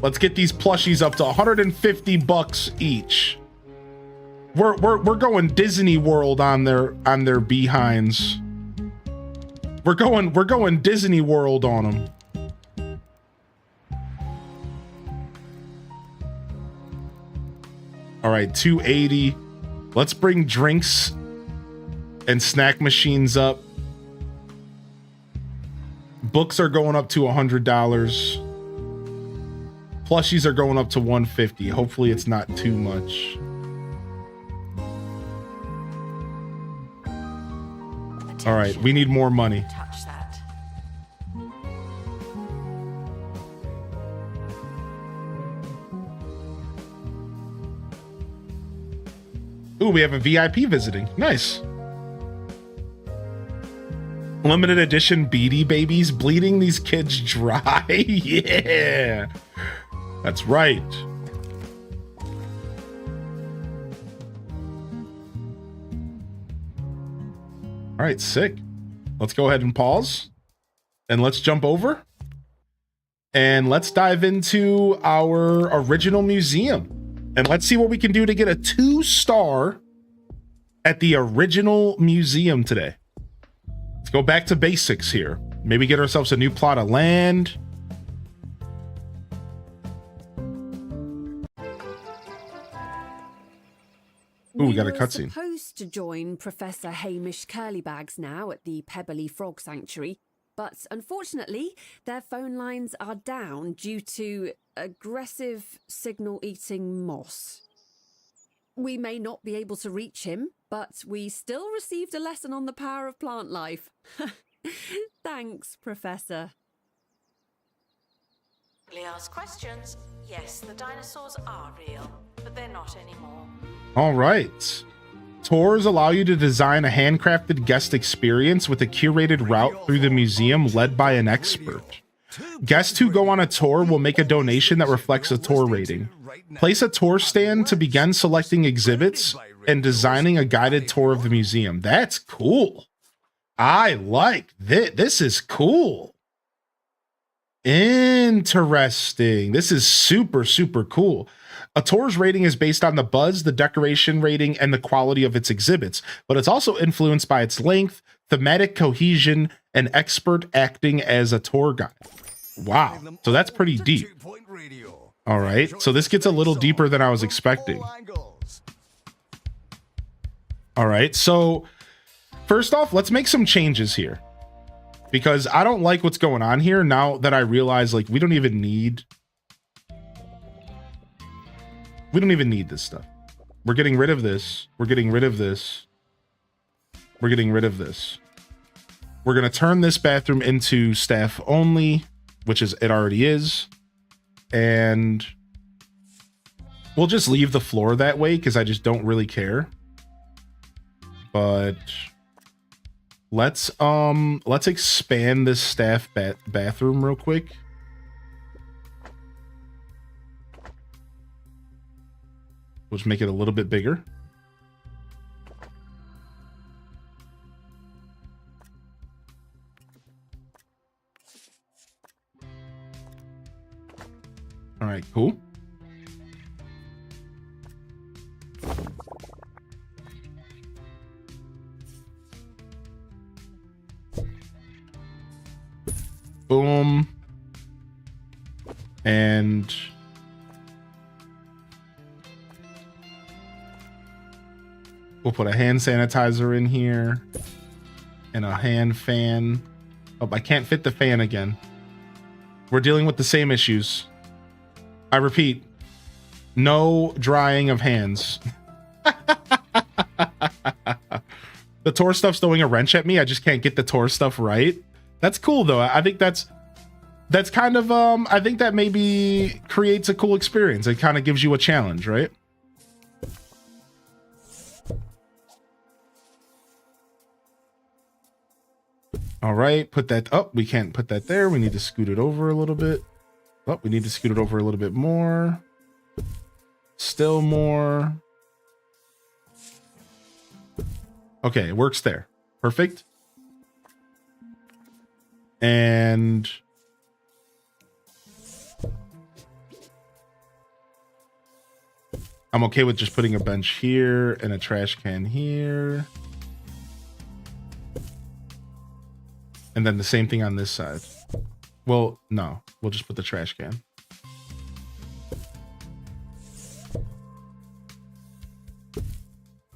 Let's get these plushies up to 150 bucks each. We're going Disney World on their behinds. We're going Disney World on them. All right, 280. Let's bring drinks and snack machines up. Books are going up to $100. Plushies are going up to 150. Hopefully it's not too much. All right, we need more money. Touch that. Ooh, we have a VIP visiting. Nice. Limited edition Beady Babies, bleeding these kids dry. Yeah, that's right. All right, sick. Let's go ahead and pause and let's jump over and let's dive into our original museum and let's see what we can do to get a 2-star at the original museum today. Let's go back to basics here. Maybe get ourselves a new plot of land. Ooh, we got a cutscene. Supposed to join Professor Hamish Curlybags now at the Pebbly Frog Sanctuary, but unfortunately, their phone lines are down due to aggressive signal-eating moss. We may not be able to reach him, but we still received a lesson on the power of plant life. Thanks, Professor. Ask questions. Yes, the dinosaurs are real, but they're not anymore. All right. Tours allow you to design a handcrafted guest experience with a curated route through the museum led by an expert. Guests who go on a tour will make a donation that reflects a tour rating. Place a tour stand to begin selecting exhibits and designing a guided tour of the museum. That's cool. I like this. This is cool. Interesting. This is super, super cool. A tour's rating is based on the buzz, the decoration rating, and the quality of its exhibits, but it's also influenced by its length, thematic cohesion, and expert acting as a tour guide. Wow. So that's pretty deep. All right. So this gets a little deeper than I was expecting. All right. So first off, let's make some changes here, because I don't like what's going on here now that I realize, like, we don't even need this stuff. We're getting rid of this. We're getting rid of this. We're getting rid of this. We're going to turn this bathroom into staff only, which is, it already is. And we'll just leave the floor that way because I just don't really care. But Let's expand this staff bathroom real quick. We'll just make it a little bit bigger. All right, cool. Boom. And we'll put a hand sanitizer in here and a hand fan. Oh, I can't fit the fan again. We're dealing with the same issues. I repeat, no drying of hands. The Tor stuff's throwing a wrench at me. I just can't get the Tor stuff right. That's cool though. I think that's kind of I think that maybe creates a cool experience. It kind of gives you a challenge, right? All right, put that up. We can't put that there. We need to scoot it over a little bit. Oh, we need to scoot it over a little bit more. Still more. Okay, it works there. Perfect. And I'm okay with just putting a bench here and a trash can here. And then the same thing on this side. Well, no, we'll just put the trash can.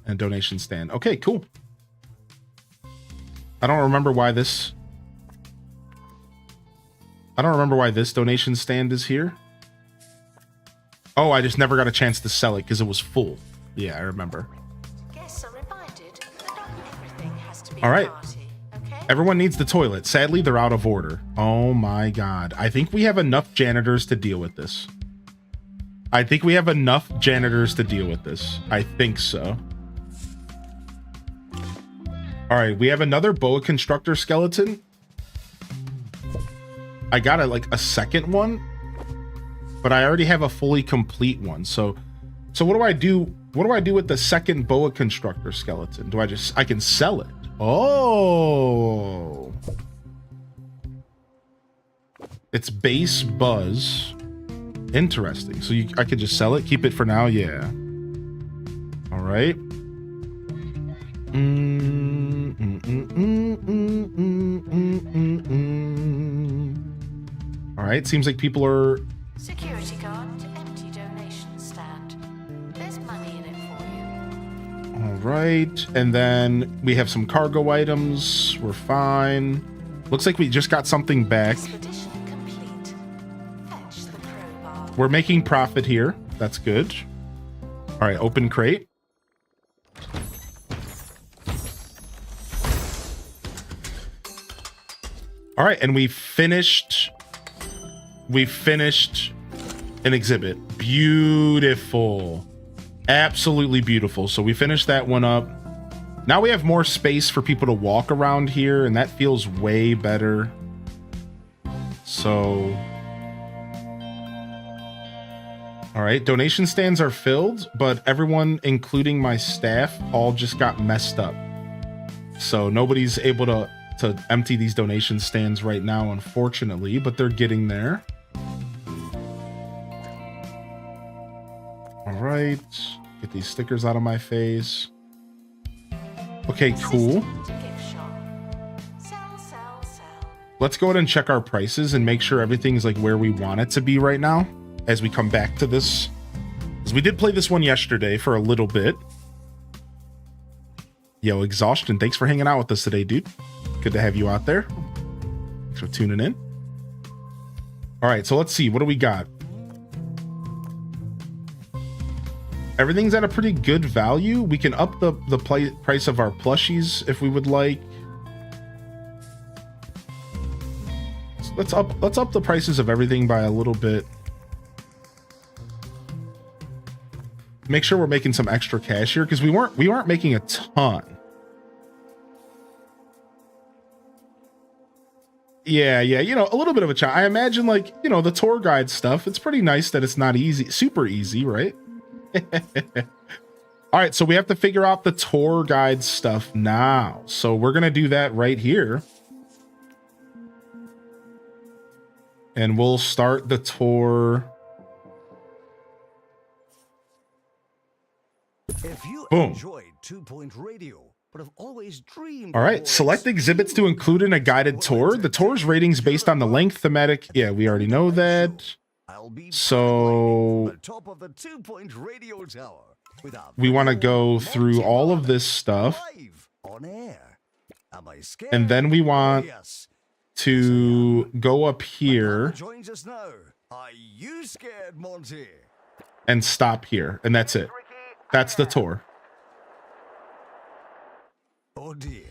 And donation stand. Okay, cool. I don't remember why this donation stand is here. Oh, I just never got a chance to sell it because it was full. Yeah, I remember. Guests are reminded that not everything has to be All right. a party, okay? Everyone needs the toilet. Sadly, they're out of order. Oh my God. I think we have enough janitors to deal with this. I think so. All right, we have another boa constrictor skeleton. I got a second one, but I already have a fully complete one. So what do I do? What do I do with the second boa constrictor skeleton? I can sell it. Oh, it's base buzz. Interesting. So I could just sell it, keep it for now. Yeah. All right. All right. Seems like people are. Security guard to empty donation stand. There's money in it for you. All right. And then we have some cargo items. We're fine. Looks like we just got something back. Expedition complete. Fetch the crowbar. We're making profit here. That's good. All right. Open crate. All right, and we finished an exhibit. Beautiful. Absolutely beautiful. So we finished that one up. Now we have more space for people to walk around here, and that feels way better. So all right, donation stands are filled, but everyone, including my staff, all just got messed up. So nobody's able to empty these donation stands right now, unfortunately, but they're getting there. All right, get these stickers out of my face. Okay, cool. Gift shop. Sell. Let's go ahead and check our prices and make sure everything's like where we want it to be right now as we come back to this. Because we did play this one yesterday for a little bit. Yo, Exhaustion, thanks for hanging out with us today, dude. Good to have you out there. Thanks for tuning in. All right, so let's see. What do we got? Everything's at a pretty good value. We can up the price of our plushies if we would like. So let's up the prices of everything by a little bit. Make sure we're making some extra cash here because we weren't making a ton. Yeah, you know, a little bit of a challenge. I imagine, like, you know, the tour guide stuff, it's pretty nice that it's not easy, super easy, right? All right, so we have to figure out the tour guide stuff now. So we're gonna do that right here. And we'll start the tour. If you Boom. enjoyed 2 Point Radio, but have always dreamed. All right, select exhibits to include in a guided tour. The tour's ratings based on the length, thematic. Yeah, we already know that. So top of the 2 Point Radio tower. We want to go through all of this stuff. On air. Am I scared? And then we want Yes. to go up here Joins us now. Are you scared, Monty? and stop here. And that's it. That's the tour. Oh dear.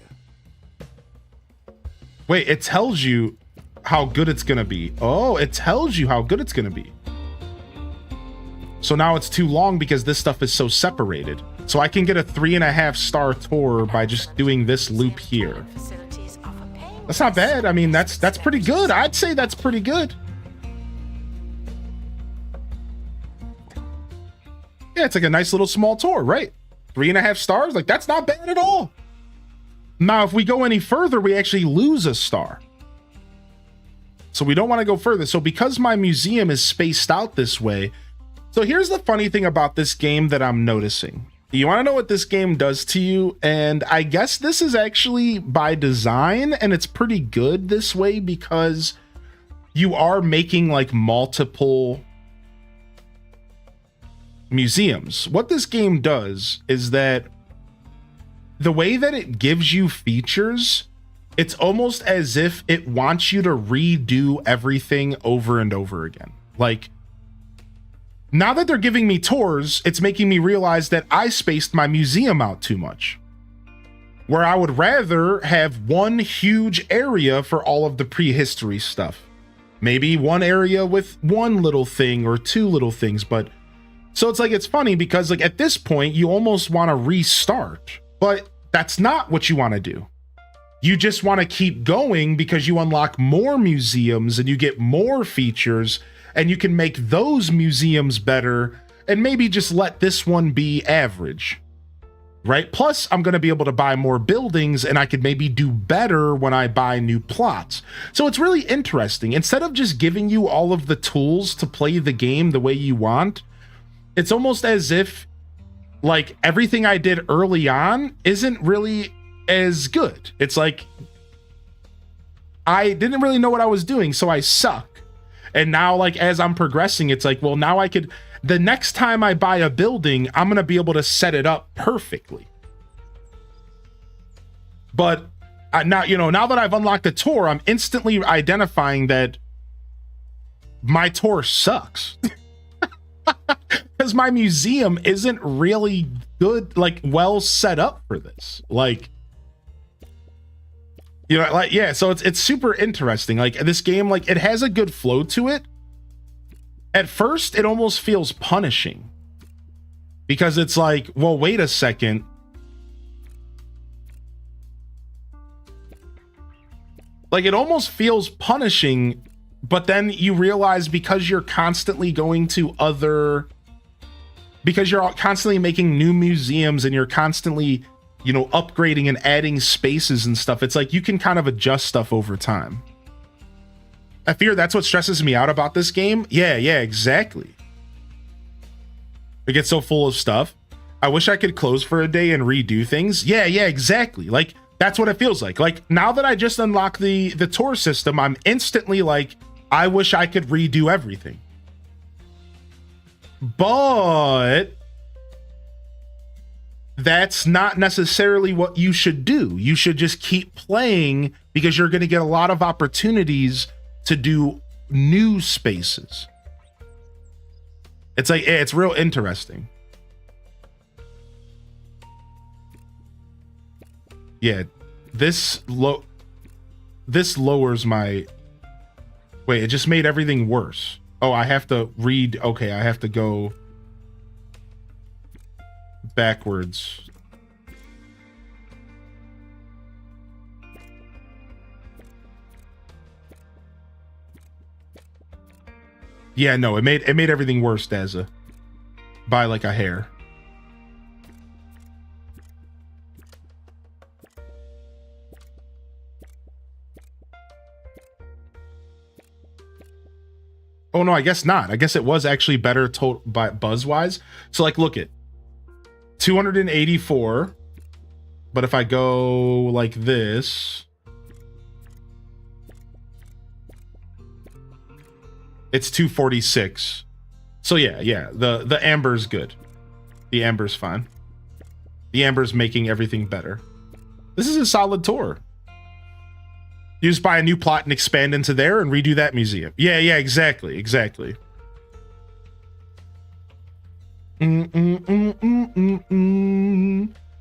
Wait, it tells you how good it's going to be. Oh, it tells you how good it's going to be. So now it's too long because this stuff is so separated. So I can get a 3.5-star tour by just doing this loop here. That's not bad. I mean, that's pretty good. I'd say that's pretty good. Yeah, it's like a nice little small tour, right? 3.5 stars. Like, that's not bad at all. Now, if we go any further, we actually lose a star. So we don't want to go further. So because my museum is spaced out this way. So here's the funny thing about this game that I'm noticing. You want to know what this game does to you? And I guess this is actually by design, and it's pretty good this way because you are making like multiple museums. What this game does is that the way that it gives you features, it's almost as if it wants you to redo everything over and over again. Like, now that they're giving me tours, it's making me realize that I spaced my museum out too much. Where I would rather have one huge area for all of the prehistory stuff. Maybe one area with one little thing or two little things, but so it's like, it's funny because like at this point you almost want to restart, but that's not what you want to do. You just want to keep going because you unlock more museums and you get more features and you can make those museums better and maybe just let this one be average, right? Plus I'm going to be able to buy more buildings and I could maybe do better when I buy new plots. So it's really interesting. Instead of just giving you all of the tools to play the game the way you want, it's almost as if like everything I did early on isn't really as good. It's like I didn't really know what I was doing, so I suck. And now like as I'm progressing, it's like, well, now I could, the next time I buy a building, I'm going to be able to set it up perfectly. But now, you know, now that I've unlocked the tour, I'm instantly identifying that my tour sucks. Because my museum isn't really good, like well set up for this. Like, you know, like, yeah, so it's super interesting. Like this game, like it has a good flow to it. At first, it almost feels punishing because it's like, well, wait a second. Like it almost feels punishing, but then you realize because you're constantly going to because you're constantly making new museums and you're constantly, you know, upgrading and adding spaces and stuff, it's like you can kind of adjust stuff over time. I fear that's what stresses me out about this game. Yeah, exactly. It gets so full of stuff. I wish I could close for a day and redo things. Yeah, exactly. Like that's what it feels like. Like now that I just unlocked the tour system, I'm instantly like, I wish I could redo everything. But that's not necessarily what you should do. You should just keep playing because you're going to get a lot of opportunities to do new spaces. It's like, it's real interesting. Yeah, this lowers my... Wait, it just made everything worse. Oh, I have to read. Okay, I have to go backwards. Yeah, no, it made everything worse, Dazza. By like a hair. Oh no, I guess not. I guess it was actually better by buzz-wise. So like, look at 284. But if I go like this, it's 246. So yeah, the amber's good. The amber's fine. The amber's making everything better. This is a solid tour. You just buy a new plot and expand into there and redo that museum. Yeah, exactly.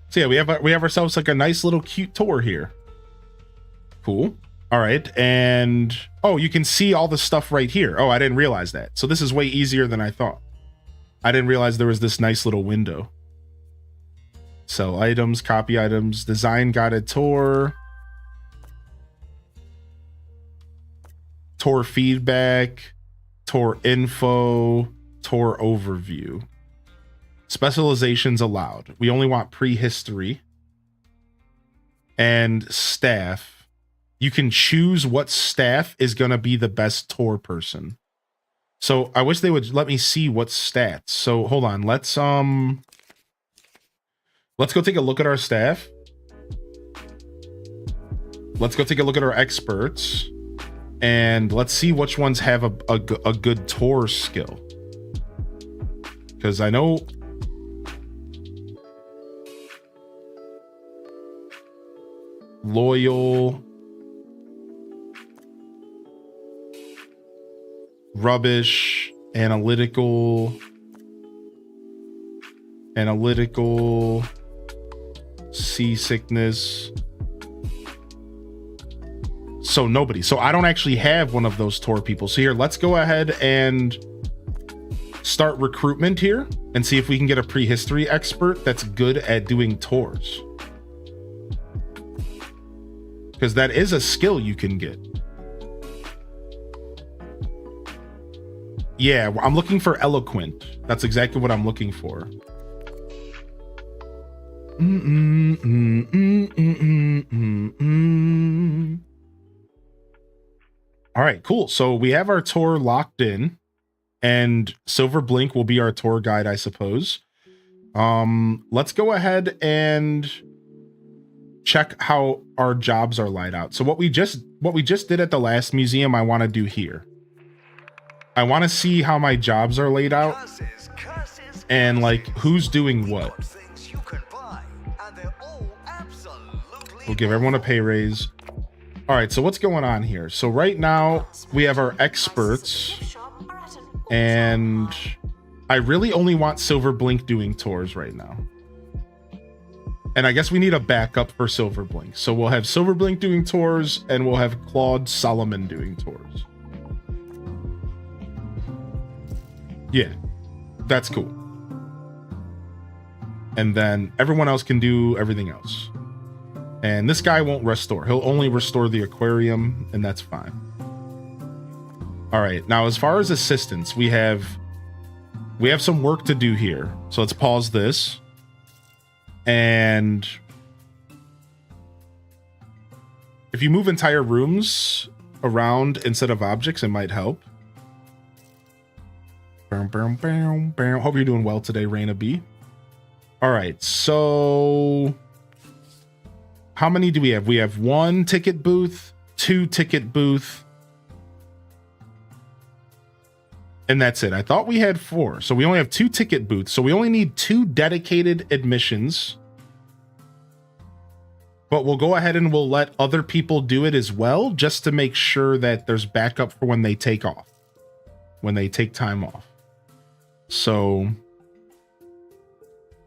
So yeah, we have ourselves like a nice little cute tour here. Cool. All right, and oh, you can see all the stuff right here. Oh, I didn't realize that. So this is way easier than I thought. I didn't realize there was this nice little window. Sell items, copy items, design guided tour. Tour feedback, tour info, tour overview. Specializations allowed. We only want prehistory and staff. You can choose what staff is going to be the best tour person. So I wish they would let me see what stats. So hold on. Let's go take a look at our staff. Let's go take a look at our experts. And let's see which ones have a good tour skill. Because I know... Loyal... Rubbish... Analytical... Seasickness... So nobody. So I don't actually have one of those tour people. So here, let's go ahead and start recruitment here and see if we can get a prehistory expert that's good at doing tours. Because that is a skill you can get. Yeah, I'm looking for eloquent. That's exactly what I'm looking for. All right, cool. So we have our tour locked in, and Silver Blink will be our tour guide, I suppose. Let's go ahead and check how our jobs are laid out. So what we just did at the last museum, I want to do here. I want to see how my jobs are laid out and like who's doing what. We'll give everyone a pay raise. All right, so what's going on here? So right now we have our experts, and I really only want Silver Blink doing tours right now. And I guess we need a backup for Silver Blink. So we'll have Silver Blink doing tours, and we'll have Claude Solomon doing tours. Yeah, that's cool. And then everyone else can do everything else. And this guy won't restore. He'll only restore the aquarium, and that's fine. All right, now as far as assistants, we have some work to do here. So let's pause this. And if you move entire rooms around instead of objects, it might help. Hope you're doing well today, Raina B. All right, so how many do we have? We have 1 ticket booth, 2 ticket booth, and that's it. I thought we had 4, so we only have 2 ticket booths. So we only need 2 dedicated admissions. But we'll go ahead and we'll let other people do it as well, just to make sure that there's backup for when they take off, when they take time off. So,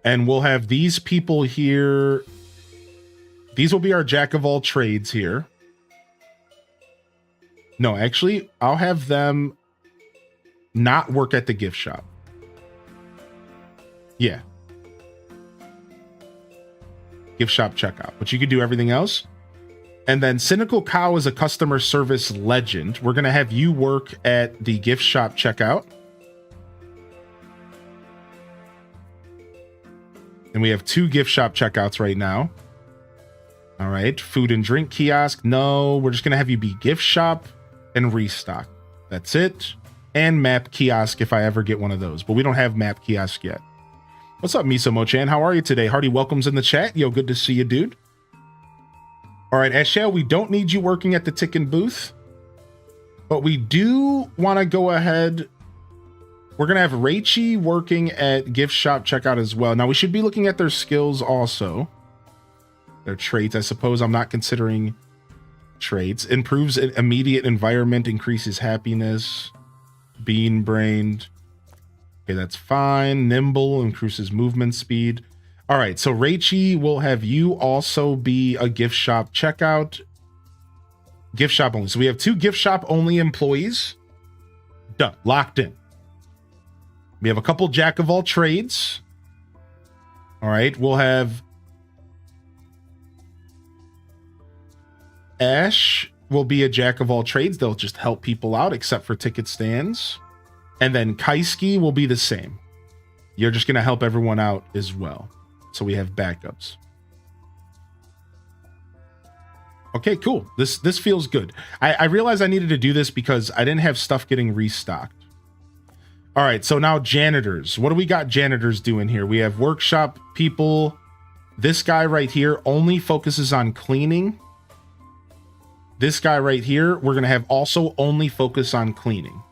and we'll have these people here. These will be our jack of all trades here. No, actually, I'll have them not work at the gift shop. Yeah. Gift shop checkout. But you could do everything else. And then Cynical Cow is a customer service legend. We're going to have you work at the gift shop checkout. And we have 2 gift shop checkouts right now. All right. Food and drink kiosk. No, we're just going to have you be gift shop and restock. That's it. And map kiosk if I ever get one of those. But we don't have map kiosk yet. What's up, Misomo-chan? How are you today? Hearty welcomes in the chat. Yo, good to see you, dude. All right, Ashale, we don't need you working at the ticket booth. But we do want to go ahead. We're going to have Raichi working at gift shop checkout as well. Now, we should be looking at their skills also. Their traits, I suppose. I'm not considering traits. Improves immediate environment, increases happiness. Bean-brained. Okay, that's fine. Nimble, increases movement speed. All right, so Raichi will have you also be a gift shop checkout. Gift shop only. So we have 2 gift shop only employees. Done. Locked in. We have a couple jack of all trades. All right, we'll have Ash will be a jack of all trades. They'll just help people out except for ticket stands. And then Kaisuke will be the same. You're just going to help everyone out as well. So we have backups. Okay, cool. This feels good. I realized I needed to do this because I didn't have stuff getting restocked. All right, so now janitors. What do we got janitors doing here? We have workshop people. This guy right here only focuses on cleaning. This guy right here, we're going to have also only focus on cleaning.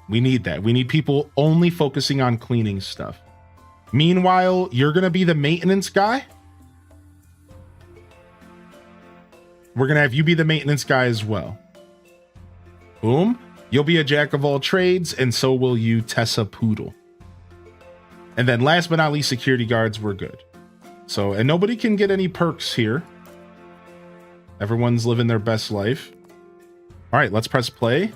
We need that. We need people only focusing on cleaning stuff. Meanwhile, you're going to be the maintenance guy. We're going to have you be the maintenance guy as well. Boom. You'll be a jack of all trades, and so will you, Tessa Poodle. And then last but not least, security guards, we're good. So, and nobody can get any perks here. Everyone's living their best life. All right, let's press play.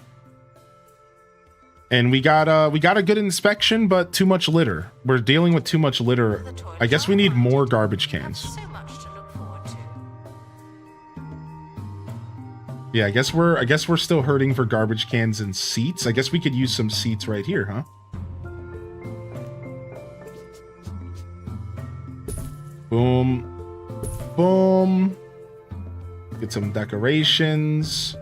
And we got a good inspection, but too much litter. We're dealing with too much litter. I guess we need more garbage cans. So much to look forward to. Yeah, I guess we're still hurting for garbage cans and seats. I guess we could use some seats right here, huh? Boom. Boom. Get some decorations.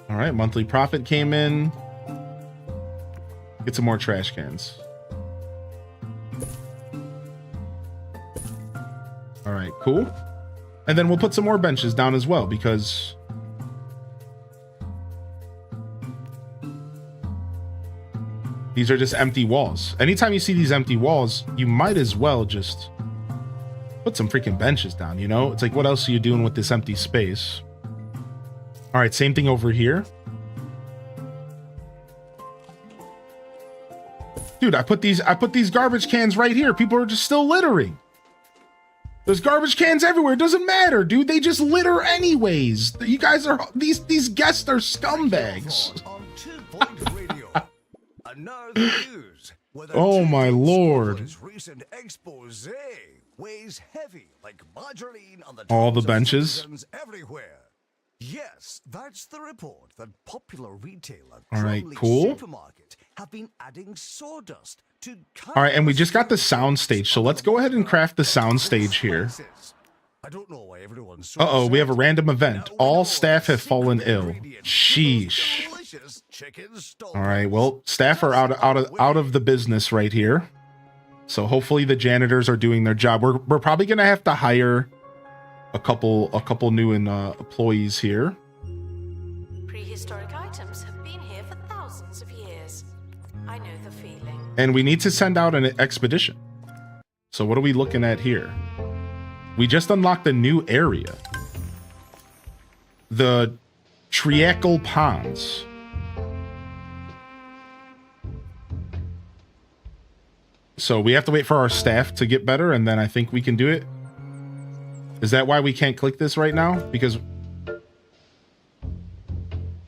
All right, monthly profit came in. Get some more trash cans. All right, cool. And then we'll put some more benches down as well because these are just empty walls. Anytime you see these empty walls, you might as well just put some freaking benches down, you know? It's like, what else are you doing with this empty space? All right, same thing over here. Dude, I put these garbage cans right here. People are just still littering. There's garbage cans everywhere. It doesn't matter, dude. They just litter anyways. You guys are these guests are scumbags. Oh my lord. Recent expose weighs heavy like margarine on the all the tops of benches citizens everywhere. Yes, that's the report that popular retailer all right, Crumley cool. Supermarket have been adding sawdust to all right, and we just got the sound stage, so let's go ahead and craft the sound stage here. I don't know why everyone's so Uh-oh, we have a upset. random event. Now we All know staff the have fallen secret ill. ingredient to Sheesh. those delicious chicken stoves. All right, well, staff are out of the business right here. So hopefully the janitors are doing their job. We're probably gonna have to hire a couple new employees here. Prehistoric items have been here for thousands of years. I know the feeling. And we need to send out an expedition. So what are we looking at here? We just unlocked a new area. The Triacle Ponds. So we have to wait for our staff to get better, and then I think we can do it. Is that why we can't click this right now? Because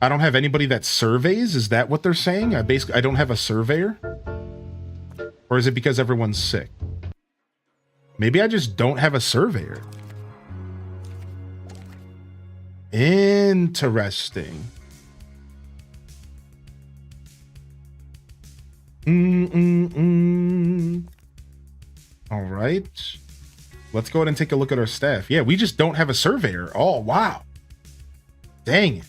I don't have anybody that surveys. Is that what they're saying? I don't have a surveyor? Or is it because everyone's sick? Maybe I just don't have a surveyor. Interesting. All right. Let's go ahead and take a look at our staff. Yeah, we just don't have a surveyor. Oh, wow. Dang it.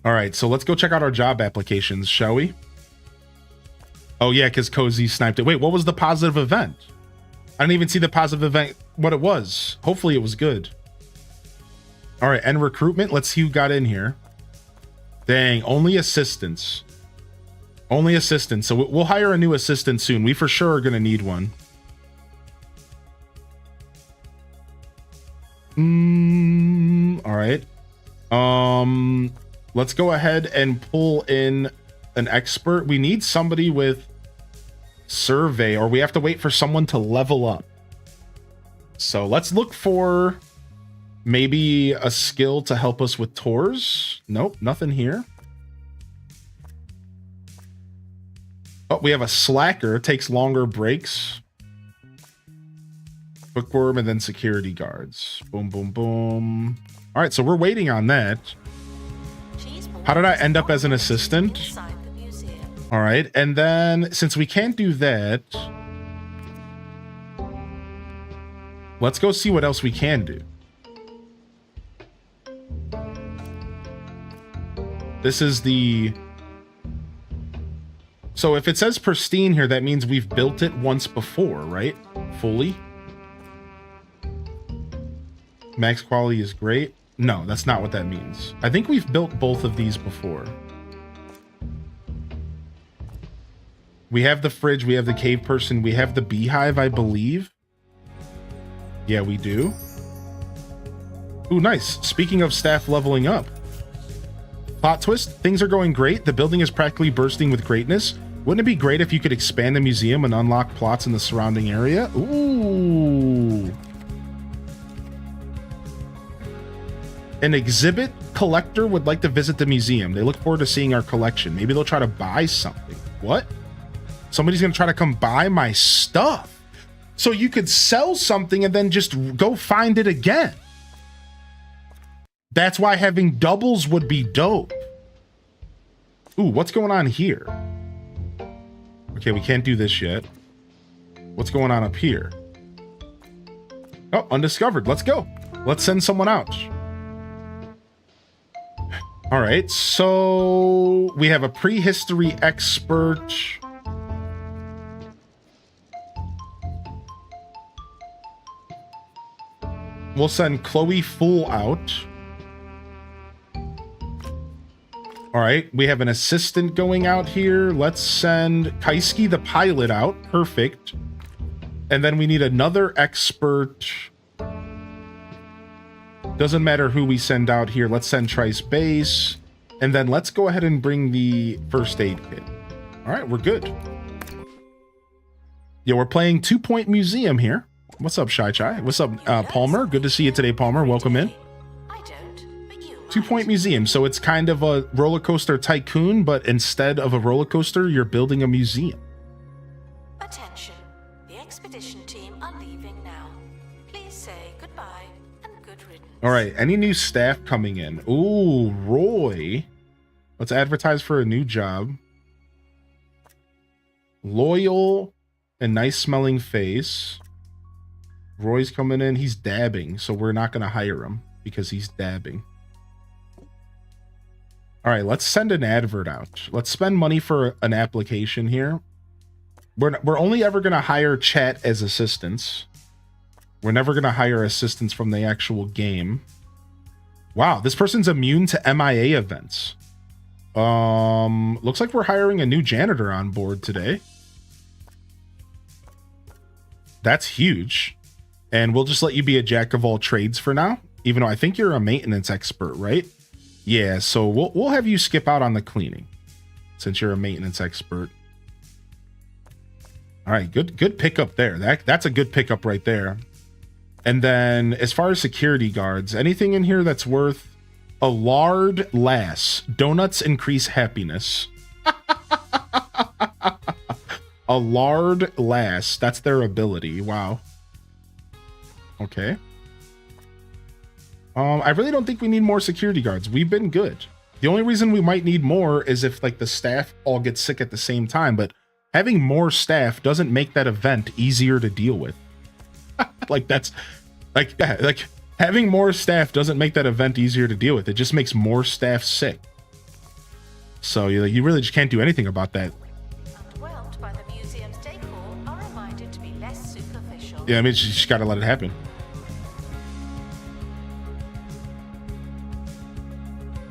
All right, so let's go check out our job applications, shall we? Oh, yeah, because Cozy sniped it. Wait, what was the positive event? I didn't even see the positive event, what it was. Hopefully it was good. All right, and recruitment. Let's see who got in here. Dang, only assistants. Only assistants. So we'll hire a new assistant soon. We for sure are going to need one. All right. Let's go ahead and pull in an expert. We need somebody with survey, or we have to wait for someone to level up. So let's look for maybe a skill to help us with tours. Nope, nothing here. Oh, we have a slacker. Takes longer breaks. Bookworm, and then security guards. Boom, boom, boom. All right, so we're waiting on that. How did I end up as an assistant? All right, and then since we can't do that, let's go see what else we can do. This is the... So if it says pristine here, that means we've built it once before, right? Fully. Max quality is great. No, that's not what that means. I think we've built both of these before. We have the fridge, we have the cave person, we have the beehive, I believe. Yeah, we do. Ooh, nice. Speaking of staff leveling up. Plot twist, things are going great. The building is practically bursting with greatness. Wouldn't it be great if you could expand the museum and unlock plots in the surrounding area? Ooh. An exhibit collector would like to visit the museum. They look forward to seeing our collection. Maybe they'll try to buy something. What? Somebody's going to try to come buy my stuff. So you could sell something and then just go find it again. That's why having doubles would be dope. Ooh, what's going on here? Okay, we can't do this yet. What's going on up here? Oh, undiscovered. Let's go. Let's send someone out. All right, so we have a prehistory expert. We'll send Chloe Fool out. All right, we have an assistant going out here. Let's send Kaisky the pilot out. Perfect. And then we need another expert. Doesn't matter who we send out here. Let's send Trice Base. And then let's go ahead and bring the first aid kit. All right, we're good. Yeah, we're playing 2 Point Museum here. What's up, Shy Chai? What's up, Palmer? Good to see you today, Palmer. Welcome in. 2 Point Museum. So it's kind of a roller coaster tycoon, but instead of a roller coaster, you're building a museum. Attention. The expedition team are leaving now. Please say goodbye and good riddance. All right. Any new staff coming in? Ooh, Roy. Let's advertise for a new job. Loyal and nice smelling face. Roy's coming in. He's dabbing, so we're not going to hire him because he's dabbing. All right, let's send an advert out. Let's spend money for an application here. We're only ever going to hire chat as assistants. We're never going to hire assistants from the actual game. Wow, this person's immune to MIA events. Looks like we're hiring a new janitor on board today. That's huge. And we'll just let you be a jack of all trades for now, even though I think you're a maintenance expert, right? Yeah, so we'll have you skip out on the cleaning since you're a maintenance expert. All right, good pickup there. That's a good pickup right there. And then as far as security guards, anything in here that's worth A lard lass. Donuts increase happiness. A lard lass. That's their ability. Wow. Okay. I really don't think we need more security guards. We've been good. The only reason we might need more is if like the staff all get sick at the same time, but having more staff doesn't make that event easier to deal with. Like that's like having more staff doesn't make that event easier to deal with. It just makes more staff sick. So you really just can't do anything about that. Underwhelmed by the museum's decor, are reminded to be less superficial. Yeah, I mean, you just gotta let it happen.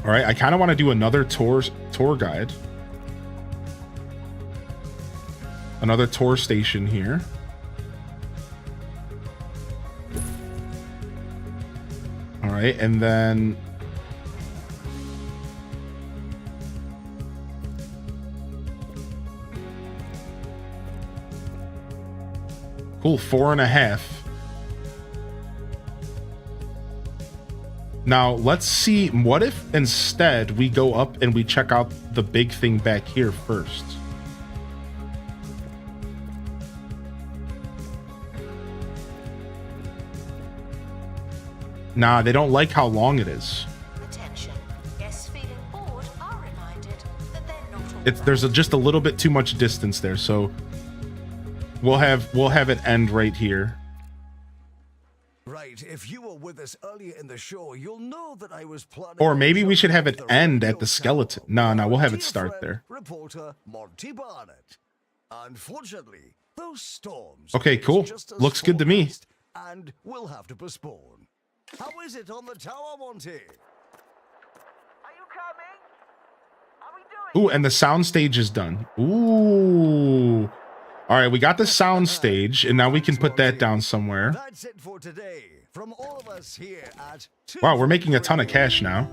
All right, I kind of want to do another tour guide. Another tour station here. All right, and then cool, 4.5. Now let's see, what if instead we go up and we check out the big thing back here first? Nah, they don't like how long it is. Attention. Guests feeling bored are reminded that they're not all There's just a little bit too much distance there, so we'll have it end right here. Right, if you were with us earlier in the show, you'll know that I was planning. Or maybe we should have it the end radio at the skeleton. tower. No, we'll have it Dear start friend, there. Reporter Monty Barnett. Unfortunately, those storms. Okay, is cool. just as Looks good to me. forecast, and we'll have to postpone. How is it on the tower, Monty? Are you coming? Are we doing Ooh, and the sound stage is done. Ooh. All right, we got the sound stage, and now we can put that down somewhere. That's it for today. From all of us here at Wow, we're making a ton of cash now.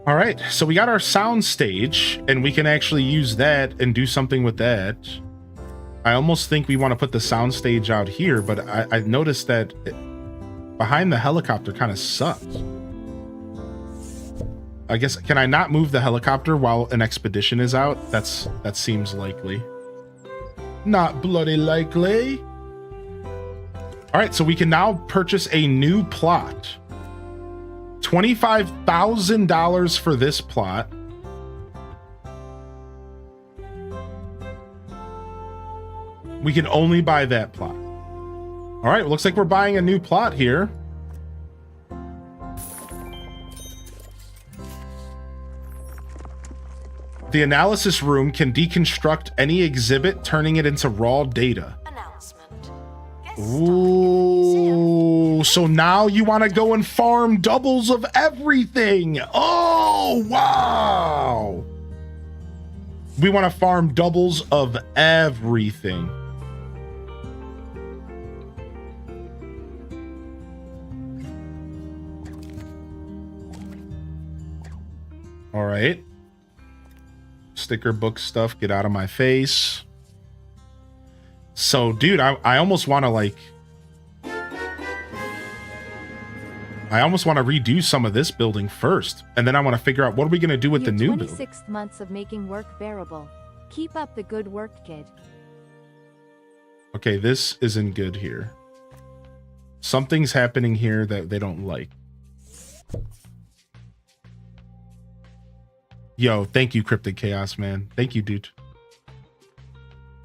All right, so we got our sound stage, and we can actually use that and do something with that. I almost think we want to put the sound stage out here, but I noticed that behind the helicopter kind of sucks. I guess, can I not move the helicopter while an expedition is out? That seems likely. Not bloody likely. All right, so we can now purchase a new plot. $25,000 for this plot. We can only buy that plot. All right, looks like we're buying a new plot here. The analysis room can deconstruct any exhibit, turning it into raw data. announcement. Ooh, so now you want to go and farm doubles of everything. Oh, wow. We want to farm doubles of everything. All right. Sticker book stuff, get out of my face. So, dude, I almost want to I almost want to redo some of this building first, and then I want to figure out what are we going to do with the new building. 26 months of making work bearable. Keep up the good work, kid. Okay, this isn't good here. Something's happening here that they don't like. Yo, thank you, Cryptic Chaos, man. Thank you, dude.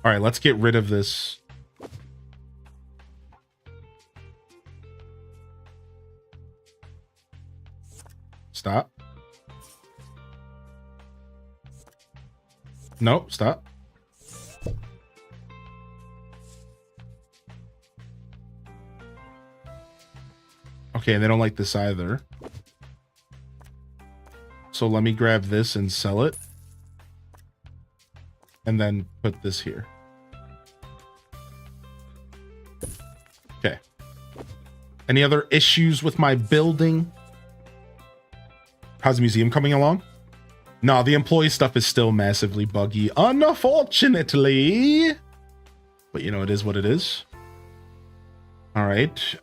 All right, let's get rid of this. Stop. Nope, stop. Okay, and they don't like this either. So let me grab this and sell it. And then put this here. Okay. Any other issues with my building? How's the museum coming along? No, the employee stuff is still massively buggy, unfortunately. But you know, it is what it is. All right.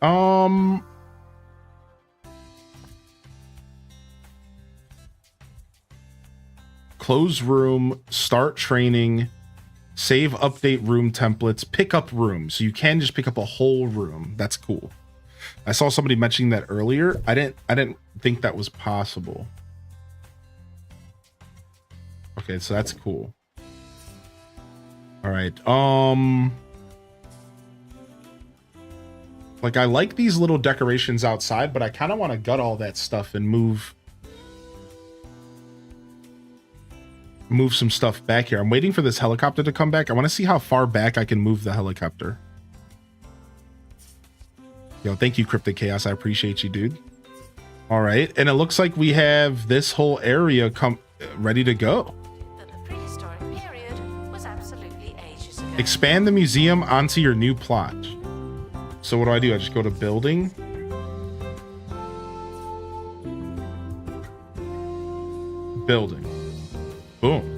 close room, start training, save, update room templates, pick up room. So you can just pick up a whole room. That's cool. I saw somebody mentioning that earlier. I didn't think that was possible. Okay, so that's cool. All right. Like, I like these little decorations outside, but I kind of want to gut all that stuff and move some stuff back here. I'm waiting for this helicopter to come back. I want to see how far back I can move the helicopter. Yo, thank you, Cryptic Chaos. I appreciate you, dude. All right, and it looks like we have this whole area ready to go. But the prehistoric period was absolutely ages ago. Expand the museum onto your new plot. So what do? I just go to building. Building. Boom.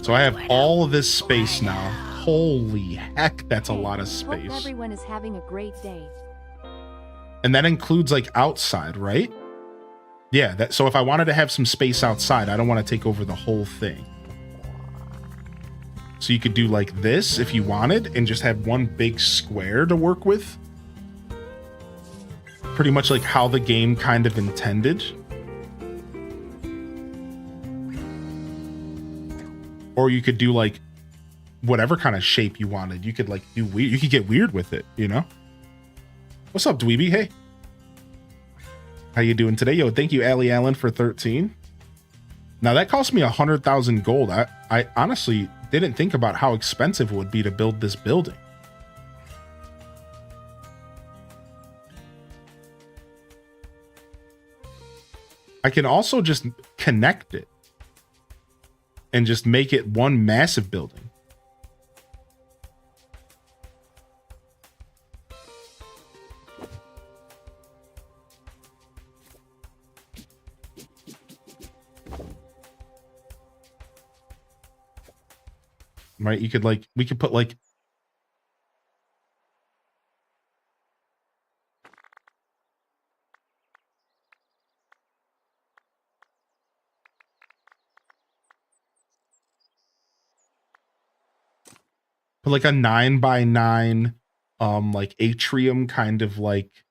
So I have all of this space now. Holy heck, that's a lot of space. Hope everyone is having a great day. And that includes like outside, right? Yeah, so if I wanted to have some space outside, I don't want to take over the whole thing. So you could do like this if you wanted and just have one big square to work with. Pretty much like how the game kind of intended. Or you could do like whatever kind of shape you wanted. You could like do weird. You could get weird with it, you know? What's up, Dweeby? Hey. How you doing today? Yo, thank you, Allie Allen, for 13. Now that cost me 100,000 gold. I honestly didn't think about how expensive it would be to build this building. I can also just connect it and just make it one massive building. Right, you could like, we could put like a 9x9 like atrium kind of like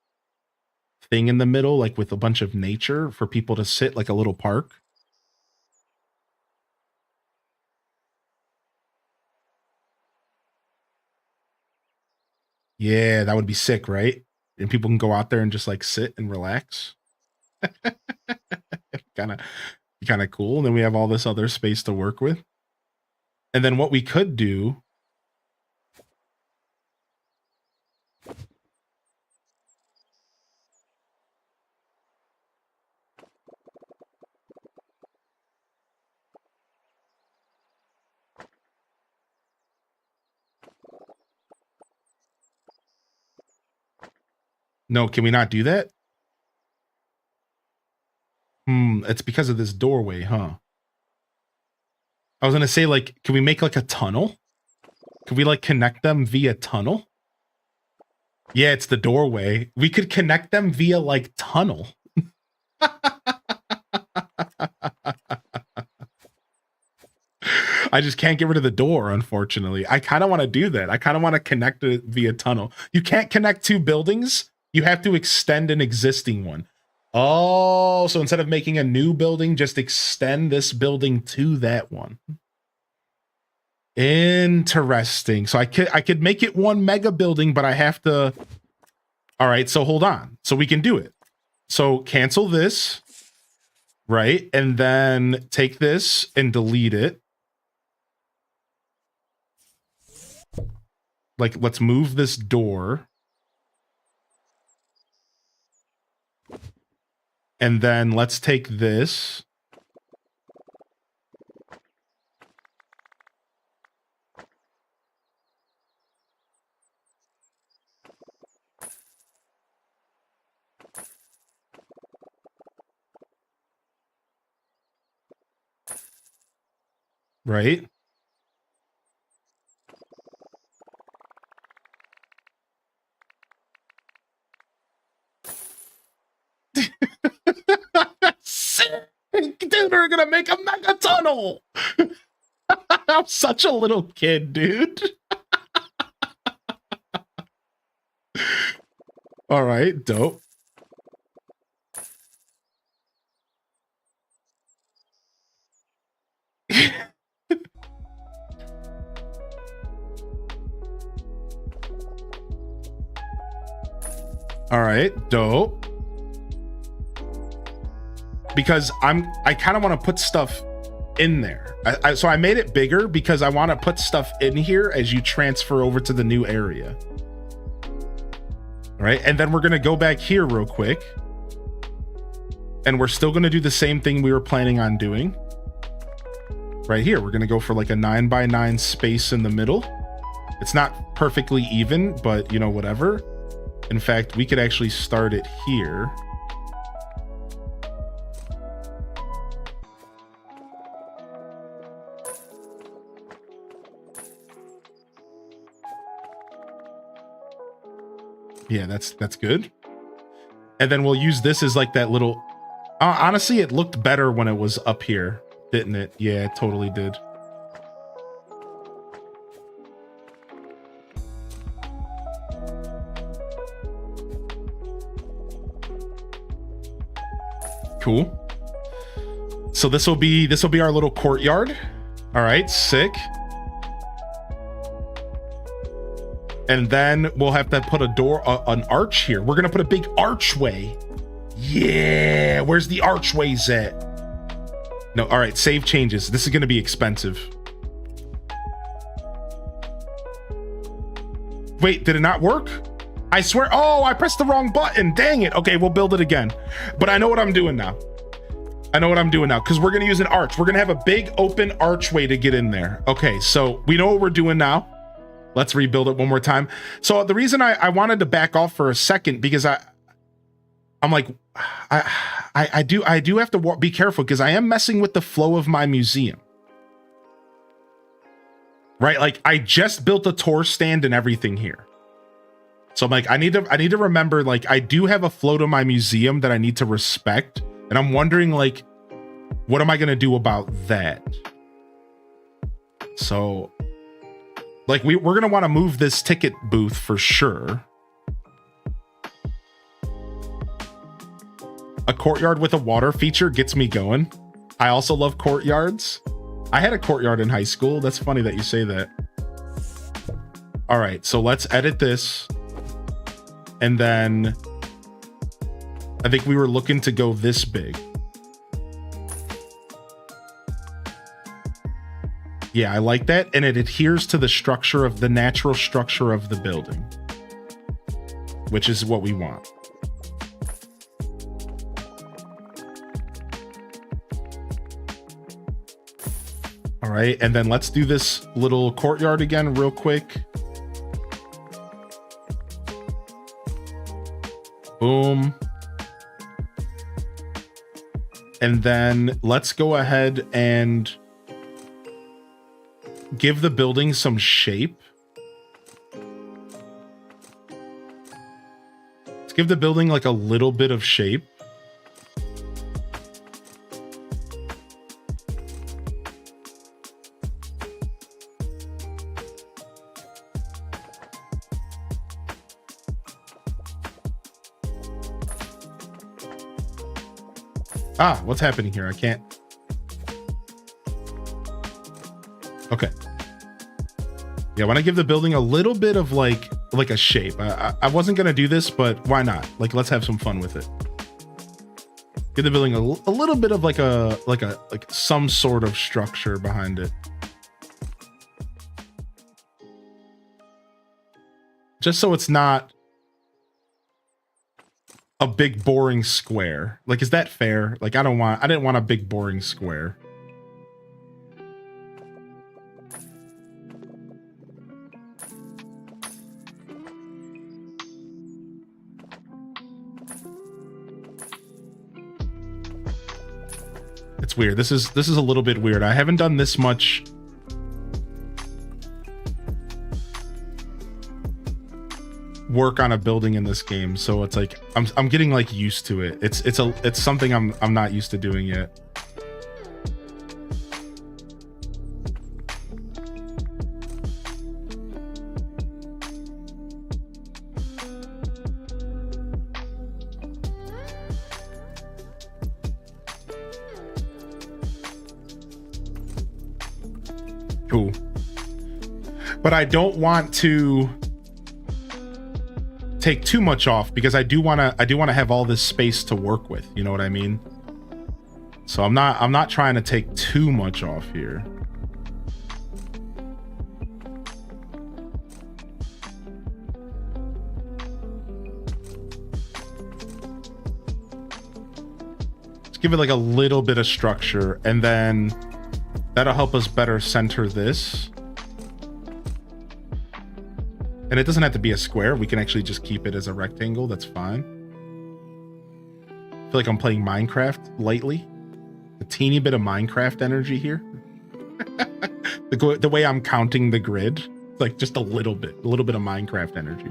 thing in the middle, like with a bunch of nature for people to sit, like a little park. Yeah, that would be sick, right? And people can go out there and just like sit and relax. kind of cool. And then we have all this other space to work with. And then what we could do No, can we not do that? It's because of this doorway, huh? I was gonna say, like, can we make like a tunnel? Could we like connect them via tunnel? Yeah, it's the doorway. We could connect them via like tunnel. I just can't get rid of the door, unfortunately. I kind of want to do that. I kind of want to connect it via tunnel. You can't connect two buildings. You have to extend an existing one. Oh, so instead of making a new building, just extend this building to that one. Interesting. So I could make it one mega building, but I have to. All right, so hold on. So we can do it. So cancel this, right? And then take this and delete it. Like, let's move this door. And then let's take this. Right? Sick, dude. were gonna make a mega tunnel. I'm such a little kid, dude. All right, dope. All right, dope. Because I kind of want to put stuff in there. So I made it bigger because I want to put stuff in here as you transfer over to the new area. All right, and then we're gonna go back here real quick, and we're still gonna do the same thing we were planning on doing. Right here, we're gonna go for like a 9x9 space in the middle. It's not perfectly even, but you know, whatever. In fact, we could actually start it here. Yeah, that's good. And then we'll use this as like that little, honestly, it looked better when it was up here, didn't it? Yeah, it totally did. Cool. So this will be our little courtyard. All right, sick. And then we'll have to put a door, an arch here. We're gonna put a big archway. Yeah, where's the archways at? No, all right, save changes. This is gonna be expensive. Wait, did it not work? I swear, oh, I pressed the wrong button. Dang it. Okay, we'll build it again. But I know what I'm doing now. I know what I'm doing now because we're gonna use an arch. We're gonna have a big open archway to get in there. Okay, so we know what we're doing now. Let's rebuild it one more time. So the reason I wanted to back off for a second, because I'm like, I do have to be careful because I am messing with the flow of my museum. Right? Like I just built a tour stand and everything here. So I'm like, I need to remember, like, I do have a flow to my museum that I need to respect. And I'm wondering, like, what am I going to do about that? So like we're going to want to move this ticket booth for sure. A courtyard with a water feature gets me going. I also love courtyards. I had a courtyard in high school. That's funny that you say that. All right, so let's edit this. And then I think we were looking to go this big. Yeah, I like that. And it adheres to the structure of the natural structure of the building, which is what we want. All right, and then let's do this little courtyard again real quick. Boom. And then let's go ahead and give the building some shape. Let's give the building like a little bit of shape. Ah, what's happening here? I can't. Okay. Yeah, when I give the building a little bit of like a shape. I wasn't gonna do this, but why not? Like, let's have some fun with it. Give the building a little bit of like some sort of structure behind it. Just so it's not a big boring square. Like, is that fair? Like, I didn't want a big boring square. It's weird. This is a little bit weird. I haven't done this much work on a building in this game, so it's like I'm getting like used to it. It's something I'm not used to doing yet. Cool. But I don't want to take too much off because I do want to have all this space to work with, you know what I mean? So I'm not trying to take too much off here. Let's give it like a little bit of structure, and then that'll help us better center this. And it doesn't have to be a square. We can actually just keep it as a rectangle. That's fine. I feel like I'm playing Minecraft lightly. A teeny bit of Minecraft energy here. The way I'm counting the grid, like just a little bit of Minecraft energy.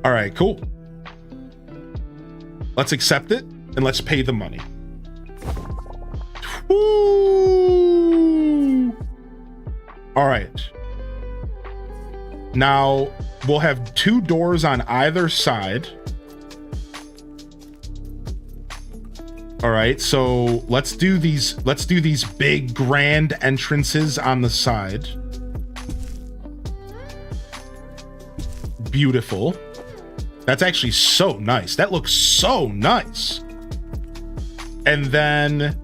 All right, cool. Let's accept it and let's pay the money. Woo! All right. Now we'll have 2 doors on either side. All right, so let's do these big grand entrances on the side. Beautiful. That's actually so nice. That looks so nice. And then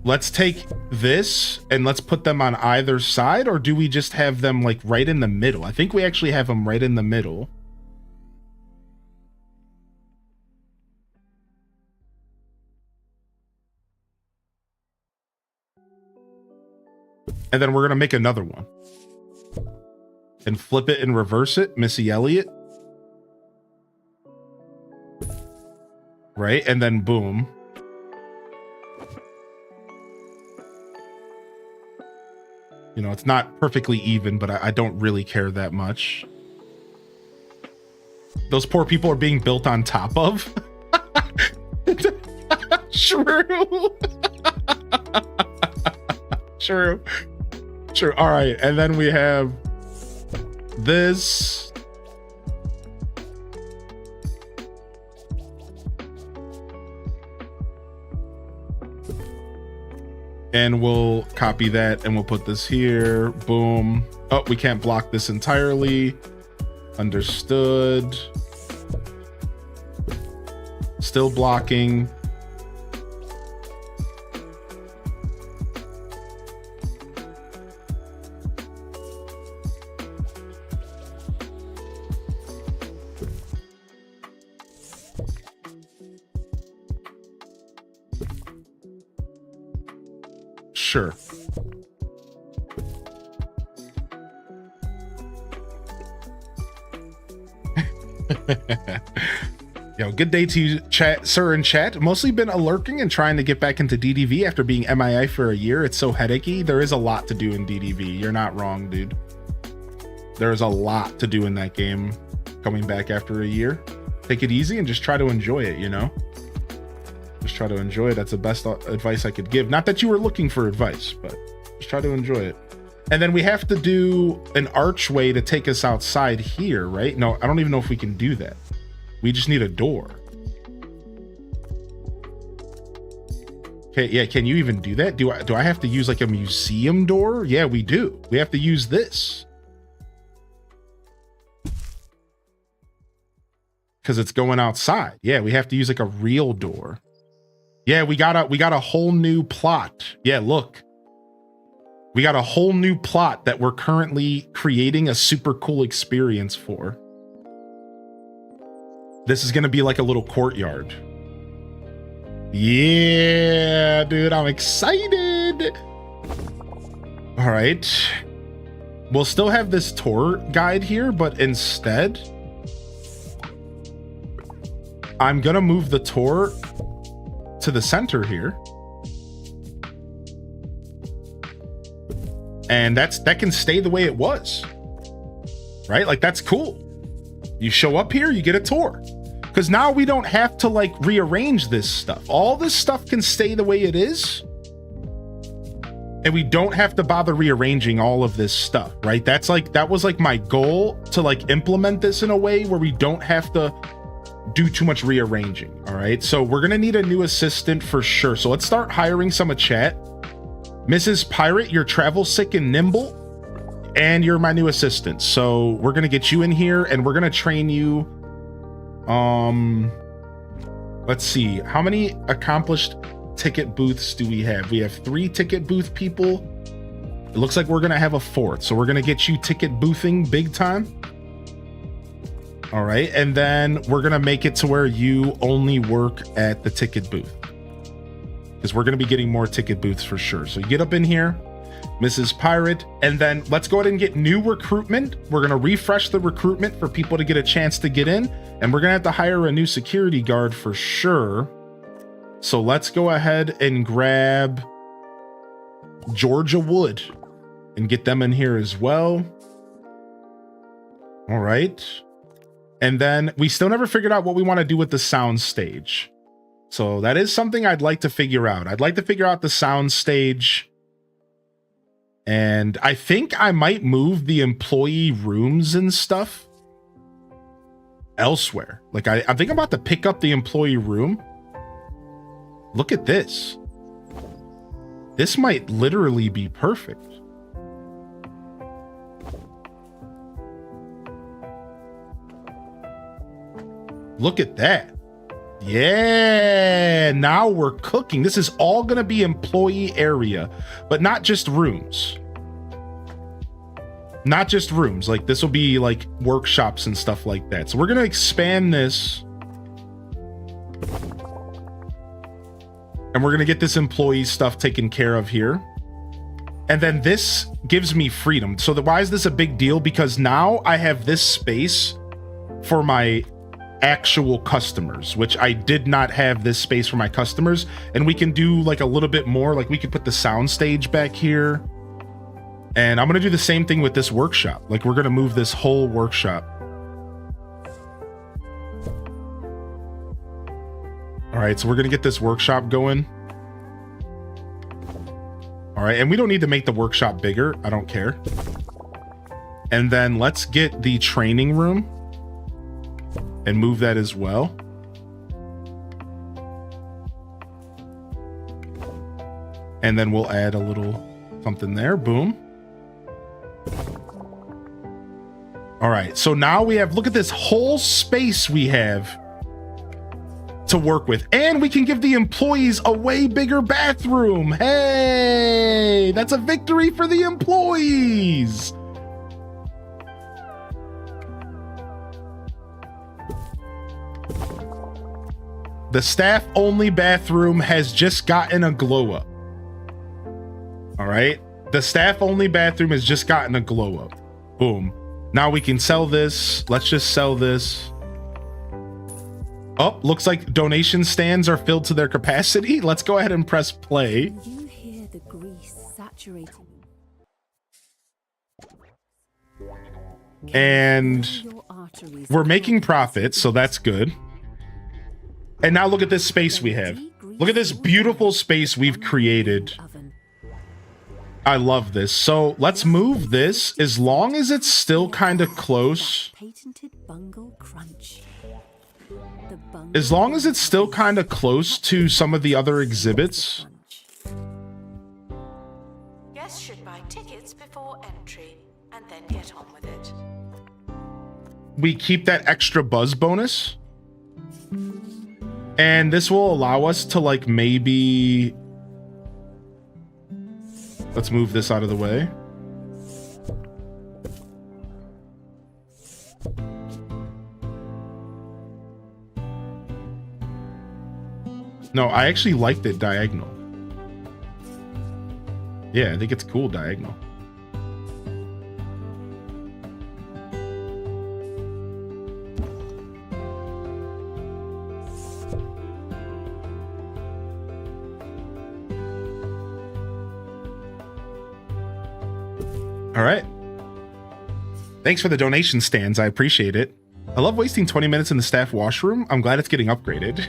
let's take this and let's put them on either side, or do we just have them like right in the middle? I think we actually have them right in the middle. And then we're gonna make another one and flip it and reverse it, Missy Elliott. Right, and then boom. You know, it's not perfectly even, but I don't really care that much. Those poor people are being built on top of. True. True. True. All right, and then we have this. And we'll copy that and we'll put this here. Boom. Oh, we can't block this entirely. Understood. Still blocking. Sure. Yo, good day to you, chat, sir, in chat. Mostly been lurking and trying to get back into DDV after being MIA for a year. It's so headachy. There is a lot to do in DDV. You're not wrong, dude. There is a lot to do in that game coming back after a year. Take it easy and just try to enjoy it, you know? Just try to enjoy it. That's the best advice I could give. Not that you were looking for advice, but just try to enjoy it. And then we have to do an archway to take us outside here, right? No, I don't even know if we can do that. We just need a door. Okay, yeah, can you even do that? Do I have to use like a museum door? Yeah, we do. We have to use this. Because it's going outside. Yeah, we have to use like a real door. Yeah, we got a whole new plot. Yeah, look. We got a whole new plot that we're currently creating a super cool experience for. This is gonna be like a little courtyard. Yeah, dude, I'm excited. All right. We'll still have this tour guide here, but instead, I'm gonna move the tour to the center here. And that can stay the way it was, right? Like, that's cool. You show up here, you get a tour, because now we don't have to like rearrange this stuff. All this stuff can stay the way it is, and we don't have to bother rearranging all of this stuff, right? That was like my goal, to like implement this in a way where we don't have to do too much rearranging. All right, so we're gonna need a new assistant for sure. So let's start hiring some of chat. Mrs. Pirate, you're travel sick and nimble, and you're my new assistant. So we're gonna get you in here and we're gonna train you. Let's see, how many accomplished ticket booths do we have? We have 3 ticket booth people. It looks like we're gonna have a 4th, so we're gonna get you ticket boothing big time. All right, and then we're gonna make it to where you only work at the ticket booth, because we're gonna be getting more ticket booths for sure. So you get up in here, Mrs. Pirate, and then let's go ahead and get new recruitment. We're gonna refresh the recruitment for people to get a chance to get in, and we're gonna have to hire a new security guard for sure. So let's go ahead and grab Georgia Wood and get them in here as well. All right. And then we still never figured out what we want to do with the sound stage. So that is something I'd like to figure out. I'd like to figure out the sound stage. And I think I might move the employee rooms and stuff elsewhere. Like I think I'm about to pick up the employee room. Look at this. This might literally be perfect. Look at that. Yeah, now we're cooking. This is all going to be employee area, but not just rooms. Not just rooms. Like this will be like workshops and stuff like that. So we're going to expand this. And we're going to get this employee stuff taken care of here. And then this gives me freedom. So why is this a big deal? Because now I have this space for my actual customers, which I did not have this space for my customers. And we can do like a little bit more. Like we could put the sound stage back here. And I'm going to do the same thing with this workshop. Like we're going to move this whole workshop. All right, so we're going to get this workshop going. All right, and we don't need to make the workshop bigger. I don't care. And then let's get the training room and move that as well. And then we'll add a little something there. Boom. All right, so now we have, look at this whole space we have to work with, and we can give the employees a way bigger bathroom. Hey, that's a victory for the employees. The staff only bathroom has just gotten a glow up. All right, the staff only bathroom has just gotten a glow up. Boom. Now we can sell this. Let's just sell this. Oh, looks like donation stands are filled to their capacity. Let's go ahead and press play. You hear the grease saturating. And we're making profits, so that's good. And now look at this space we have. Look at this beautiful space we've created. I love this. So let's move this as long as it's still kind of close. As long as it's still kind of close to some of the other exhibits. Guests should buy tickets before entry and then get on with it. We keep that extra buzz bonus. And this will allow us to like maybe... Let's move this out of the way. No, I actually liked it diagonal. Yeah, I think it's cool diagonal. All right. Thanks for the donation stands. I appreciate it. I love wasting 20 minutes in the staff washroom. I'm glad it's getting upgraded.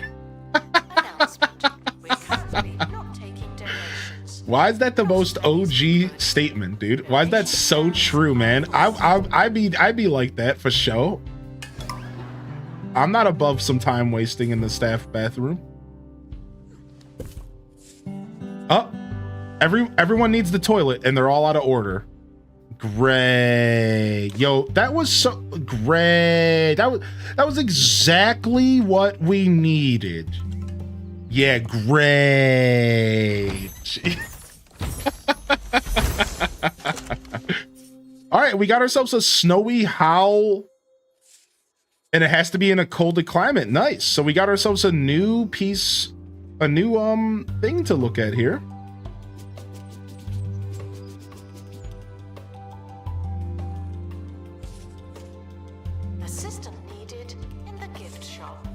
Why is that the most OG statement, dude? Why is that so true, man? I'd be like that for sure. I'm not above some time wasting in the staff bathroom. Oh, everyone needs the toilet and they're all out of order. Great. Yo, that was so great. That was exactly what we needed. Yeah, great. All right, we got ourselves a snowy howl. And it has to be in a colder climate. Nice. So we got ourselves a new piece, a new thing to look at here. Assistant needed in the gift shop.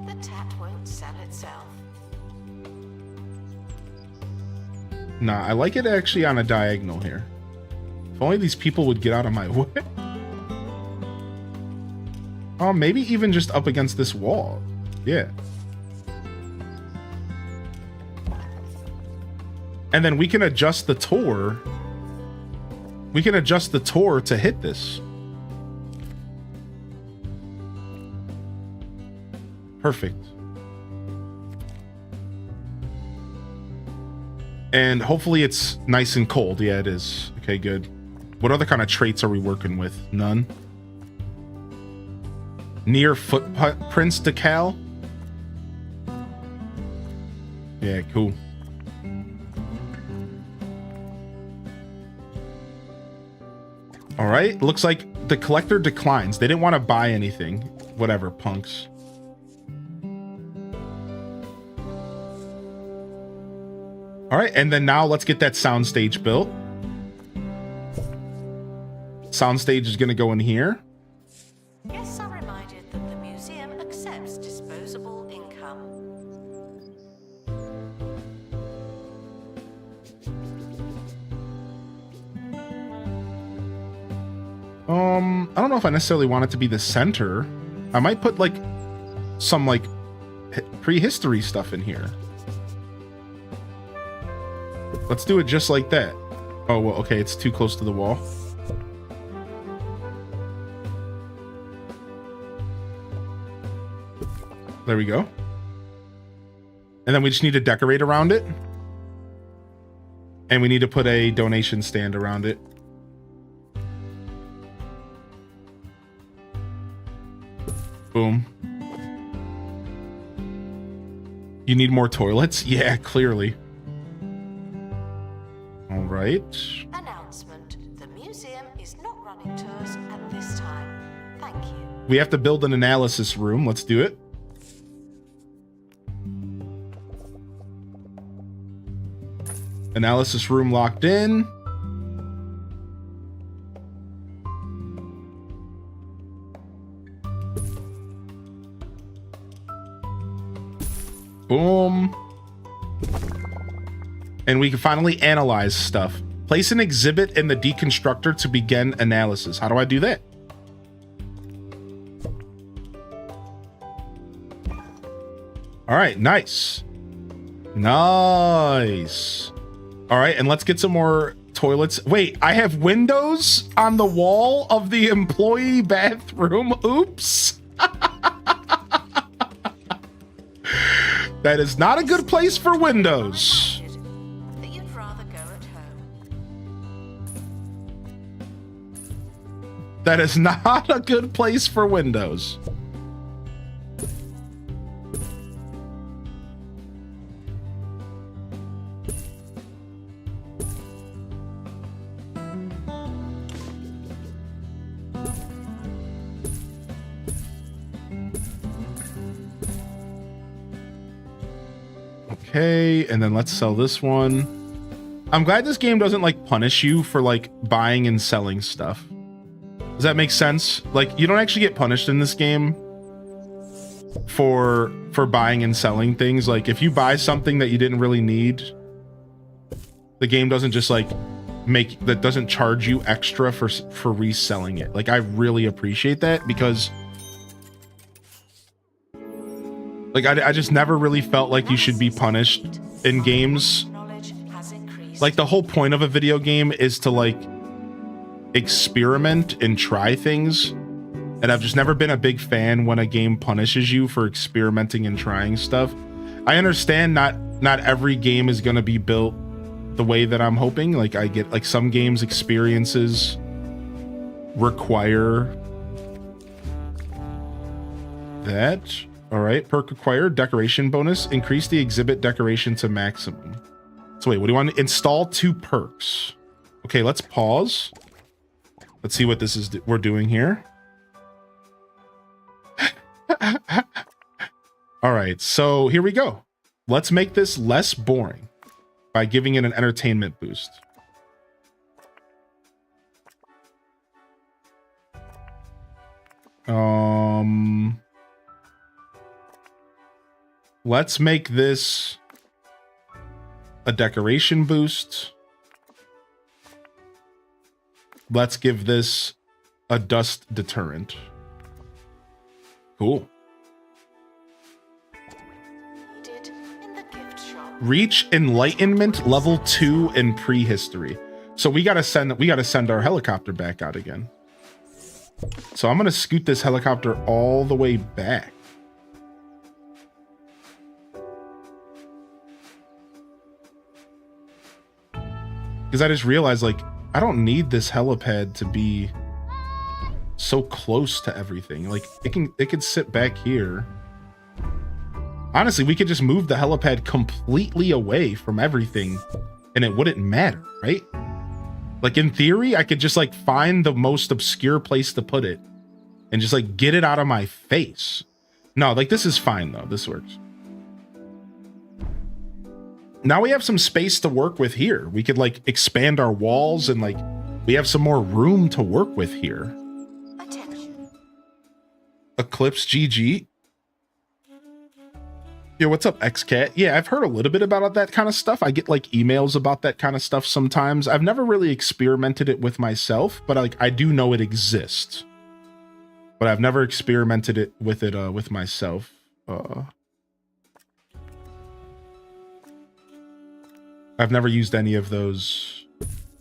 The tat won't sell itself. Nah, I like it actually on a diagonal here. If only these people would get out of my way. Oh, maybe even just up against this wall. Yeah. And then we can adjust the tour. We can adjust the tour to hit this. Perfect. And hopefully it's nice and cold. Yeah, it is. Okay, good. What other kind of traits are we working with? None. Near footprints decal. Yeah, cool. All right, looks like the collector declines. They didn't want to buy anything. Whatever, punks. All right, and then now let's get that soundstage built. Soundstage is going to go in here. Guests are reminded that the museum accepts disposable income. I don't know if I necessarily want it to be the center. I might put like some like prehistory stuff in here. Let's do it just like that. Oh, well, okay, it's too close to the wall. There we go. And then we just need to decorate around it. And we need to put a donation stand around it. Boom. You need more toilets? Yeah, clearly. All right. Announcement. The museum is not running tours at this time. Thank you. We have to build an analysis room. Let's do it. Analysis room locked in. Boom. And we can finally analyze stuff. Place an exhibit in the deconstructor to begin analysis. How do I do that? All right, nice. Nice. All right, and let's get some more toilets. Wait, I have windows on the wall of the employee bathroom. Oops. That is not a good place for windows. That you'd rather go at home. That is not a good place for windows. Okay, and then let's sell this one. I'm glad this game doesn't like punish you for like buying and selling stuff. Does that make sense? Like you don't actually get punished in this game for buying and selling things. Like if you buy something that you didn't really need, the game doesn't just like doesn't charge you extra for reselling it. Like I really appreciate that because like I just never really felt like you should be punished in games. Like the whole point of a video game is to like experiment and try things. And I've just never been a big fan when a game punishes you for experimenting and trying stuff. I understand not every game is going to be built the way that I'm hoping. Like I get like some games experiences require that. All right, perk acquired, decoration bonus, increase the exhibit decoration to maximum. So wait, what do you want? Install 2 perks. Okay, let's pause. Let's see what this is we're doing here. All right, so here we go. Let's make this less boring by giving it an entertainment boost. Let's make this a decoration boost. Let's give this a dust deterrent. Cool. Reach enlightenment level 2 in prehistory. So we gotta send our helicopter back out again. So I'm gonna scoot this helicopter all the way back. Because I just realized, like, I don't need this helipad to be so close to everything. Like, it can sit back here. Honestly, we could just move the helipad completely away from everything and it wouldn't matter, right? Like, in theory, I could just, like, find the most obscure place to put it and just, like, get it out of my face. No, like, this is fine, though. This works. Now we have some space to work with here. We could, like, expand our walls and, like, we have some more room to work with here. Attention. Eclipse GG. Yo, what's up, XCat? Yeah, I've heard a little bit about that kind of stuff. I get like emails about that kind of stuff sometimes. I've never really experimented it with myself, but like I do know it exists. But I've never experimented it with myself. I've never used any of those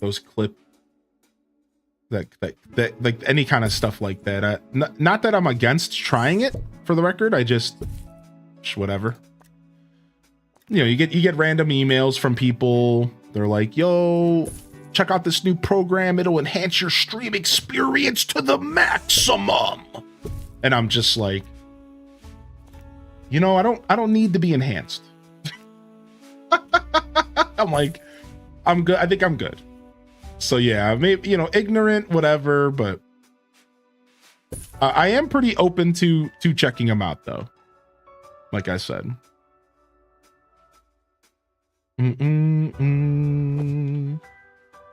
clip that like any kind of stuff like that. Not that I'm against trying it, for the record. I just whatever. You know, you get random emails from people. They're like, yo, check out this new program. It'll enhance your stream experience to the maximum. And I'm just like, you know, I don't need to be enhanced. I'm like, I'm good. I think I'm good. So yeah, maybe, you know, ignorant, whatever, but I am pretty open to checking them out though. Like I said. All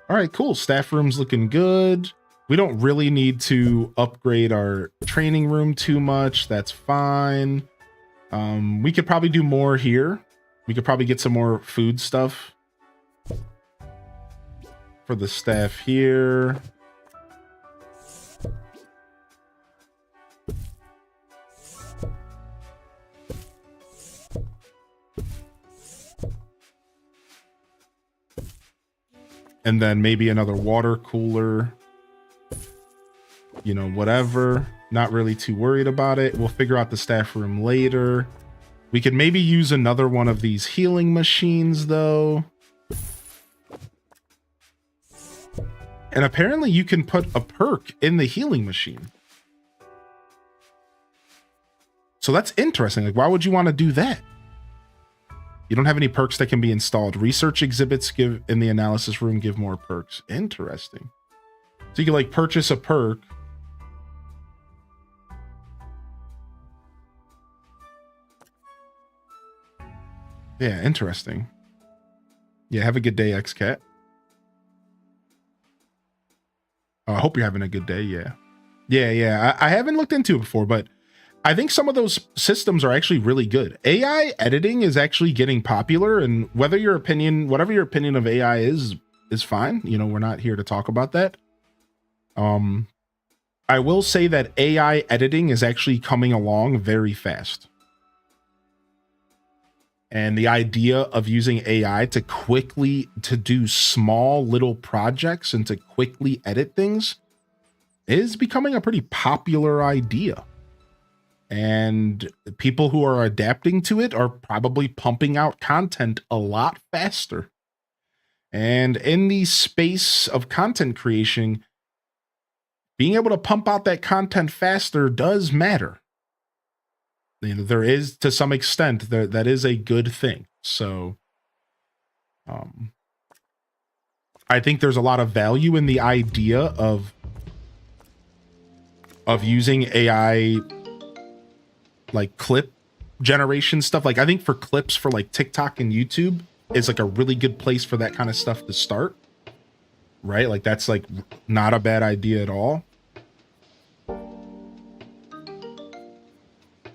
right, cool. Staff room's looking good. We don't really need to upgrade our training room too much. That's fine. We could probably do more here. We could probably get some more food stuff for the staff here. And then maybe another water cooler, you know, whatever. Not really too worried about it. We'll figure out the staff room later. We could maybe use another one of these healing machines though. And apparently you can put a perk in the healing machine. So that's interesting. Like, why would you want to do that? You don't have any perks that can be installed. Research exhibits give in the analysis room give more perks. Interesting. So you can like purchase a perk. Yeah, interesting. Yeah, have a good day, XCat. I hope you're having a good day. Yeah. Yeah. I haven't looked into it before, but I think some of those systems are actually really good. AI editing is actually getting popular, and whatever your opinion of AI is fine. You know, we're not here to talk about that. I will say that AI editing is actually coming along very fast. And the idea of using AI to do small little projects and to quickly edit things is becoming a pretty popular idea. And people who are adapting to it are probably pumping out content a lot faster. And in the space of content creation, being able to pump out that content faster does matter. You know, there is, to some extent, that is a good thing. So, I think there's a lot of value in the idea of using AI, like clip generation stuff. Like I think for clips for like TikTok and YouTube is like a really good place for that kind of stuff to start. Right? Like that's like not a bad idea at all.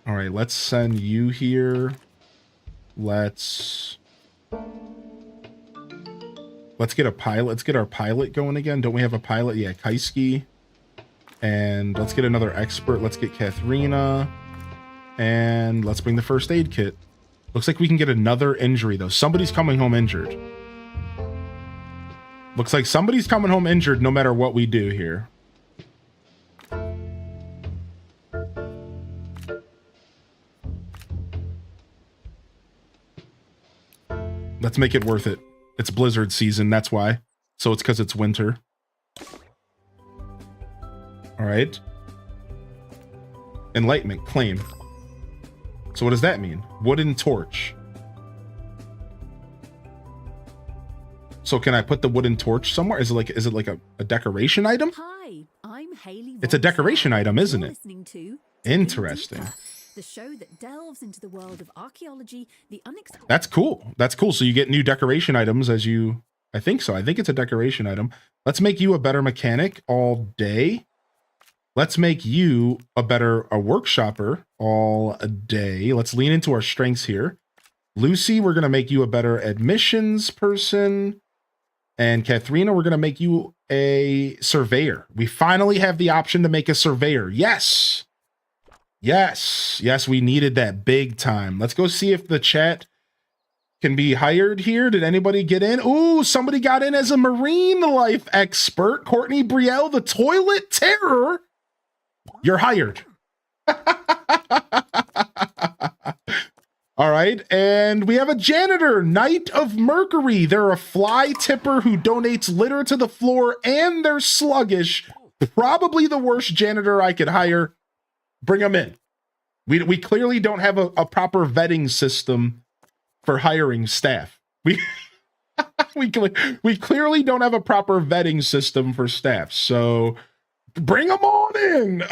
All right, let's send you here. Let's get a pilot. Let's get our pilot going again. Don't we have a pilot? Yeah, Kaisky. And let's get another expert. Let's get Katharina. And let's bring the first aid kit. Looks like we can get another injury, though. Somebody's coming home injured. Looks like somebody's coming home injured no matter what we do here. Let's make it worth it. It's blizzard season, that's why. So it's because it's winter. All right. Enlightenment claim. So what does that mean? Wooden torch. So can I put the wooden torch somewhere? Is it like a decoration item? Hi, I'm Hayley. It's a decoration item, isn't it? Listening to Interesting. the show that delves into the world of archaeology, the unexpected. That's cool. That's cool. So you get new decoration items as you... I think so. I think it's a decoration item. Let's make you a better mechanic all day. Let's make you a workshopper all day. Let's lean into our strengths here. Lucy, we're going to make you a better admissions person. And Katharina, we're going to make you a surveyor. We finally have the option to make a surveyor. Yes. Yes. Yes, we needed that big time. Let's go see if the chat can be hired here. Did anybody get in? Ooh, somebody got in as a marine life expert. Courtney Brielle, the toilet terror. You're hired. All right. And we have a janitor, Knight of Mercury. They're a fly tipper who donates litter to the floor, and they're sluggish. Probably the worst janitor I could hire. Bring them in. We clearly don't have a proper vetting system for hiring staff. We clearly don't have a proper vetting system for staff. So bring them on in.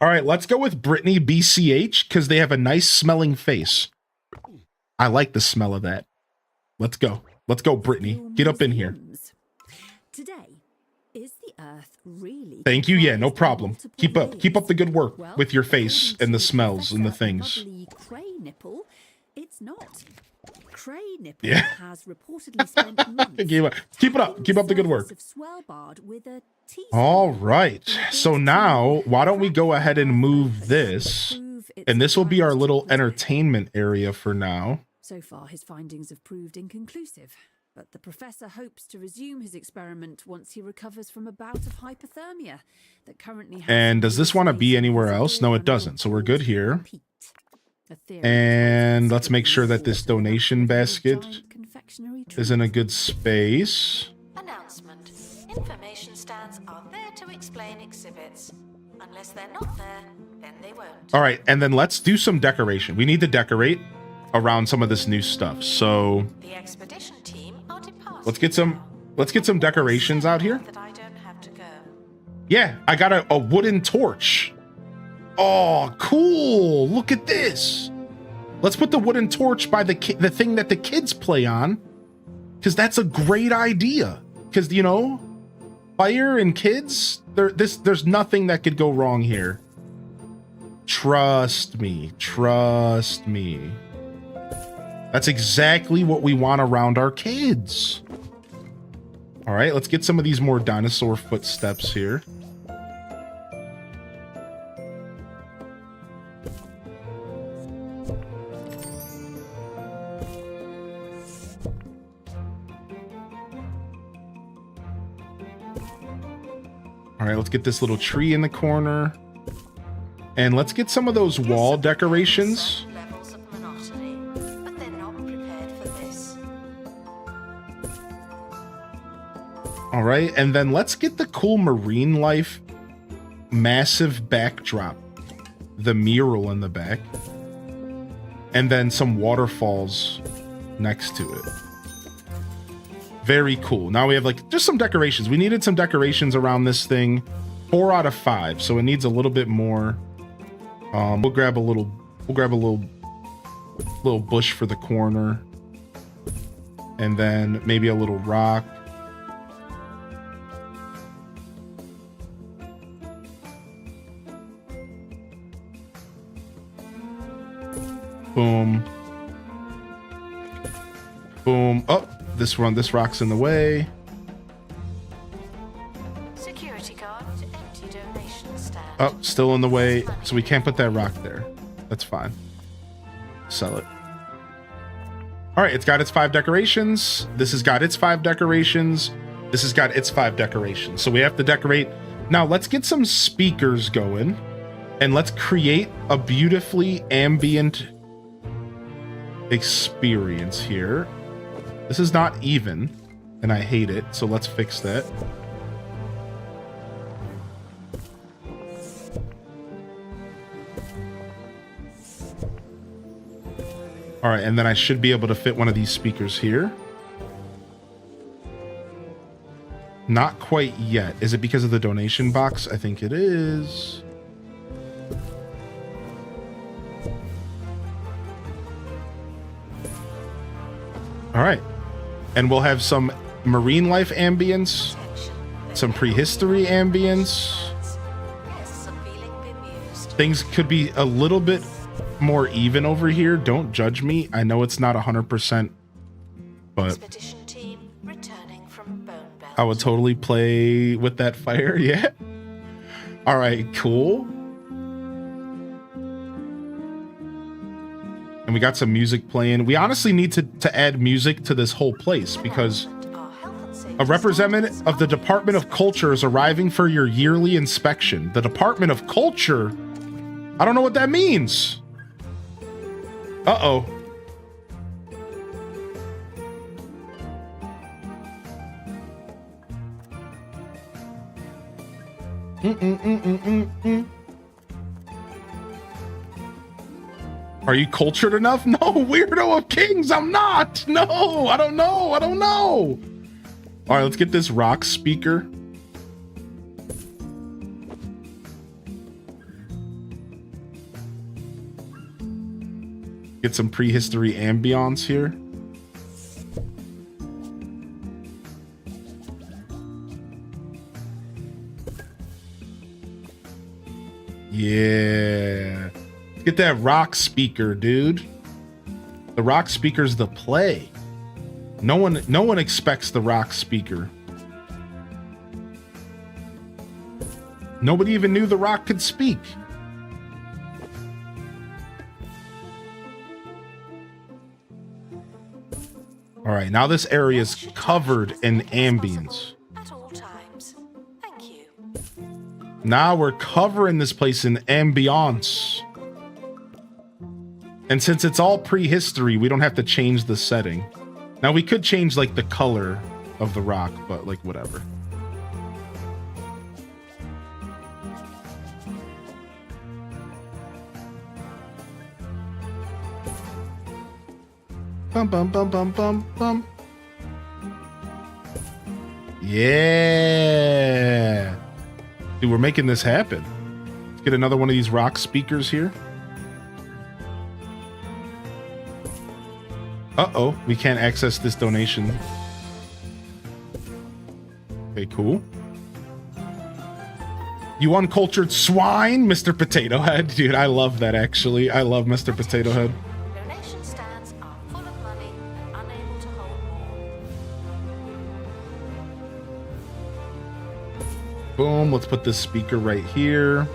All right, let's go with Brittany BCH because they have a nice smelling face. I like the smell of that. Let's go. Let's go, Brittany. Get up in here. Today, is the Earth really? Thank you. Yeah, no problem. Keep up the good work with your face and the smells and the things. Cray nipple, it's not. Cray nipple Yeah. has reportedly spent months. Keep it up. Keep up the good work. All right. So now, why don't we go ahead and move this? And this will be our little entertainment area for now. So far, his findings have proved inconclusive, but the professor hopes to resume his experiment once he recovers from a bout of hypothermia that currently has. And does this want to be anywhere else? No, it doesn't. So we're good here. And let's make sure that this donation basket is in a good space. Announcement. Information stands are there to explain exhibits. Unless they're not there, then they won't. All right, and then let's do some decoration. We need to decorate around some of this new stuff. So The expedition team are departing. let's get some decorations out here. That I don't have to go. Yeah, I got a wooden torch. Oh, cool. Look at this. Let's put the wooden torch by the thing that the kids play on, because that's a great idea. Because, you know, fire and kids, there's nothing that could go wrong here. Trust me. Trust me. That's exactly what we want around our kids. All right, let's get some of these more dinosaur footsteps here. All right, let's get this little tree in the corner. And let's get some of those wall decorations. Levels of monotony, but they're not prepared for this. All right, and then let's get the cool marine life massive backdrop. The mural in the back. And then some waterfalls next to it. Very cool. Now we have like just some decorations. We needed some decorations around this thing. 4 out of 5, so it needs a little bit more. We'll grab a little bush for the corner. And then maybe a little rock. Boom. Boom. Oh, this rock's in the way. Security guard, empty donation stand. Oh, still in the way, so we can't put that rock there. That's fine. Sell it. All right, it's got its 5 decorations. This has got its 5 decorations. This has got its 5 decorations. So we have to decorate. Now let's get some speakers going and let's create a beautifully ambient experience here. This is not even, and I hate it, so let's fix that. All right, and then I should be able to fit one of these speakers here. Not quite yet. Is it because of the donation box? I think it is. All right. And we'll have some marine life ambience, some prehistory ambience. Things could be a little bit more even over here. Don't judge me. I know it's not 100%, but Expedition team returning from Bone Belt. I would totally play with that fire. Yeah. All right, cool. And we got some music playing. We honestly need to add music to this whole place because a representative of the Department of Culture is arriving for your yearly inspection. The Department of Culture? I don't know what that means. Uh-oh. Are you cultured enough? No, weirdo of kings, I'm not. No, I don't know. I don't know. All right, let's get this rock speaker. Get some prehistory ambiance here. Yeah. Get that rock speaker, dude. The rock speaker's the play. No one expects the rock speaker. Nobody even knew the rock could speak. All right, now this area is covered in ambience. At all times. Thank you. Now we're covering this place in ambiance. And since it's all prehistory, we don't have to change the setting. Now we could change like the color of the rock, but like whatever. Bum bum bum bum bum bum. Yeah. Dude, we're making this happen. Let's get another one of these rock speakers here. Uh-oh, we can't access this donation. Okay, cool. You uncultured swine, Mr. Potato Head. Dude, I love that, actually. I love Mr. Potato Head. Donation stands are full of money and unable to hold more. Boom, let's put this speaker right here.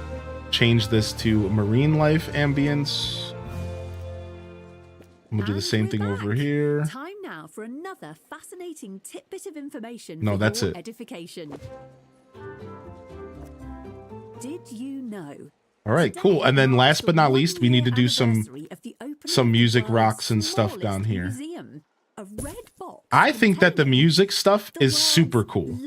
Change this to marine life ambience. We'll do the same thing over here. Time now for another fascinating tidbit of information No, for that's your it. edification. Did you know? All right, cool. And then last but not least, we need to do some music rocks and stuff down here. Museum. A red box I think that the music stuff is super cool.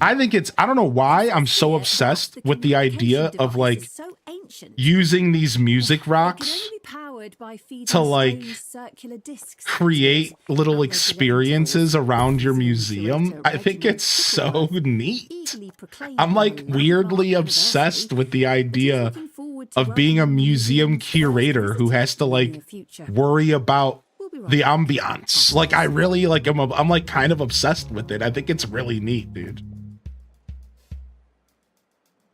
I think it's, I don't know why I'm so obsessed with the idea of like using these music rocks to like create little experiences around your museum. I think it's so neat. I'm like weirdly obsessed with the idea of being a museum curator who has to like worry about the ambiance. Like I really like, I'm like kind of obsessed with it. I think it's really neat, dude.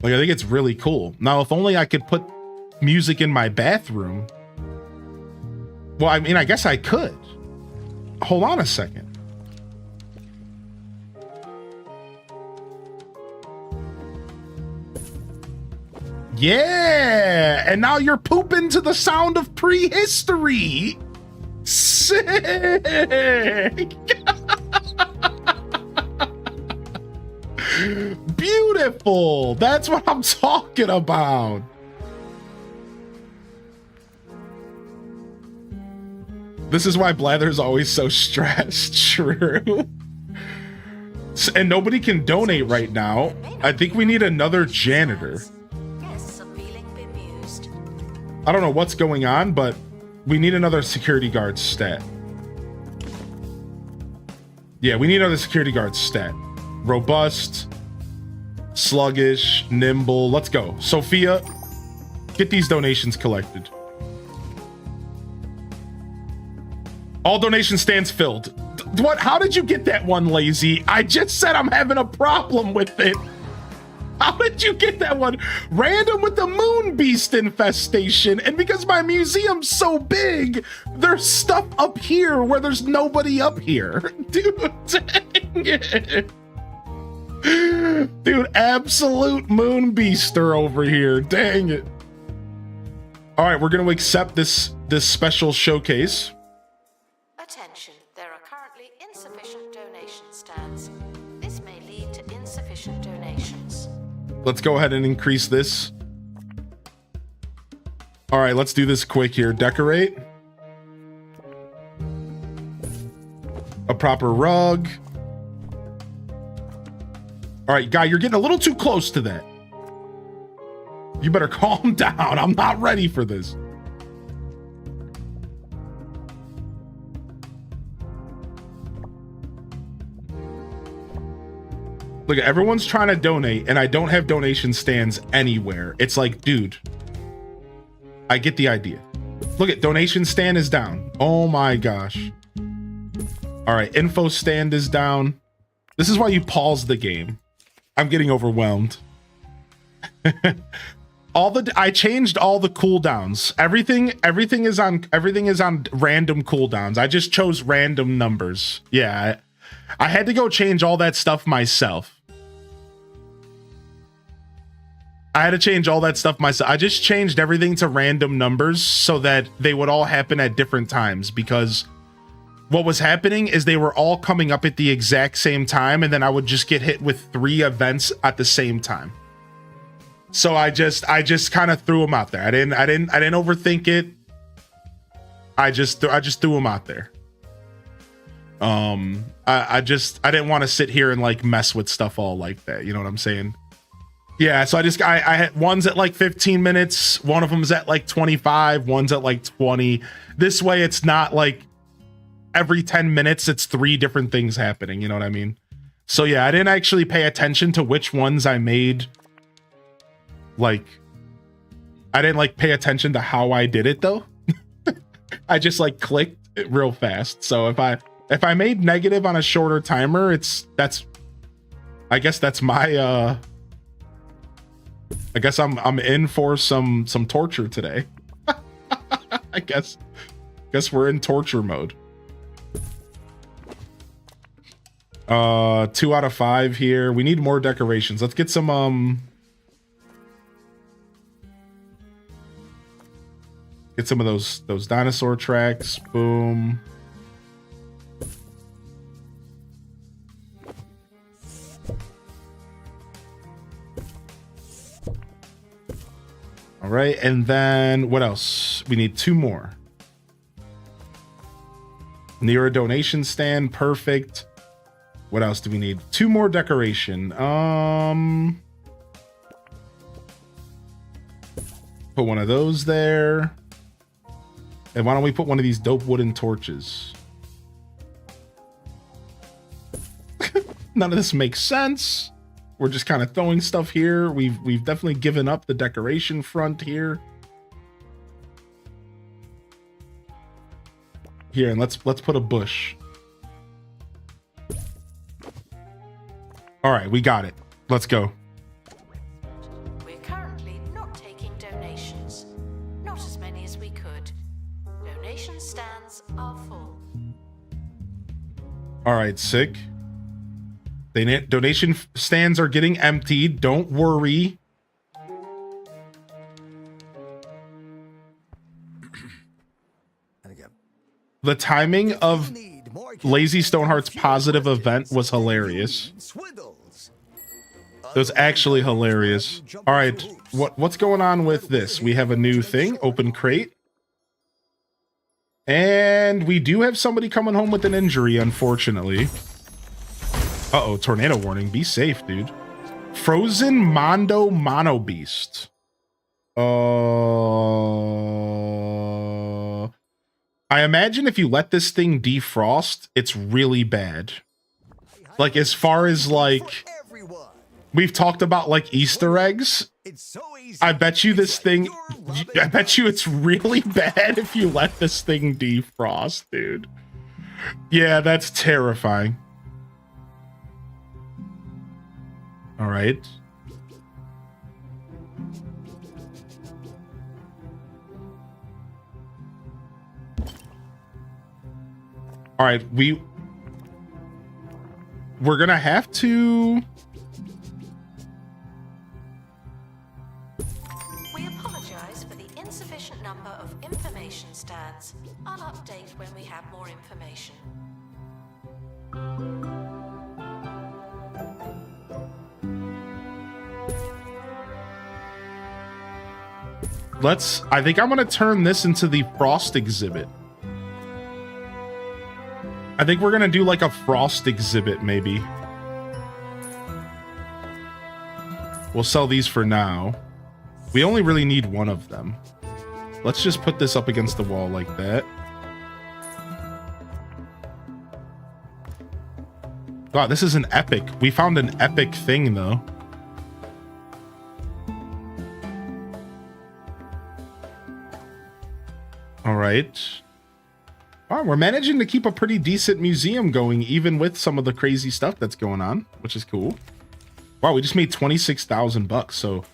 Like I think it's really cool. Now, if only I could put music in my bathroom. Well, I mean, I guess I could. Hold on a second. Yeah, and now you're pooping to the sound of prehistory. Sick. Beautiful. That's what I'm talking about. This is why Blather's always so stressed. True. And nobody can donate right now. I think we need another janitor. I don't know what's going on, but we need another security guard stat. Yeah, we need another security guard stat. Robust, sluggish, nimble. Let's go. Sophia, get these donations collected. All donation stands filled. What? How did you get that one, Lazy? I just said I'm having a problem with it. How did you get that one? Random with the moon beast infestation. And because my museum's so big, there's stuff up here where there's nobody up here. Dude, dang it. Dude, absolute moon beaster over here. Dang it. All right, we're going to accept this special showcase. Attention, there are currently insufficient donation stands. This may lead to insufficient donations. Let's go ahead and increase this. All right, let's do this quick here. Decorate. A proper rug. All right, guy, you're getting a little too close to that. You better calm down. I'm not ready for this. Look, everyone's trying to donate, and I don't have donation stands anywhere. It's like, dude, I get the idea. Look at donation stand is down. Oh my gosh. All right, info stand is down. This is why you pause the game. I'm getting overwhelmed. I changed all the cooldowns. Everything is on random cooldowns. I just chose random numbers. Yeah, I had to go change all that stuff myself. I had to change all that stuff myself. I just changed everything to random numbers so that they would all happen at different times, because what was happening is they were all coming up at the exact same time, and then I would just get hit with 3 events at the same time. So I just kind of threw them out there. I didn't overthink it. I just threw them out there. I didn't want to sit here and like mess with stuff all like that. You know what I'm saying? Yeah. So I had one's at like 15 minutes. One of them's at like 25. One's at like 20. This way, it's not like every 10 minutes, it's 3 different things happening. You know what I mean? So yeah, I didn't actually pay attention to which ones I made. Like, I didn't like pay attention to how I did it though. I just like clicked it real fast. So if I made negative on a shorter timer, I guess that's my I guess I'm in for some torture today. I guess we're in torture mode. 2 out of 5 here. We need more decorations. Let's get some get some of those dinosaur tracks. Boom. right. And then what else? We need 2 more. Near a donation stand. Perfect. What else do we need? 2 more decoration. Put one of those there. And why don't we put one of these dope wooden torches? None of this makes sense. We're just kind of throwing stuff here. We've definitely given up the decoration front here. Here, and let's put a bush. All right, we got it. Let's go. We're currently not taking donations. Not as many as we could. Donation stands are full. All right, sick. Donation stands are getting emptied. Don't worry. The timing of Lazy Stoneheart's positive event was hilarious. It was actually hilarious. All right, what's going on with this? We have a new thing, open crate. And we do have somebody coming home with an injury, unfortunately. Uh-oh, tornado warning. Be safe, dude. Frozen Mondo Mono Beast. I imagine if you let this thing defrost, it's really bad. Like, as far as, like, we've talked about, like, Easter eggs. I bet you this thing, I bet you it's really bad if you let this thing defrost, dude. Yeah, that's terrifying. All right. All right, we're gonna have to. We apologize for the insufficient number of information stands. I'll update when we have more information. I think I'm gonna turn this into the Frost exhibit. I think we're gonna do like a Frost exhibit, maybe. We'll sell these for now. We only really need one of them. Let's just put this up against the wall like that. Wow, this is an epic. We found an epic thing, though. All right. Wow, we're managing to keep a pretty decent museum going, even with some of the crazy stuff that's going on, which is cool. Wow, we just made 26,000 bucks, so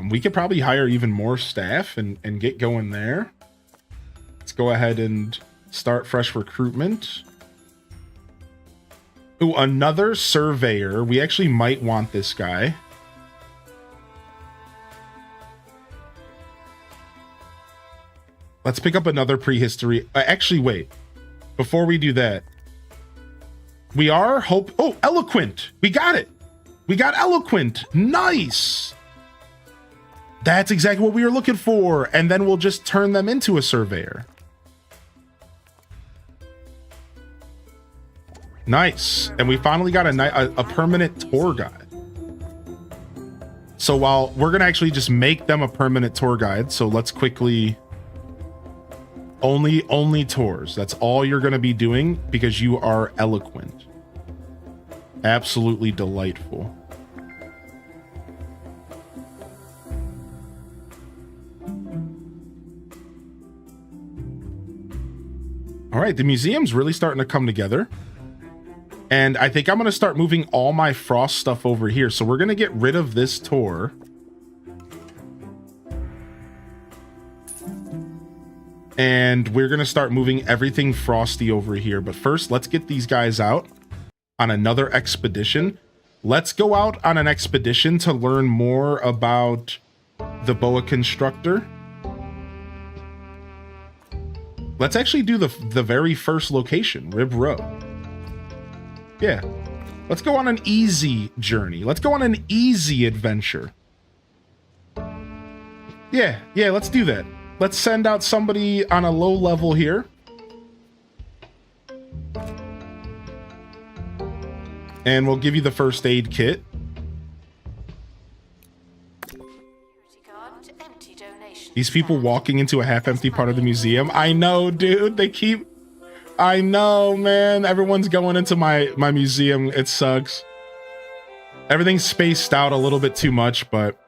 we could probably hire even more staff and get going there. Let's go ahead and start fresh recruitment. Ooh, another surveyor. We actually might want this guy. Let's pick up another prehistory. Actually, wait. Before we do that, we are Oh, eloquent. We got it. We got eloquent. Nice. That's exactly what we were looking for. And then we'll just turn them into a surveyor. Nice. And we finally got a permanent tour guide. So while we're going to actually just make them a permanent tour guide. So let's quickly... Only tours. That's all you're going to be doing because you are eloquent. Absolutely delightful. All right, the museum's really starting to come together. And I think I'm going to start moving all my Frost stuff over here. So we're going to get rid of this tour. And we're going to start moving everything Frosty over here. But first, let's get these guys out on another expedition. Let's go out on an expedition to learn more about the boa constructor. Let's actually do the very first location, Rib Row. Yeah. Let's go on an easy journey. Let's go on an easy adventure. Yeah, let's do that. Let's send out somebody on a low level here. And we'll give you the first aid kit. These people walking into a half-empty part of the museum. I know, dude. They keep... I know, man. Everyone's going into my museum. It sucks. Everything's spaced out a little bit too much, but...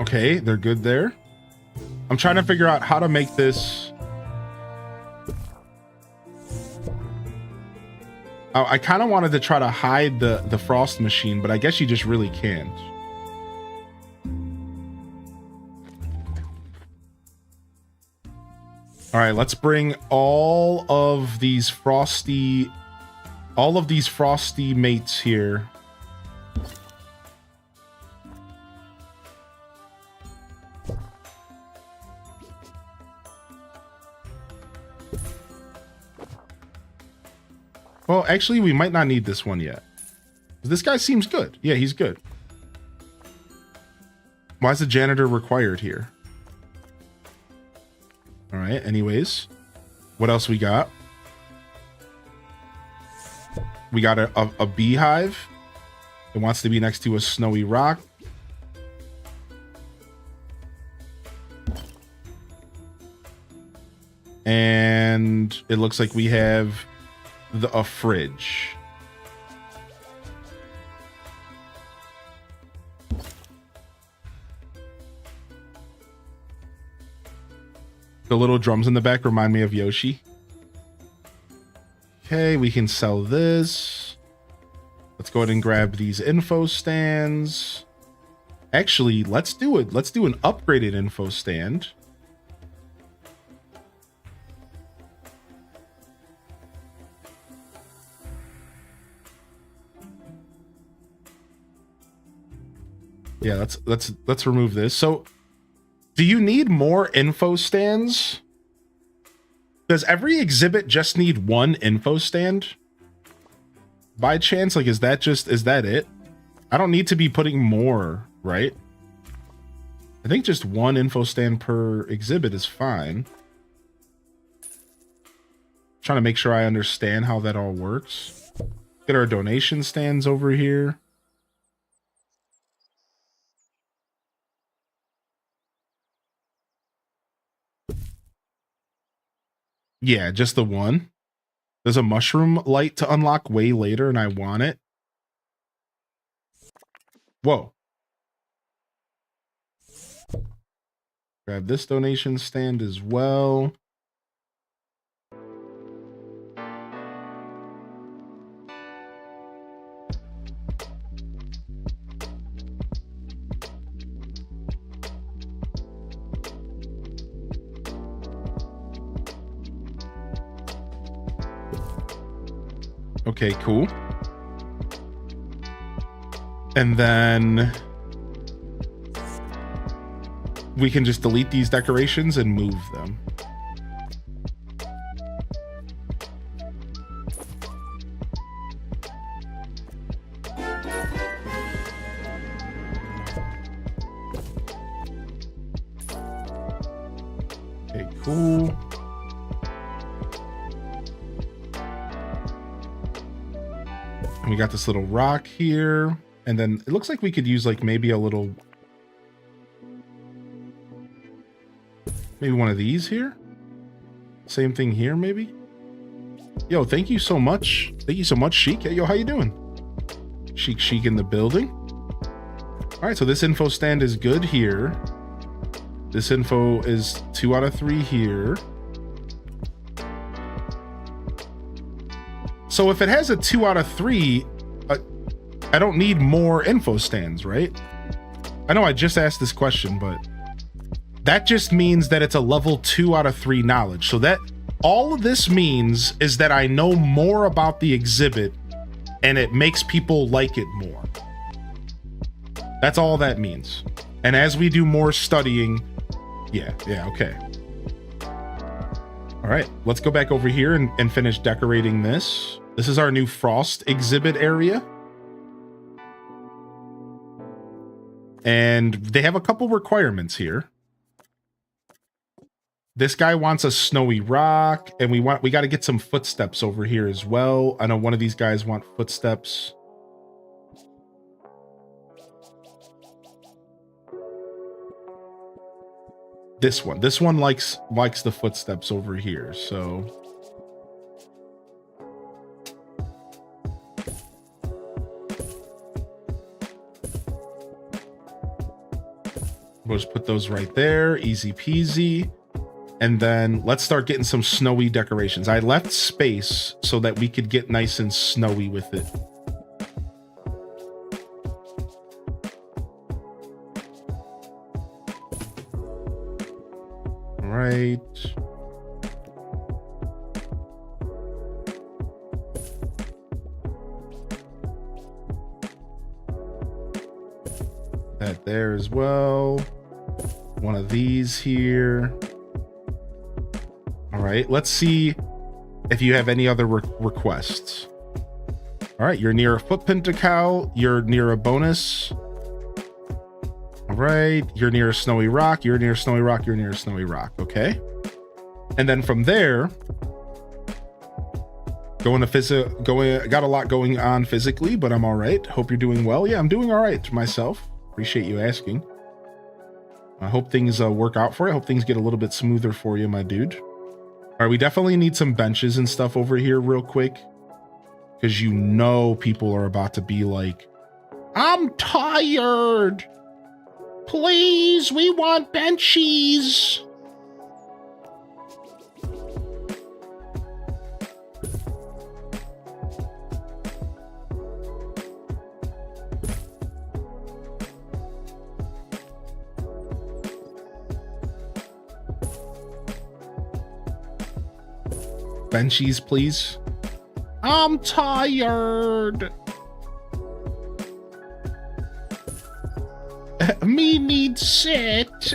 Okay, they're good there. I'm trying to figure out how to make this... I kind of wanted to try to hide the frost machine, but I guess you just really can't. All right, let's bring all of these frosty mates here. Well, actually, we might not need this one yet. This guy seems good. Yeah, he's good. Why is the janitor required here? All right, anyways. What else we got? We got a beehive. It wants to be next to a snowy rock. And it looks like we have... a fridge. The little drums in the back remind me of Yoshi. Okay, we can sell this. Let's go ahead and grab these info stands. Actually, let's do it. Let's do an upgraded info stand. Yeah, let's remove this. So, do you need more info stands? Does every exhibit just need one info stand? By chance, like, is that it? I don't need to be putting more, right? I think just one info stand per exhibit is fine. Trying to make sure I understand how that all works. Get our donation stands over here. Yeah, just the one. There's a mushroom light to unlock way later, and I want it. Whoa. Grab this donation stand as well. Okay, cool. And then we can just delete these decorations and move them. Okay, cool. And we got this little rock here. And then it looks like we could use like maybe a little... Maybe one of these here? Same thing here, maybe? Yo, thank you so much. Thank you so much, Sheik. Yo, how you doing? Sheik in the building. All right, so this info stand is good here. This info is 2 out of 3 here. So if it has a 2 out of 3, I don't need more info stands, right? I know I just asked this question, but that just means that it's a level 2 out of 3 knowledge. So that all of this means is that I know more about the exhibit and it makes people like it more. That's all that means. And as we do more studying, yeah, okay. All right, let's go back over here and finish decorating this. This is our new Frost exhibit area. And they have a couple requirements here. This guy wants a snowy rock, and we got to get some footsteps over here as well. I know one of these guys want footsteps. This one likes the footsteps over here, so we'll just put those right there, easy peasy. And then let's start getting some snowy decorations. I left space so that we could get nice and snowy with it. All right. That there as well. One of these here. All right, let's see if you have any other requests. All right, you're near a foot pentacle. You're near a bonus. All right, you're near a snowy rock. You're near a snowy rock. You're near a snowy rock. Okay. And then from there, got a lot going on physically, but I'm all right. Hope you're doing well. Yeah, I'm doing all right myself. Appreciate you asking. I hope things work out for you. I hope things get a little bit smoother for you, my dude. All right, we definitely need some benches and stuff over here real quick, because you know people are about to be like, I'm tired. Please, we want benchies. Benchies, please. I'm tired. Me need sit.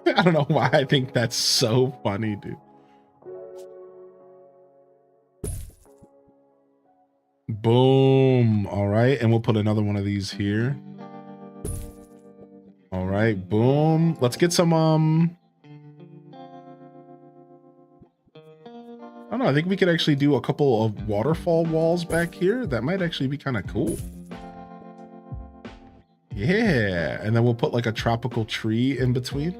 I don't know why I think that's so funny, dude. Boom. All right, and we'll put another one of these here. All right, boom. Let's get some I don't know, I think we could actually do a couple of waterfall walls back here. That might actually be kind of cool. Yeah, and then we'll put like a tropical tree in between.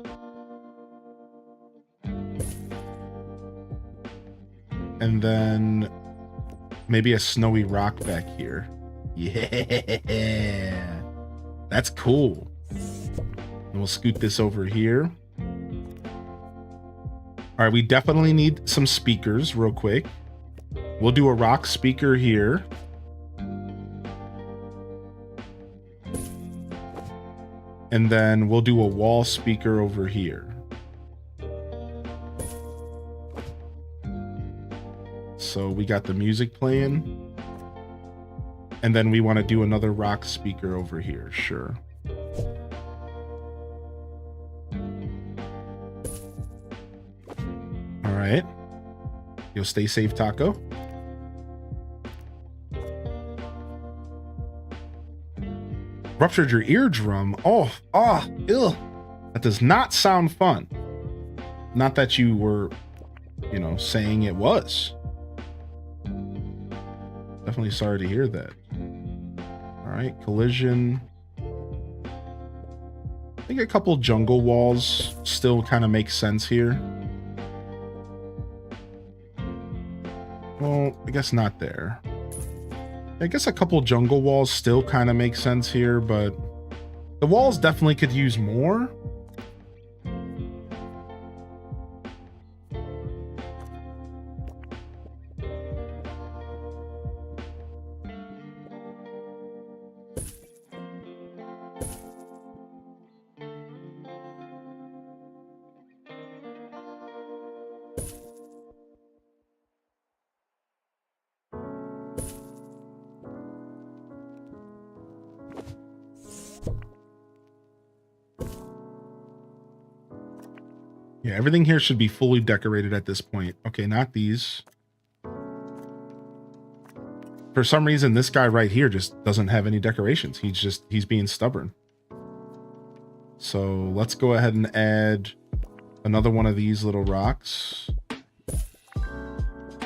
And then maybe a snowy rock back here. Yeah, that's cool. And we'll scoot this over here. All right, we definitely need some speakers real quick. We'll do a rock speaker here. And then we'll do a wall speaker over here. So we got the music playing. And then we want to do another rock speaker over here. Sure. All right. You'll stay safe, Taco. Ruptured your eardrum. Oh, ew. That does not sound fun. Not that you were, you know, saying it was. Definitely sorry to hear that. All right, collision. I think a couple jungle walls still kind of make sense here. Well, I guess not there. I guess a couple jungle walls still kind of make sense here, but the walls definitely could use more. Yeah, everything here should be fully decorated at this point. Okay, not these. For some reason, this guy right here just doesn't have any decorations. He's being stubborn. So let's go ahead and add another one of these little rocks.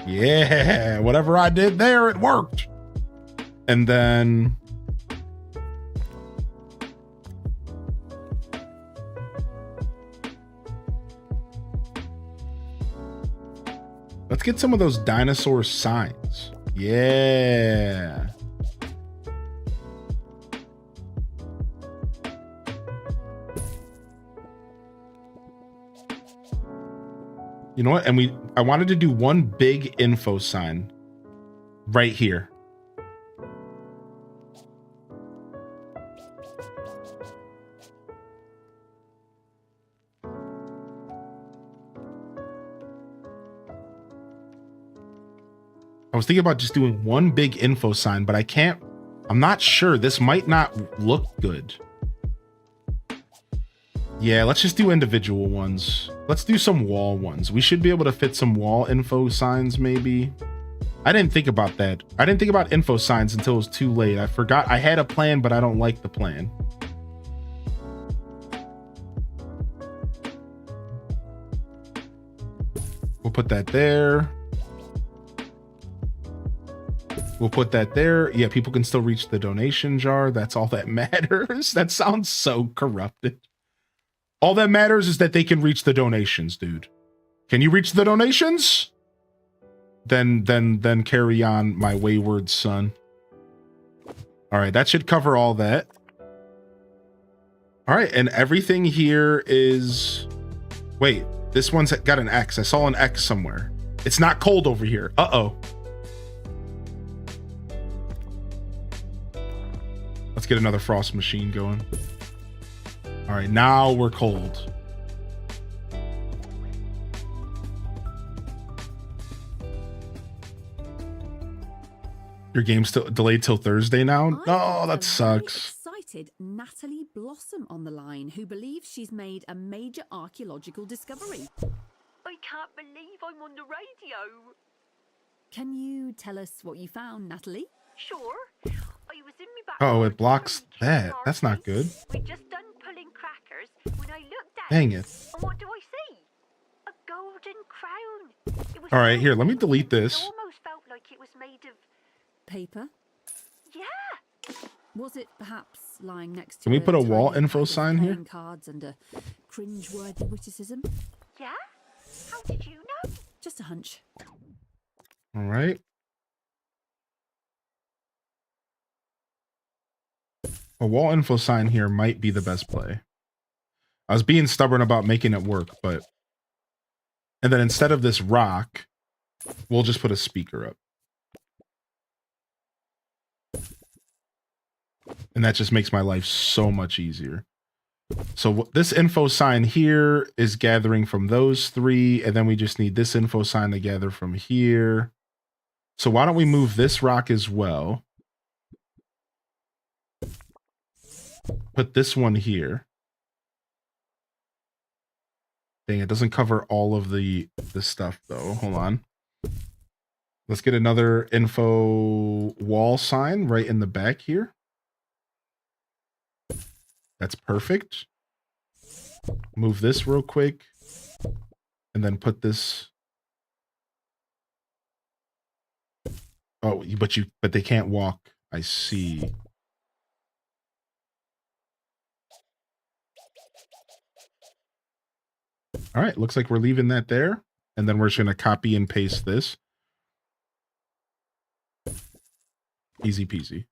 Yeah, whatever I did there, it worked. And then let's get some of those dinosaur signs. Yeah. You know what? And I wanted to do one big info sign right here. I was thinking about just doing one big info sign, but I'm not sure. This might not look good. Yeah, let's just do individual ones. Let's do some wall ones. We should be able to fit some wall info signs maybe. I didn't think about that. I didn't think about info signs until it was too late. I forgot I had a plan, but I don't like the plan. We'll put that there. We'll put that there. Yeah, people can still reach the donation jar. That's all that matters. That sounds so corrupted. All that matters is that they can reach the donations, dude. Can you reach the donations? Then carry on, my wayward son. All right, that should cover all that. All right, and everything here is... Wait, this one's got an X. I saw an X somewhere. It's not cold over here. Uh-oh. Let's get another frost machine going. All right, now we're cold. Your game's still delayed till Thursday now? Oh, that sucks. Excited Natalie Blossom on the line, who believes she's made a major archaeological discovery. I can't believe I'm on the radio. Can you tell us what you found, Natalie? Sure. I was in my back. Oh, it blocks that. That's not good. We just done pulling crackers when I looked at Dang it. And what do I see? A golden crown. It was All right, here, let me gold. delete It this. almost felt like it was made of Paper? yeah. Was it perhaps lying next to Can we put a tiny wall pack info of sign here? playing cards and a cringe-worthy witticism? Yeah? How did you know? Just a hunch. All right. A wall info sign here might be the best play. I was being stubborn about making it work, but... And then instead of this rock, we'll just put a speaker up. And that just makes my life so much easier. So this info sign here is gathering from those three, and then we just need this info sign to gather from here. So why don't we move this rock as well? Put this one here. Dang, it doesn't cover all of the stuff though. Hold on. Let's get another info wall sign right in the back here. That's perfect. Move this real quick. And then put this. Oh, but they can't walk. I see. All right, looks like we're leaving that there. And then we're just going to copy and paste this. Easy peasy.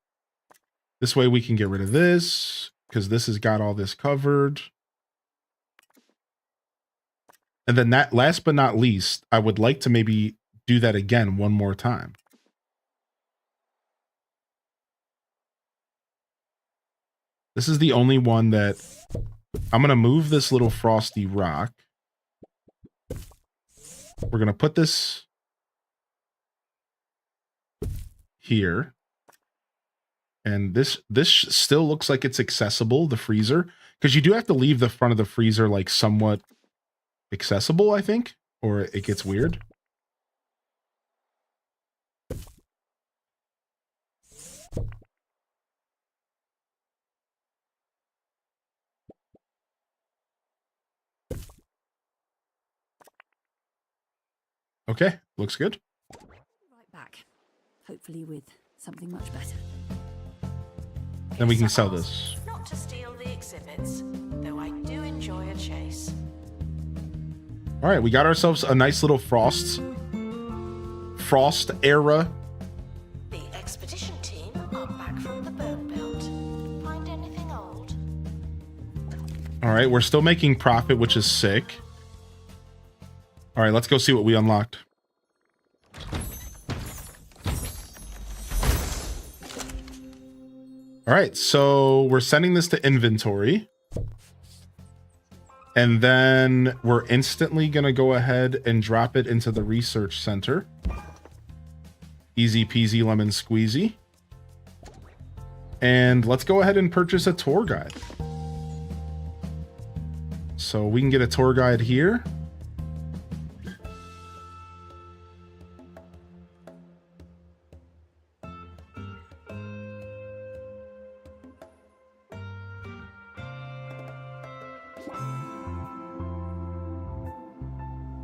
This way we can get rid of this, because this has got all this covered. And then that, last but not least, I would like to maybe do that again one more time. This is the only one that I'm going to move this little frosty rock. We're going to put this here. And this still looks like it's accessible, the freezer, because you do have to leave the front of the freezer like somewhat accessible, I think, or it gets weird. Okay, looks good. Right back. Hopefully with something much better. Then we can sell this. Not to steal the exhibits, though I do enjoy a chase. All right, we got ourselves a nice little Frost era. The expedition team are back from the Bone Belt. Find anything old? All right, we're still making profit, which is sick. All right, let's go see what we unlocked. All right, so we're sending this to inventory. And then we're instantly going to go ahead and drop it into the research center. Easy peasy lemon squeezy. And let's go ahead and purchase a tour guide. So we can get a tour guide here.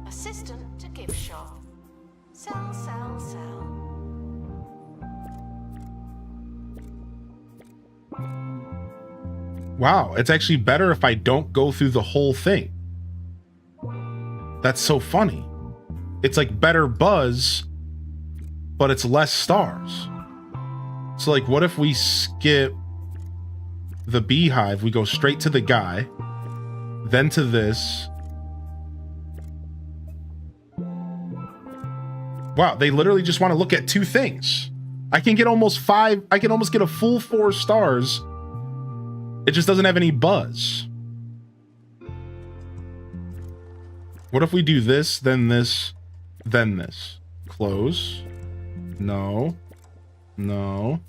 Assistant to gift shop. Sell, sell, sell. Wow, it's actually better if I don't go through the whole thing. That's so funny. It's like better buzz, but it's less stars. So like, what if we skip the beehive? We go straight to the guy, then to this. Wow, they literally just want to look at two things. I can get almost 5, I can almost get a full 4 stars. It just doesn't have any buzz. What if we do this, then this, then this? Close. No. No.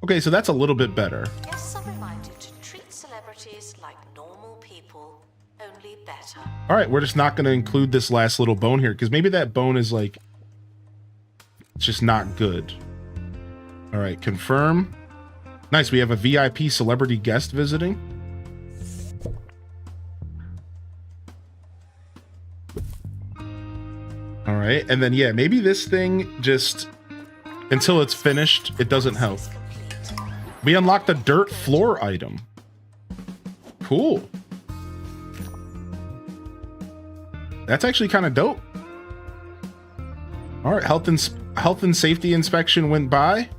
Okay, so that's a little bit better. Guess I'm reminded to treat celebrities like normal people, only better. All right, we're just not going to include this last little bone here because maybe that bone is like, it's just not good. All right, confirm. Nice, we have a VIP celebrity guest visiting. All right, and then yeah, maybe this thing just, until it's finished, it doesn't help. We unlocked a dirt floor item. Cool. That's actually kind of dope. All right, health and safety inspection went by.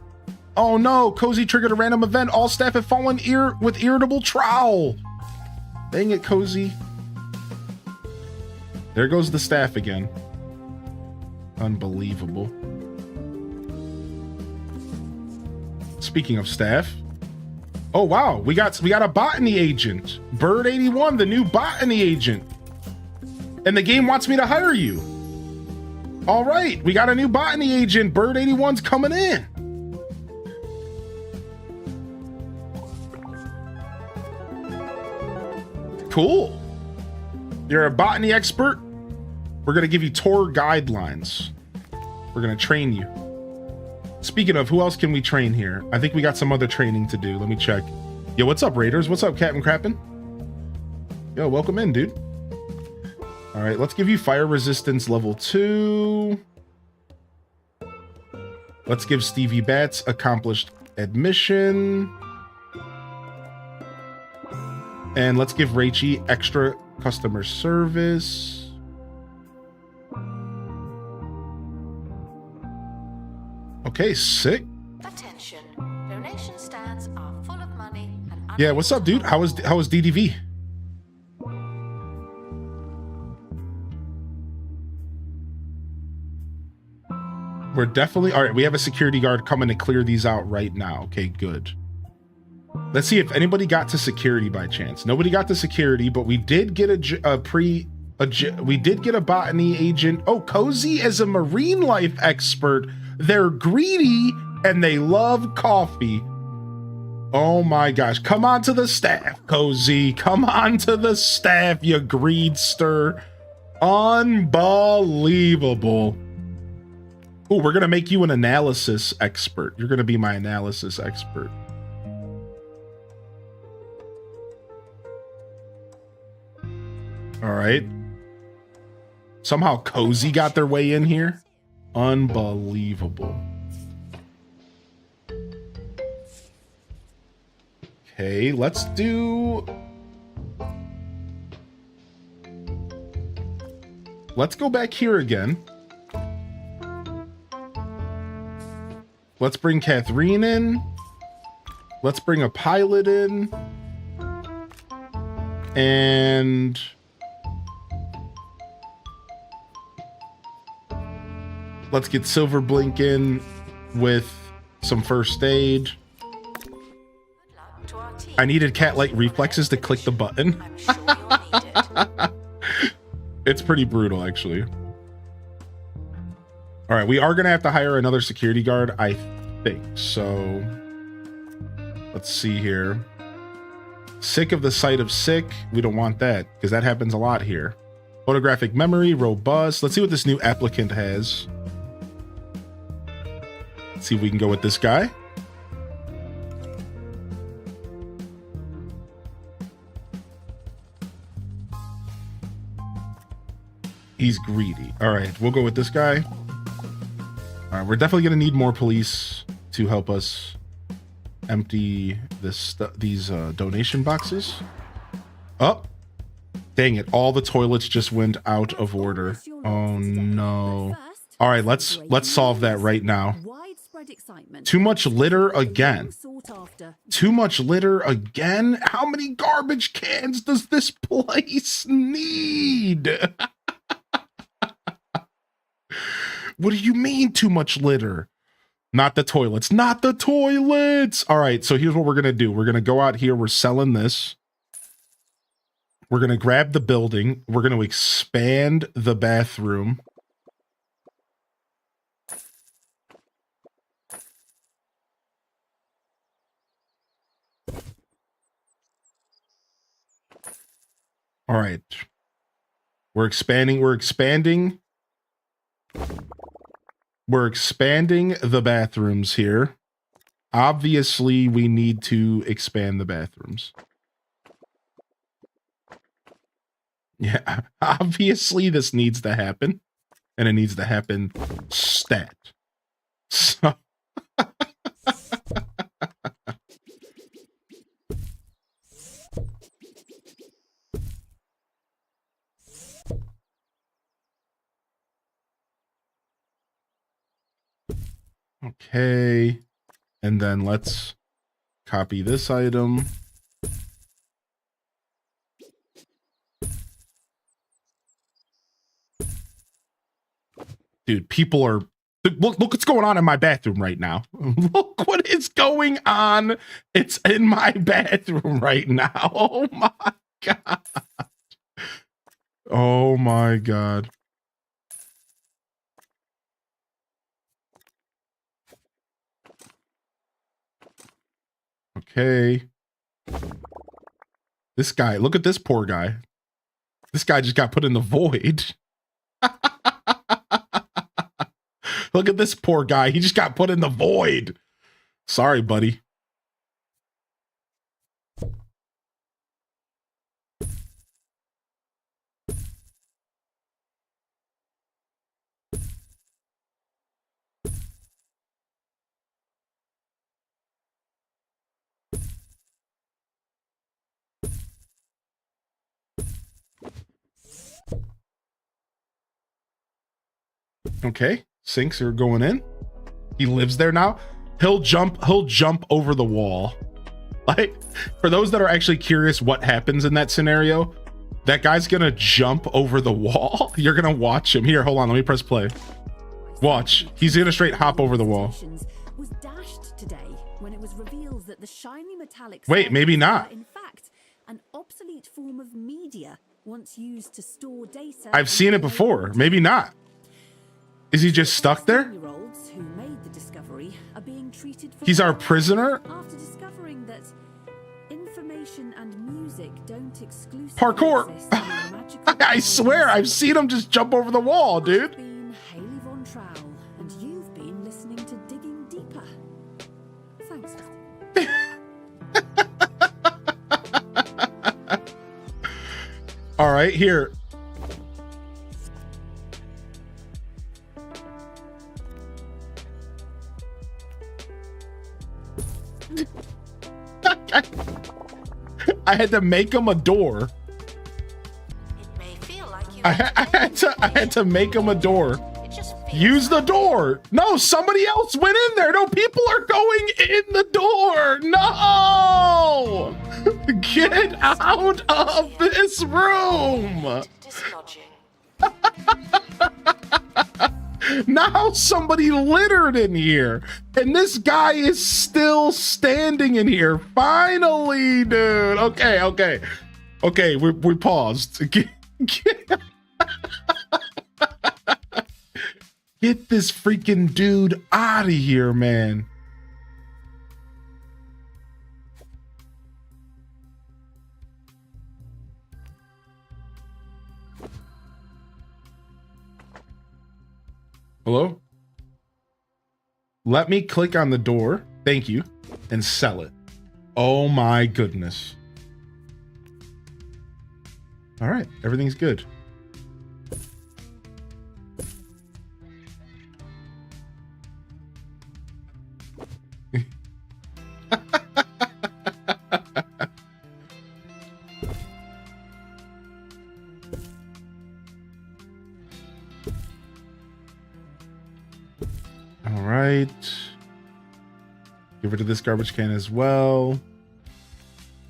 Oh no, Cozy triggered a random event. All staff have fallen with irritable trowel. Dang it, Cozy. There goes the staff again. Unbelievable. Speaking of staff. Oh wow, we got a botany agent. Bird81, the new botany agent. And the game wants me to hire you. All right, we got a new botany agent. Bird81's coming in. Cool. You're a botany expert. We're going to give you tour guidelines. We're going to train you. Speaking of, who else can we train here? I think we got some other training to do. Let me check. Yo, what's up, Raiders? What's up, Captain Crappin? Yo, welcome in, dude. All right, let's give you fire resistance level 2. Let's give Stevie Bats accomplished admission. And let's give Rachie extra customer service. Okay, sick. Attention. Donation stands are full of money and Yeah, what's up, dude? How was DDV? We're definitely all right. We have a security guard coming to clear these out right now. Okay, good. Let's see if anybody got to security by chance. Nobody got to security, but we did get we did get a botany agent. Oh, Cozy is a marine life expert. They're greedy and they love coffee. Oh my gosh. Come on to the staff, Cozy. Come on to the staff, you greedster. Unbelievable. Oh, we're going to make you an analysis expert. You're going to be my analysis expert. All right. Somehow Cozy got their way in here. Unbelievable. Okay, let's go back here again. Let's bring Catherine in. Let's bring a pilot in. And let's get Silver Blink in with some first aid. I needed cat-like reflexes to click the button. I'm sure you'll need it. It's pretty brutal, actually. All right, we are going to have to hire another security guard, I think. So let's see here. Sick of the sight of sick. We don't want that because that happens a lot here. Photographic memory, robust. Let's see what this new applicant has. Let's see if we can go with this guy. He's greedy. All right, we'll go with this guy. All right, we're definitely going to need more police to help us empty these donation boxes. Oh, dang it. All the toilets just went out of order. Oh, no. All right, let's solve that right now. Too much litter again. Too much litter again? How many garbage cans does this place need? What do you mean too much litter? Not the toilets, not the toilets. All right, so here's what we're going to do. We're going to go out here. We're selling this. We're going to grab the building. We're going to expand the bathroom. All right. We're expanding. We're expanding the bathrooms here. Obviously, we need to expand the bathrooms. Yeah, obviously this needs to happen. And it needs to happen stat. So okay, and then let's copy this item. Dude, people are look what's going on in my bathroom right now. Look what is going on. It's in my bathroom right now. Oh my god. Oh my god. Okay. This guy, look at this poor guy. This guy just got put in the void. Look at this poor guy. He just got put in the void. Sorry, buddy. Okay, sinks are going in. He lives there now. He'll jump over the wall. Like, for those that are actually curious what happens in that scenario, that guy's gonna jump over the wall. You're gonna watch him. Here, hold on, let me press play. Watch. He's gonna straight hop over the wall. Was dashed today when it was revealed that the shiny metallic Wait, maybe not. in fact an obsolete form of media once used to store data. I've seen it before. Maybe not. Is he just stuck there? Who made the discovery are being treated for... He's our prisoner? After discovering that information and music don't exclusively Parkour! exist in a magical I swear, world. I've seen him just jump over the wall, I've dude. been Haley Von Trowell, and you've been listening to Digging Deeper. Thanks. All right, here. I had to make him a door. It may feel like you I had to make him a door. It just feels Use the door. No, somebody else went in there. No, people are going in the door. No! Get out of this room. dislodging. Now somebody littered in here, and this guy is still standing in here. Finally, dude. Okay. We paused. Get this freaking dude out of here, man. Hello? Let me click on the door. Thank you. And sell it. Oh my goodness. All right. Everything's good. All right. Give it to this garbage can as well.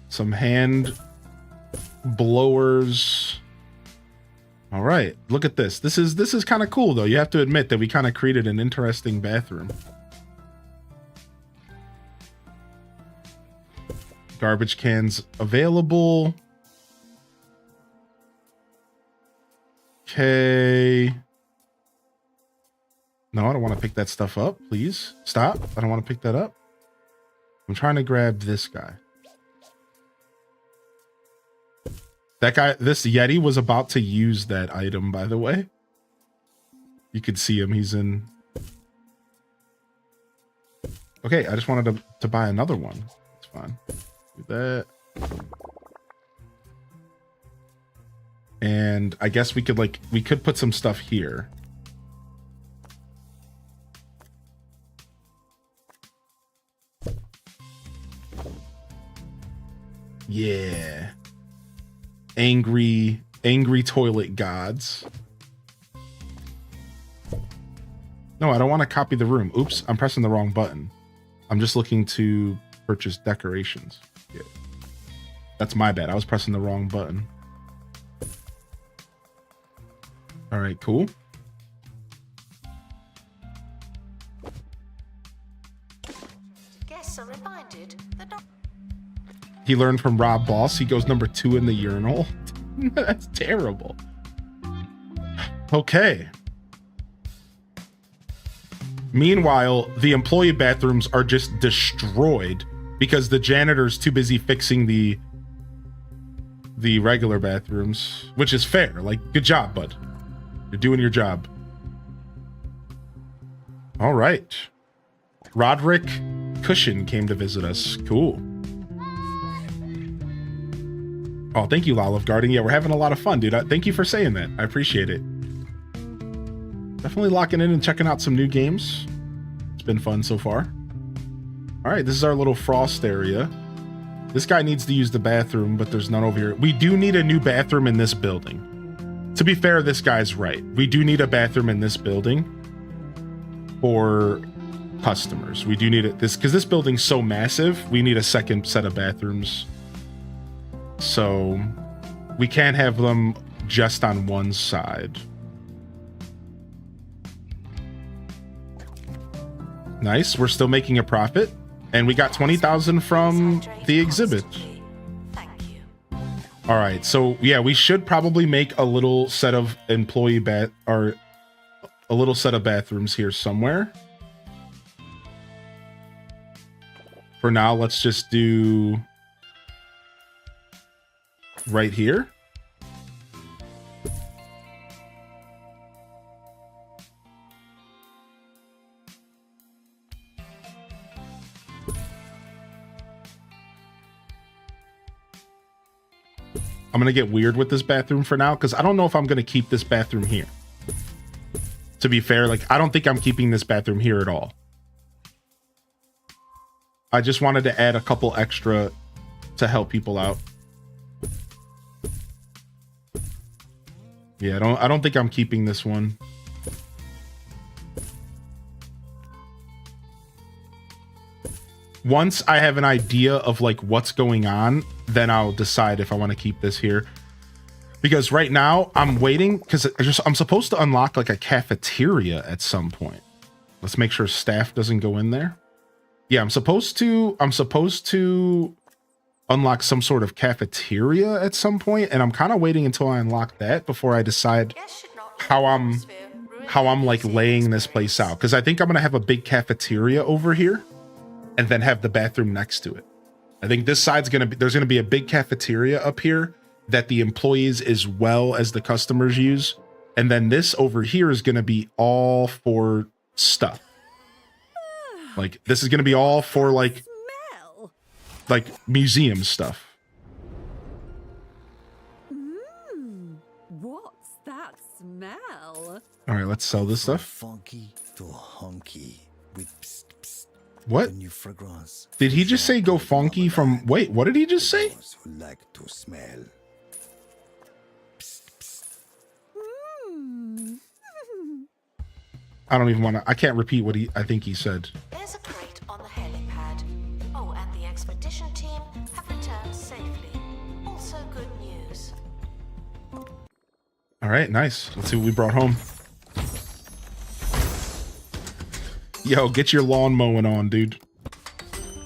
Some hand blowers. All right. Look at this. This is kind of cool though. You have to admit that we kind of created an interesting bathroom. Garbage cans available. Okay. No, I don't want to pick that stuff up. Please stop. I don't want to pick that up. I'm trying to grab this guy. That guy, this Yeti was about to use that item, by the way. You could see him. He's in. Okay, I just wanted to buy another one. It's fine. Do that. And I guess we could put some stuff here. Yeah. Angry toilet gods. No, I don't want to copy the room. Oops, I'm pressing the wrong button. I'm just looking to purchase decorations. Yeah. That's my bad. I was pressing the wrong button. All right, cool. Guests are reminded that not He learned from Rob Boss. He goes number 2 in the urinal. That's terrible. Okay. Meanwhile, the employee bathrooms are just destroyed because the janitor's too busy fixing the regular bathrooms, which is fair. Like, good job, bud. You're doing your job. All right. Roderick Cushion came to visit us. Cool. Oh, thank you, Olive Garden. Yeah, we're having a lot of fun, dude. Thank you for saying that. I appreciate it. Definitely locking in and checking out some new games. It's been fun so far. All right, this is our little Frost area. This guy needs to use the bathroom, but there's none over here. We do need a new bathroom in this building. To be fair, this guy's right. We do need a bathroom in this building for customers. We do need it because this building's so massive. We need a second set of bathrooms. So we can't have them just on one side. Nice. We're still making a profit. And we got 20,000 from the exhibit. Thank you. All right. So yeah, we should probably make a little set of a little set of bathrooms here somewhere. For now, let's just do right here. I'm gonna get weird with this bathroom for now because I don't know if I'm gonna keep this bathroom here. To be fair, like, I don't think I'm keeping this bathroom here at all. I just wanted to add a couple extra to help people out. Yeah, I don't think I'm keeping this one. Once I have an idea of like what's going on, then I'll decide if I want to keep this here. Because right now I'm waiting because I'm supposed to unlock like a cafeteria at some point. Let's make sure staff doesn't go in there. Yeah, I'm supposed to unlock some sort of cafeteria at some point, and I'm kind of waiting until I unlock that before I decide how I'm like laying this place out. Because I think I'm gonna have a big cafeteria over here and then have the bathroom next to it. I think this side's there's gonna be a big cafeteria up here that the employees as well as the customers use. And then this over here is gonna be all for stuff. Like this is gonna be all for like museum stuff. What's that smell? All right, let's sell this stuff. Funky to hunky with psst, psst. What? New fragrance. Did he just say go funky from, wait, what did he just say? Who like to smell. Psst, psst. I don't even want to, I can't repeat what I think he said. There's a crate on the helipad. Oh, and the expedition team have returned safely. Also good news. All right, nice. Let's see what we brought home. Yo, get your lawn mowing on, dude.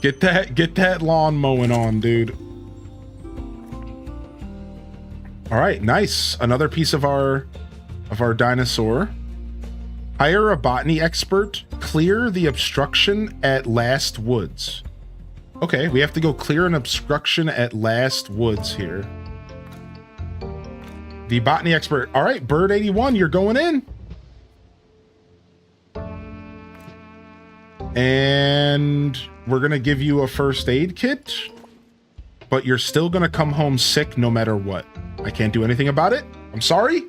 Get that lawn mowing on, dude. All right, nice. Another piece of our dinosaur. Hire a botany expert. Clear the obstruction at Last Woods. Okay, we have to go clear an obstruction at Last Woods here. The botany expert. All right, Bird 81, you're going in. And we're going to give you a first aid kit, but you're still going to come home sick no matter what. I can't do anything about it. I'm sorry.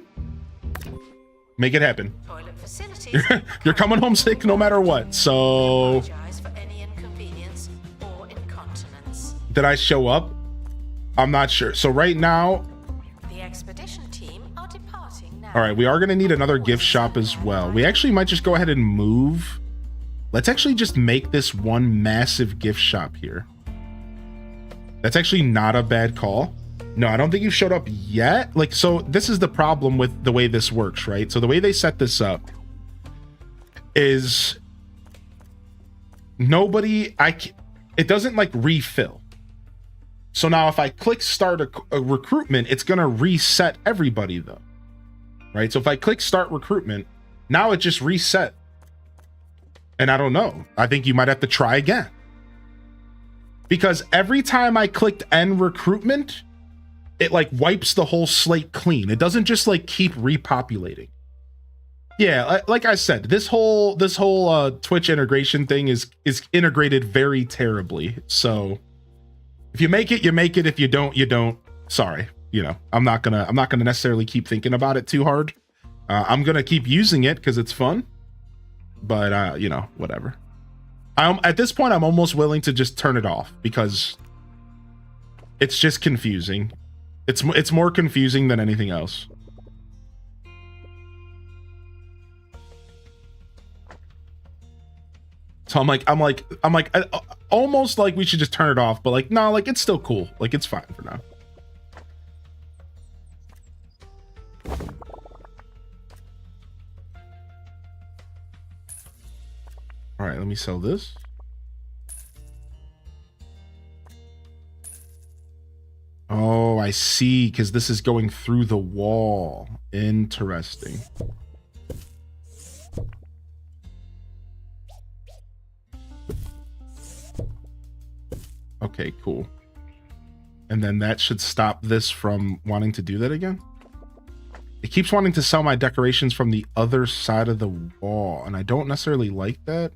Make it happen. Toilet facilities. You're coming home sick no matter what. So Apologize for any inconvenience or incontinence. did I show up? I'm not sure. So right now, The expedition team are departing now. all right, we are going to need another gift shop as well. We actually might just go ahead and move. Let's actually just make this one massive gift shop here. That's actually not a bad call. No, I don't think you've showed up yet. Like, so this is the problem with the way this works, right? So the way they set this up is it doesn't like refill. So now if I click start a recruitment, it's going to reset everybody though, right? So if I click start recruitment, now it just reset. And I don't know. I think you might have to try again. Because every time I clicked end recruitment, it like wipes the whole slate clean. It doesn't just like keep repopulating. Yeah, like I said, this whole Twitch integration thing is integrated very terribly. So if you make it, you make it. If you don't, you don't. Sorry. You know, I'm not gonna necessarily keep thinking about it too hard. I'm gonna keep using it because it's fun. But you know, whatever. At this point, I'm almost willing to just turn it off because it's just confusing. It's more confusing than anything else. So I'm like, almost like we should just turn it off, but like, no, like it's still cool. Like it's fine for now. All right, let me sell this. Oh, I see, because this is going through the wall. Interesting. Okay, cool. And then that should stop this from wanting to do that again. It keeps wanting to sell my decorations from the other side of the wall, and I don't necessarily like that.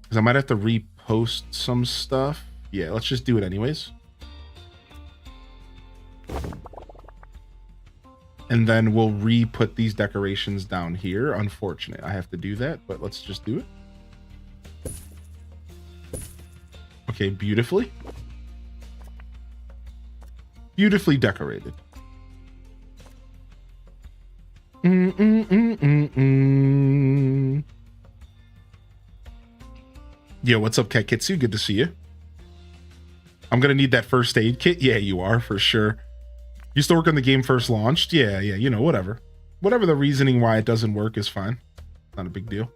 Because I might have to repost some stuff. Yeah, let's just do it anyways. And then we'll re-put these decorations down here. Unfortunate, I have to do that, but let's just do it. Okay, beautifully. Beautifully decorated. Yo, what's up, Cat Kitsu? Good to see you. I'm gonna need that first aid kit. Yeah, you are, for sure. Used to work on the game first launched. Yeah, you know, whatever. Whatever the reasoning why it doesn't work is fine. Not a big deal.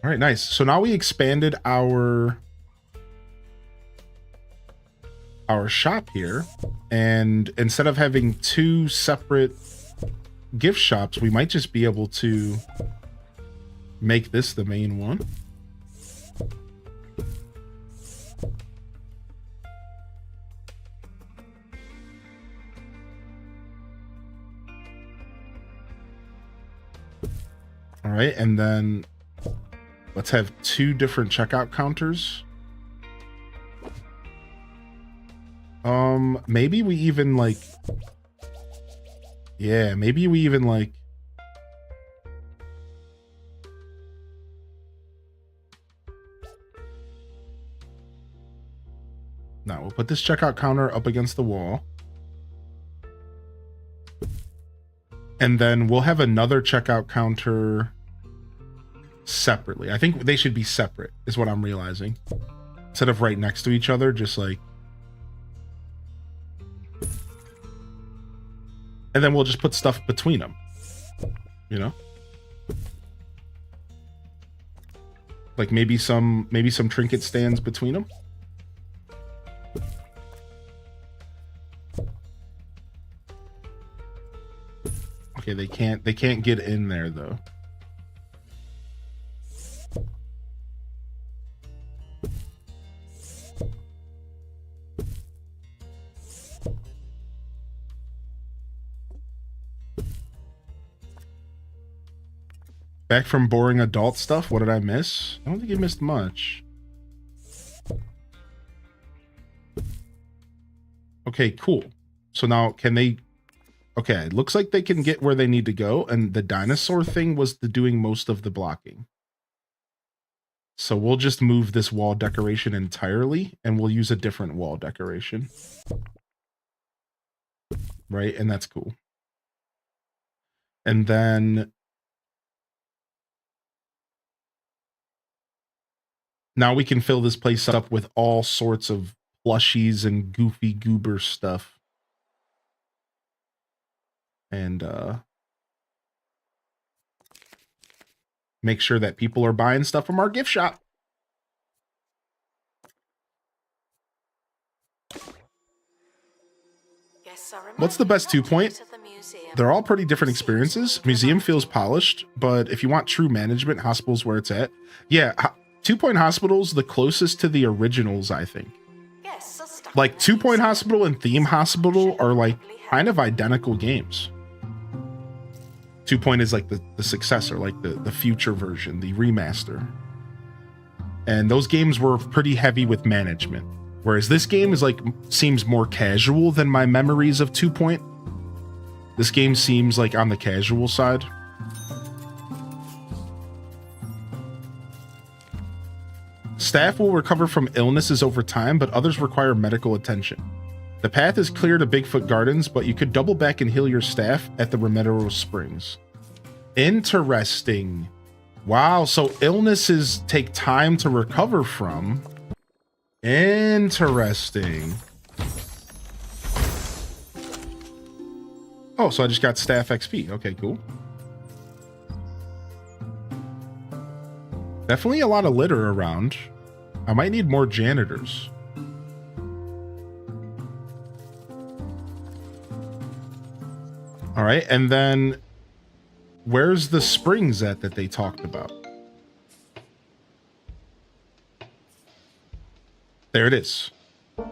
All right, nice. So now we expanded our shop here, and instead of having two separate gift shops, we might just be able to make this the main one. All right, and then let's have two different checkout counters. Maybe we even like, yeah, maybe we even like, now we'll put this checkout counter up against the wall. And then we'll have another checkout counter separately. I think they should be separate, is what I'm realizing. Instead of right next to each other, just like... And then we'll just put stuff between them. You know? Like maybe some trinket stands between them. Okay, they can't get in there though. Back from boring adult stuff. What did I miss? I don't think you missed much. Okay, cool. So now can they... Okay, it looks like they can get where they need to go, and the dinosaur thing was doing most of the blocking. So we'll just move this wall decoration entirely, and we'll use a different wall decoration. Right, and that's cool. And then... now we can fill this place up with all sorts of plushies and goofy goober stuff. And make sure that people are buying stuff from our gift shop. What's the best 2 Point? They're all pretty different experiences. Museum feels polished, but if you want true management, hospital's where it's at. Yeah, 2 Point Hospital's the closest to the originals, I think. Like 2 Point Hospital and Theme Hospital are like kind of identical games. 2 Point is like the successor, like the future version, the remaster. And those games were pretty heavy with management. Whereas this game is like, seems more casual than my memories of 2 Point. This game seems like on the casual side. Staff will recover from illnesses over time, but others require medical attention. The path is clear to Bigfoot Gardens, but you could double back and heal your staff at the Remedero Springs. Interesting. Wow, so illnesses take time to recover from. Interesting. Oh, so I just got staff XP. Okay, cool. Definitely a lot of litter around. I might need more janitors. All right, and then where's the springs at that they talked about? There it is. All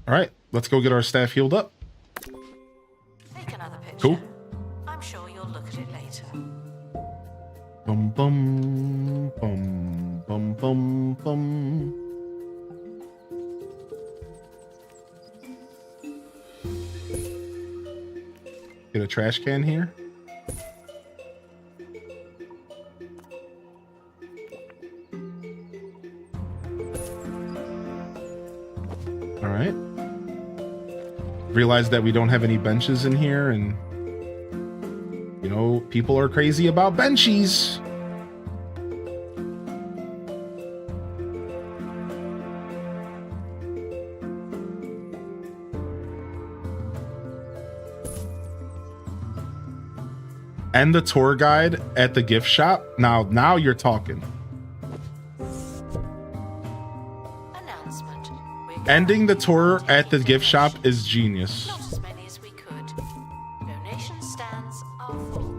right, let's go get our staff healed up. Take another picture. Cool. I'm sure you'll look at it later. Bum bum bum bum bum bum. Get a trash can here. All right. Realize that we don't have any benches in here, and you know, people are crazy about benchies. And the tour guide at the gift shop. Now you're talking. Announcement. Ending the tour at the gift shop is genius. Not as many as we could. Donation stands are full.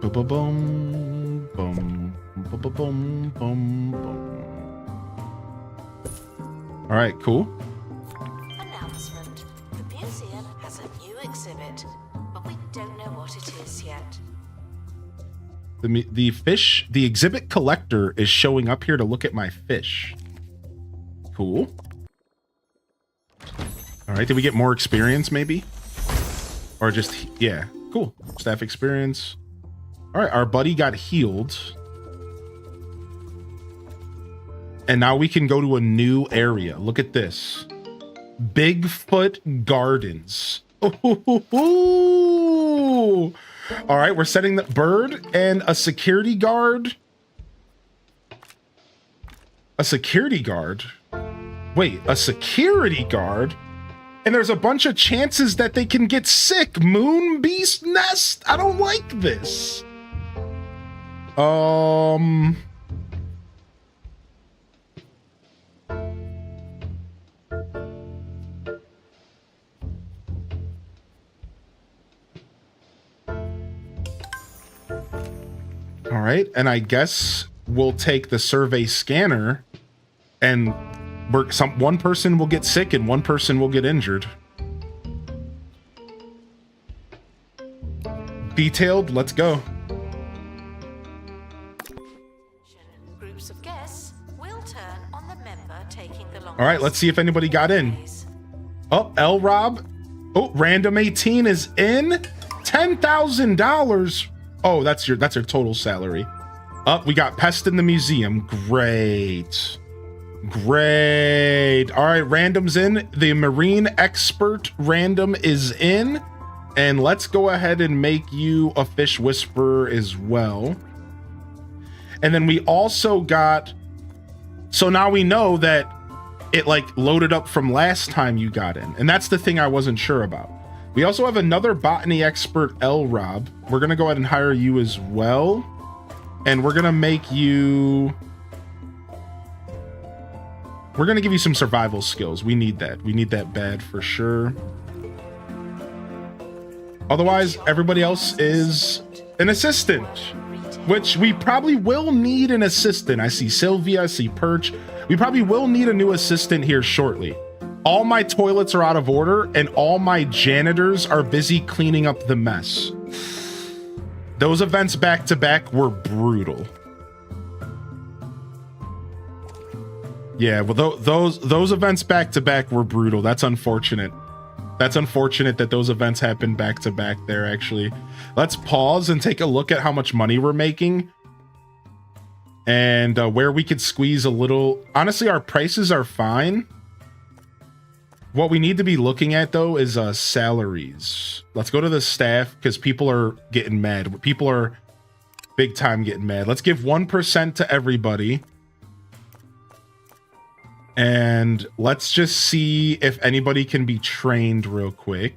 Ba-ba-bum, bum, ba-ba-bum, bum, bum. All right, cool. Announcement. The museum has a new exhibit, but we don't know what it is yet. The exhibit collector is showing up here to look at my fish. Cool. All right, did we get more experience maybe? Or just, yeah, cool. Staff experience. All right, our buddy got healed. And now we can go to a new area. Look at this. Bigfoot Gardens. Ooh. All right, we're setting the bird and a security guard. A security guard? Wait, a security guard? And there's a bunch of chances that they can get sick. Moon Beast Nest? I don't like this. All right, and I guess we'll take the survey scanner, and one person will get sick and one person will get injured. Detailed, let's go. Groups of guests will turn on the member taking the longest. All right, let's see if anybody got in. Oh, L Rob. Oh, random 18 is in. $10,000. Oh, that's your total salary. Oh, we got Pest in the museum. Great. Great. All right, random's in. The marine expert random is in. And let's go ahead and make you a fish whisperer as well. And then we also got, so now we know that it like loaded up from last time you got in. And that's the thing I wasn't sure about. We also have another botany expert, L Rob. We're going to go ahead and hire you as well. And we're going to make you, we're going to give you some survival skills. We need that. We need that bad for sure. Otherwise, everybody else is an assistant, which we probably will need an assistant. I see Sylvia, I see Perch. We probably will need a new assistant here shortly. All my toilets are out of order and all my janitors are busy cleaning up the mess. Those events back to back were brutal. Yeah, well, those events back to back were brutal. That's unfortunate. That's unfortunate that those events happened back to back there, actually. Let's pause and take a look at how much money we're making. And where we could squeeze a little. Honestly, our prices are fine. What we need to be looking at, though, is salaries. Let's go to the staff, because people are getting mad. People are big time getting mad. Let's give 1% to everybody. And let's just see if anybody can be trained real quick.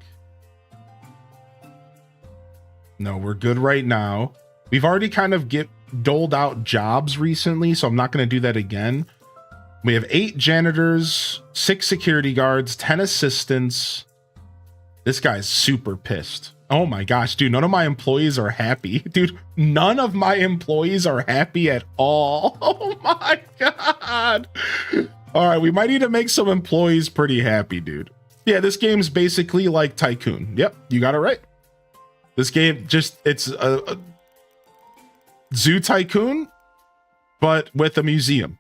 No, we're good right now. We've already kind of doled out jobs recently, so I'm not going to do that again. We have 8 janitors, 6 security guards, 10 assistants. This guy's super pissed. Oh my gosh, dude, none of my employees are happy. Dude, none of my employees are happy at all. Oh my God. All right, we might need to make some employees pretty happy, dude. Yeah, this game's basically like Tycoon. Yep, you got it right. This game it's a Zoo Tycoon, but with a museum.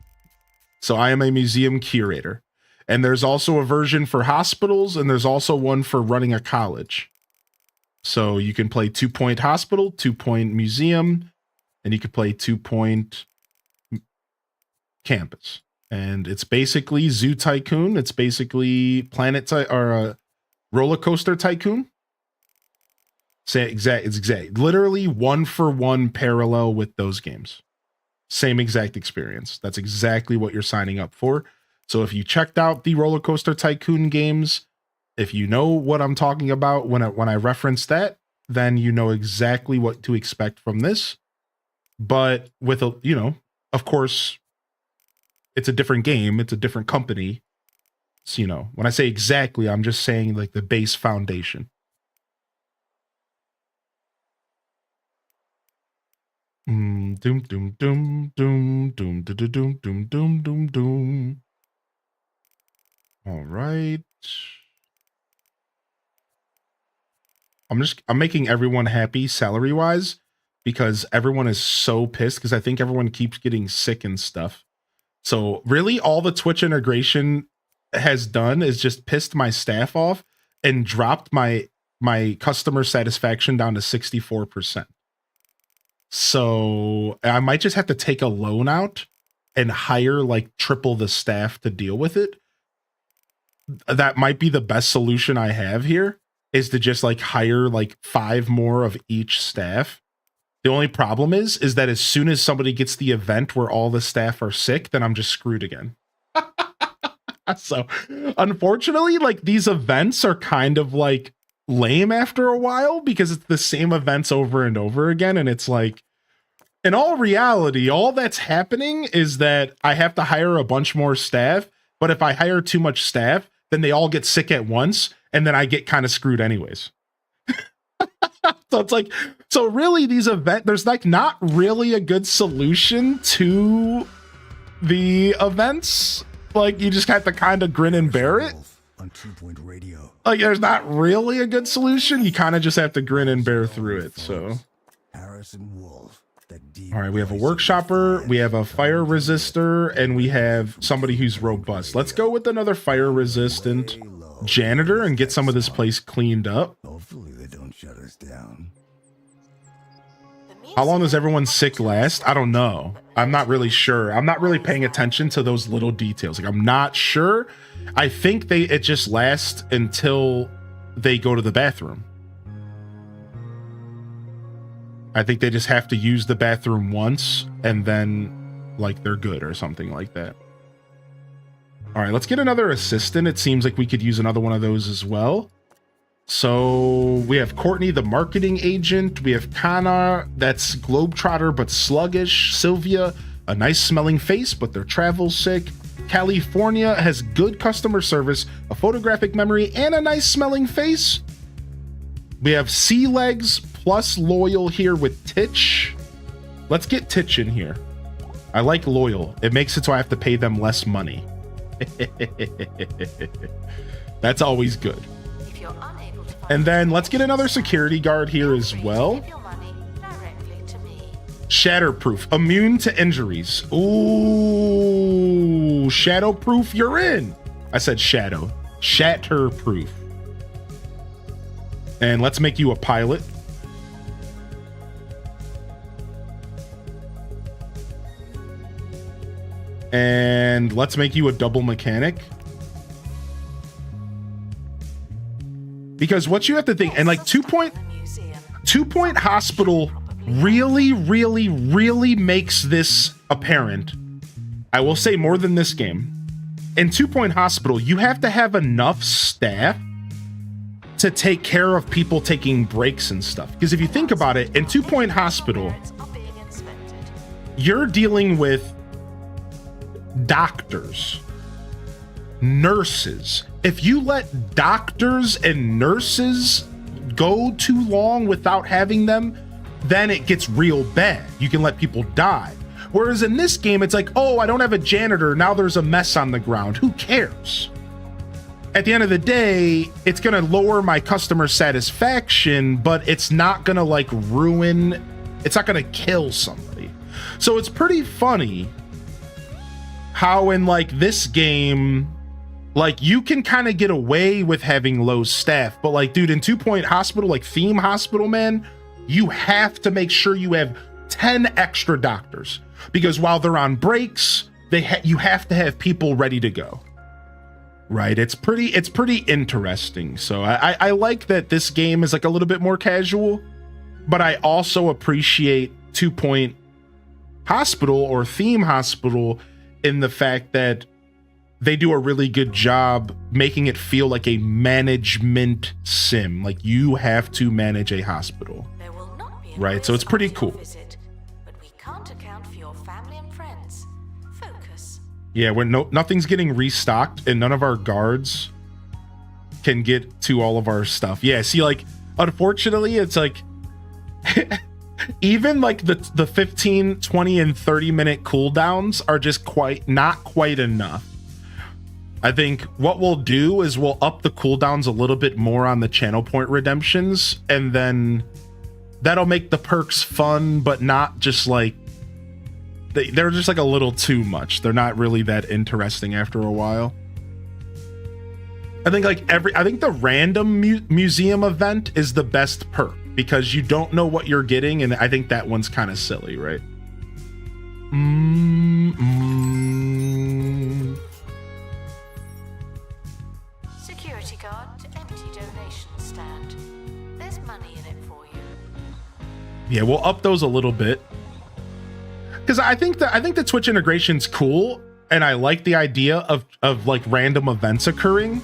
So I am a museum curator. And there's also a version for hospitals, and there's also one for running a college. So you can play 2 Point Hospital, 2 Point Museum, and you can play 2 Point Campus. And it's basically Zoo Tycoon. It's basically Roller Coaster Tycoon. It's exact. Literally 1-for-1 parallel with those games. Same exact experience. That's exactly what you're signing up for. So if you checked out the Roller Coaster Tycoon games, if you know what I'm talking about when I reference that, then you know exactly what to expect from this. But with of course, it's a different game. It's a different company. So, when I say exactly, I'm just saying like the base foundation. Doom, doom, doom, doom, doom, doom, doom, doom, doom, doom. All right. I'm making everyone happy salary wise because everyone is so pissed because I think everyone keeps getting sick and stuff. So really all the Twitch integration has done is just pissed my staff off and dropped my customer satisfaction down to 64%. So I might just have to take a loan out and hire like triple the staff to deal with it. That might be the best solution I have here, is to just like hire like 5 more of each staff. The only problem is that as soon as somebody gets the event where all the staff are sick, then I'm just screwed again. So unfortunately, like these events are kind of like lame after a while because it's the same events over and over again. And it's like, in all reality, all that's happening is that I have to hire a bunch more staff. But if I hire too much staff, then they all get sick at once. And then I get kind of screwed anyways. So it's like, so really these events, there's like not really a good solution to the events. Like you just have to kind of grin and bear it. On 2 Point Radio. Like there's not really a good solution. You kind of just have to grin and bear through it. So. Harrison Wolf. All right, we have a workshopper, we have a fire resistor, and we have somebody who's robust. Let's go with another fire resistant janitor and get some of this place cleaned up. Hopefully they don't shut us down. How long does everyone sick last? I don't know. I'm not really sure. I'm not really paying attention to those little details. Like I'm not sure. I think it just lasts until they go to the bathroom. I think they just have to use the bathroom once and then like they're good or something like that. All right, let's get another assistant. It seems like we could use another one of those as well. So we have Courtney, the marketing agent. We have Kana, that's globetrotter but sluggish. Sylvia, a nice smelling face, but they're travel sick. California has good customer service, a photographic memory, and a nice smelling face. We have Sea Legs plus Loyal here with Titch. Let's get Titch in here. I like Loyal. It makes it so I have to pay them less money. That's always good. If you're unable to And then let's get another security guard here as well. give your money directly to me. Shatterproof, immune to injuries. Ooh, shadowproof, you're in. I said shadow. Shatterproof. And let's make you a pilot. And let's make you a double mechanic. Because what you have to think, and like 2 Point Hospital really makes this apparent. I will say more than this game. In 2 Point Hospital, you have to have enough staff to take care of people taking breaks and stuff. Because if you think about it, in 2 Point Hospital, you're dealing with doctors, nurses. If you let doctors and nurses go too long without having them, then it gets real bad. You can let people die. Whereas in this game, it's like, oh, I don't have a janitor. Now there's a mess on the ground. Who cares? At the end of the day, it's going to lower my customer satisfaction, but it's not going to like ruin, it's not going to kill somebody. So it's pretty funny how in like this game, like you can kind of get away with having low staff, but like, dude, in 2 Point Hospital, like Theme Hospital, man, you have to make sure you have 10 extra doctors, because while they're on breaks, you have to have people ready to go. Right? It's pretty interesting. So I like that this game is like a little bit more casual, but I also appreciate 2 Point Hospital or Theme Hospital in the fact that they do a really good job making it feel like a management sim. Like you have to manage a hospital. Right? So it's pretty cool. But we can't account for your family and friends. Focus. Yeah, when nothing's getting restocked and none of our guards can get to all of our stuff. Yeah, see, like, unfortunately, it's like even like the 15, 20, and 30-minute cooldowns are just not quite enough. I think what we'll do is we'll up the cooldowns a little bit more on the channel point redemptions, and then that'll make the perks fun, but not just like they're just like a little too much. They're not really that interesting after a while. I think the random museum event is the best perk because you don't know what you're getting, and I think that one's kind of silly, right? Security guard to empty donation stand. There's money in it for you. Yeah, we'll up those a little bit. Because I think the Twitch integration's cool, and I like the idea of like random events occurring.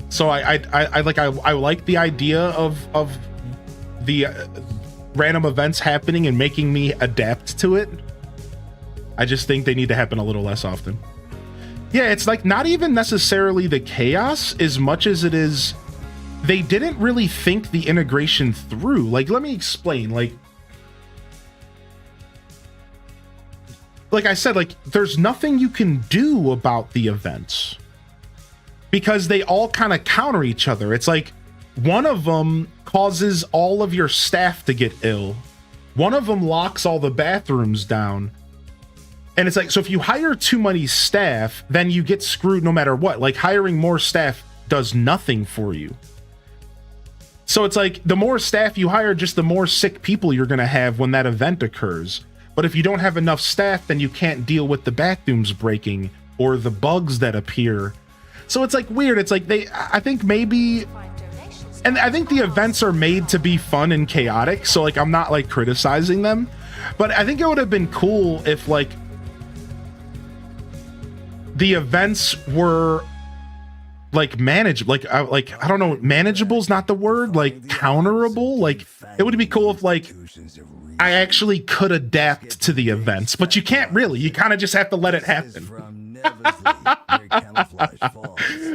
So I like the idea of the random events happening and making me adapt to it. I just think they need to happen a little less often. Yeah, it's like not even necessarily the chaos as much as it is they didn't really think the integration through. Like, let me explain. Like I said, like there's nothing you can do about the events because they all kind of counter each other. It's like one of them causes all of your staff to get ill. One of them locks all the bathrooms down. And it's like, so if you hire too many staff, then you get screwed no matter what. Like hiring more staff does nothing for you. So it's like the more staff you hire, just the more sick people you're going to have when that event occurs. But if you don't have enough staff, then you can't deal with the bathrooms breaking or the bugs that appear. So it's like weird. It's like I think maybe, and I think the events are made to be fun and chaotic. So like, I'm not like criticizing them, but I think it would have been cool if like the events were like managed, like I don't know, manageable is not the word, like counterable. Like it would be cool if like I actually could adapt to the events, but you can't really. You kind of just have to let it happen.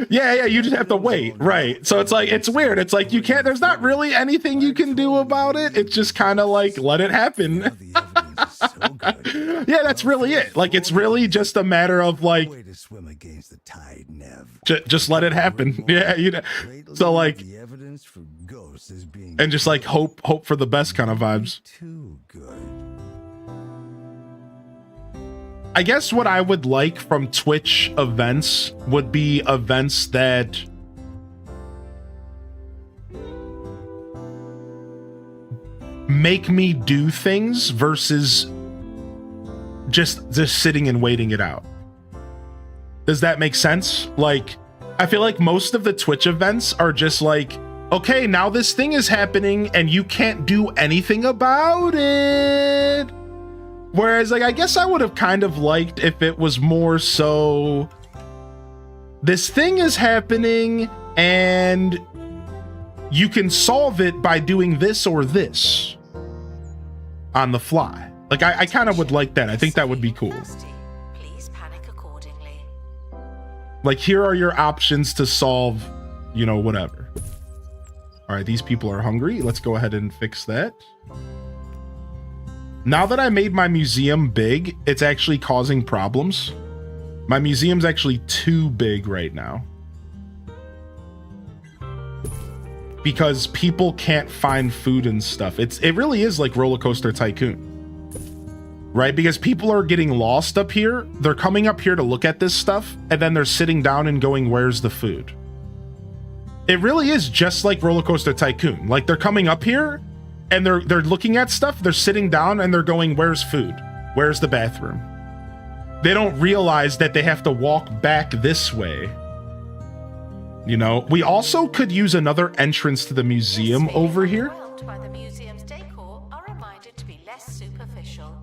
Yeah, you just have to wait, right? So it's like, it's weird. It's like you can't, there's not really anything you can do about it. It's just kind of like, let it happen. Yeah, that's really it. Like, it's really just a matter of like, just let it happen. Yeah, you know. So like, and just like hope for the best kind of vibes. I guess what I would like from Twitch events would be events that make me do things versus just sitting and waiting it out. Does that make sense? Like, I feel like most of the Twitch events are just like, okay, now this thing is happening and you can't do anything about it. Whereas, like, I guess I would have kind of liked if it was more so, this thing is happening and you can solve it by doing this or this on the fly. Like, I kind of would like that. I think that would be cool. Please panic accordingly. Like, here are your options to solve, you know, whatever. All right, these people are hungry. Let's go ahead and fix that. Now that I made my museum big, it's actually causing problems. My museum's actually too big right now. Because people can't find food and stuff. It really is like Roller Coaster Tycoon. Right? Because people are getting lost up here. They're coming up here to look at this stuff, and then they're sitting down and going, where's the food? It really is just like Roller Coaster Tycoon. Like, they're coming up here and they're looking at stuff, they're sitting down and they're going, where's food? Where's the bathroom? They don't realize that they have to walk back this way. You know, we also could use another entrance to the museum over here. By the museum's decor are reminded to be less superficial.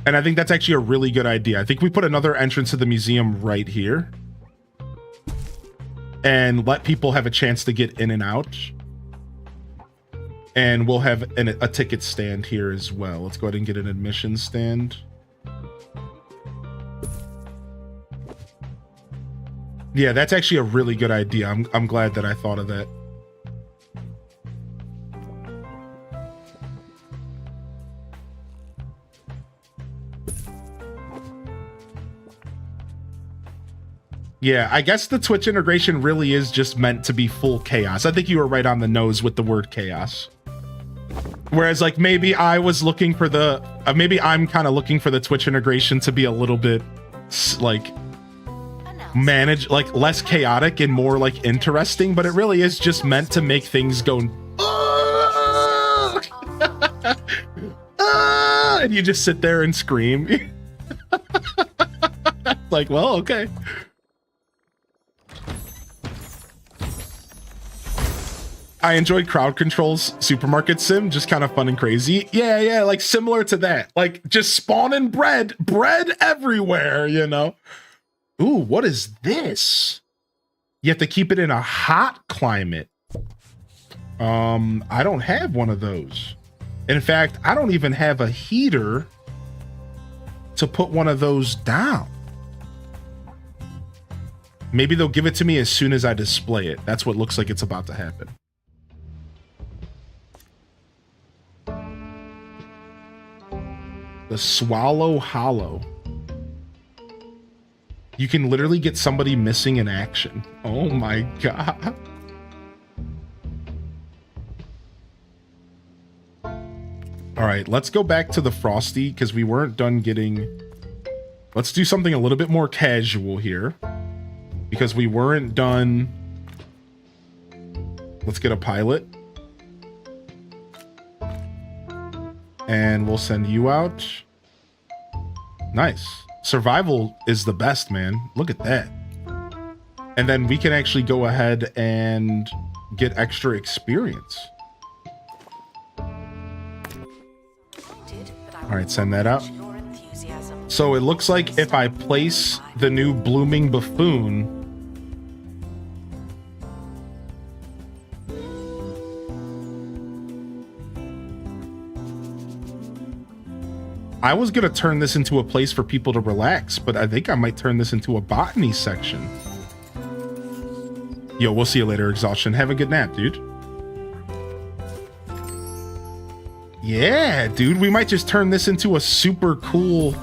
And I think that's actually a really good idea. I think we put another entrance to the museum right here. And let people have a chance to get in and out. And we'll have a ticket stand here as well. Let's go ahead and get an admission stand. Yeah, that's actually a really good idea. I'm glad that I thought of that. Yeah, I guess the Twitch integration really is just meant to be full chaos. I think you were right on the nose with the word chaos. Whereas, like, maybe I was looking for the... maybe I'm kind of looking for the Twitch integration to be a little bit, like, managed, like, less chaotic and more, like, interesting. But it really is just meant to make things go... and you just sit there and scream. Like, well, okay. I enjoyed Crowd Control's supermarket sim, just kind of fun and crazy. Yeah, like similar to that. Like just spawning bread everywhere, you know? Ooh, what is this? You have to keep it in a hot climate. I don't have one of those. In fact, I don't even have a heater to put one of those down. Maybe they'll give it to me as soon as I display it. That's what looks like it's about to happen. The Swallow Hollow. You can literally get somebody missing in action. Oh my god. All right, let's go back to the Frosty because we weren't done getting... Let's do something a little bit more casual here because we weren't done... Let's get a pilot. And we'll send you out. Nice. Survival is the best, man. Look at that. And then we can actually go ahead and get extra experience. All right, send that out. So it looks like if I place the new blooming buffoon, I was gonna turn this into a place for people to relax, but I think I might turn this into a botany section. Yo, we'll see you later, Exhaustion. Have a good nap, dude. Yeah, dude, we might just turn this into a super cool...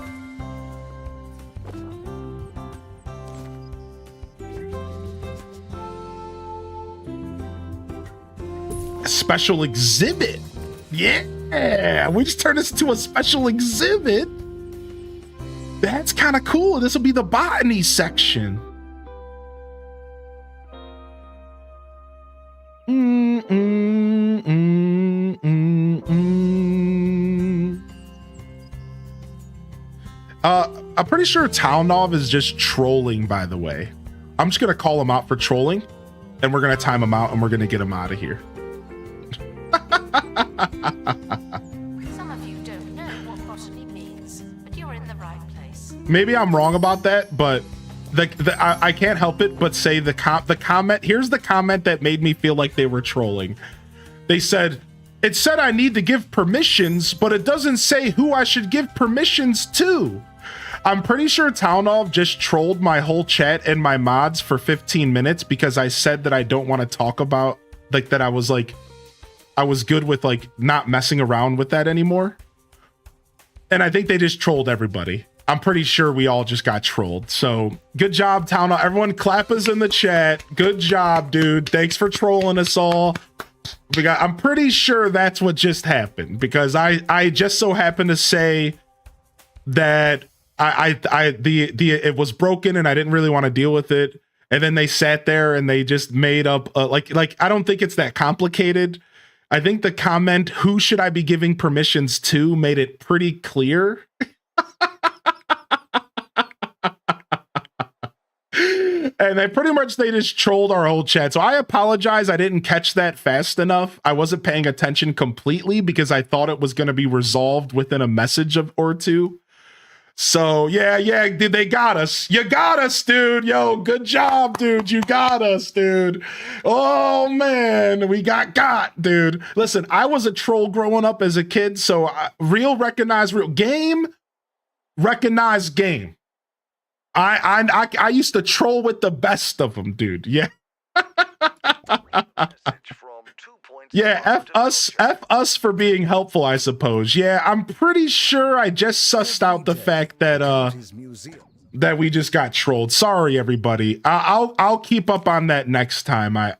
special exhibit. Yeah, we just turned this into a special exhibit. That's kind of cool. This will be the botany section. I'm pretty sure Talnov is just trolling, by the way. I'm just gonna call him out for trolling, and we're gonna time him out, and we're gonna get him out of here. Some of you don't know what botany means, but you're in the right place. Maybe I'm wrong about that, but I can't help it but say the comment. Here's the comment that made me feel like they were trolling. They said, "It said I need to give permissions, but it doesn't say who I should give permissions to." I'm pretty sure Townov just trolled my whole chat and my mods for 15 minutes because I said that I don't want to talk about that I was good with like not messing around with that anymore. And I think they just trolled everybody. I'm pretty sure we all just got trolled. So good job, Town Hall. Everyone clap us in the chat. Good job, dude. Thanks for trolling us all. I'm pretty sure that's what just happened, because I just so happened to say that it was broken and I didn't really want to deal with it. And then they sat there and they just made up like I don't think it's that complicated. I think the comment, "Who should I be giving permissions to?" made it pretty clear. And they just trolled our whole chat. So I apologize. I didn't catch that fast enough. I wasn't paying attention completely because I thought it was going to be resolved within a message or two. So yeah, dude, they got us. You got us, dude. Yo, good job, dude. You got us, dude. Oh man, we got, dude. Listen, I was a troll growing up as a kid, so real recognize real, game recognize game. I used to troll with the best of them, dude. Yeah. Yeah, F us for being helpful, I suppose. Yeah, I'm pretty sure I just sussed out the fact that we just got trolled. Sorry, everybody. I'll keep up on that next time. I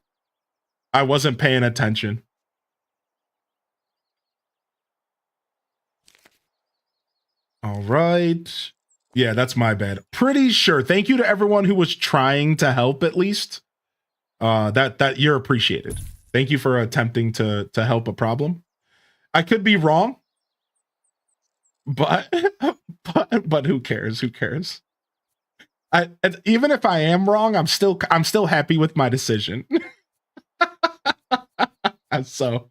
wasn't paying attention. All right. Yeah, that's my bad. Pretty sure. Thank you to everyone who was trying to help at least. That you're appreciated. Thank you for attempting to help a problem. I could be wrong, but who cares? Who cares? Even if I am wrong, I'm still happy with my decision. So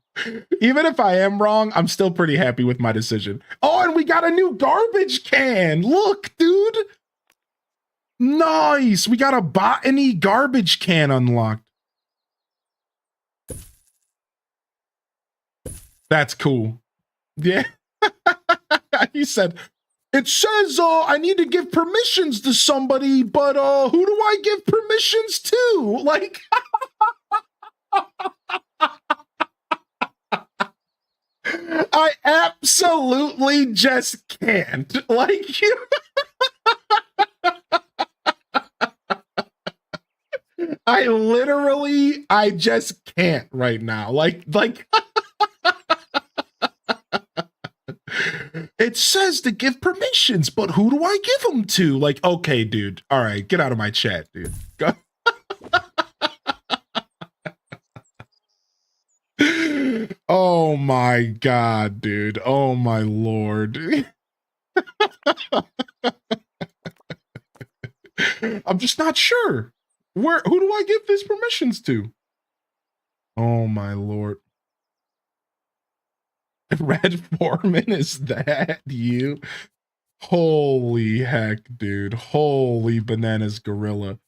even if I am wrong, I'm still pretty happy with my decision. Oh, and we got a new garbage can. Look, dude. Nice. We got a botany garbage can unlocked. That's cool. Yeah. He said, it says I need to give permissions to somebody, but who do I give permissions to? Like, I absolutely just can't. Like, you. I just can't right now. Like. It says to give permissions, but who do I give them to? Like, okay, dude. All right, get out of my chat, dude. Go. Oh my God, dude. Oh my Lord. I'm just not sure. Who do I give these permissions to? Oh my Lord. Red Foreman, is that you? Holy heck, dude. Holy bananas gorilla.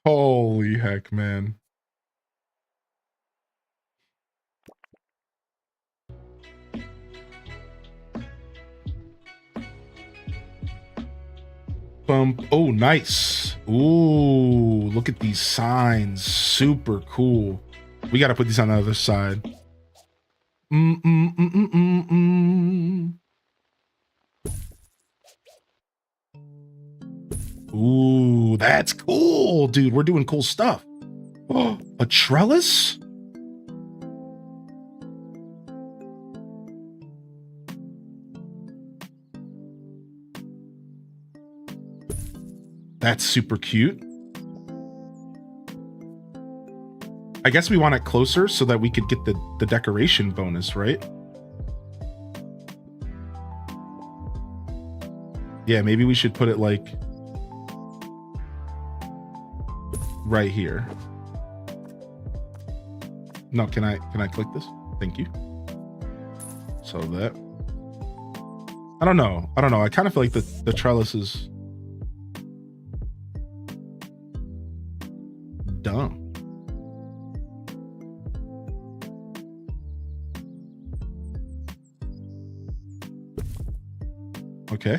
Holy heck, man. Oh, nice. Ooh, look at these signs. Super cool. We got to put these on the other side. Ooh, that's cool, dude. We're doing cool stuff. Oh, a trellis? That's super cute. I guess we want it closer so that we could get the decoration bonus, right? Yeah, maybe we should put it like right here. No, can I click this? Thank you. So that, I don't know. I kind of feel like the trellis is dumb. Okay.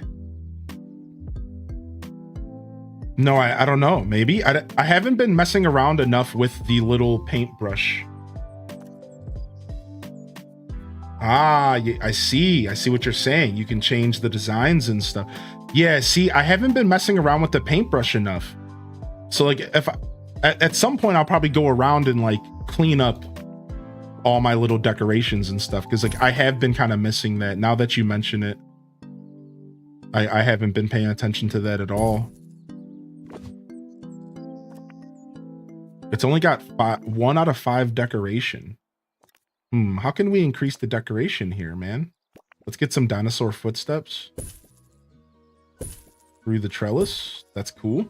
No, I don't know. Maybe. I haven't been messing around enough with the little paintbrush. Ah, I see. I see what you're saying. You can change the designs and stuff. Yeah, see, I haven't been messing around with the paintbrush enough. So like if at some point I'll probably go around and like clean up all my little decorations and stuff, because like I have been kind of missing that. Now that you mention it, I haven't been paying attention to that at all. It's only got 1 out of 5 decoration. How can we increase the decoration here, man? Let's get some dinosaur footsteps through the trellis. That's cool.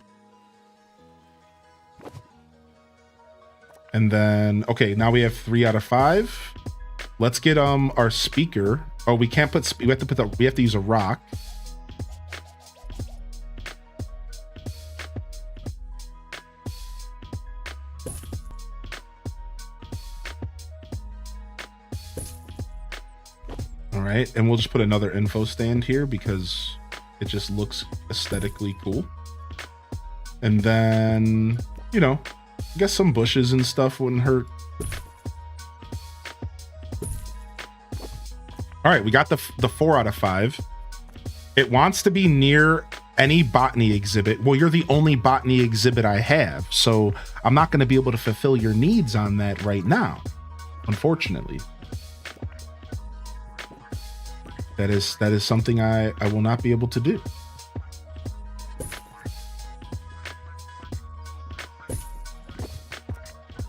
And then, okay, now we have 3 out of 5. Let's get our speaker. Oh, we can't put, we have to use a rock. All right, and we'll just put another info stand here because it just looks aesthetically cool. And then, you know, I guess some bushes and stuff wouldn't hurt. All right, we got the 4 out of 5. It wants to be near any botany exhibit. Well, you're the only botany exhibit I have, so I'm not going to be able to fulfill your needs on that right now, unfortunately. That is something I will not be able to do.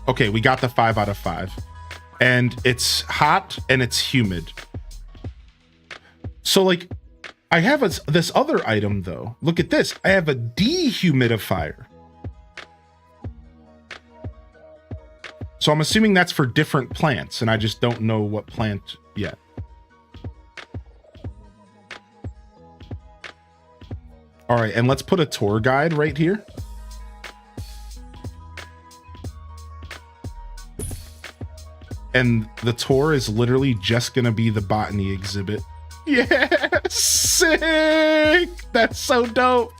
Okay, we got the 5 out of 5. And it's hot and it's humid. So like, I have this other item though. Look at this. I have a dehumidifier. So I'm assuming that's for different plants, and I just don't know what plant yet. All right, and let's put a tour guide right here. And the tour is literally just gonna be the botany exhibit. Yeah, sick! That's so dope.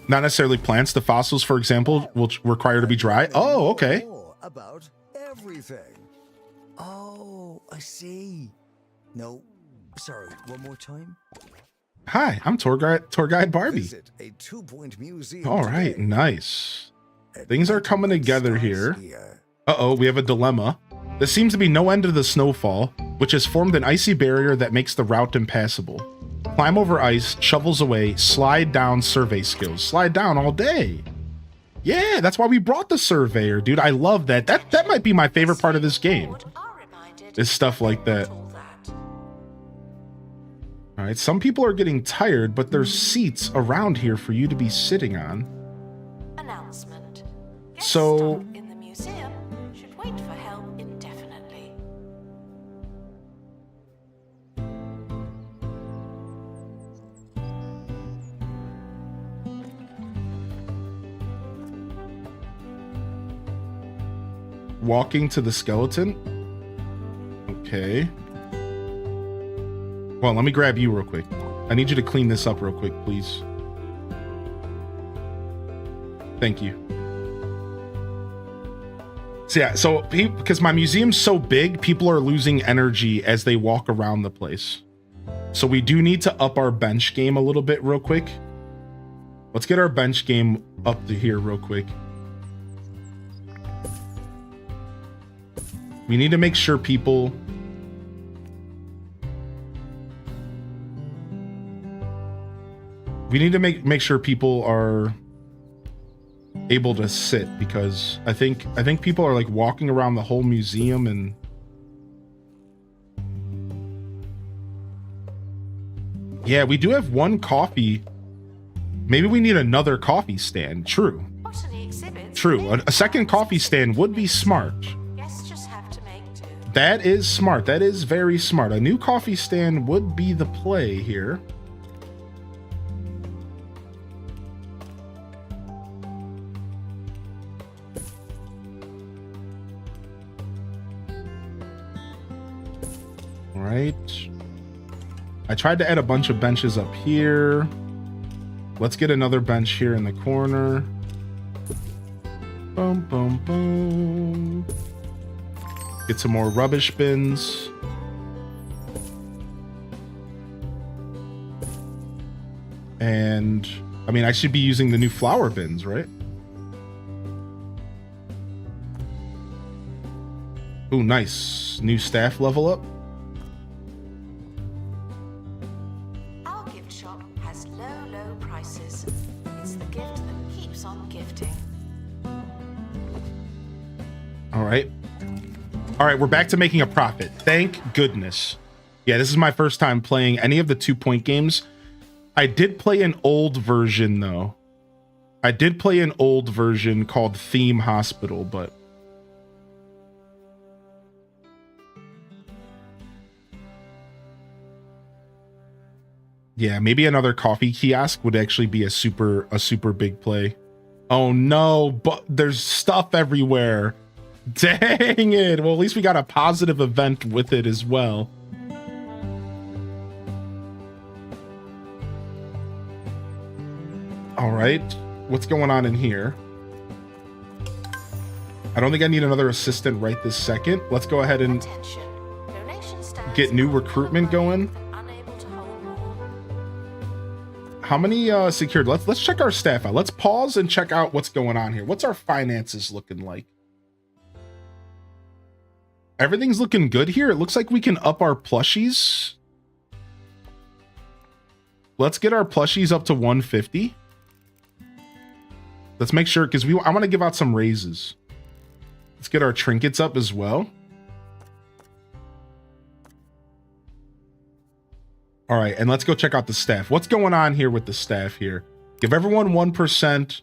Not necessarily plants. The fossils, for example, will require to be dry. Oh, okay. About everything. Oh, I see. No, sorry, one more time. Hi, I'm tour guide Barbie. Visit a 2-point museum. All right, today. nice. Things are coming together here. Uh-oh, we have a dilemma. There seems to be no end to the snowfall, which has formed an icy barrier that makes the route impassable. Climb over ice, shovels away, slide down survey skills. Slide down all day. Yeah, that's why we brought the surveyor, dude. I love that. That might be my favorite part of this game, is stuff like that. All right, some people are getting tired, but there's seats around here for you to be sitting on. Announcement. So In the museum should wait for help indefinitely. walking to the skeleton. Okay. Well, let me grab you real quick. I need you to clean this up real quick, please. Thank you. So yeah, so because my museum's so big, people are losing energy as they walk around the place. So we do need to up our bench game a little bit real quick. Let's get our bench game up to here real quick. We need to make sure people... We need to make sure people are able to sit, because I think people are like walking around the whole museum and yeah, we do have one coffee. Maybe we need another coffee stand. True. True. A second coffee stand would be smart. That is smart. That is very smart. A new coffee stand would be the play here. right. I tried to add a bunch of benches up here. Let's get another bench here in the corner. Boom, boom, boom. Get some more rubbish bins. And I mean, I should be using the new flower bins, right? Ooh, nice. New staff level up. Our gift shop has low prices. It's the gift that keeps on gifting. All right. All right, we're back to making a profit. Thank goodness. Yeah, this is my first time playing any of the 2 Point games. I did play an old version, though. I did play an old version called Theme Hospital, but... yeah, maybe another coffee kiosk would actually be a super big play. Oh no, but there's stuff everywhere. Dang it. Well, at least we got a positive event with it as well. All right, what's going on in here? I don't think I need another assistant right this second. Let's go ahead and get new recruitment going. How many secured? Let's check our staff out. Let's pause and check out what's going on here. What's our finances looking like? Everything's looking good here. It looks like we can up our plushies. Let's get our plushies up to 150. Let's make sure, because I want to give out some raises. Let's get our trinkets up as well. All right, and let's go check out the staff. What's going on here with the staff here? Give everyone 1%.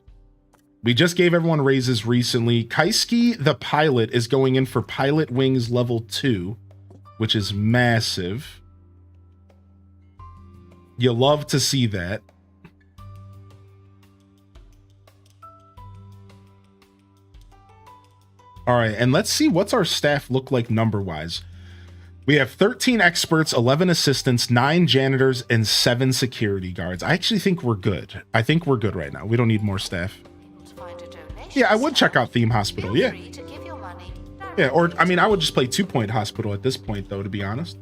We just gave everyone raises recently. Kaisky, the pilot, is going in for Pilot Wings level 2, which is massive. You love to see that. All right, and let's see what's our staff look like number-wise. We have 13 experts, 11 assistants, 9 janitors, and 7 security guards. I actually think we're good. I think we're good right now. We don't need more staff. Yeah, I would check out Theme Hospital, yeah. Yeah, or, I mean, I would just play 2 Point Hospital at this point, though, to be honest.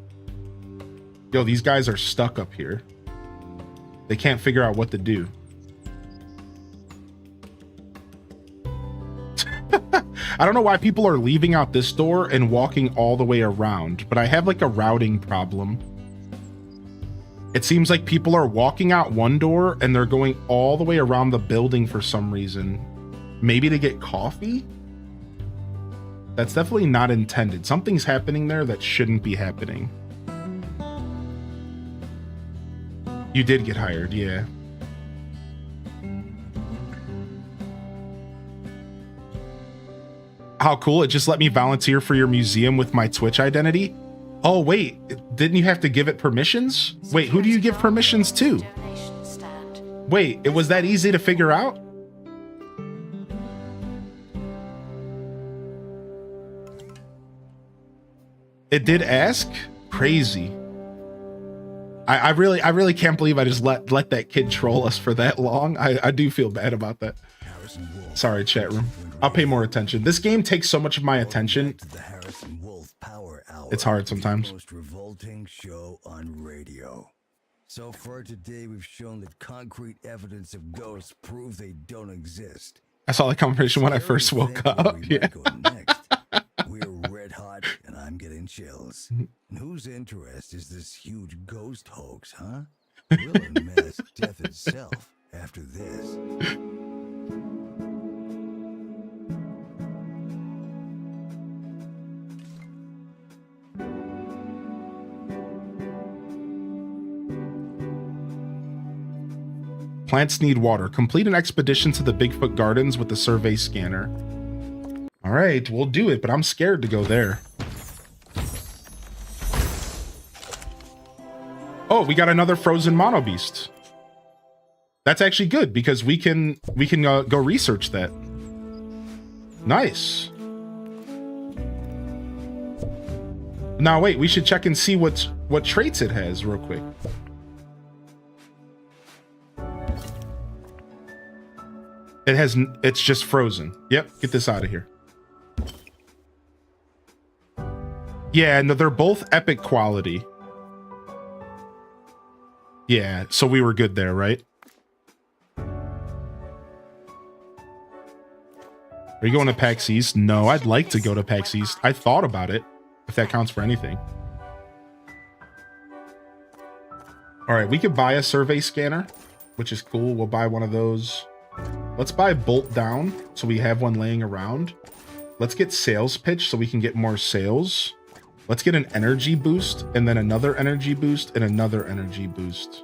Yo, these guys are stuck up here. They can't figure out what to do. I don't know why people are leaving out this door and walking all the way around, but I have like a routing problem. It seems like people are walking out one door and they're going all the way around the building for some reason. Maybe to get coffee? That's definitely not intended. Something's happening there that shouldn't be happening. You did get hired, yeah. How cool. It just let me volunteer for your museum with my Twitch identity. Oh, wait. Didn't you have to give it permissions? Wait, who do you give permissions to? Wait, it was that easy to figure out? It did ask? Crazy. I really can't believe I just let that kid troll us for that long. I do feel bad about that. Sorry, chat room. I'll pay more attention. This game takes so much of my attention. It's hard sometimes. Most revolting show on radio. So far today, we've shown that concrete evidence of ghosts prove they don't exist. I saw that conversation when I first woke up. Yeah. We're red hot, and I'm getting chills. And whose interest is this huge ghost hoax, huh? We'll unmask death itself after this. Plants need water. Complete an expedition to the Bigfoot Gardens with the survey scanner. All right, we'll do it, but I'm scared to go there. Oh, we got another frozen mono beast. That's actually good because we can go research that. Nice. Now wait, we should check and see what traits it has real quick. It's just frozen. Yep, get this out of here. Yeah, no, they're both epic quality. Yeah, so we were good there, right? Are you going to PAX East? No, I'd like to go to PAX East. I thought about it, if that counts for anything. All right, we could buy a survey scanner, which is cool. We'll buy one of those. Let's buy bolt down so we have one laying around. Let's get sales pitch so we can get more sales. Let's get an energy boost and then another energy boost and another energy boost.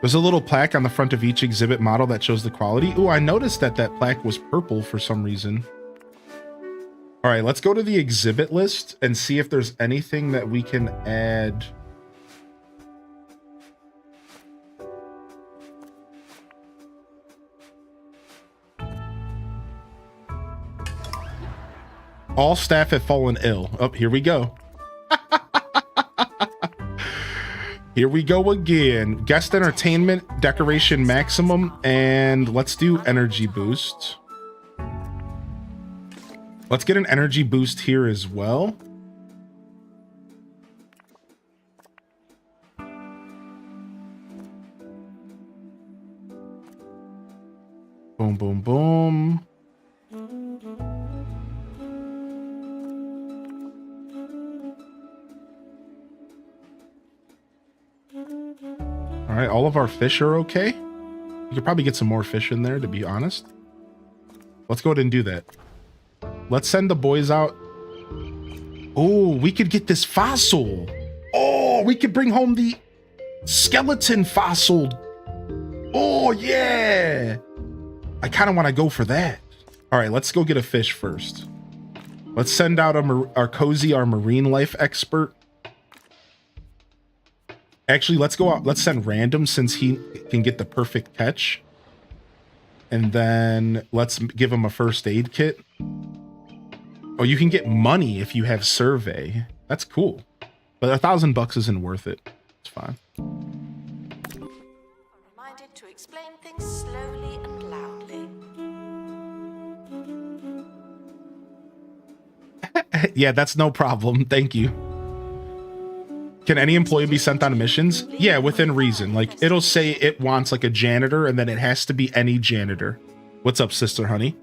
There's a little plaque on the front of each exhibit model that shows the quality. Ooh, I noticed that plaque was purple for some reason. All right, let's go to the exhibit list and see if there's anything that we can add. All staff have fallen ill. Oh, here we go. Here we go again. Guest entertainment, decoration maximum, and let's do energy boost. Let's get an energy boost here as well. Boom, boom, boom. All right, all of our fish are okay. You could probably get some more fish in there, to be honest. Let's go ahead and do that. Let's send the boys out. Oh, we could get this fossil. Oh, we could bring home the skeleton fossil. Oh, yeah. I kind of want to go for that. All right, let's go get a fish first. Let's send out our Cozy, our marine life expert. Actually, let's go out. Let's send random since he can get the perfect catch. And then let's give him a first aid kit. Oh, you can get money if you have survey. That's cool. But $1,000 isn't worth it. It's fine. Reminded to explain things slowly and loudly. Yeah, that's no problem. Thank you. Can any employee be sent on missions? Yeah, within reason. Like, it'll say it wants like a janitor, and then it has to be any janitor. What's up, sister honey?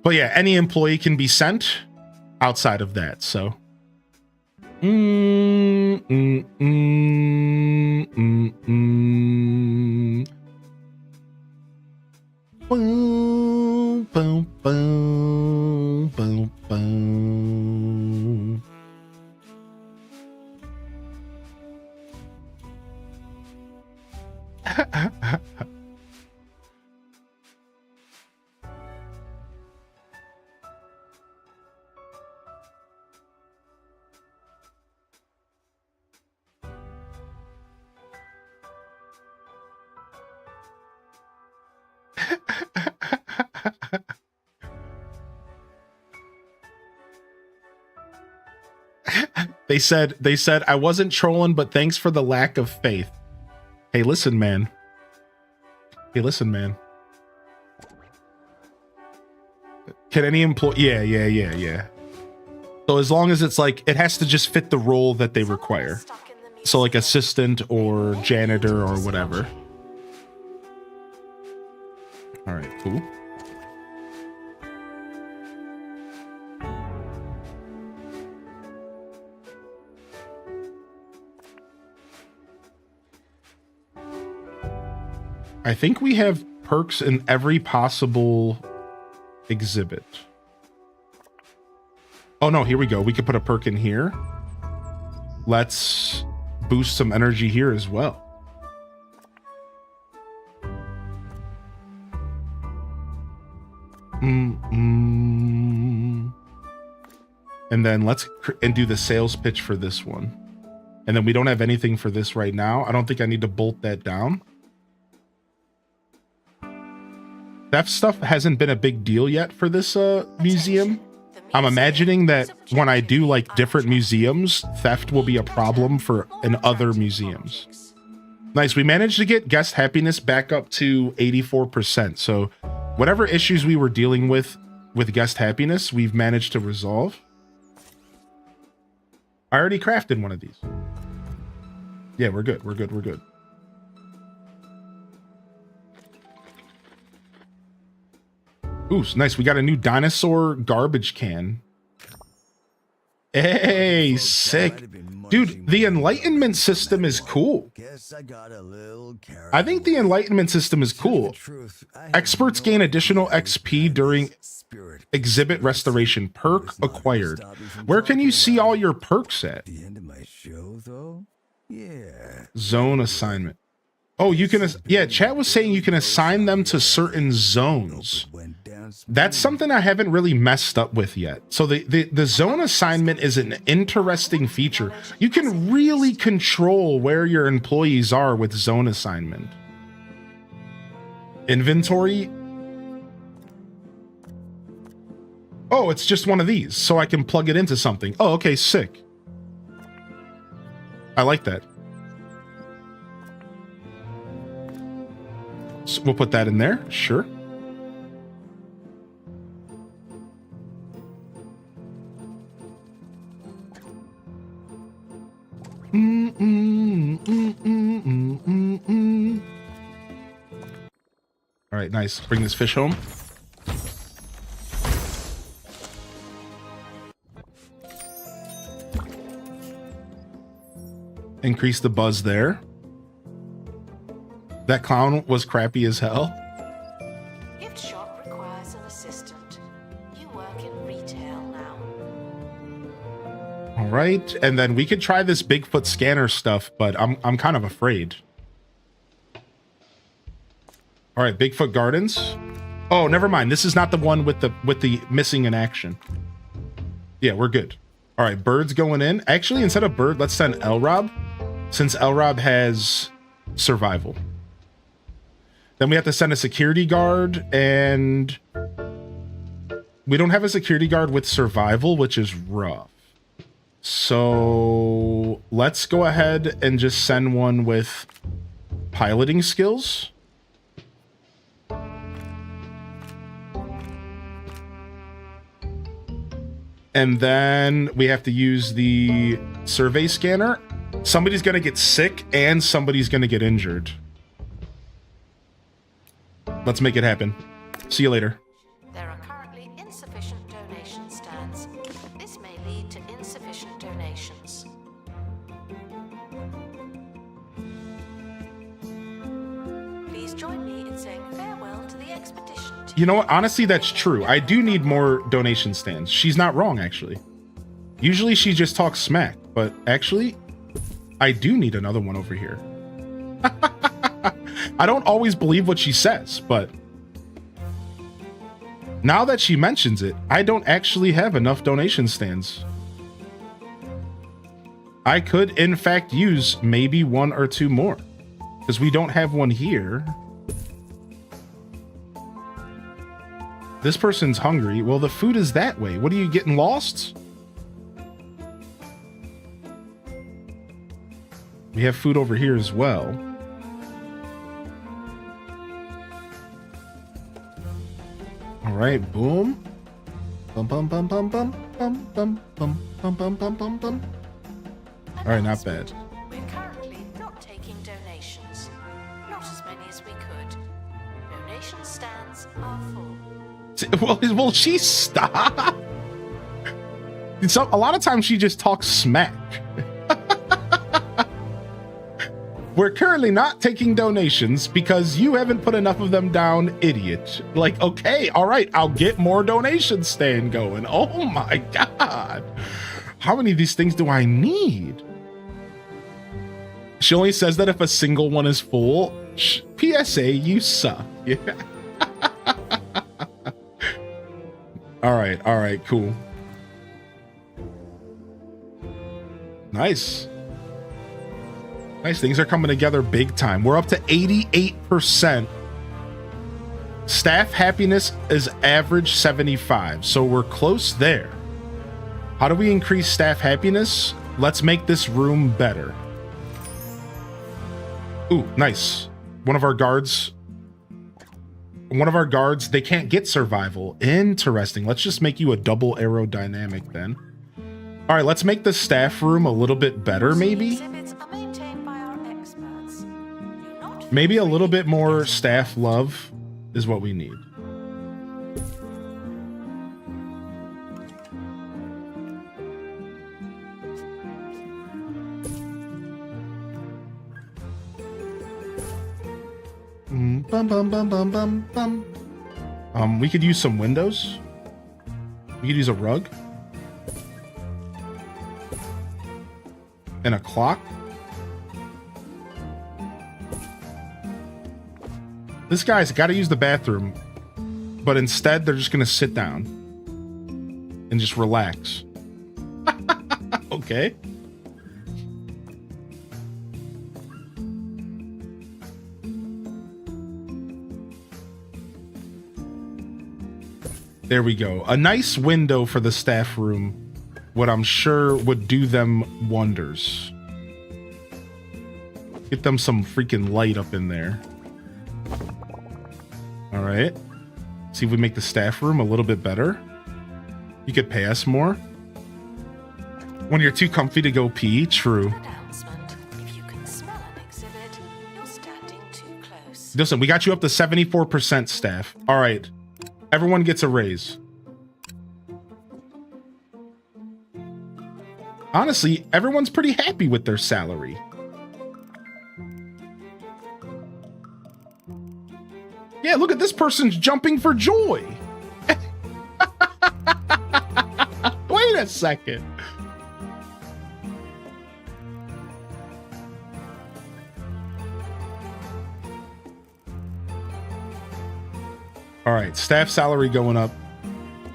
But yeah, any employee can be sent outside of that, so. Boom, boom, boom, boom, boom. They said I wasn't trolling, but thanks for the lack of faith. Hey, listen, man. Hey, listen, man. Can any employee? Yeah. So as long as it's like, it has to just fit the role that they require. So like assistant or janitor or whatever. All right, cool. I think we have perks in every possible exhibit. Oh no, here we go. We could put a perk in here. Let's boost some energy here as well. And then let's do the sales pitch for this one. And then we don't have anything for this right now. I don't think I need to bolt that down. That stuff hasn't been a big deal yet for this museum. I'm imagining that when I do like different museums, theft will be a problem for in other museums. Nice. We managed to get guest happiness back up to 84%. So whatever issues we were dealing with guest happiness, we've managed to resolve. I already crafted one of these. Yeah, we're good. We're good. We're good. Ooh, nice. We got a new dinosaur garbage can. Hey, sick. Dude, the enlightenment system is cool. I think the enlightenment system is cool. Experts gain additional XP during exhibit restoration. Perk acquired. Where can you see all your perks at? Zone assignment. Oh, you can, yeah, chat was saying you can assign them to certain zones. That's something I haven't really messed up with yet. So the zone assignment is an interesting feature. You can really control where your employees are with zone assignment. Inventory. Oh, it's just one of these, so I can plug it into something. Oh, okay, sick. I like that. So we'll put that in there, sure. All right, nice. Bring this fish home. Increase the buzz there. That clown was crappy as hell. Gift shop requires an assistant. You work in retail now. All right, and then we could try this Bigfoot scanner stuff, but I'm kind of afraid. All right, Bigfoot Gardens. Oh, never mind. This is not the one with the missing in action. Yeah, we're good. All right, birds going in. Actually, instead of bird, let's send Elrob, since Elrob has survival. Then we have to send a security guard, and we don't have a security guard with survival, which is rough. So let's go ahead and just send one with piloting skills. And then we have to use the survey scanner. Somebody's going to get sick and somebody's going to get injured. Let's make it happen. See you later. There are currently insufficient donation stands. This may lead to insufficient donations. Please join me in saying farewell to the expedition team. You know what? Honestly, that's true. I do need more donation stands. She's not wrong, actually. Usually she just talks smack, but actually, I do need another one over here. I don't always believe what she says, but now that she mentions it, I don't actually have enough donation stands. I could, in fact, use maybe one or two more, because we don't have one here. This person's hungry. Well, the food is that way. What are you getting lost? We have food over here as well. All right, boom. Bum bum bum bum bum bum bum bum bum bum bum bum bum. All right, not bad. We're currently not taking donations. Not as many as we could. Donation stands are full. Will she stop? So a lot of times she just talks smack. We're currently not taking donations because you haven't put enough of them down, idiot. Like, okay, all right, I'll get more donations stand going. Oh my God. How many of these things do I need? She only says that if a single one is full. PSA, you suck. Yeah. All right, cool. Nice. Nice, things are coming together big time. We're up to 88%. Staff happiness is average 75, so we're close there. How do we increase staff happiness? Let's make this room better. Ooh, nice. One of our guards, they can't get survival. Interesting. Let's just make you a double aerodynamic then. All right, let's make the staff room a little bit better, maybe. Maybe a little bit more staff love is what we need. Bum, bum, bum, bum, bum, bum. We could use some windows. We could use a rug. And a clock. This guy's got to use the bathroom, but instead they're just going to sit down and just relax. Okay. There we go. A nice window for the staff room, what I'm sure would do them wonders. Get them some freaking light up in there. All right. See if we make the staff room a little bit better. You could pay us more. When you're too comfy to go pee, true. If you can smell an exhibit, you're standing too close. Listen, we got you up to 74% staff. All right. Everyone gets a raise. Honestly, everyone's pretty happy with their salary. Yeah, look at this person's jumping for joy. Wait a second. All right, staff salary going up.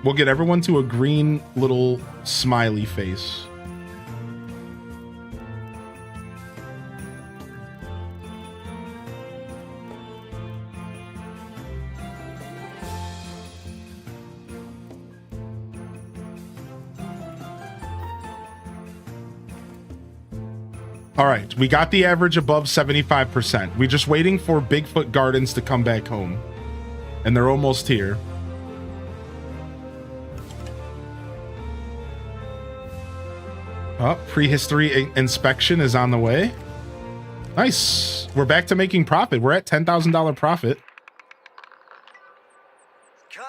We'll get everyone to a green little smiley face. All right, we got the average above 75%. We're just waiting for Bigfoot Gardens to come back home. And they're almost here. Oh, prehistory inspection is on the way. Nice. We're back to making profit. We're at $10,000 profit.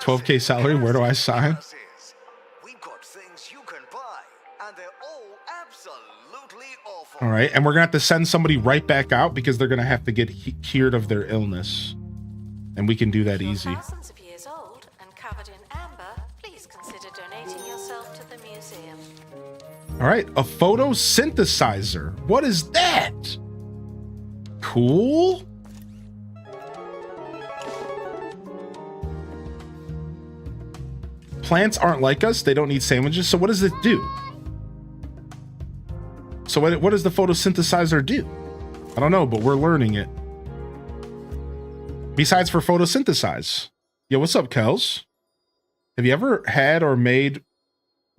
12K salary. Where do I sign? We've got things you can buy, and they're all absolutely awful. All right, and we're gonna have to send somebody right back out because they're gonna have to get cured of their illness. And we can do that easy. Thousands of years old and covered in amber, please consider donating yourself to the museum. All right, a photosynthesizer. What is that? Cool. Plants aren't like us. They don't need sandwiches. So what does it do? So what does the photosynthesizer do? I don't know, but we're learning it. Besides for photosynthesize. Yo, what's up, Kels? Have you ever had or made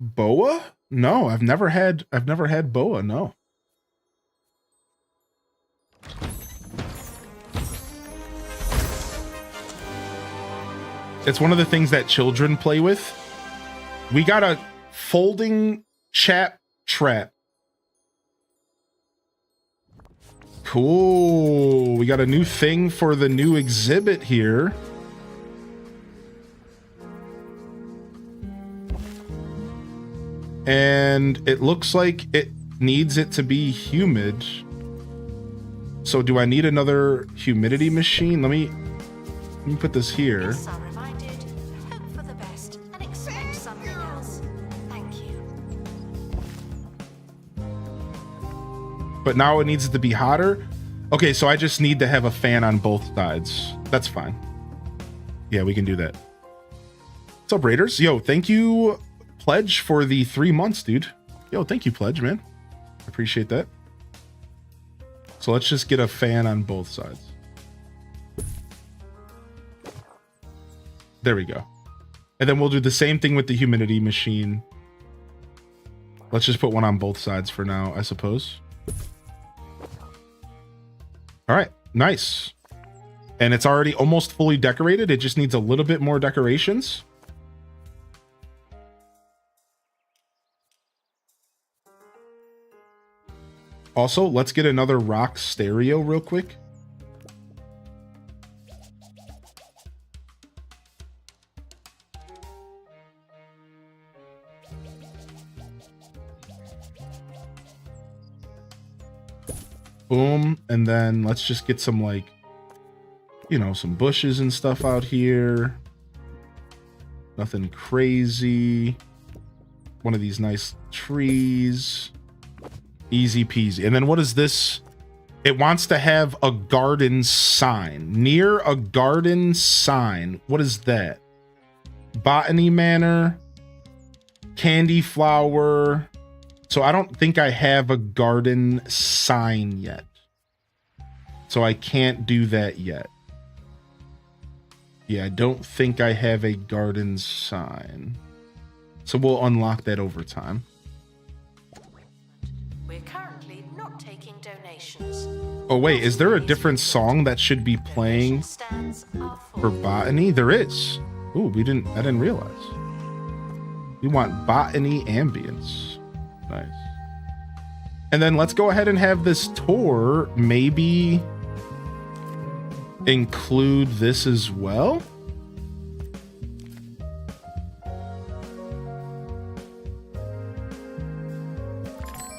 boa? No, I've never had boa, no. It's one of the things that children play with. We got a folding chat trap. Cool. We got a new thing for the new exhibit here. And it looks like it needs it to be humid. So do I need another humidity machine? Let me put this here. Yes, I'm reminded. Hope for the best and expect something else. Thank you. But now it needs it to be hotter. Okay, so I just need to have a fan on both sides. That's fine. Yeah, we can do that. What's up, Raiders? Yo, thank you, Pledge, for the 3 months, dude. Yo, thank you, Pledge, man. I appreciate that. So let's just get a fan on both sides. There we go. And then we'll do the same thing with the humidity machine. Let's just put one on both sides for now, I suppose. All right, nice. And it's already almost fully decorated. It just needs a little bit more decorations. Also, let's get another rock stereo real quick. Boom. And then let's just get some, like, you know, some bushes and stuff out here. Nothing crazy. One of these nice trees. Easy peasy. And then what is this? It wants to have a garden sign. Near a garden sign. What is that? Botany Manor. Candy flower. So I don't think I have a garden sign yet. So I can't do that yet. Yeah, I don't think I have a garden sign. So we'll unlock that over time. We're currently not taking donations. Oh wait, is there a different song that should be playing Stands are for botany? There is. Ooh, I didn't realize. We want botany ambience. Nice. And then let's go ahead and have this tour maybe include this as well.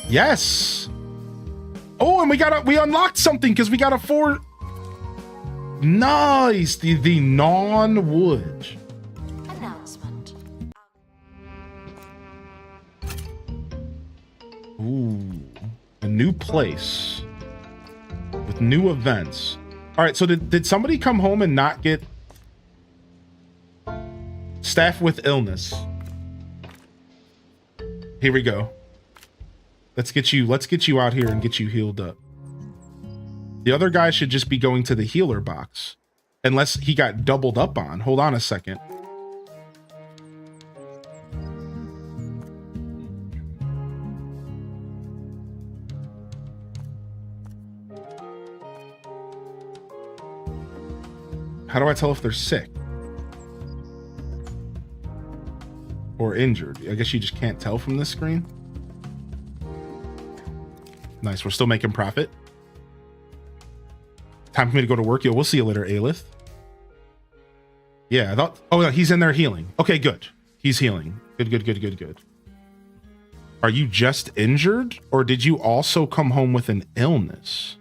Yes. Oh, and we unlocked something because we got a 4. Nice. The non-wood. announcement. Ooh, a new place with new events. All right, so did somebody come home and not get staff with illness? Here we go. Let's get you out here and get you healed up. The other guy should just be going to the healer box, unless he got doubled up on. Hold on a second. How do I tell if they're sick or injured? I guess you just can't tell from this screen. Nice, we're still making profit. Time for me to go to work. Yo, we'll see you later, Aelith. Yeah, I thought, oh no, he's in there healing. Okay, good. He's healing. Good. Are you just injured, or did you also come home with an illness?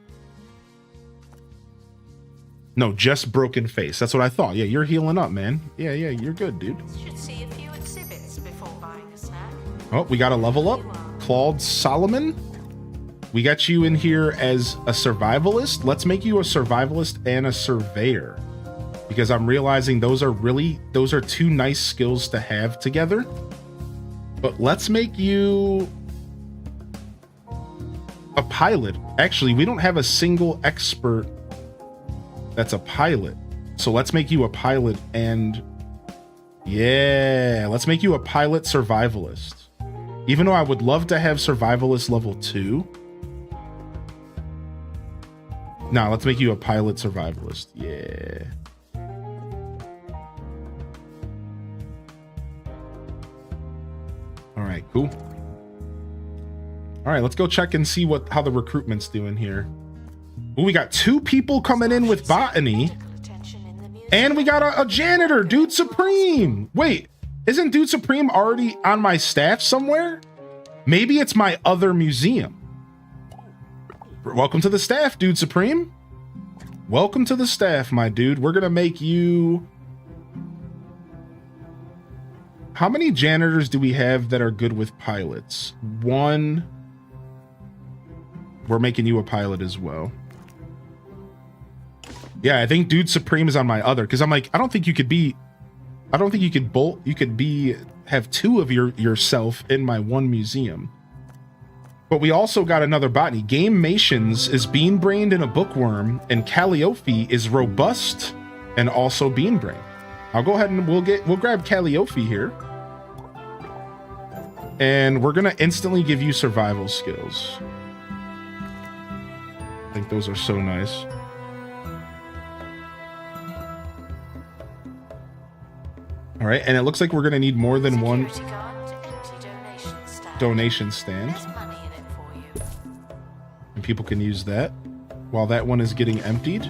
No, just broken face. That's what I thought. Yeah, you're healing up, man. Yeah, you're good, dude. Should see a few exhibits before buying a snack. Oh, we got a level up. Claude Solomon. We got you in here as a survivalist. Let's make you a survivalist and a surveyor, because I'm realizing those are two nice skills to have together. But let's make you a pilot. Actually, we don't have a single expert that's a pilot. So let's make you a pilot, and yeah, let's make you a pilot survivalist. Even though I would love to have survivalist level 2. Nah, let's make you a pilot survivalist. Yeah. All right, cool. All right, let's go check and see how the recruitment's doing here. Ooh, we got 2 people coming in with botany, and we got a janitor, Dude Supreme. Wait, isn't Dude Supreme already on my staff somewhere? Maybe it's my other museum. Welcome to the staff, Dude Supreme. Welcome to the staff, my dude. We're gonna make you... How many janitors do we have that are good with pilots? 1. We're making you a pilot as well. Yeah, I think Dude Supreme is on my other, because I'm like, I don't think you could have 2 of yourself in my 1 museum. But we also got another botany. Game Mations is bean-brained and a bookworm, and Calliope is robust and also bean-brained. I'll go ahead and we'll grab Calliope here. And we're gonna instantly give you survival skills. I think those are so nice. All right, and it looks like we're gonna need more than one Security guard to empty donation stand. donation stand, There's money in it for you. and people can use that while that one is getting emptied.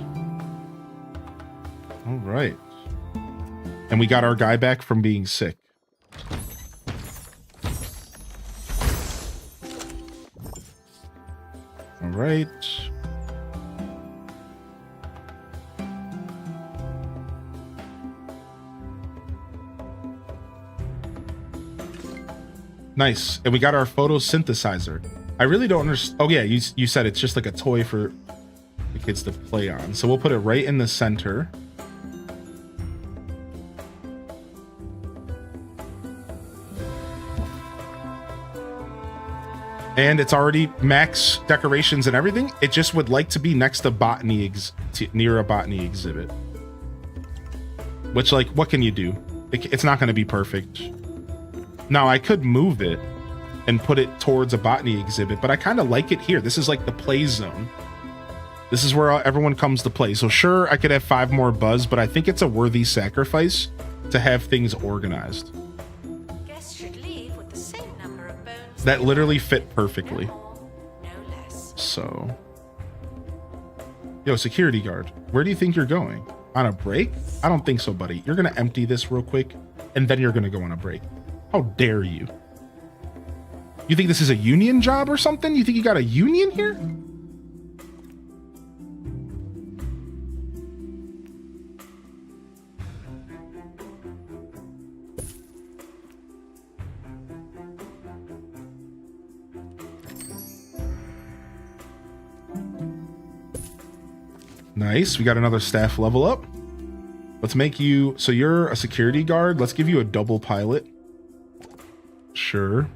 All right, and we got our guy back from being sick. All right. Nice. And we got our photosynthesizer. I really don't understand. Oh yeah, you said it's just like a toy for the kids to play on. So we'll put it right in the center. And it's already max decorations and everything. It just would like to be next to botany near a botany exhibit. Which, like, what can you do? It's not going to be perfect. Now, I could move it and put it towards a botany exhibit, but I kind of like it here. This is like the play zone. This is where everyone comes to play. So sure, I could have 5 more buzz, but I think it's a worthy sacrifice to have things organized. Guests should leave with the same number of bones. That literally fit perfectly. No more, no less. So, yo, security guard, where do you think you're going? On a break? I don't think so, buddy. You're gonna empty this real quick, and then you're gonna go on a break. How dare you? You think this is a union job or something? You think you got a union here? Nice. We got another staff level up. Let's make you... So you're a security guard. Let's give you a double pilot. Sure.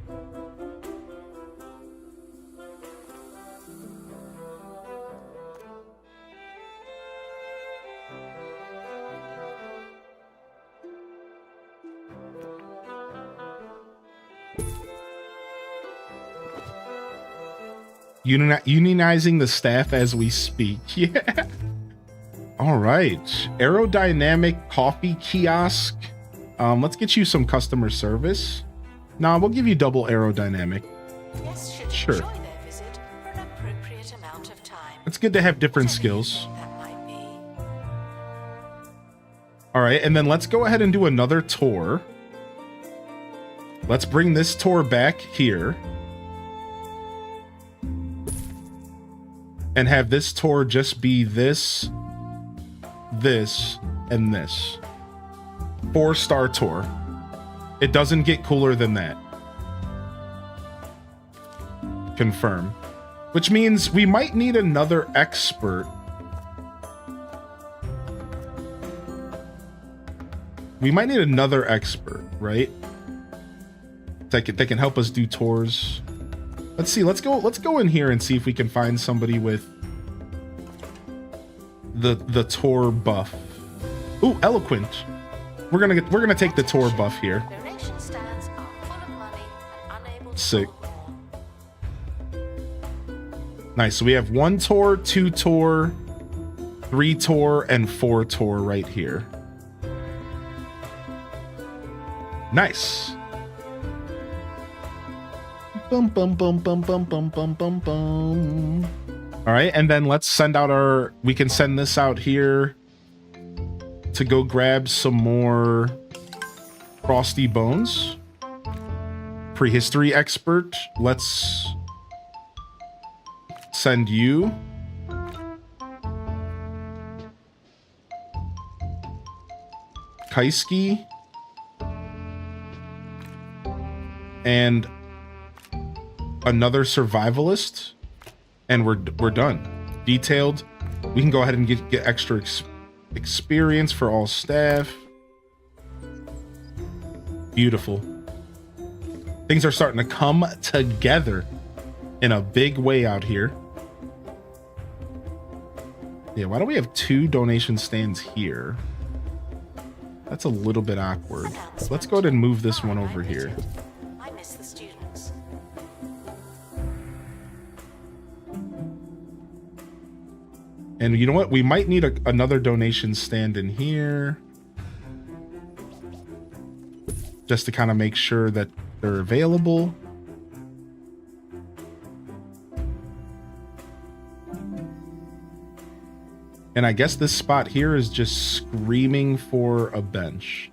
Unionizing the staff as we speak. Yeah. All right. Aerodynamic coffee kiosk. Let's get you some customer service. Nah, we'll give you double aerodynamic. Guests should Sure. enjoy their visit for an appropriate amount of time. It's good to have different skills. That might be. All right, and then let's go ahead and do another tour. Let's bring this tour back here. And have this tour just be this, this, and this. 4-star tour. It doesn't get cooler than that. Confirm. Which means we might need another expert. We might need another expert, right? That can help us do tours. Let's see. Let's go in here and see if we can find somebody with the tour buff. Ooh, eloquent. We're gonna take the tour buff here. Donation stands are full of money and unable to Sick. hold more. Nice. So we have 1 tour, 2 tour, 3 tour, and 4 tour right here. Nice. Bum bum bum bum bum bum bum bum bum. All right, and then let's send out we can send this out here to go grab some more frosty bones. Prehistory expert. Let's send you. Kaisky. And another survivalist, and we're done. Detailed. We can go ahead and get extra experience for all staff. Beautiful. Things are starting to come together in a big way out here. Yeah, why don't we have 2 donation stands here? That's a little bit awkward. Let's go ahead and move this one over here. I miss the student And you know what? We might need another donation stand in here. Just to kind of make sure that they're available. And I guess this spot here is just screaming for a bench.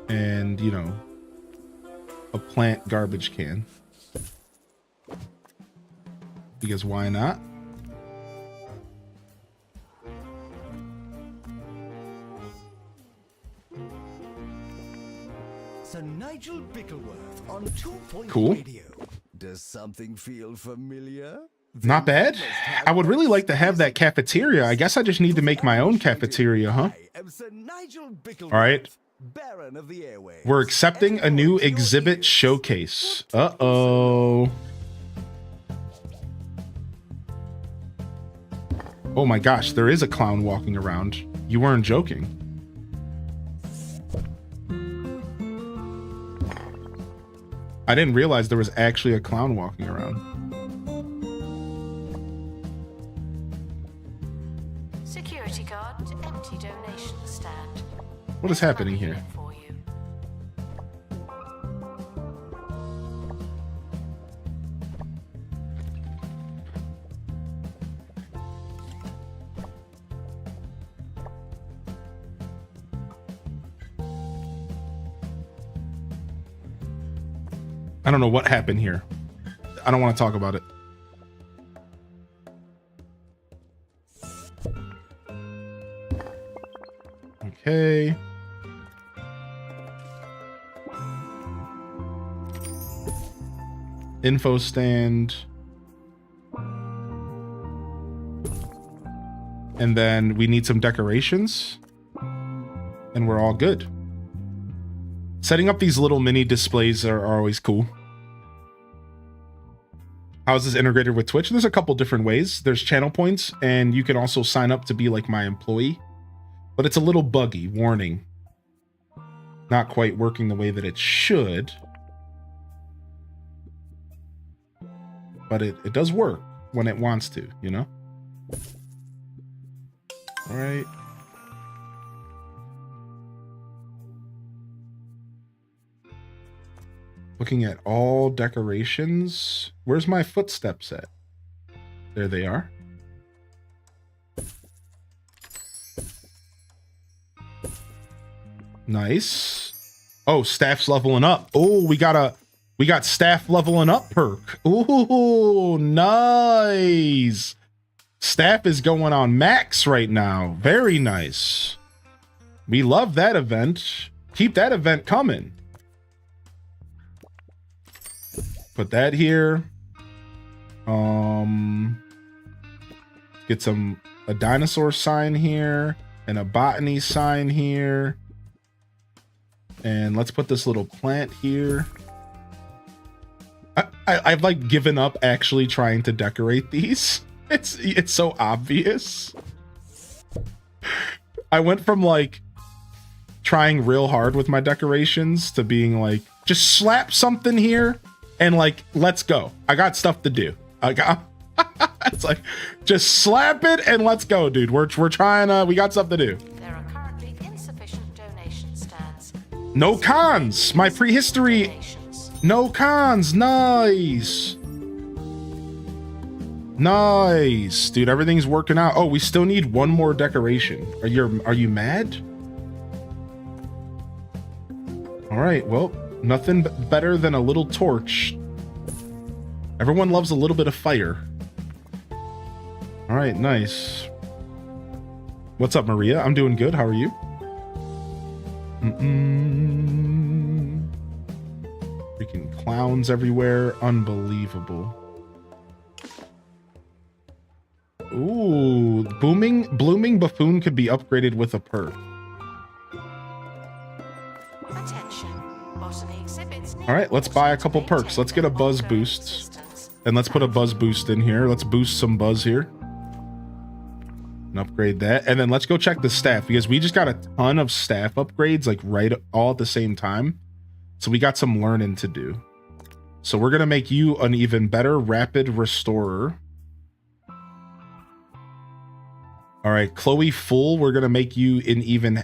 And, you know, a plant garbage can. Because why not? Sir Nigel Bickleworth on 2 Point Cool. Radio. Does something feel familiar? Not bad. I would really like to have that cafeteria. I guess I just need to make my own cafeteria, huh? I am Sir Nigel Bickleworth, All right. Baron of the Airways. We're accepting a new exhibit showcase. Uh-oh. Oh my gosh, there is a clown walking around. You weren't joking. I didn't realize there was actually a clown walking around. Security guard to empty donation stand. What is happening here? For you. I don't know what happened here. I don't want to talk about it. Okay. Info stand. And then we need some decorations. And we're all good. Setting up these little mini displays are always cool. How is this integrated with Twitch? There's a couple different ways. There's channel points, and you can also sign up to be like my employee. But it's a little buggy, warning. Not quite working the way that it should. But it does work when it wants to, you know? All right. Looking at all decorations. Where's my footsteps at? There they are. Nice. Oh, staff's leveling up. Oh, we got staff leveling up perk. Ooh, nice. Staff is going on max right now. Very nice. We love that event. Keep that event coming. Put that here. Get a dinosaur sign here and a botany sign here. And let's put this little plant here. I've like given up actually trying to decorate these. It's so obvious. I went from like trying real hard with my decorations to being like, just slap something here and like, let's go. I got stuff to do. It's like, just slap it and let's go, dude. We're trying we got stuff to do. There are currently insufficient donation stands. No cons. My prehistory. Donations. No cons. Nice. Nice, dude. Everything's working out. Oh, we still need one more decoration. Are you mad? All right. Well, nothing better than a little torch. Everyone loves a little bit of fire. All right, nice. What's up, Maria? I'm doing good. How are you? Freaking clowns everywhere. Unbelievable. Ooh, blooming buffoon could be upgraded with a perk. Attention. Botany exhibits. All right, let's buy a couple perks. Let's get a buzz boost. And let's put a buzz boost in here. Let's boost some buzz here. And upgrade that. And then let's go check the staff because we just got a ton of staff upgrades like all at the same time. So we got some learning to do. So we're going to make you an even better rapid restorer. All right, Chloe Full, we're going to make you an even...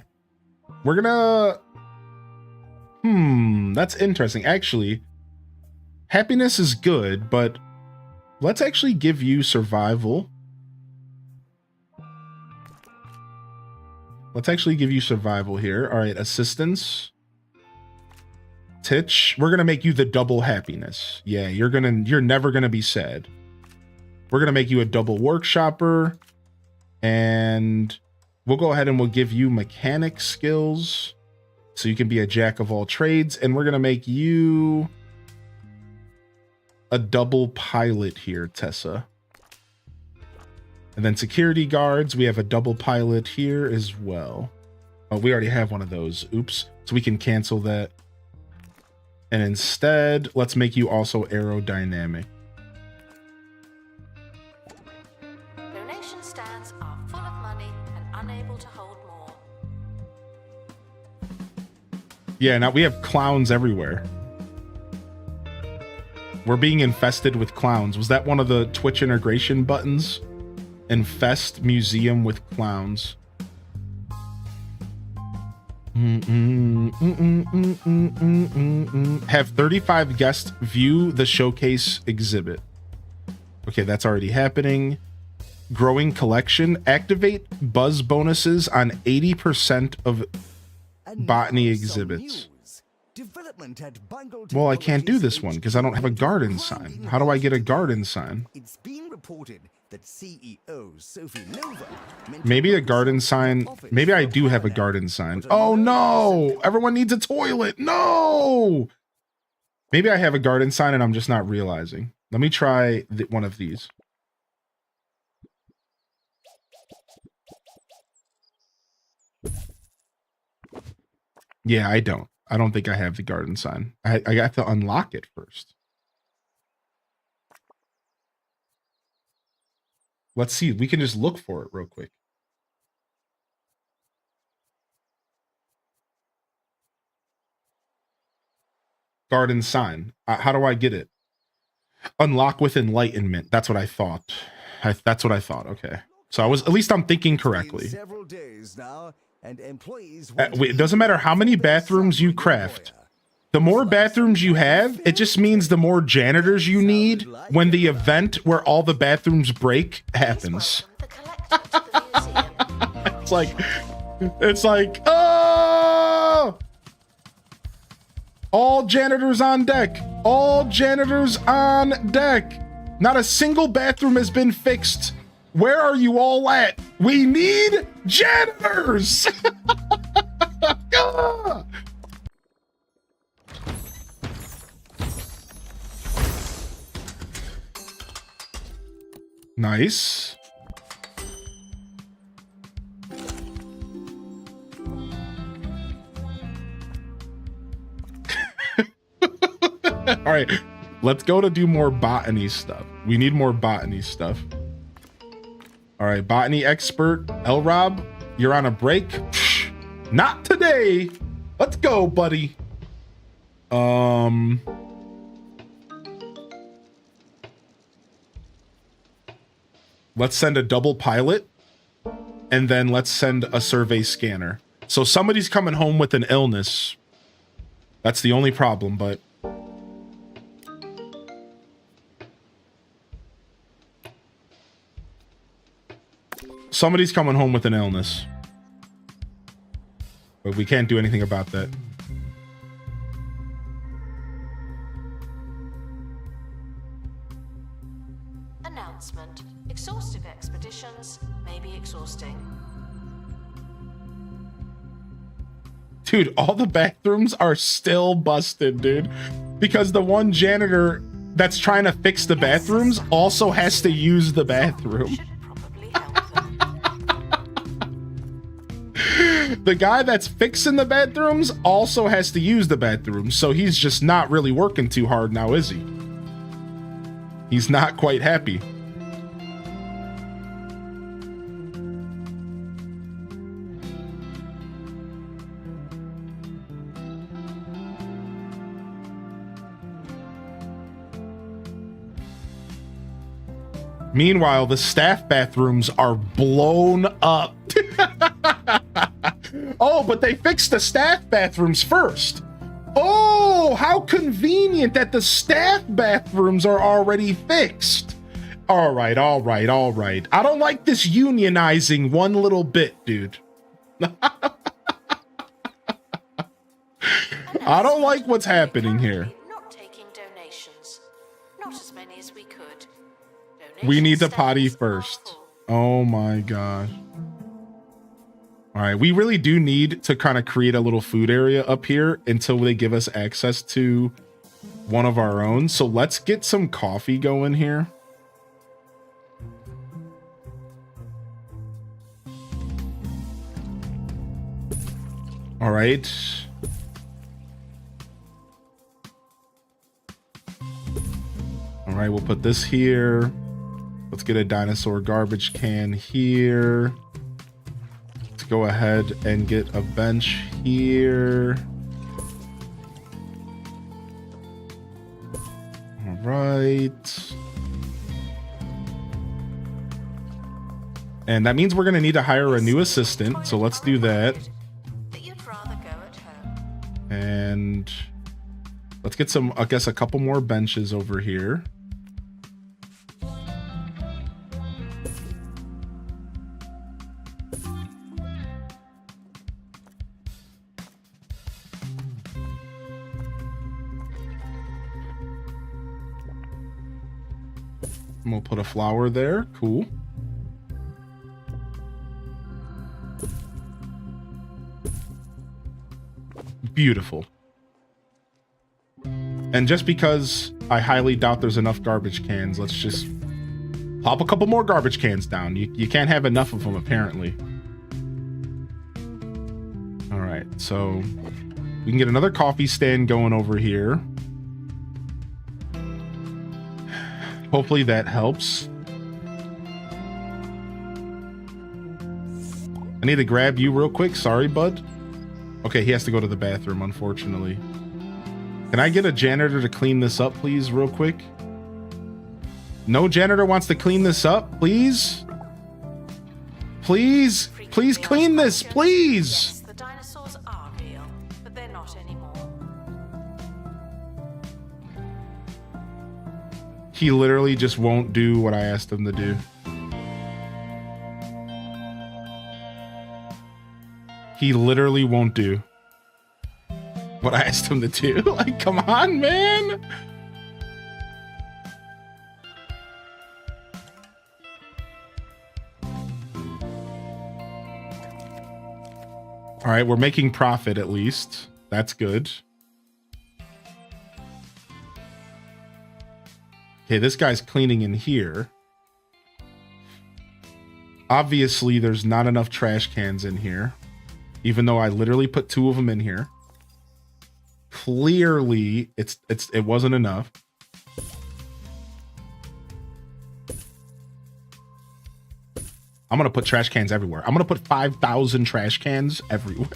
We're going to... That's interesting. Actually, happiness is good, but let's actually give you survival. Let's actually give you survival here. All right, assistance. Titch, we're gonna make you the double happiness. Yeah, you're never gonna be sad. We're gonna make you a double workshopper, and we'll go ahead and we'll give you mechanic skills, so you can be a jack of all trades, and we're gonna make you a double pilot here, Tessa. And then security guards, we have a double pilot here as well. Oh, we already have one of those. Oops. So we can cancel that. And instead, let's make you also aerodynamic. Donation stands are full of money and unable to hold more. Yeah, now we have clowns everywhere. We're being infested with clowns. Was that one of the Twitch integration buttons? Infest museum with clowns. Have 35 guests view the showcase exhibit. Okay, that's already happening. Growing collection. Activate buzz bonuses on 80% of botany exhibits. Well, I can't do this one because I don't have a garden sign. How do I get a garden sign? It's been reported that CEO Sophie Nova Maybe a garden sign. Maybe I do have a garden sign. Oh no! Everyone needs a toilet. No! Maybe I have a garden sign and I'm just not realizing. Let me try one of these. Yeah, I don't. I don't think I have the garden sign. I got to unlock it first. Let's see. We can just look for it real quick. Garden sign. How do I get it? Unlock with enlightenment. That's what I thought. That's what I thought. Okay. So at least I'm thinking correctly. several days now, and employees It doesn't matter how many bathrooms you craft. The more bathrooms you have, it just means the more janitors you need when the event where all the bathrooms break happens. It's like, oh! All janitors on deck. All janitors on deck. Not a single bathroom has been fixed. Where are you all at? We need janitors. Nice. All right, let's go to do more botany stuff. We need more botany stuff. All right, botany expert Elrob, you're on a break. Not today. Let's go, buddy. Let's send a double pilot, and then let's send a survey scanner. So somebody's coming home with an illness. That's the only problem, but somebody's coming home with an illness. But we can't do anything about that. Announcement. Exhaustive expeditions may be exhausting. Dude, all the bathrooms are still busted, dude. Because the one janitor that's trying to fix the bathrooms also has to use the bathroom. The guy that's fixing the bathrooms also has to use the bathroom, so he's just not really working too hard now, is he? He's not quite happy. Meanwhile, the staff bathrooms are blown up. Oh, but they fixed the staff bathrooms first. Oh, how convenient that the staff bathrooms are already fixed. All right. I don't like this unionizing one little bit, dude. I don't like what's happening here. Not taking donations. Not as many as we could. We need the Donation potty stands are first. full. Oh my gosh. All right, we really do need to kind of create a little food area up here until they give us access to one of our own. So let's get some coffee going here. All right. All right, we'll put this here. Let's get a dinosaur garbage can here. Let's go ahead and get a bench here. All right. And that means we're going to need to hire a new assistant. So let's do that. That you'd rather go at home. And let's get some, I guess, a couple more benches over here. And we'll put a flower there. Cool. Beautiful. And just because I highly doubt there's enough garbage cans, let's just pop a couple more garbage cans down. You can't have enough of them, apparently. All right, so we can get another coffee stand going over here. Hopefully that helps. I need to grab you real quick. Sorry, bud. Okay, he has to go to the bathroom, unfortunately. Can I get a janitor to clean this up, please, real quick? No janitor wants to clean this up, please? Please? Please clean this, please! Yes, the dinosaurs are real, but they're not anymore. He literally just won't do what I asked him to do. He literally won't do what I asked him to do. Like, come on, man. All right, we're making profit at least. That's good. Okay, this guy's cleaning in here. Obviously, there's not enough trash cans in here, even though I literally put 2 of them in here. Clearly, it wasn't enough. I'm gonna put trash cans everywhere. I'm gonna put 5,000 trash cans everywhere.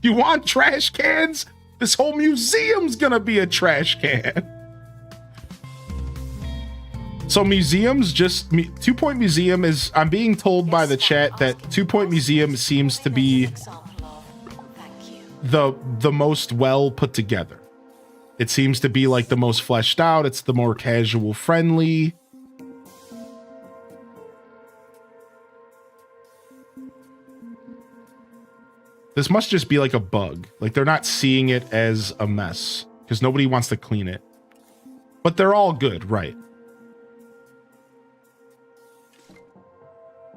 You want trash cans? This whole museum's gonna be a trash can. So museums, just 2 Point Museum is, I'm being told by the chat that 2 Point Museum seems to be the most well put together. It seems to be like the most fleshed out. It's the more casual friendly. This must just be like a bug. Like they're not seeing it as a mess because nobody wants to clean it. But they're all good, right?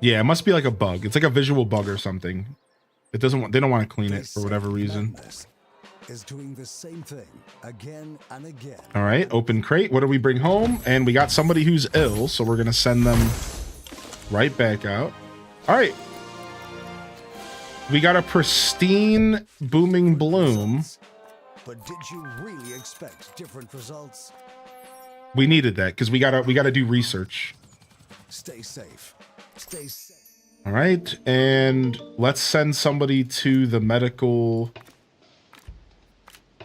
Yeah, it must be like a bug. It's like a visual bug or something. It doesn't want, they don't want to clean it for whatever reason. Is doing the same thing again and again. All right, open crate. What do we bring home? And we got somebody who's ill, so we're gonna send them right back out. All right. We got a pristine booming bloom. But did you really expect different results? We needed that because we gotta do research. Stay safe. Stay safe. All right, and let's send somebody to the medical.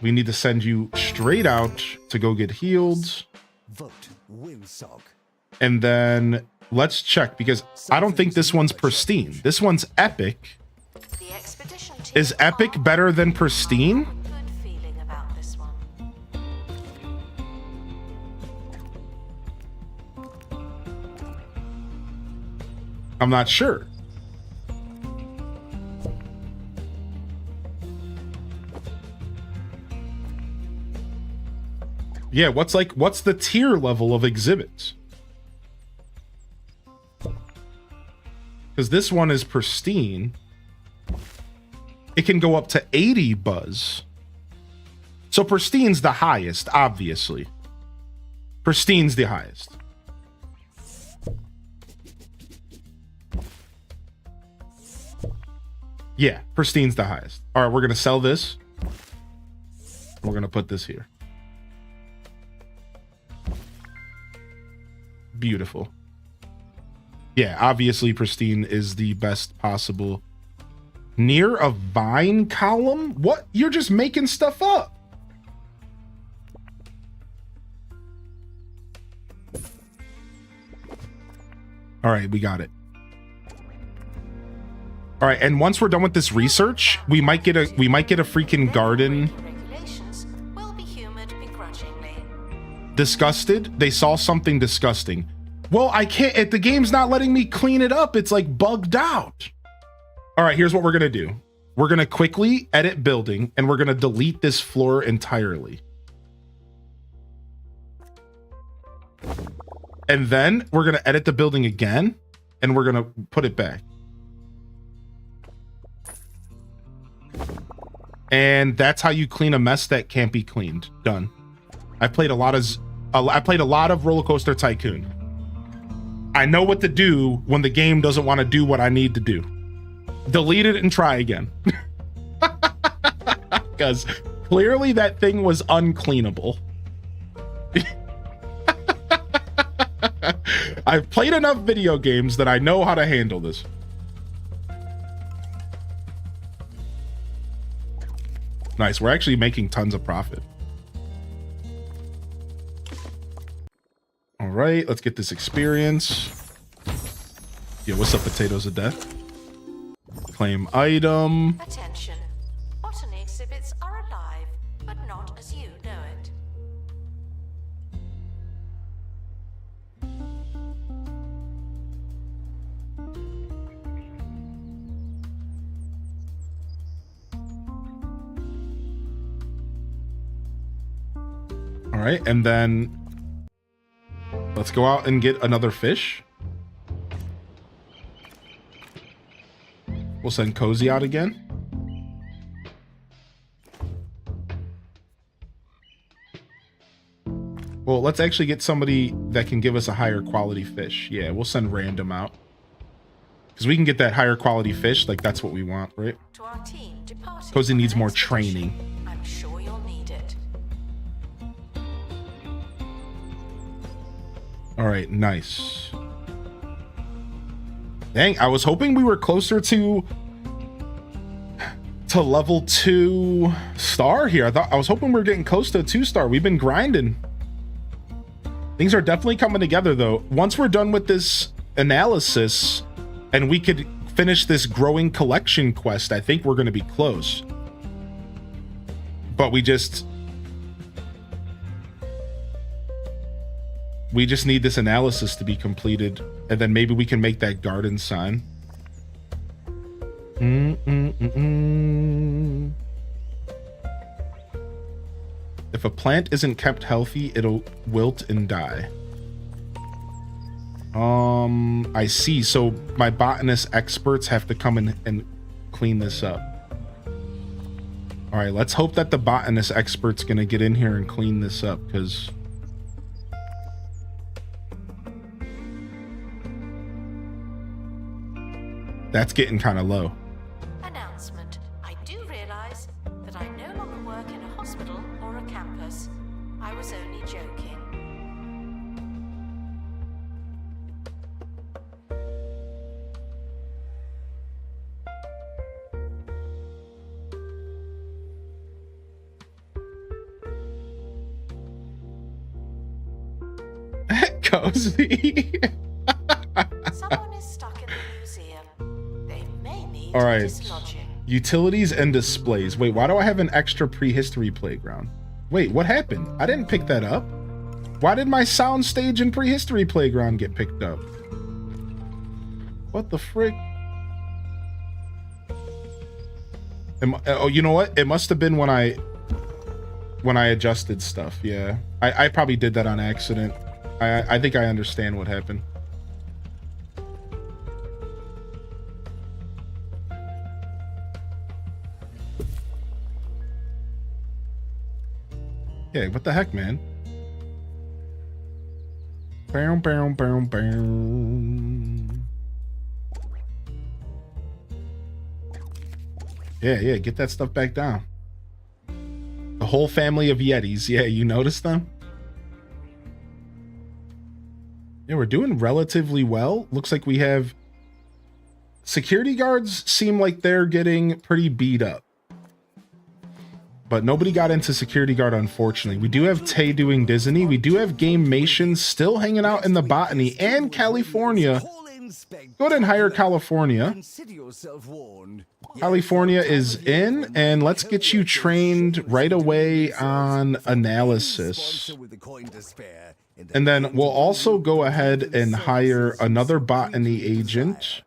We need to send you straight out to go get healed. Vote Windsock. And then let's check, because I don't think this one's pristine. This one's epic. The expedition team Is epic better than pristine? good feeling about this one. I'm not sure. Yeah, what's the tier level of exhibits? Because this one is pristine. It can go up to 80 buzz. So pristine's the highest, obviously. Pristine's the highest. Yeah, pristine's the highest. All right, we're going to sell this. We're going to put this here. Beautiful. Yeah, obviously pristine is the best possible. Near a vine column? What? You're just making stuff up. All right, we got it. All right, and once we're done with this research, we might get a freaking garden. Regulations will be humored begrudgingly. Disgusted? They saw something disgusting. Well, I can't. The game's not letting me clean it up. It's like bugged out. All right, here's what we're gonna do. We're gonna quickly edit building, and we're gonna delete this floor entirely. And then we're gonna edit the building again, and we're gonna put it back. And that's how you clean a mess that can't be cleaned. Done. I played a lot of Roller Coaster Tycoon. I know what to do when the game doesn't want to do what I need to do. Delete it and try again. Because clearly that thing was uncleanable. I've played enough video games that I know how to handle this. Nice, we're actually making tons of profit. All right, let's get this experience. Yeah, what's up, Potatoes of Death? Claim item. Attention. Botany exhibits are alive, but not as you know it. All right, and then let's go out and get another fish. We'll send Cozy out again. Well, let's actually get somebody that can give us a higher quality fish. Yeah, we'll send random out. Because we can get that higher quality fish, like that's what we want, right? To our team departing Cozy on needs an more expedition, training. I'm sure you'll need it. All right, nice. Dang, I was hoping we were closer to level 2 star here. I was hoping we were getting close to a 2-star. We've been grinding. Things are definitely coming together though. Once we're done with this analysis and we could finish this growing collection quest, I think we're going to be close. But we just need this analysis to be completed, and then maybe we can make that garden sign. If a plant isn't kept healthy, it'll wilt and die. I see. So my botanist experts have to come in and clean this up. All right, let's hope that the botanist expert's gonna get in here and clean this up, because that's getting kind of low. Announcement. I do realize that I no longer work in a hospital or a campus. I was only joking. cozy. Someone is stuck in the museum. They may need All right. dislodging. Utilities and displays. Wait, why do I have an extra prehistory playground? Wait, what happened? I didn't pick that up. Why did my soundstage and prehistory playground get picked up? What the frick? Oh, you know what? It must have been when I adjusted stuff. Yeah, I probably did that on accident. I think I understand what happened. Yeah, what the heck, man? Bow, bow, bow, bow. Yeah, get that stuff back down. The whole family of Yetis. Yeah, you noticed them? Yeah, we're doing relatively well. Looks like we have... Security guards seem like they're getting pretty beat up. But nobody got into security guard, unfortunately. We do have Tay doing Disney. We do have Gamemation still hanging out in the botany and California. Go ahead and hire California. California is in, and let's get you trained right away on analysis. And then we'll also go ahead and hire another botany agent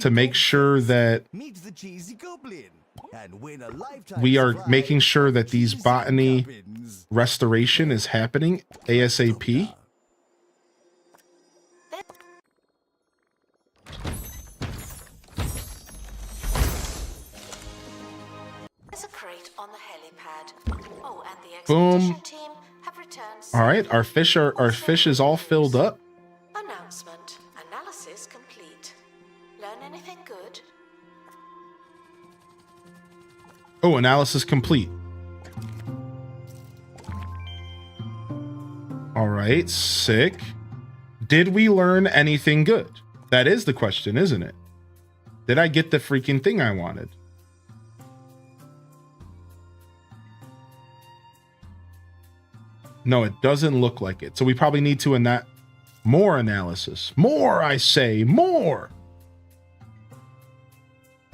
to make sure that we are making sure that these botany restoration is happening ASAP. There's a crate on the helipad. Oh, and the Boom. expedition team have returned. All right, our fish is all filled up. Announcement. Analysis complete. Learn anything good? Oh, analysis complete. All right, sick. Did we learn anything good? That is the question, isn't it? Did I get the freaking thing I wanted? No, it doesn't look like it. So we probably need to more analysis. More, I say, more.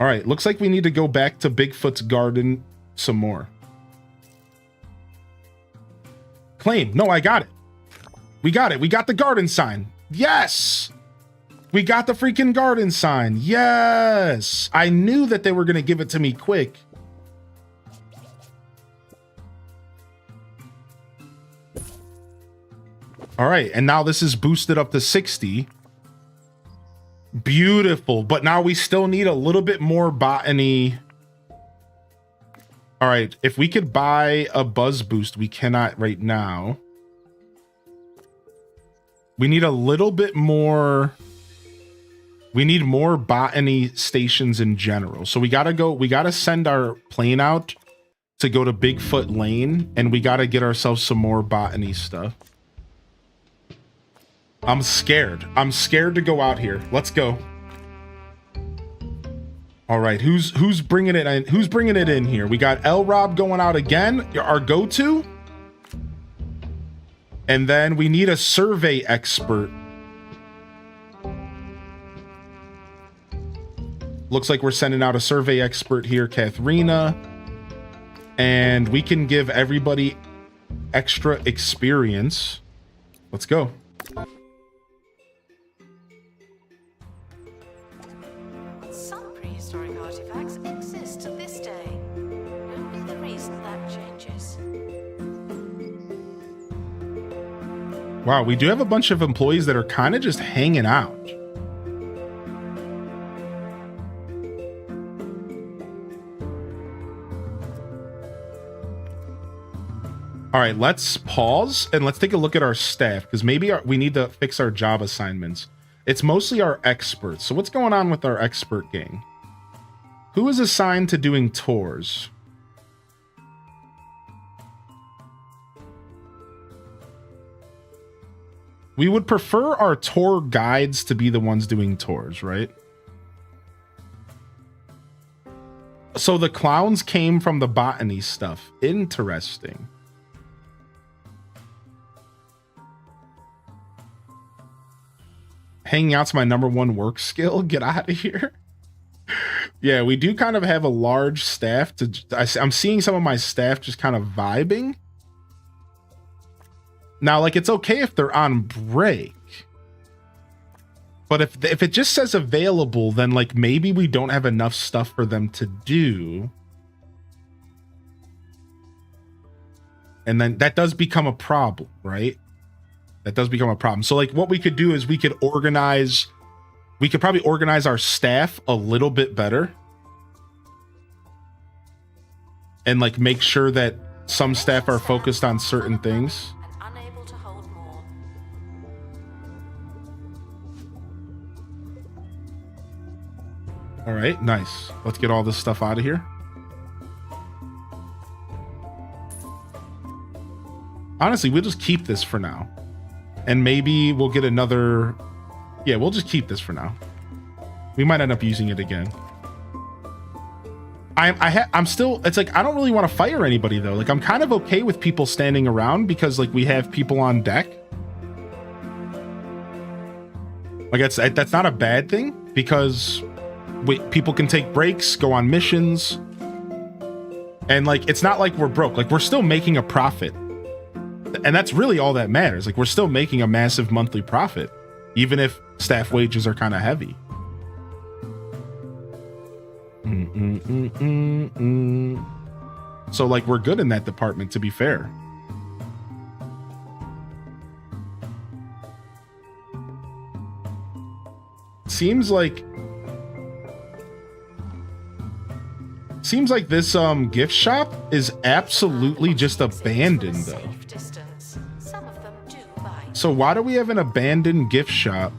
All right, looks like we need to go back to Bigfoot's garden some more. Claim. No, I got it. We got it. We got the garden sign. Yes. We got the freaking garden sign. Yes. I knew that they were going to give it to me quick. All right, and now this is boosted up to 60. Beautiful, but now we still need a little bit more botany. All right, if we could buy a buzz boost, we cannot right now. We need a little bit more. We need more botany stations in general. So we gotta send our plane out to go to Bigfoot Lane, and we gotta get ourselves some more botany stuff. I'm scared. I'm scared to go out here. Let's go. All right, who's bringing it in? Who's bringing it in here? We got L Rob going out again, our go-to. And then we need a survey expert. Looks like we're sending out a survey expert here, Katharina. And we can give everybody extra experience. Let's go. Some prehistoric artifacts exist to this day. Only the reason that changes. Wow, we do have a bunch of employees that are kind of just hanging out. All right, let's pause and let's take a look at our staff, because maybe we need to fix our job assignments. It's mostly our experts. So what's going on with our expert gang? Who is assigned to doing tours? We would prefer our tour guides to be the ones doing tours, right? So the clowns came from the botany stuff. Interesting. Hanging out's my #1 work skill. Get out of here. Yeah, we do kind of have a large staff. I'm seeing some of my staff just kind of vibing. Now, like, it's okay if they're on break. But if it just says available, then like maybe we don't have enough stuff for them to do. And then that does become a problem, right? That does become a problem. So like what we could do is we could probably organize our staff a little bit better. And like make sure that some staff are focused on certain things. All right, nice. Let's get all this stuff out of here. Honestly, we'll just keep this for now. And maybe we'll get another... Yeah, we'll just keep this for now. We might end up using it again. I'm still... It's like, I don't really want to fire anybody, though. Like, I'm kind of okay with people standing around because, like, we have people on deck. Like, that's not a bad thing because... people can take breaks, go on missions, and like it's not like we're broke. Like we're still making a profit, and that's really all that matters. Like we're still making a massive monthly profit, even if staff wages are kind of heavy. So like we're good in that department, to be fair. Seems like this gift shop is absolutely just abandoned though. So why do we have an abandoned gift shop?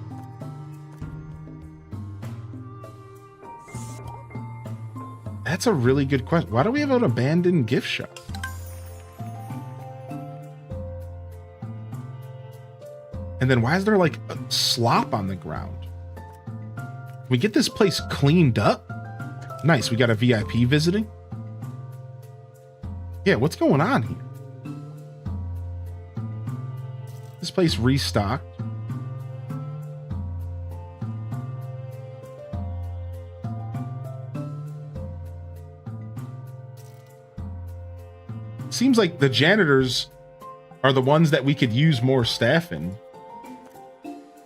That's a really good question. Why do we have an abandoned gift shop? And then why is there like a slop on the ground? Can we get this place cleaned up? Nice, we got a VIP visiting. Yeah, what's going on here? This place restocked. Seems like the janitors are the ones that we could use more staff in.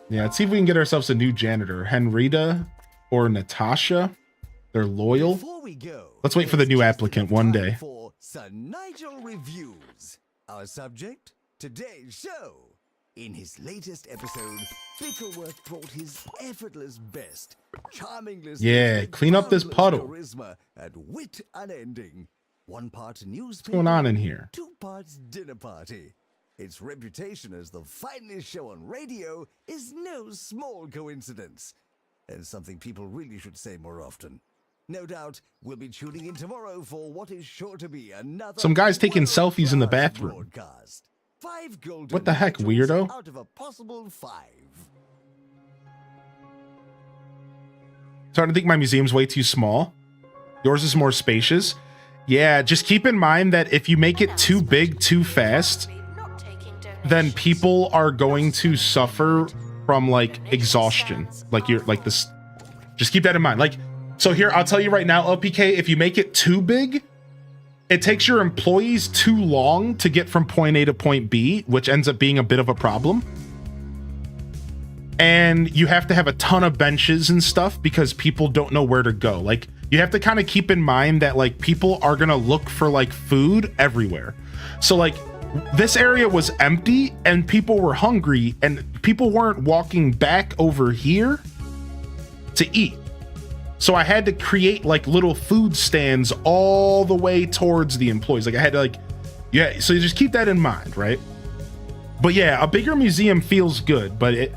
Yeah, let's see if we can get ourselves a new janitor. Henrita or Natasha. They're loyal. Let's wait for the new applicant one day. For Sir Nigel Reviews. Our subject, today's show. In his latest episode, Bickleworth brought his effortless best, charming listeners. Yeah, clean up this puddle. Charisma and wit unending. One part newspaper. What's going on in here? 2 parts dinner party. Its reputation as the finest show on radio is no small coincidence, and something people really should say more often. No doubt we'll be tuning in tomorrow for what is sure to be another. Some guy's taking selfies in the bathroom. Broadcast. 5 golden What the heck, weirdo? Out of a possible 5. Starting to think my museum's way too small. Yours is more spacious. Yeah, just keep in mind that if you make it too big too fast, then people are going to suffer from like exhaustion. Like you're like this. Just keep that in mind. Like, so here, I'll tell you right now, LPK, if you make it too big, it takes your employees too long to get from point A to point B, which ends up being a bit of a problem. And you have to have a ton of benches and stuff because people don't know where to go. Like, you have to kind of keep in mind that like people are gonna look for like food everywhere. So like this area was empty and people were hungry and people weren't walking back over here to eat. So I had to create like little food stands all the way towards the employees. Like I had to like, yeah, so you just keep that in mind, right? But yeah, a bigger museum feels good, but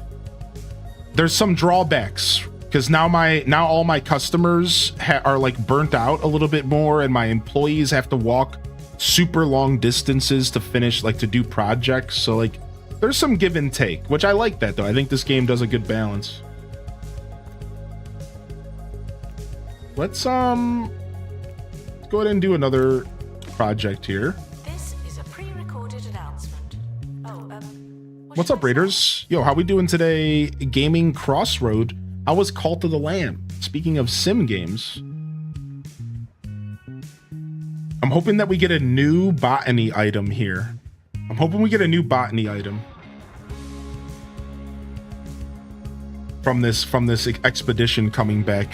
there's some drawbacks because now all my customers are like burnt out a little bit more and my employees have to walk super long distances to finish, like to do projects. So like there's some give and take, which I like that though. I think this game does a good balance. Let's go ahead and do another project here. This is a pre-recorded announcement. Oh, what What's up, Raiders? Yo, how we doing today? Gaming Crossroad. How was Cult of the Lamb? Speaking of sim games, I'm hoping that we get a new botany item here. I'm hoping we get a new botany item from this expedition coming back.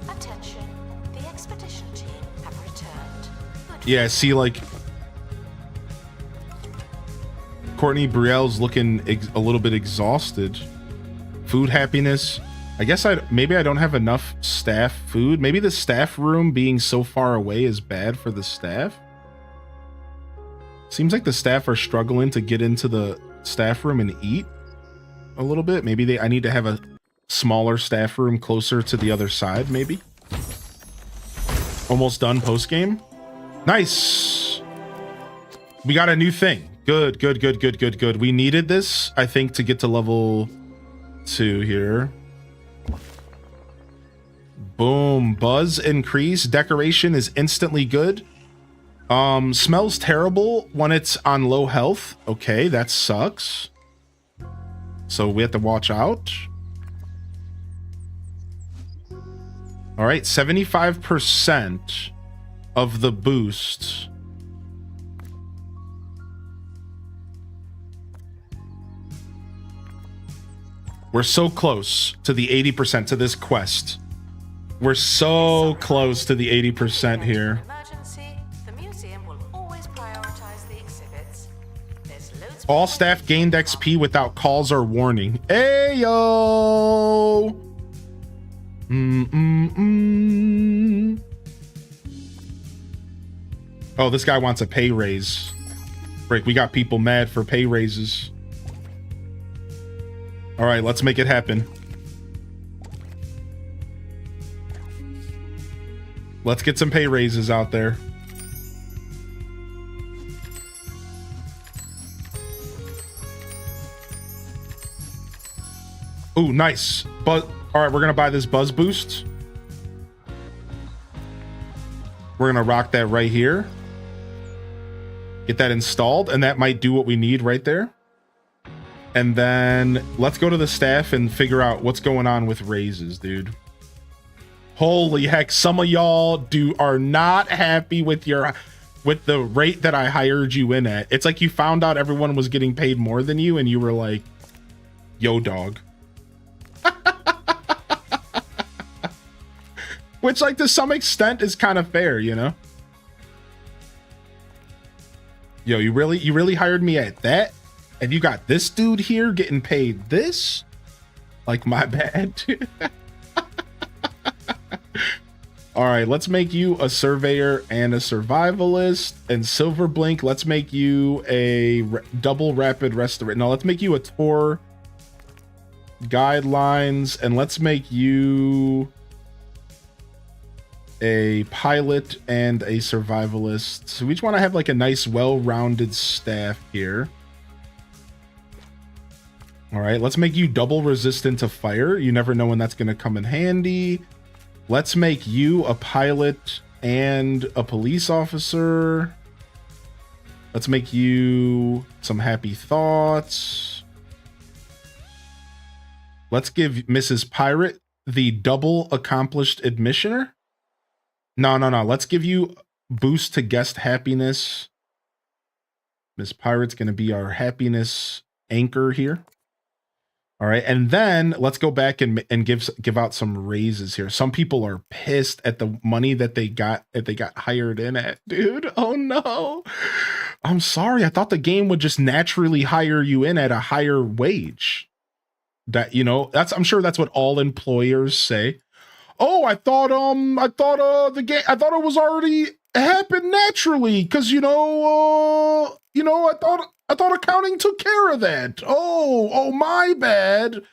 Attention, the expedition team have returned. Good Yeah, see, like, Courtney Brielle's looking a little bit exhausted. Food happiness. I guess maybe I don't have enough staff food. Maybe the staff room being so far away is bad for the staff. Seems like the staff are struggling to get into the staff room and eat a little bit. Maybe I need to have a smaller staff room closer to the other side, maybe. Almost done post game. Nice. We got a new thing. Good. We needed this, I think, to get to level 2 here. Boom. Buzz increase. Decoration is instantly good. Smells terrible when it's on low health. Okay, that sucks. So we have to watch out. All right, 75% of the boost. We're so close to the 80% to this quest. We're so close to the 80% here. emergency, the museum will always prioritize the exhibits. There's loads All staff gained XP without calls or warning. Ayo! Oh, this guy wants a pay raise. Break, we got people mad for pay raises. All right, let's make it happen. Let's get some pay raises out there. Ooh, nice. But all right, we're gonna buy this buzz boost. We're gonna rock that right here. Get that installed, and that might do what we need right there. And then let's go to the staff and figure out what's going on with raises, dude. Holy heck, some of y'all are not happy with the rate that I hired you in at. It's like you found out everyone was getting paid more than you and you were like, yo, dog. Which, like, to some extent is kind of fair, you know? Yo, you really hired me at that? And you got this dude here getting paid this? Like, my bad, dude. All right, let's make you a surveyor and a survivalist. And Silver Blink, let's make you a double rapid restoration. No, let's make you a tour guidelines. And let's make you a pilot and a survivalist. So we each want to have like a nice, well-rounded staff here. All right, let's make you double resistant to fire. You never know when that's going to come in handy. Let's make you a pilot and a police officer. Let's make you some happy thoughts. Let's give Mrs. Pirate the double accomplished admissioner. No. Let's give you boost to guest happiness. Miss Pirate's going to be our happiness anchor here. All right, and then let's go back and give out some raises here. Some people are pissed at the money that they got hired in at, dude. Oh no. I'm sorry. I thought the game would just naturally hire you in at a higher wage. That, you know, I'm sure that's what all employers say. Oh, I thought the game, I thought it was already happened naturally because I thought accounting took care of that. Oh, my bad.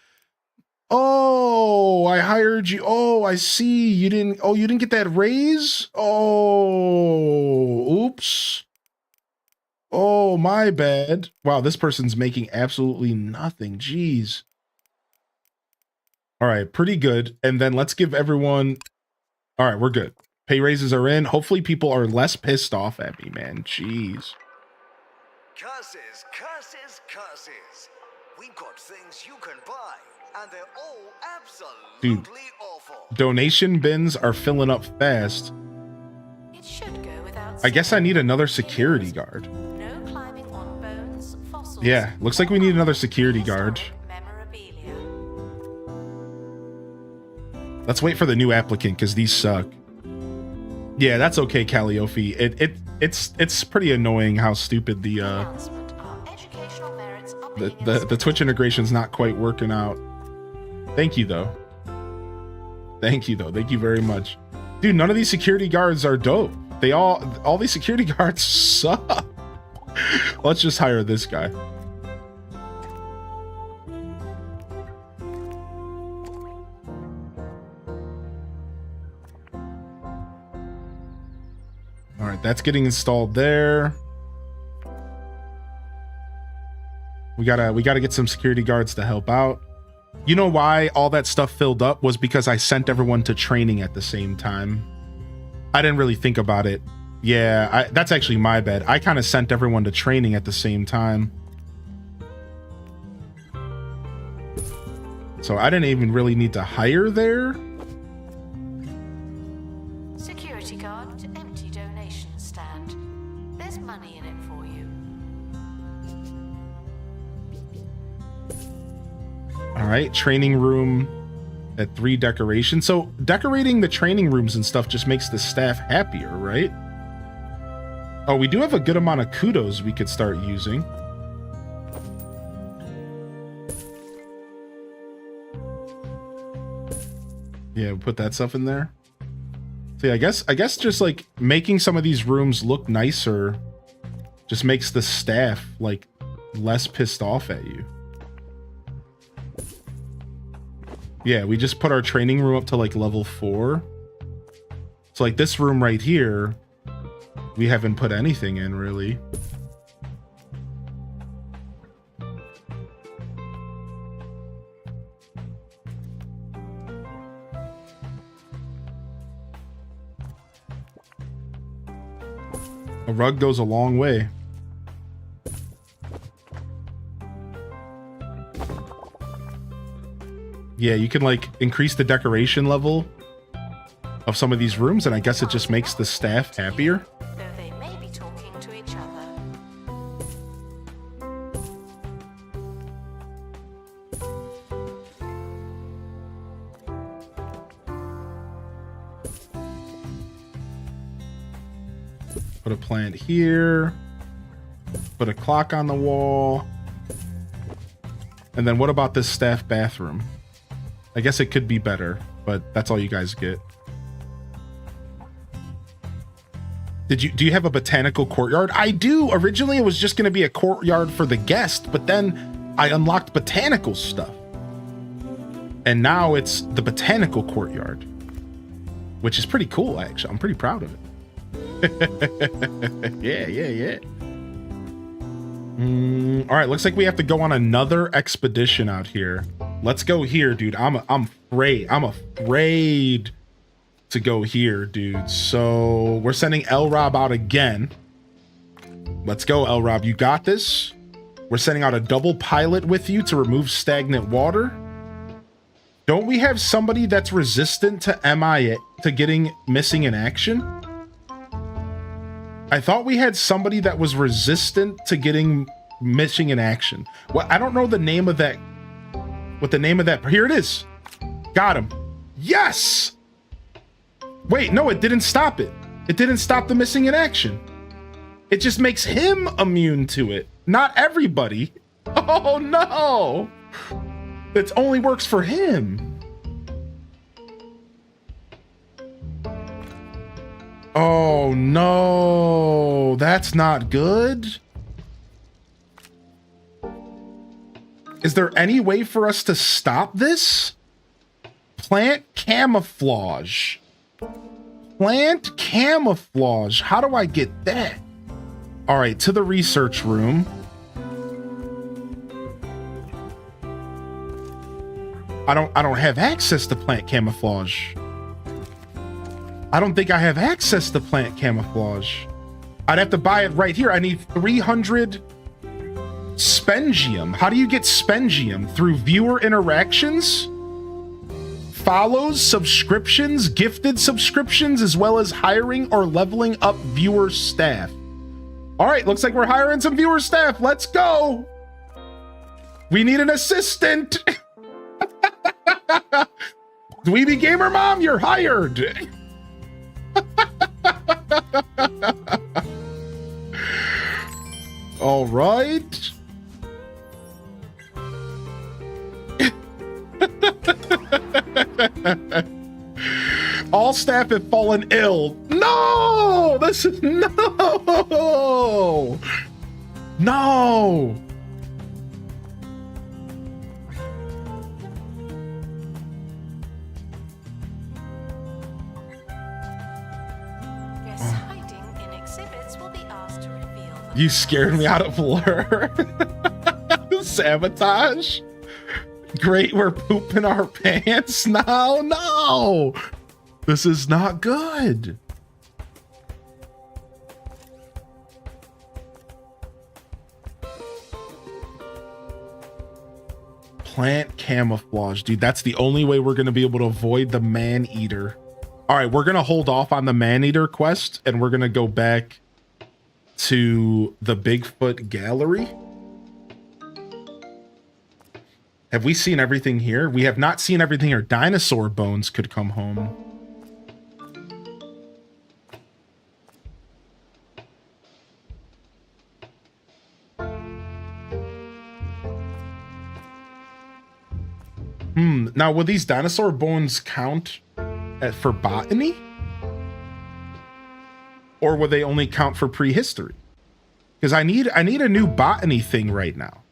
Oh, I hired you. Oh, I see. You didn't get that raise? Oh, oops. Oh, my bad. Wow, this person's making absolutely nothing. Jeez. All right, pretty good. And then let's give everyone... All right, we're good. Pay raises are in. Hopefully people are less pissed off at me, man. Jeez. Curses, curses, curses. We've got things you can buy, and they're all absolutely awful. Donation bins are filling up fast. It should go without I guess I saying. need another security guard. No climbing on bones, fossils. Yeah, looks like we need another security guard. Memorabilia. Let's wait for the new applicant because these suck. Yeah, that's okay, Calliope. It's pretty annoying how stupid the Announcement. Our educational merits are being the Twitch integration's not quite working out. Thank you though. Thank you very much. Dude, none of these security guards are dope. They all these security guards suck. Let's just hire this guy. All right, that's getting installed there. We gotta get some security guards to help out. You know why all that stuff filled up was because I sent everyone to training at the same time. I didn't really think about it. Yeah, that's actually my bad. I kind of sent everyone to training at the same time. So I didn't even really need to hire there. Security guard to empty donation stand. There's money in it for you. All right, training room at 3 decoration. So decorating the training rooms and stuff just makes the staff happier, right? Oh, we do have a good amount of kudos we could start using. Yeah, we'll put that stuff in there. So yeah, I guess just like making some of these rooms look nicer just makes the staff like less pissed off at you. Yeah, we just put our training room up to like level 4. So like this room right here, we haven't put anything in really. A rug goes a long way. Yeah, you can like increase the decoration level of some of these rooms, and I guess it just makes the staff happier. Though they may be talking to each other. Put a plant here. Put a clock on the wall. And then what about this staff bathroom? I guess it could be better, but that's all you guys get. Do you have a botanical courtyard? I do. Originally, it was just going to be a courtyard for the guest, but then I unlocked botanical stuff. And now it's the botanical courtyard, which is pretty cool, actually. I'm pretty proud of it. Yeah. All right, looks like we have to go on another expedition out here. Let's go here, dude. I'm afraid to go here, dude. So we're sending L Rob out again. Let's go, L Rob. You got this. We're sending out a double pilot with you to remove stagnant water. Don't we have somebody that's resistant to MIA, to getting missing in action? I thought we had somebody that was resistant to getting missing in action. Well, I don't know the name of that. What the name of that? Here it is. Got him. Yes. Wait, no, it didn't stop it. It didn't stop the missing in action. It just makes him immune to it. Not everybody. Oh no. It only works for him. Oh no, that's not good. Is there any way for us to stop this? Plant camouflage. Plant camouflage. How do I get that? All right, to the research room. I don't have access to plant camouflage. I don't think I have access to plant camouflage. I'd have to buy it right here. I need 300 Spengium. How do you get Spengium? Through viewer interactions? Follows, subscriptions, gifted subscriptions, as well as hiring or leveling up viewer staff. All right, looks like we're hiring some viewer staff. Let's go. We need an assistant. Dweeby Gamer Mom, you're hired. All right. All staff have fallen ill. No, this is no. Guests hiding in exhibits will be asked to reveal them. You scared me out of Blur. Sabotage. Great, we're pooping our pants now. No, this is not good. Plant camouflage, dude. That's the only way we're going to be able to avoid the man-eater. All right, we're going to hold off on the man-eater quest, and we're going to go back to the Bigfoot gallery. Have we seen everything here? We have not seen everything here. Dinosaur bones could come home. Now, will these dinosaur bones count for botany? Or will they only count for prehistory? Because I need a new botany thing right now.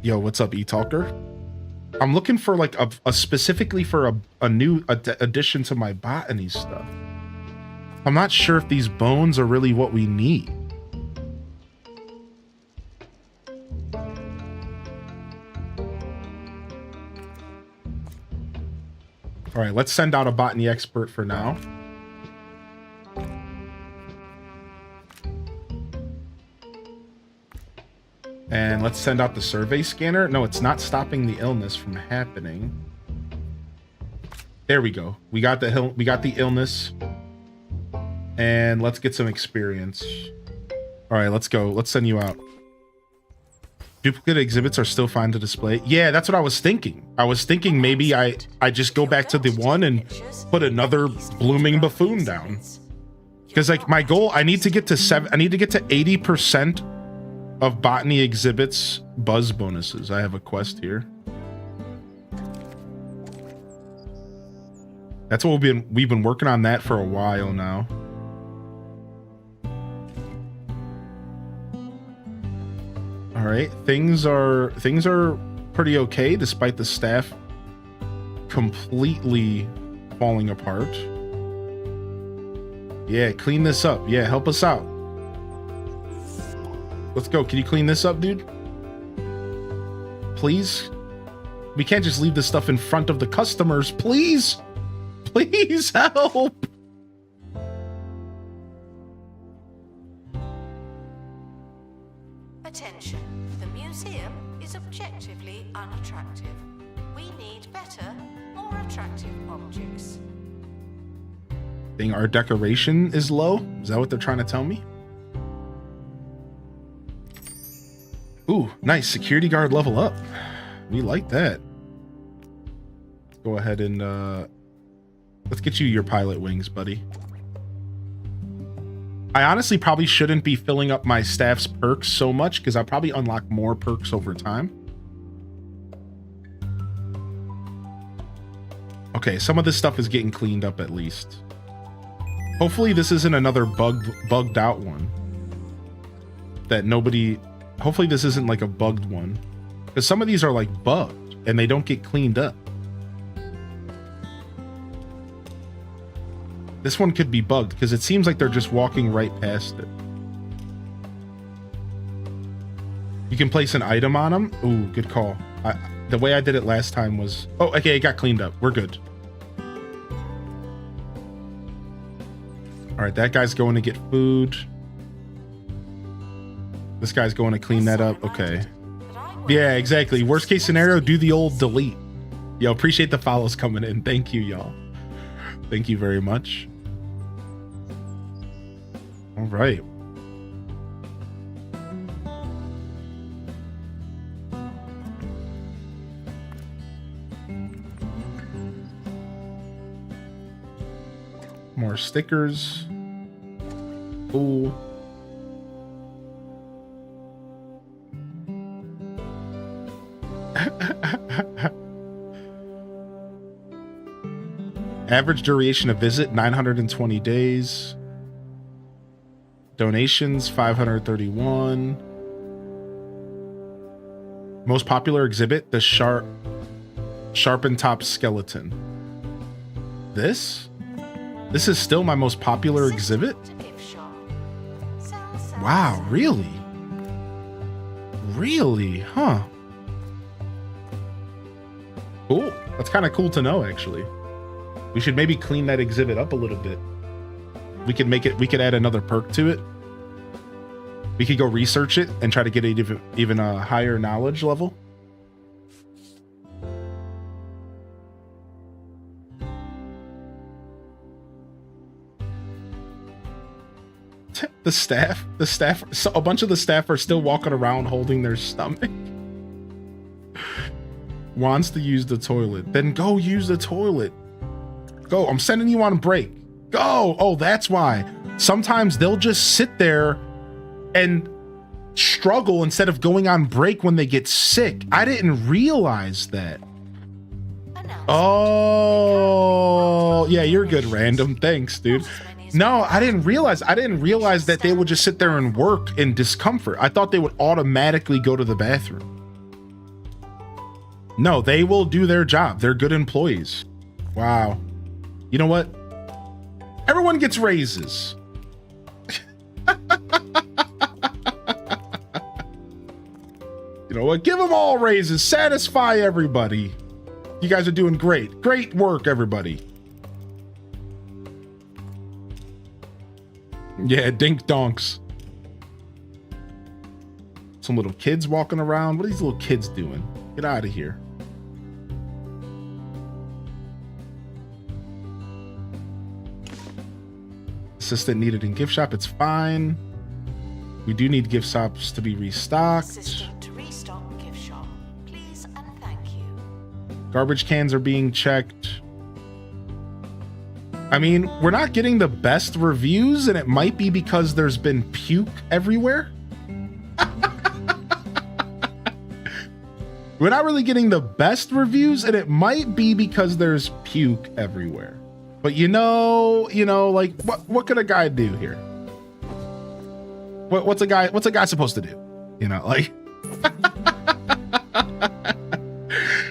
Yo, what's up, eTalker? I'm looking for like a specifically for a new addition to my botany stuff. I'm not sure if these bones are really what we need. All right, let's send out a botany expert for now. And let's send out the survey scanner. No, it's not stopping the illness from happening. There we go. We got the illness. And let's get some experience. All right, let's go. Let's send you out. Duplicate exhibits are still fine to display. Yeah, that's what I was thinking. I was thinking maybe I just go back to the one and put another blooming buffoon down. Because like my goal, I need to get to 80% of botany exhibits buzz bonuses. I have a quest here. That's what we've been working on that for a while now. All right, things are pretty okay despite the staff completely falling apart. Yeah, clean this up. Yeah, help us out. Let's go. Can you clean this up, dude? Please? We can't just leave this stuff in front of the customers. Please? Please help. Attention, the museum is objectively unattractive. We need better, more attractive objects. Think our decoration is low? Is that what they're trying to tell me? Ooh, nice. Security guard level up. We like that. Let's go ahead and let's get you your pilot wings, buddy. I honestly probably shouldn't be filling up my staff's perks so much because I'll probably unlock more perks over time. Okay, some of this stuff is getting cleaned up at least. Hopefully this isn't another bugged out one that nobody... Hopefully this isn't like a bugged one, because some of these are like bugged and they don't get cleaned up. This one could be bugged because it seems like they're just walking right past it. You can place an item on them. Ooh, good call. The way I did it last time was... Oh, okay, it got cleaned up. We're good. All right, that guy's going to get food. This guy's going to clean that up. Okay. Yeah, exactly. Worst case scenario, do the old delete. Yo, appreciate the follows coming in. Thank you, y'all. Thank you very much. All right. More stickers. Ooh. Average duration of visit 920 days. Donations 531. Most popular exhibit, the sharpened top skeleton. This is still my most popular exhibit? Wow, really? Really? Huh. Cool. That's kind of cool to know, actually. We should maybe clean that exhibit up a little bit. We could add another perk to it. We could go research it and try to get it even a higher knowledge level. The staff, so a bunch of the staff are still walking around holding their stomach. Wants to use the toilet. Then go use the toilet. Go, I'm sending you on break. Go. Oh, that's why. Sometimes they'll just sit there and struggle instead of going on break when they get sick. I didn't realize that. Oh, yeah, you're good, random. Thanks, dude. No, I didn't realize that they would just sit there and work in discomfort. I thought they would automatically go to the bathroom. No, they will do their job. They're good employees. Wow. You know what? Everyone gets raises. You know what? Give them all raises. Satisfy everybody. You guys are doing great. Great work, everybody. Yeah, dink donks. Some little kids walking around. What are these little kids doing? Get out of here. Assistant needed in gift shop. It's fine. We do need gift shops to be restocked. Assistant to restock gift shop. Please and thank you. Garbage cans are being checked. I mean, we're not getting the best reviews, and it might be because there's been puke everywhere. We're not really getting the best reviews, and it might be because there's puke everywhere. But you know, like what could a guy do here? What's a guy supposed to do? You know, like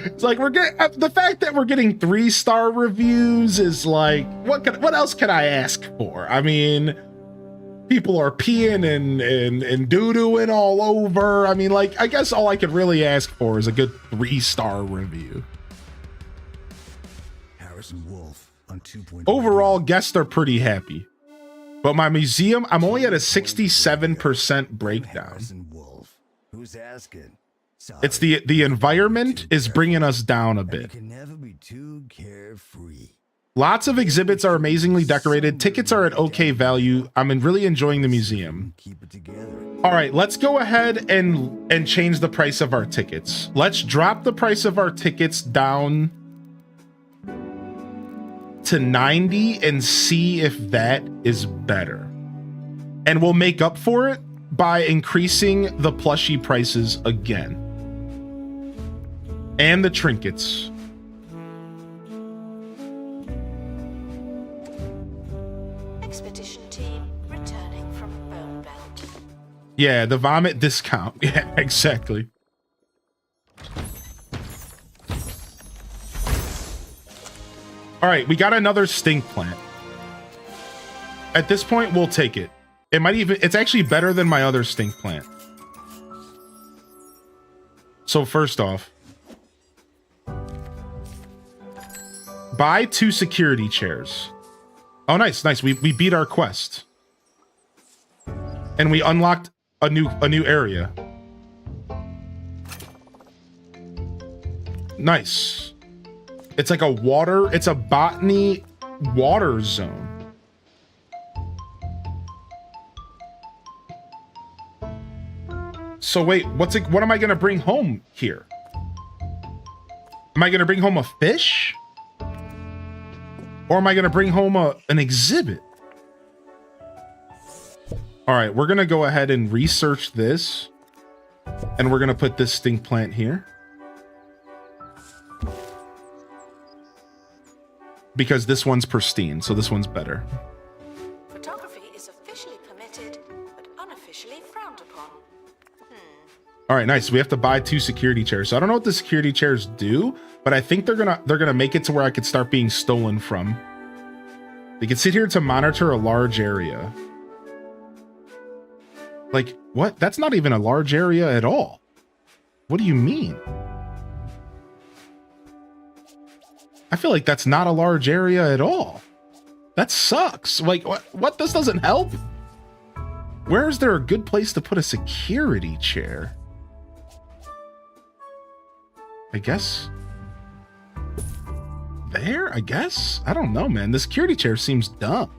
it's like we're getting the fact that we're getting 3-star reviews is like what else can I ask for? I mean, people are peeing and doo-dooing all over. I mean, like, I guess all I could really ask for is a good 3-star review. Harrison Wolf on 2. Overall, guests are pretty happy. But my museum, I'm only at a 67% breakdown. Harrison Wolf. Who's asking? Sorry. It's the environment is bringing us down a And you bit. can never be too carefree. Lots of exhibits are amazingly decorated. Tickets are at okay value. I'm really enjoying the museum. Keep it together. All right, let's go ahead and change the price of our tickets. Let's drop the price of our tickets down to 90 and see if that is better. And we'll make up for it by increasing the plushie prices again. And the trinkets. Expedition team returning from Bone Belt. Yeah, the vomit discount. Yeah, exactly. All right, we got another stink plant. At this point, we'll take it. It might even, it's actually better than my other stink plant. So first off, buy 2 security chairs. Oh, nice, nice. We beat our quest. And we unlocked a new area. Nice. It's like it's a botany water zone. So wait, what am I gonna bring home here? Am I gonna bring home a fish? Or am I gonna bring home an exhibit? All right, we're gonna go ahead and research this, and we're gonna put this stink plant here. Because this one's pristine, so this one's better. Photography is officially permitted, but unofficially frowned upon. All right, nice. We have to buy 2 security chairs. So I don't know what the security chairs do, but I think they're gonna make it to where I could start being stolen from. They can sit here to monitor a large area. Like, what? That's not even a large area at all. What do you mean? I feel like that's not a large area at all. That sucks. Like, what? This doesn't help? Where is there a good place to put a security chair? I guess there, I guess. I don't know, man. The security chair seems dumb.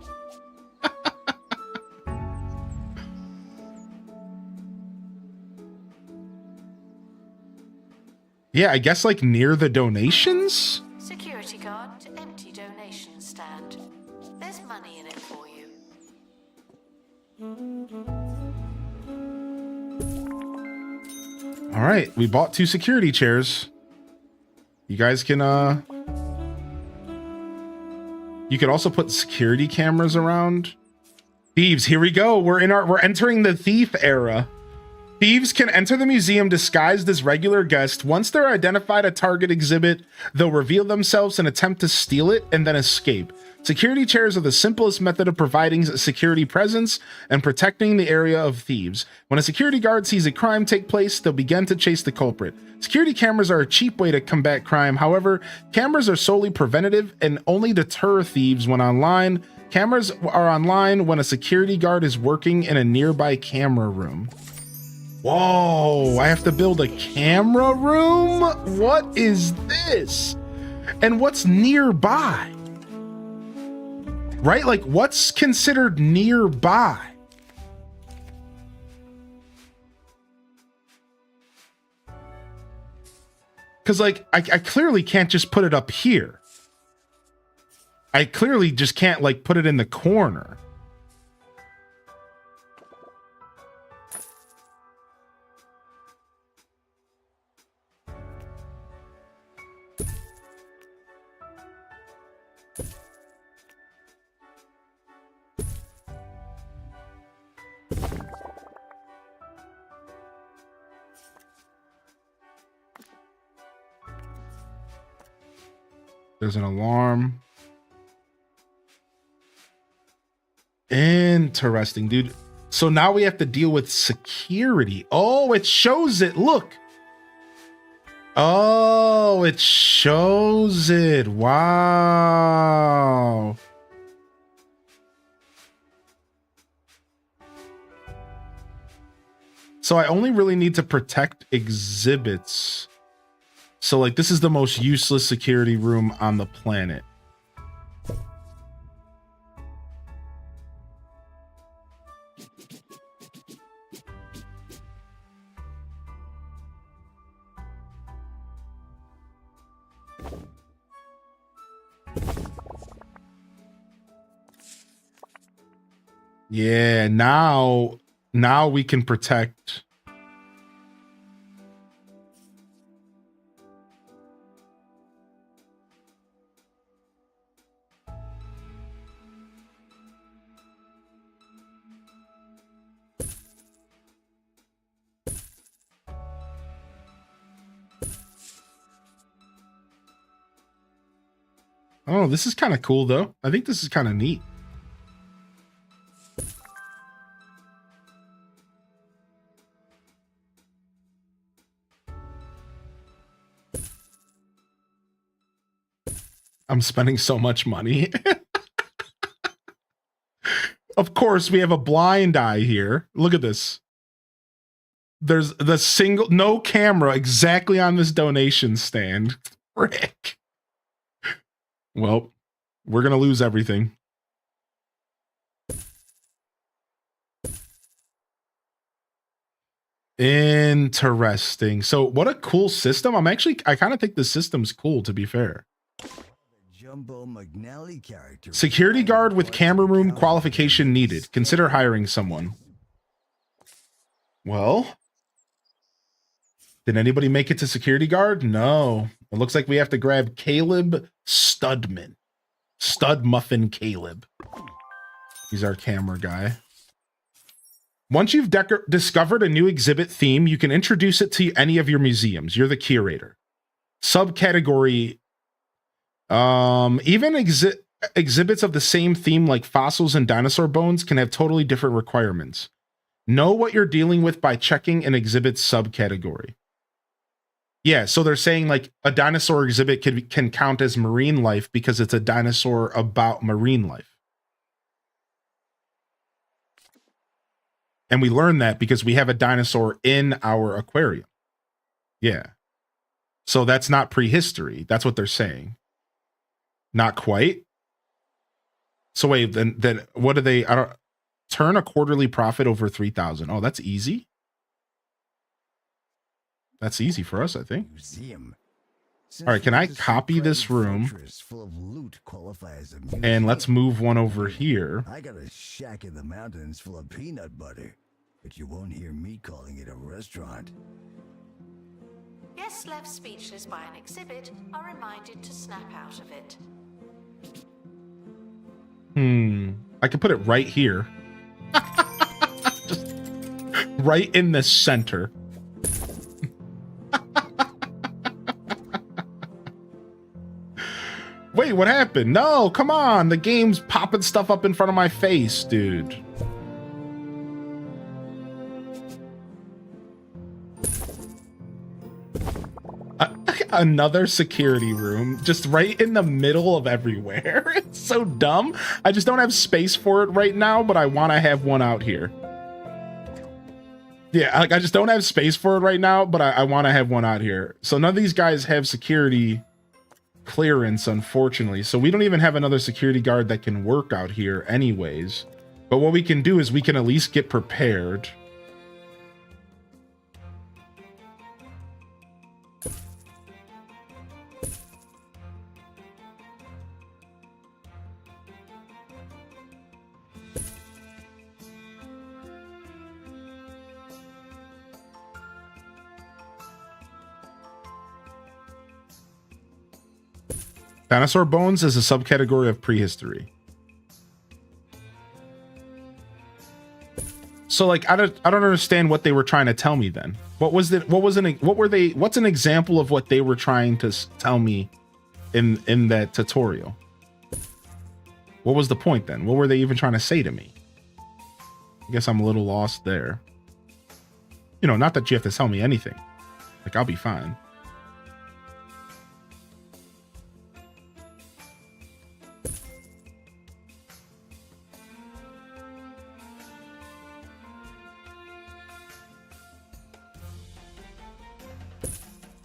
Yeah, I guess like near the donations? Security guard to empty donation stand. There's money in it for you. All right, we bought 2 security chairs. You guys can you could also put security cameras around. Thieves, here we go. We're entering the thief era. Thieves can enter the museum disguised as regular guests. Once they're identified a target exhibit, they'll reveal themselves and attempt to steal it and then escape. Security chairs are the simplest method of providing security presence and protecting the area of thieves. When a security guard sees a crime take place, they'll begin to chase the culprit. Security cameras are a cheap way to combat crime. However, cameras are solely preventative and only deter thieves when online. Cameras are online when a security guard is working in a nearby camera room. Whoa, I have to build a camera room? What is this? And what's nearby? Right? Like, what's considered nearby? Because, like, I clearly can't just put it up here. I clearly just can't, like, put it in the corner. There's an alarm. Interesting, dude. So now we have to deal with security. Oh, it shows it. Look. Oh, it shows it. Wow. So I only really need to protect exhibits. So, like, this is the most useless security room on the planet. Yeah, now we can protect. Oh, this is kind of cool, though. I think this is kind of neat. I'm spending so much money. Of course, we have a blind eye here. Look at this. There's the no camera exactly on this donation stand. Frick. Well, we're going to lose everything. Interesting. So what a cool system. I kind of think the system's cool, to be fair. Security guard with camera room qualification needed. Consider hiring someone. Well, did anybody make it to security guard? No. It looks like we have to grab Caleb Studman. Stud Muffin Caleb. He's our camera guy. Once you've discovered a new exhibit theme, you can introduce it to any of your museums. You're the curator. Subcategory. Even exhibits of the same theme like fossils and dinosaur bones can have totally different requirements. Know what you're dealing with by checking an exhibit's subcategory. Yeah, so they're saying like a dinosaur exhibit can count as marine life because it's a dinosaur about marine life. And we learned that because we have a dinosaur in our aquarium. Yeah. So that's not prehistory. That's what they're saying. Not quite. So wait, then what do they, turn a quarterly profit over 3,000. Oh, that's easy. That's easy for us, I think. All right, can I copy this room? And let's move one over here. I got a shack in the mountains full of peanut butter, but you won't hear me calling it a restaurant. Guests left speechless by an exhibit are reminded to snap out of it. I could put it right here. Just right in the center. Wait, what happened? No, come on. The game's popping stuff up in front of my face, dude. Another security room just right in the middle of everywhere. It's so dumb. I just don't have space for it right now, but I want to have one out here. Yeah, like I just don't have space for it right now, but I want to have one out here. So none of these guys have security clearance, unfortunately. So we don't even have another security guard that can work out here anyways. But what we can do is we can at least get prepared. Dinosaur bones is a subcategory of prehistory. So like I don't understand what they were trying to tell me then. What's an example of what they were trying to tell me in that tutorial? What was the point then? What were they even trying to say to me? I guess I'm a little lost there. You know, not that you have to tell me anything. Like I'll be fine.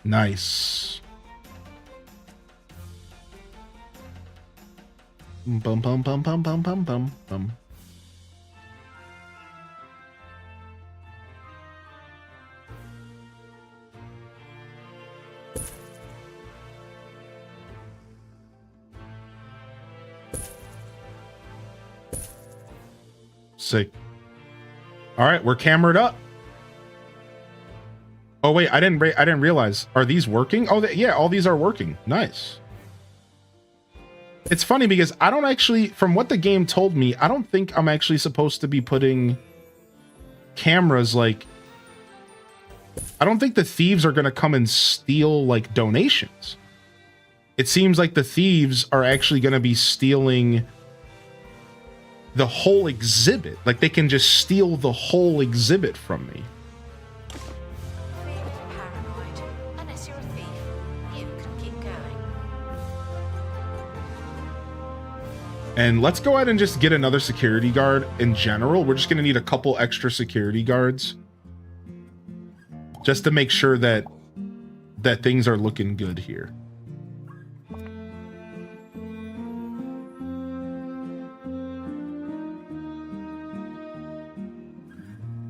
Nice. Bum bum bum bum bum bum bum bum. Sick. All right, we're cameraed up. Oh wait, I didn't realize. Are these working? Oh yeah, all these are working. Nice. It's funny because I don't actually, from what the game told me, I don't think I'm actually supposed to be putting cameras like. I don't think the thieves are going to come and steal like donations. It seems like the thieves are actually going to be stealing the whole exhibit. Like they can just steal the whole exhibit from me. And let's go ahead and just get another security guard in general. We're just going to need a couple extra security guards just to make sure that things are looking good here.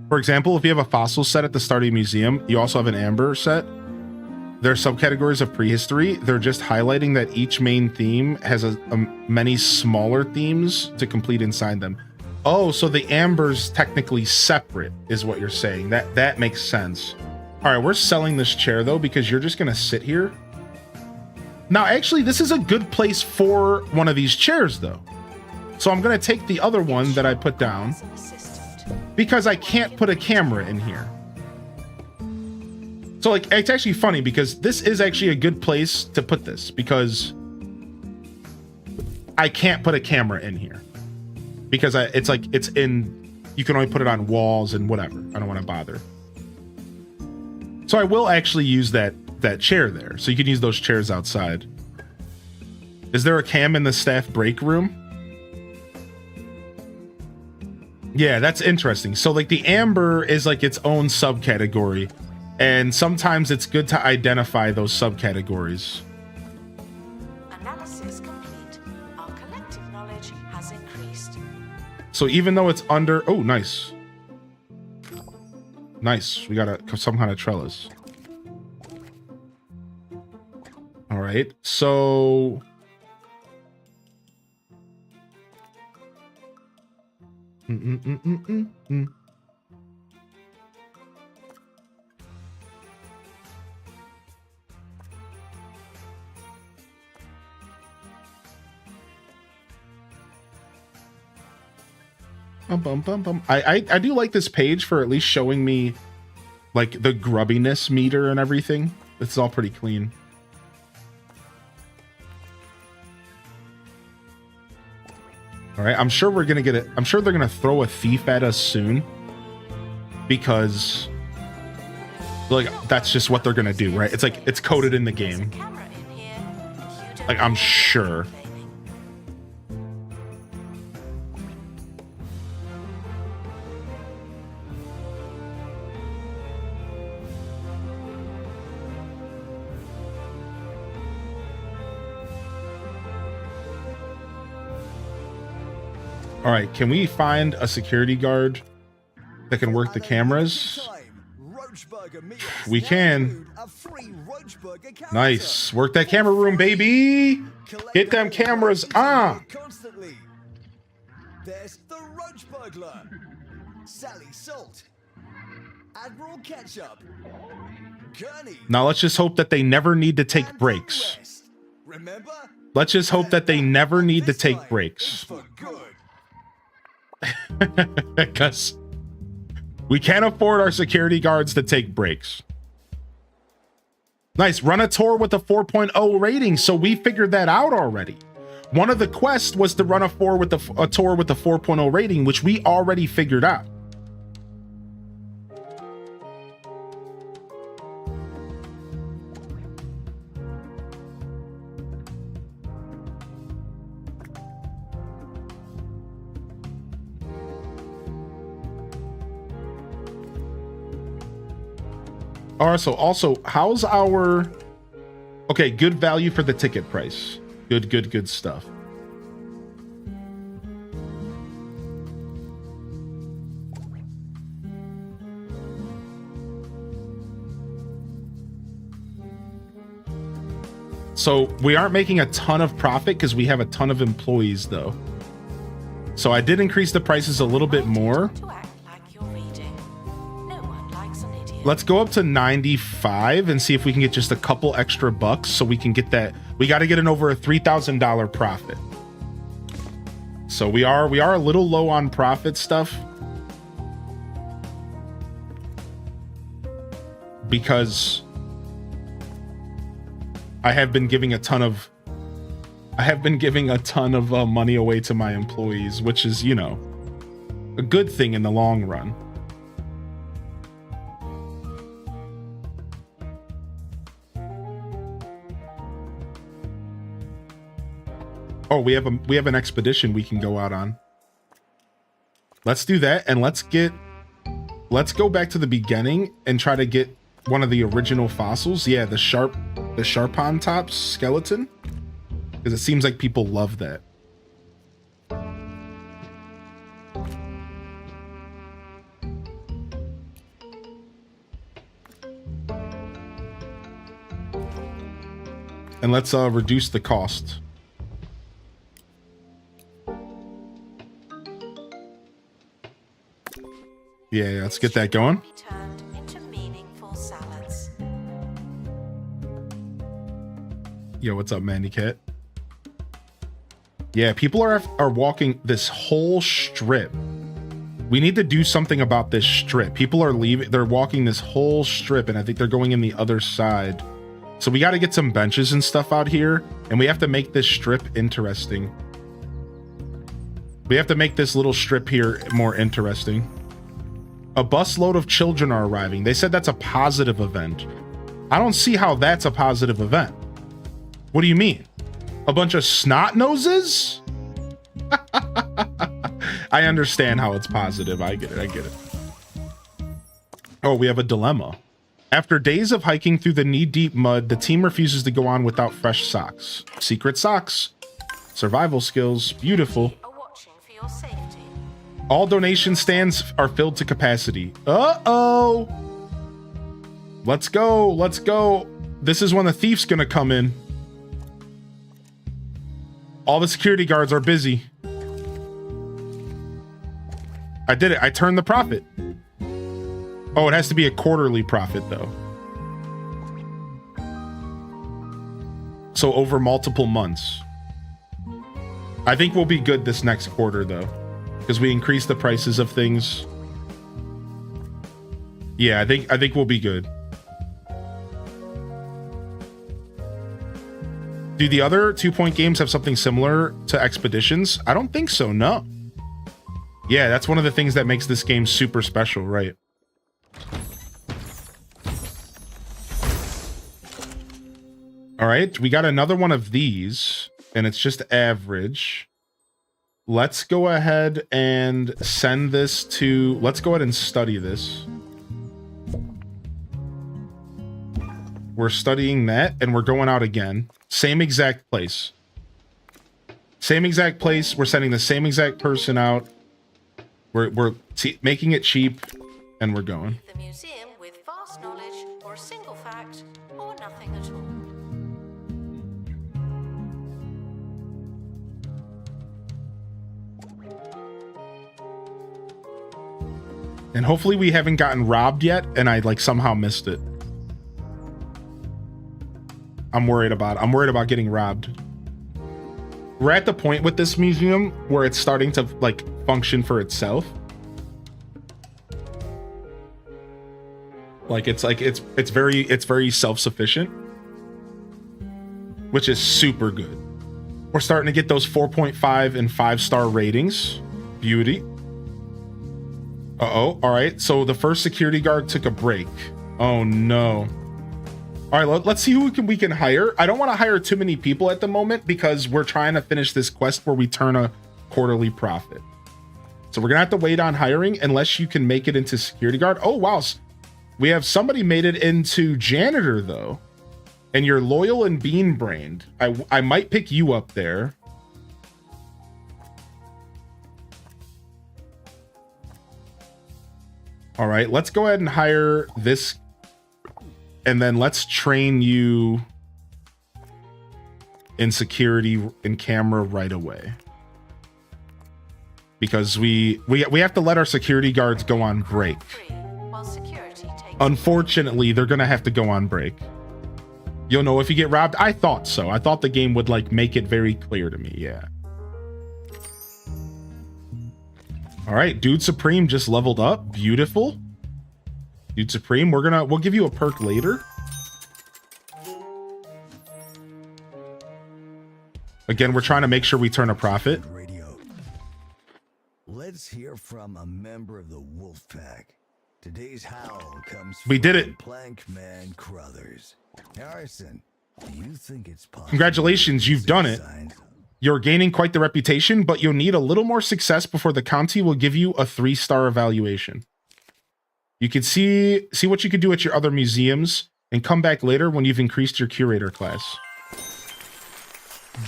For example, if you have a fossil set at the start of your museum, you also have an amber set. They're subcategories of prehistory. They're just highlighting that each main theme has many smaller themes to complete inside them. Oh, so the amber's technically separate is what you're saying. That makes sense. All right, we're selling this chair though, because you're just gonna sit here. Now, actually, this is a good place for one of these chairs though. So I'm gonna take the other one that I put down because I can't put a camera in here. So like, it's actually funny because this is actually a good place to put this because I can't put a camera in here because it's in, you can only put it on walls and whatever. I don't want to bother. So I will actually use that chair there. So you can use those chairs outside. Is there a cam in the staff break room? Yeah, that's interesting. So like the amber is like its own subcategory. And sometimes it's good to identify those subcategories. Analysis complete. Our collective knowledge has increased. So even though it's under, oh, nice. Nice. We got some kind of trellis. All right. So I do like this page for at least showing me like the grubbiness meter and everything. It's all pretty clean. All right, I'm sure we're gonna get it. I'm sure they're gonna throw a thief at us soon because like that's just what they're gonna do, right? It's like it's coded in the game. Like I'm sure. All right, can we find a security guard that can work the cameras? We can. Nice. Work that camera room, baby. Get them cameras on. There's the Roach Burglar, Sally Salt, Admiral Ketchup, Gurney. Now let's just hope that they never need to take breaks. Remember? Let's just hope that they never need to take breaks. Because we can't afford our security guards to take breaks. Nice. Run a tour with a 4.0 rating. So we figured that out already. One of the quests was to run a tour with the 4.0 rating, which we already figured out. Also, how's our... Okay, good value for the ticket price. Good stuff. So we aren't making a ton of profit because we have a ton of employees though. So I did increase the prices a little bit more. Let's go up to 95 and see if we can get just a couple extra bucks so we can get that. We got to get an over a $3,000 profit. So we are a little low on profit stuff because I have been giving a ton of money away to my employees, which is, you know, a good thing in the long run. Oh, we have an expedition we can go out on. Let's do that, and let's go back to the beginning and try to get one of the original fossils. Yeah, the Sharpontops skeleton, because it seems like people love that. And let's reduce the cost. Yeah, let's get that going. Turned into meaningful salads. Yo, what's up, Mandy Cat? Yeah, people are walking this whole strip. We need to do something about this strip. People are leaving. They're walking this whole strip, and I think they're going in the other side. So we got to get some benches and stuff out here, and we have to make this strip interesting. We have to make this little strip here more interesting. A busload of children are arriving. They said that's a positive event. I don't see how that's a positive event. What do you mean? A bunch of snot noses? I understand how it's positive. I get it. Oh, we have a dilemma. After days of hiking through the knee-deep mud, the team refuses to go on without fresh socks. Secret socks. Survival skills. Beautiful. Are watching for your safety. All donation stands are filled to capacity. Uh-oh. Let's go. This is when the thief's gonna come in. All the security guards are busy. I did it. I turned the profit. Oh, it has to be a quarterly profit, though. So over multiple months. I think we'll be good this next quarter, though, because we increased the prices of things. Yeah, I think we'll be good. Do the other 2-point games have something similar to Expeditions? I don't think so, no. Yeah, that's one of the things that makes this game super special, right? All right, we got another one of these, and it's just average. Let's go ahead and send this to... Let's go ahead and study this. We're studying that, and we're going out again. Same exact place. Same exact place. We're sending the same exact person out. We're making it cheap, and we're going. The museum with vast knowledge, or a single fact, or nothing at all. And hopefully we haven't gotten robbed yet, and I like somehow missed it. I'm worried about getting robbed. We're at the point with this museum where it's starting to like function for itself. Like it's very self-sufficient, which is super good. We're starting to get those 4.5 and 5-star ratings. Beauty. Uh-oh. All right. So the first security guard took a break. Oh no. All right, let's see who we can hire. I don't want to hire too many people at the moment because we're trying to finish this quest where we turn a quarterly profit. So we're gonna have to wait on hiring unless you can make it into security guard. Oh wow, we have somebody made it into janitor though, and you're loyal and bean-brained. I might pick you up there. All right, let's go ahead and hire this. And then let's train you in security and camera right away. Because we have to let our security guards go on break. Unfortunately, they're gonna have to go on break. You'll know if you get robbed. I thought so. I thought the game would like make it very clear to me. Yeah. All right, Dude Supreme just leveled up. Beautiful. Dude Supreme, we'll give you a perk later. Again, we're trying to make sure we turn a profit. Radio. Let's hear from a member of the Wolf Pack. Today's howl comes We did it. Plankman Crothers. Harrison, do you think it's possible? Congratulations, you've done it. You're gaining quite the reputation, but you'll need a little more success before the county will give you a 3-star evaluation. You can see what you can do at your other museums and come back later when you've increased your curator class.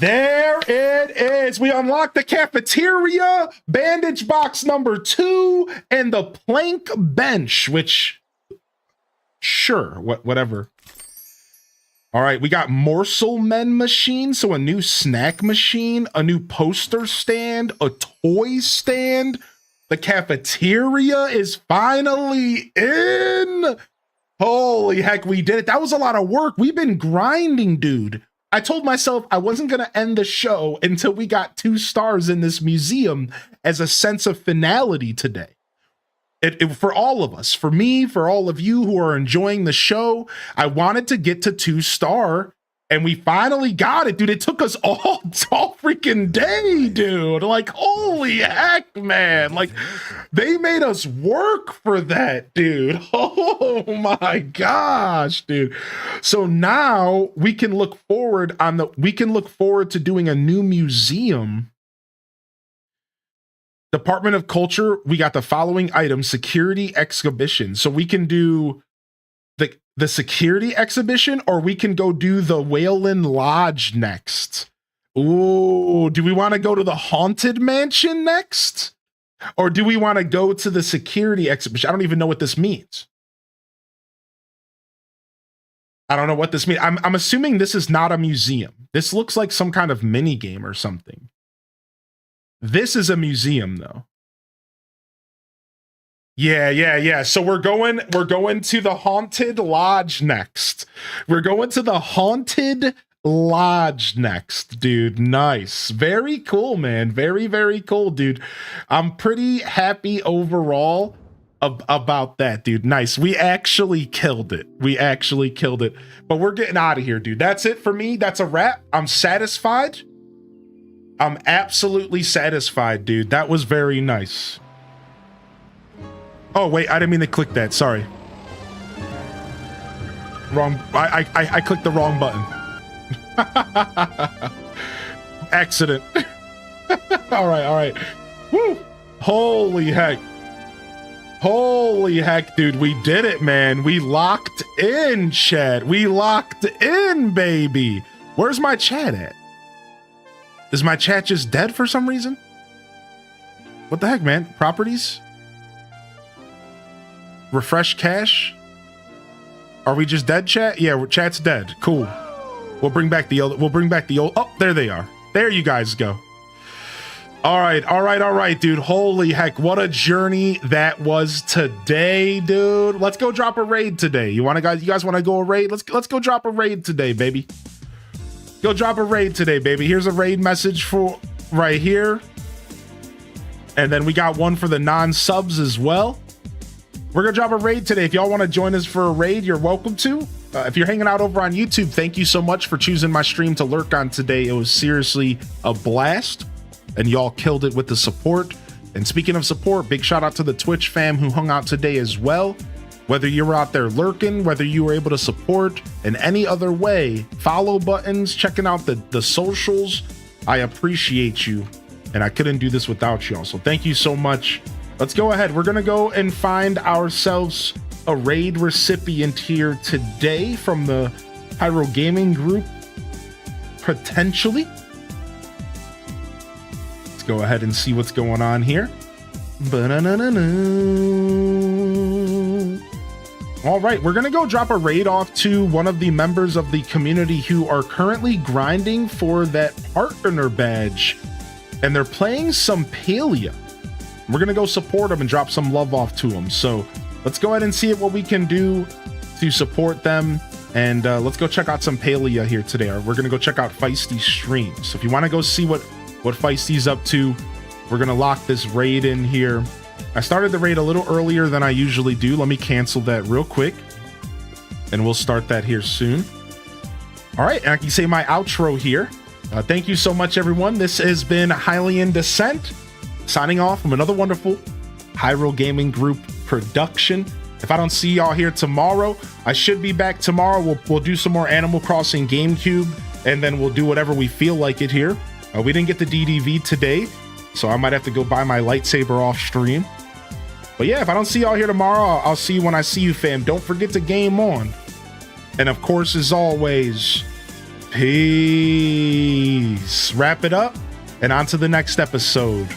There it is. We unlocked the cafeteria, bandage box number 2, and the plank bench, which, sure, whatever. All right, we got morsel men machine, so a new snack machine, a new poster stand, a toy stand. The cafeteria is finally in. Holy heck, we did it. That was a lot of work. We've been grinding, dude. I told myself I wasn't going to end the show until we got 2 stars in this museum as a sense of finality today. For all of us, for me, for all of you who are enjoying the show, I wanted to get to 2-star, and we finally got it, dude. It took us all freaking day, dude. Like, holy heck, man. Like, they made us work for that, dude. Oh my gosh, dude. So now we can look forward to doing a new museum. Department of Culture, we got the following items: security exhibition. So we can do the security exhibition, or we can go do the Whalen Lodge next. Ooh, do we want to go to the Haunted Mansion next? Or do we want to go to the security exhibition? I don't even know what this means. I don't know what this means. I'm assuming this is not a museum. This looks like some kind of mini game or something. This is a museum, though. Yeah. So we're going to the Haunted Lodge next. We're going to the Haunted Lodge next, dude. Nice. Very cool, man. Very, very cool, dude. I'm pretty happy overall about that, dude. Nice. We actually killed it. But we're getting out of here, dude. That's it for me. That's a wrap. I'm satisfied. I'm absolutely satisfied, dude. That was very nice. Oh, wait, I didn't mean to click that. Sorry. Wrong. I clicked the wrong button. Accident. All right. Woo! Holy heck, dude. We did it, man. We locked in, chat. We locked in, baby. Where's my chat at? Is my chat just dead for some reason? What the heck, man? Properties? Refresh cache? Are we just dead, chat? Yeah, chat's dead. Cool. We'll bring back the old. Oh, there they are. There you guys go. All right, dude. Holy heck, what a journey that was today, dude. Let's go drop a raid today. You guys want to go a raid? Let's go drop a raid today, baby. Go drop a raid today, baby. Here's a raid message for right here. And then we got one for the non-subs as well. We're going to drop a raid today. If y'all want to join us for a raid, you're welcome to. If you're hanging out over on YouTube, thank you so much for choosing my stream to lurk on today. It was seriously a blast, and y'all killed it with the support. And speaking of support, big shout out to the Twitch fam who hung out today as well. Whether you were out there lurking, whether you were able to support in any other way, follow buttons, checking out the socials, I appreciate you. And I couldn't do this without y'all. So thank you so much. Let's go ahead. We're going to go and find ourselves a raid recipient here today from the Pyro Gaming Group, potentially. Let's go ahead and see what's going on here. All right, we're going to go drop a raid off to one of the members of the community who are currently grinding for that partner badge. And they're playing some Palia. We're going to go support them and drop some love off to them. So let's go ahead and see what we can do to support them. And let's go check out some Palia here today. We're going to go check out Feisty's stream. So if you want to go see what Feisty's up to, we're going to lock this raid in here. I started the raid a little earlier than I usually do. Let me cancel that real quick. And we'll start that here soon. All right, and I can say my outro here. Thank you so much, everyone. This has been Hylian Descent, signing off from another wonderful Pyro Gaming Group production. If I don't see y'all here tomorrow, I should be back tomorrow. We'll do some more Animal Crossing GameCube, and then we'll do whatever we feel like it here. We didn't get the DDV today, so I might have to go buy my lightsaber off stream. But yeah, if I don't see y'all here tomorrow, I'll see you when I see you, fam. Don't forget to game on. And of course, as always, peace. Wrap it up and on to the next episode.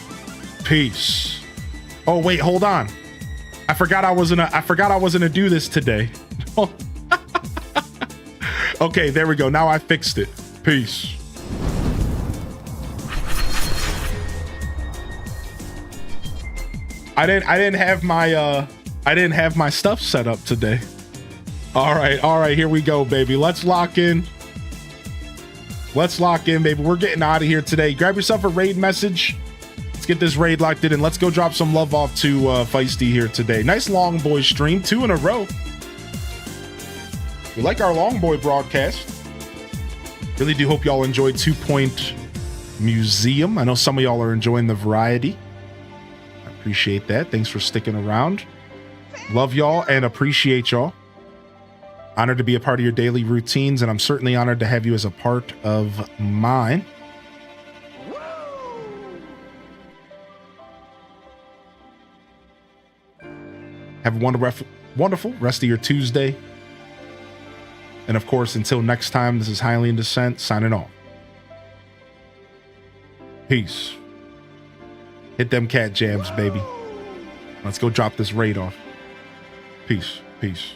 Peace. Oh wait, hold on. I forgot I wasn't gonna do this today. Okay, there we go. Now I fixed it. Peace. I didn't have my stuff set up today. All right, here we go, baby. Let's lock in, baby. We're getting out of here today. Grab yourself a raid message. Let's get this raid locked in and let's go drop some love off to Feisty here today. Nice long boy stream, 2 in a row. We like our long boy broadcast. Really do hope y'all enjoyed 2 Point Museum. I know some of y'all are enjoying the variety. I appreciate that. Thanks for sticking around. Love y'all and appreciate y'all. Honored to be a part of your daily routines, and I'm certainly honored to have you as a part of mine. Have a wonderful rest of your Tuesday. And of course, until next time, this is Highly in Descent signing off. Peace. Hit them cat jams, baby. Let's go drop this raid off. Peace. Peace.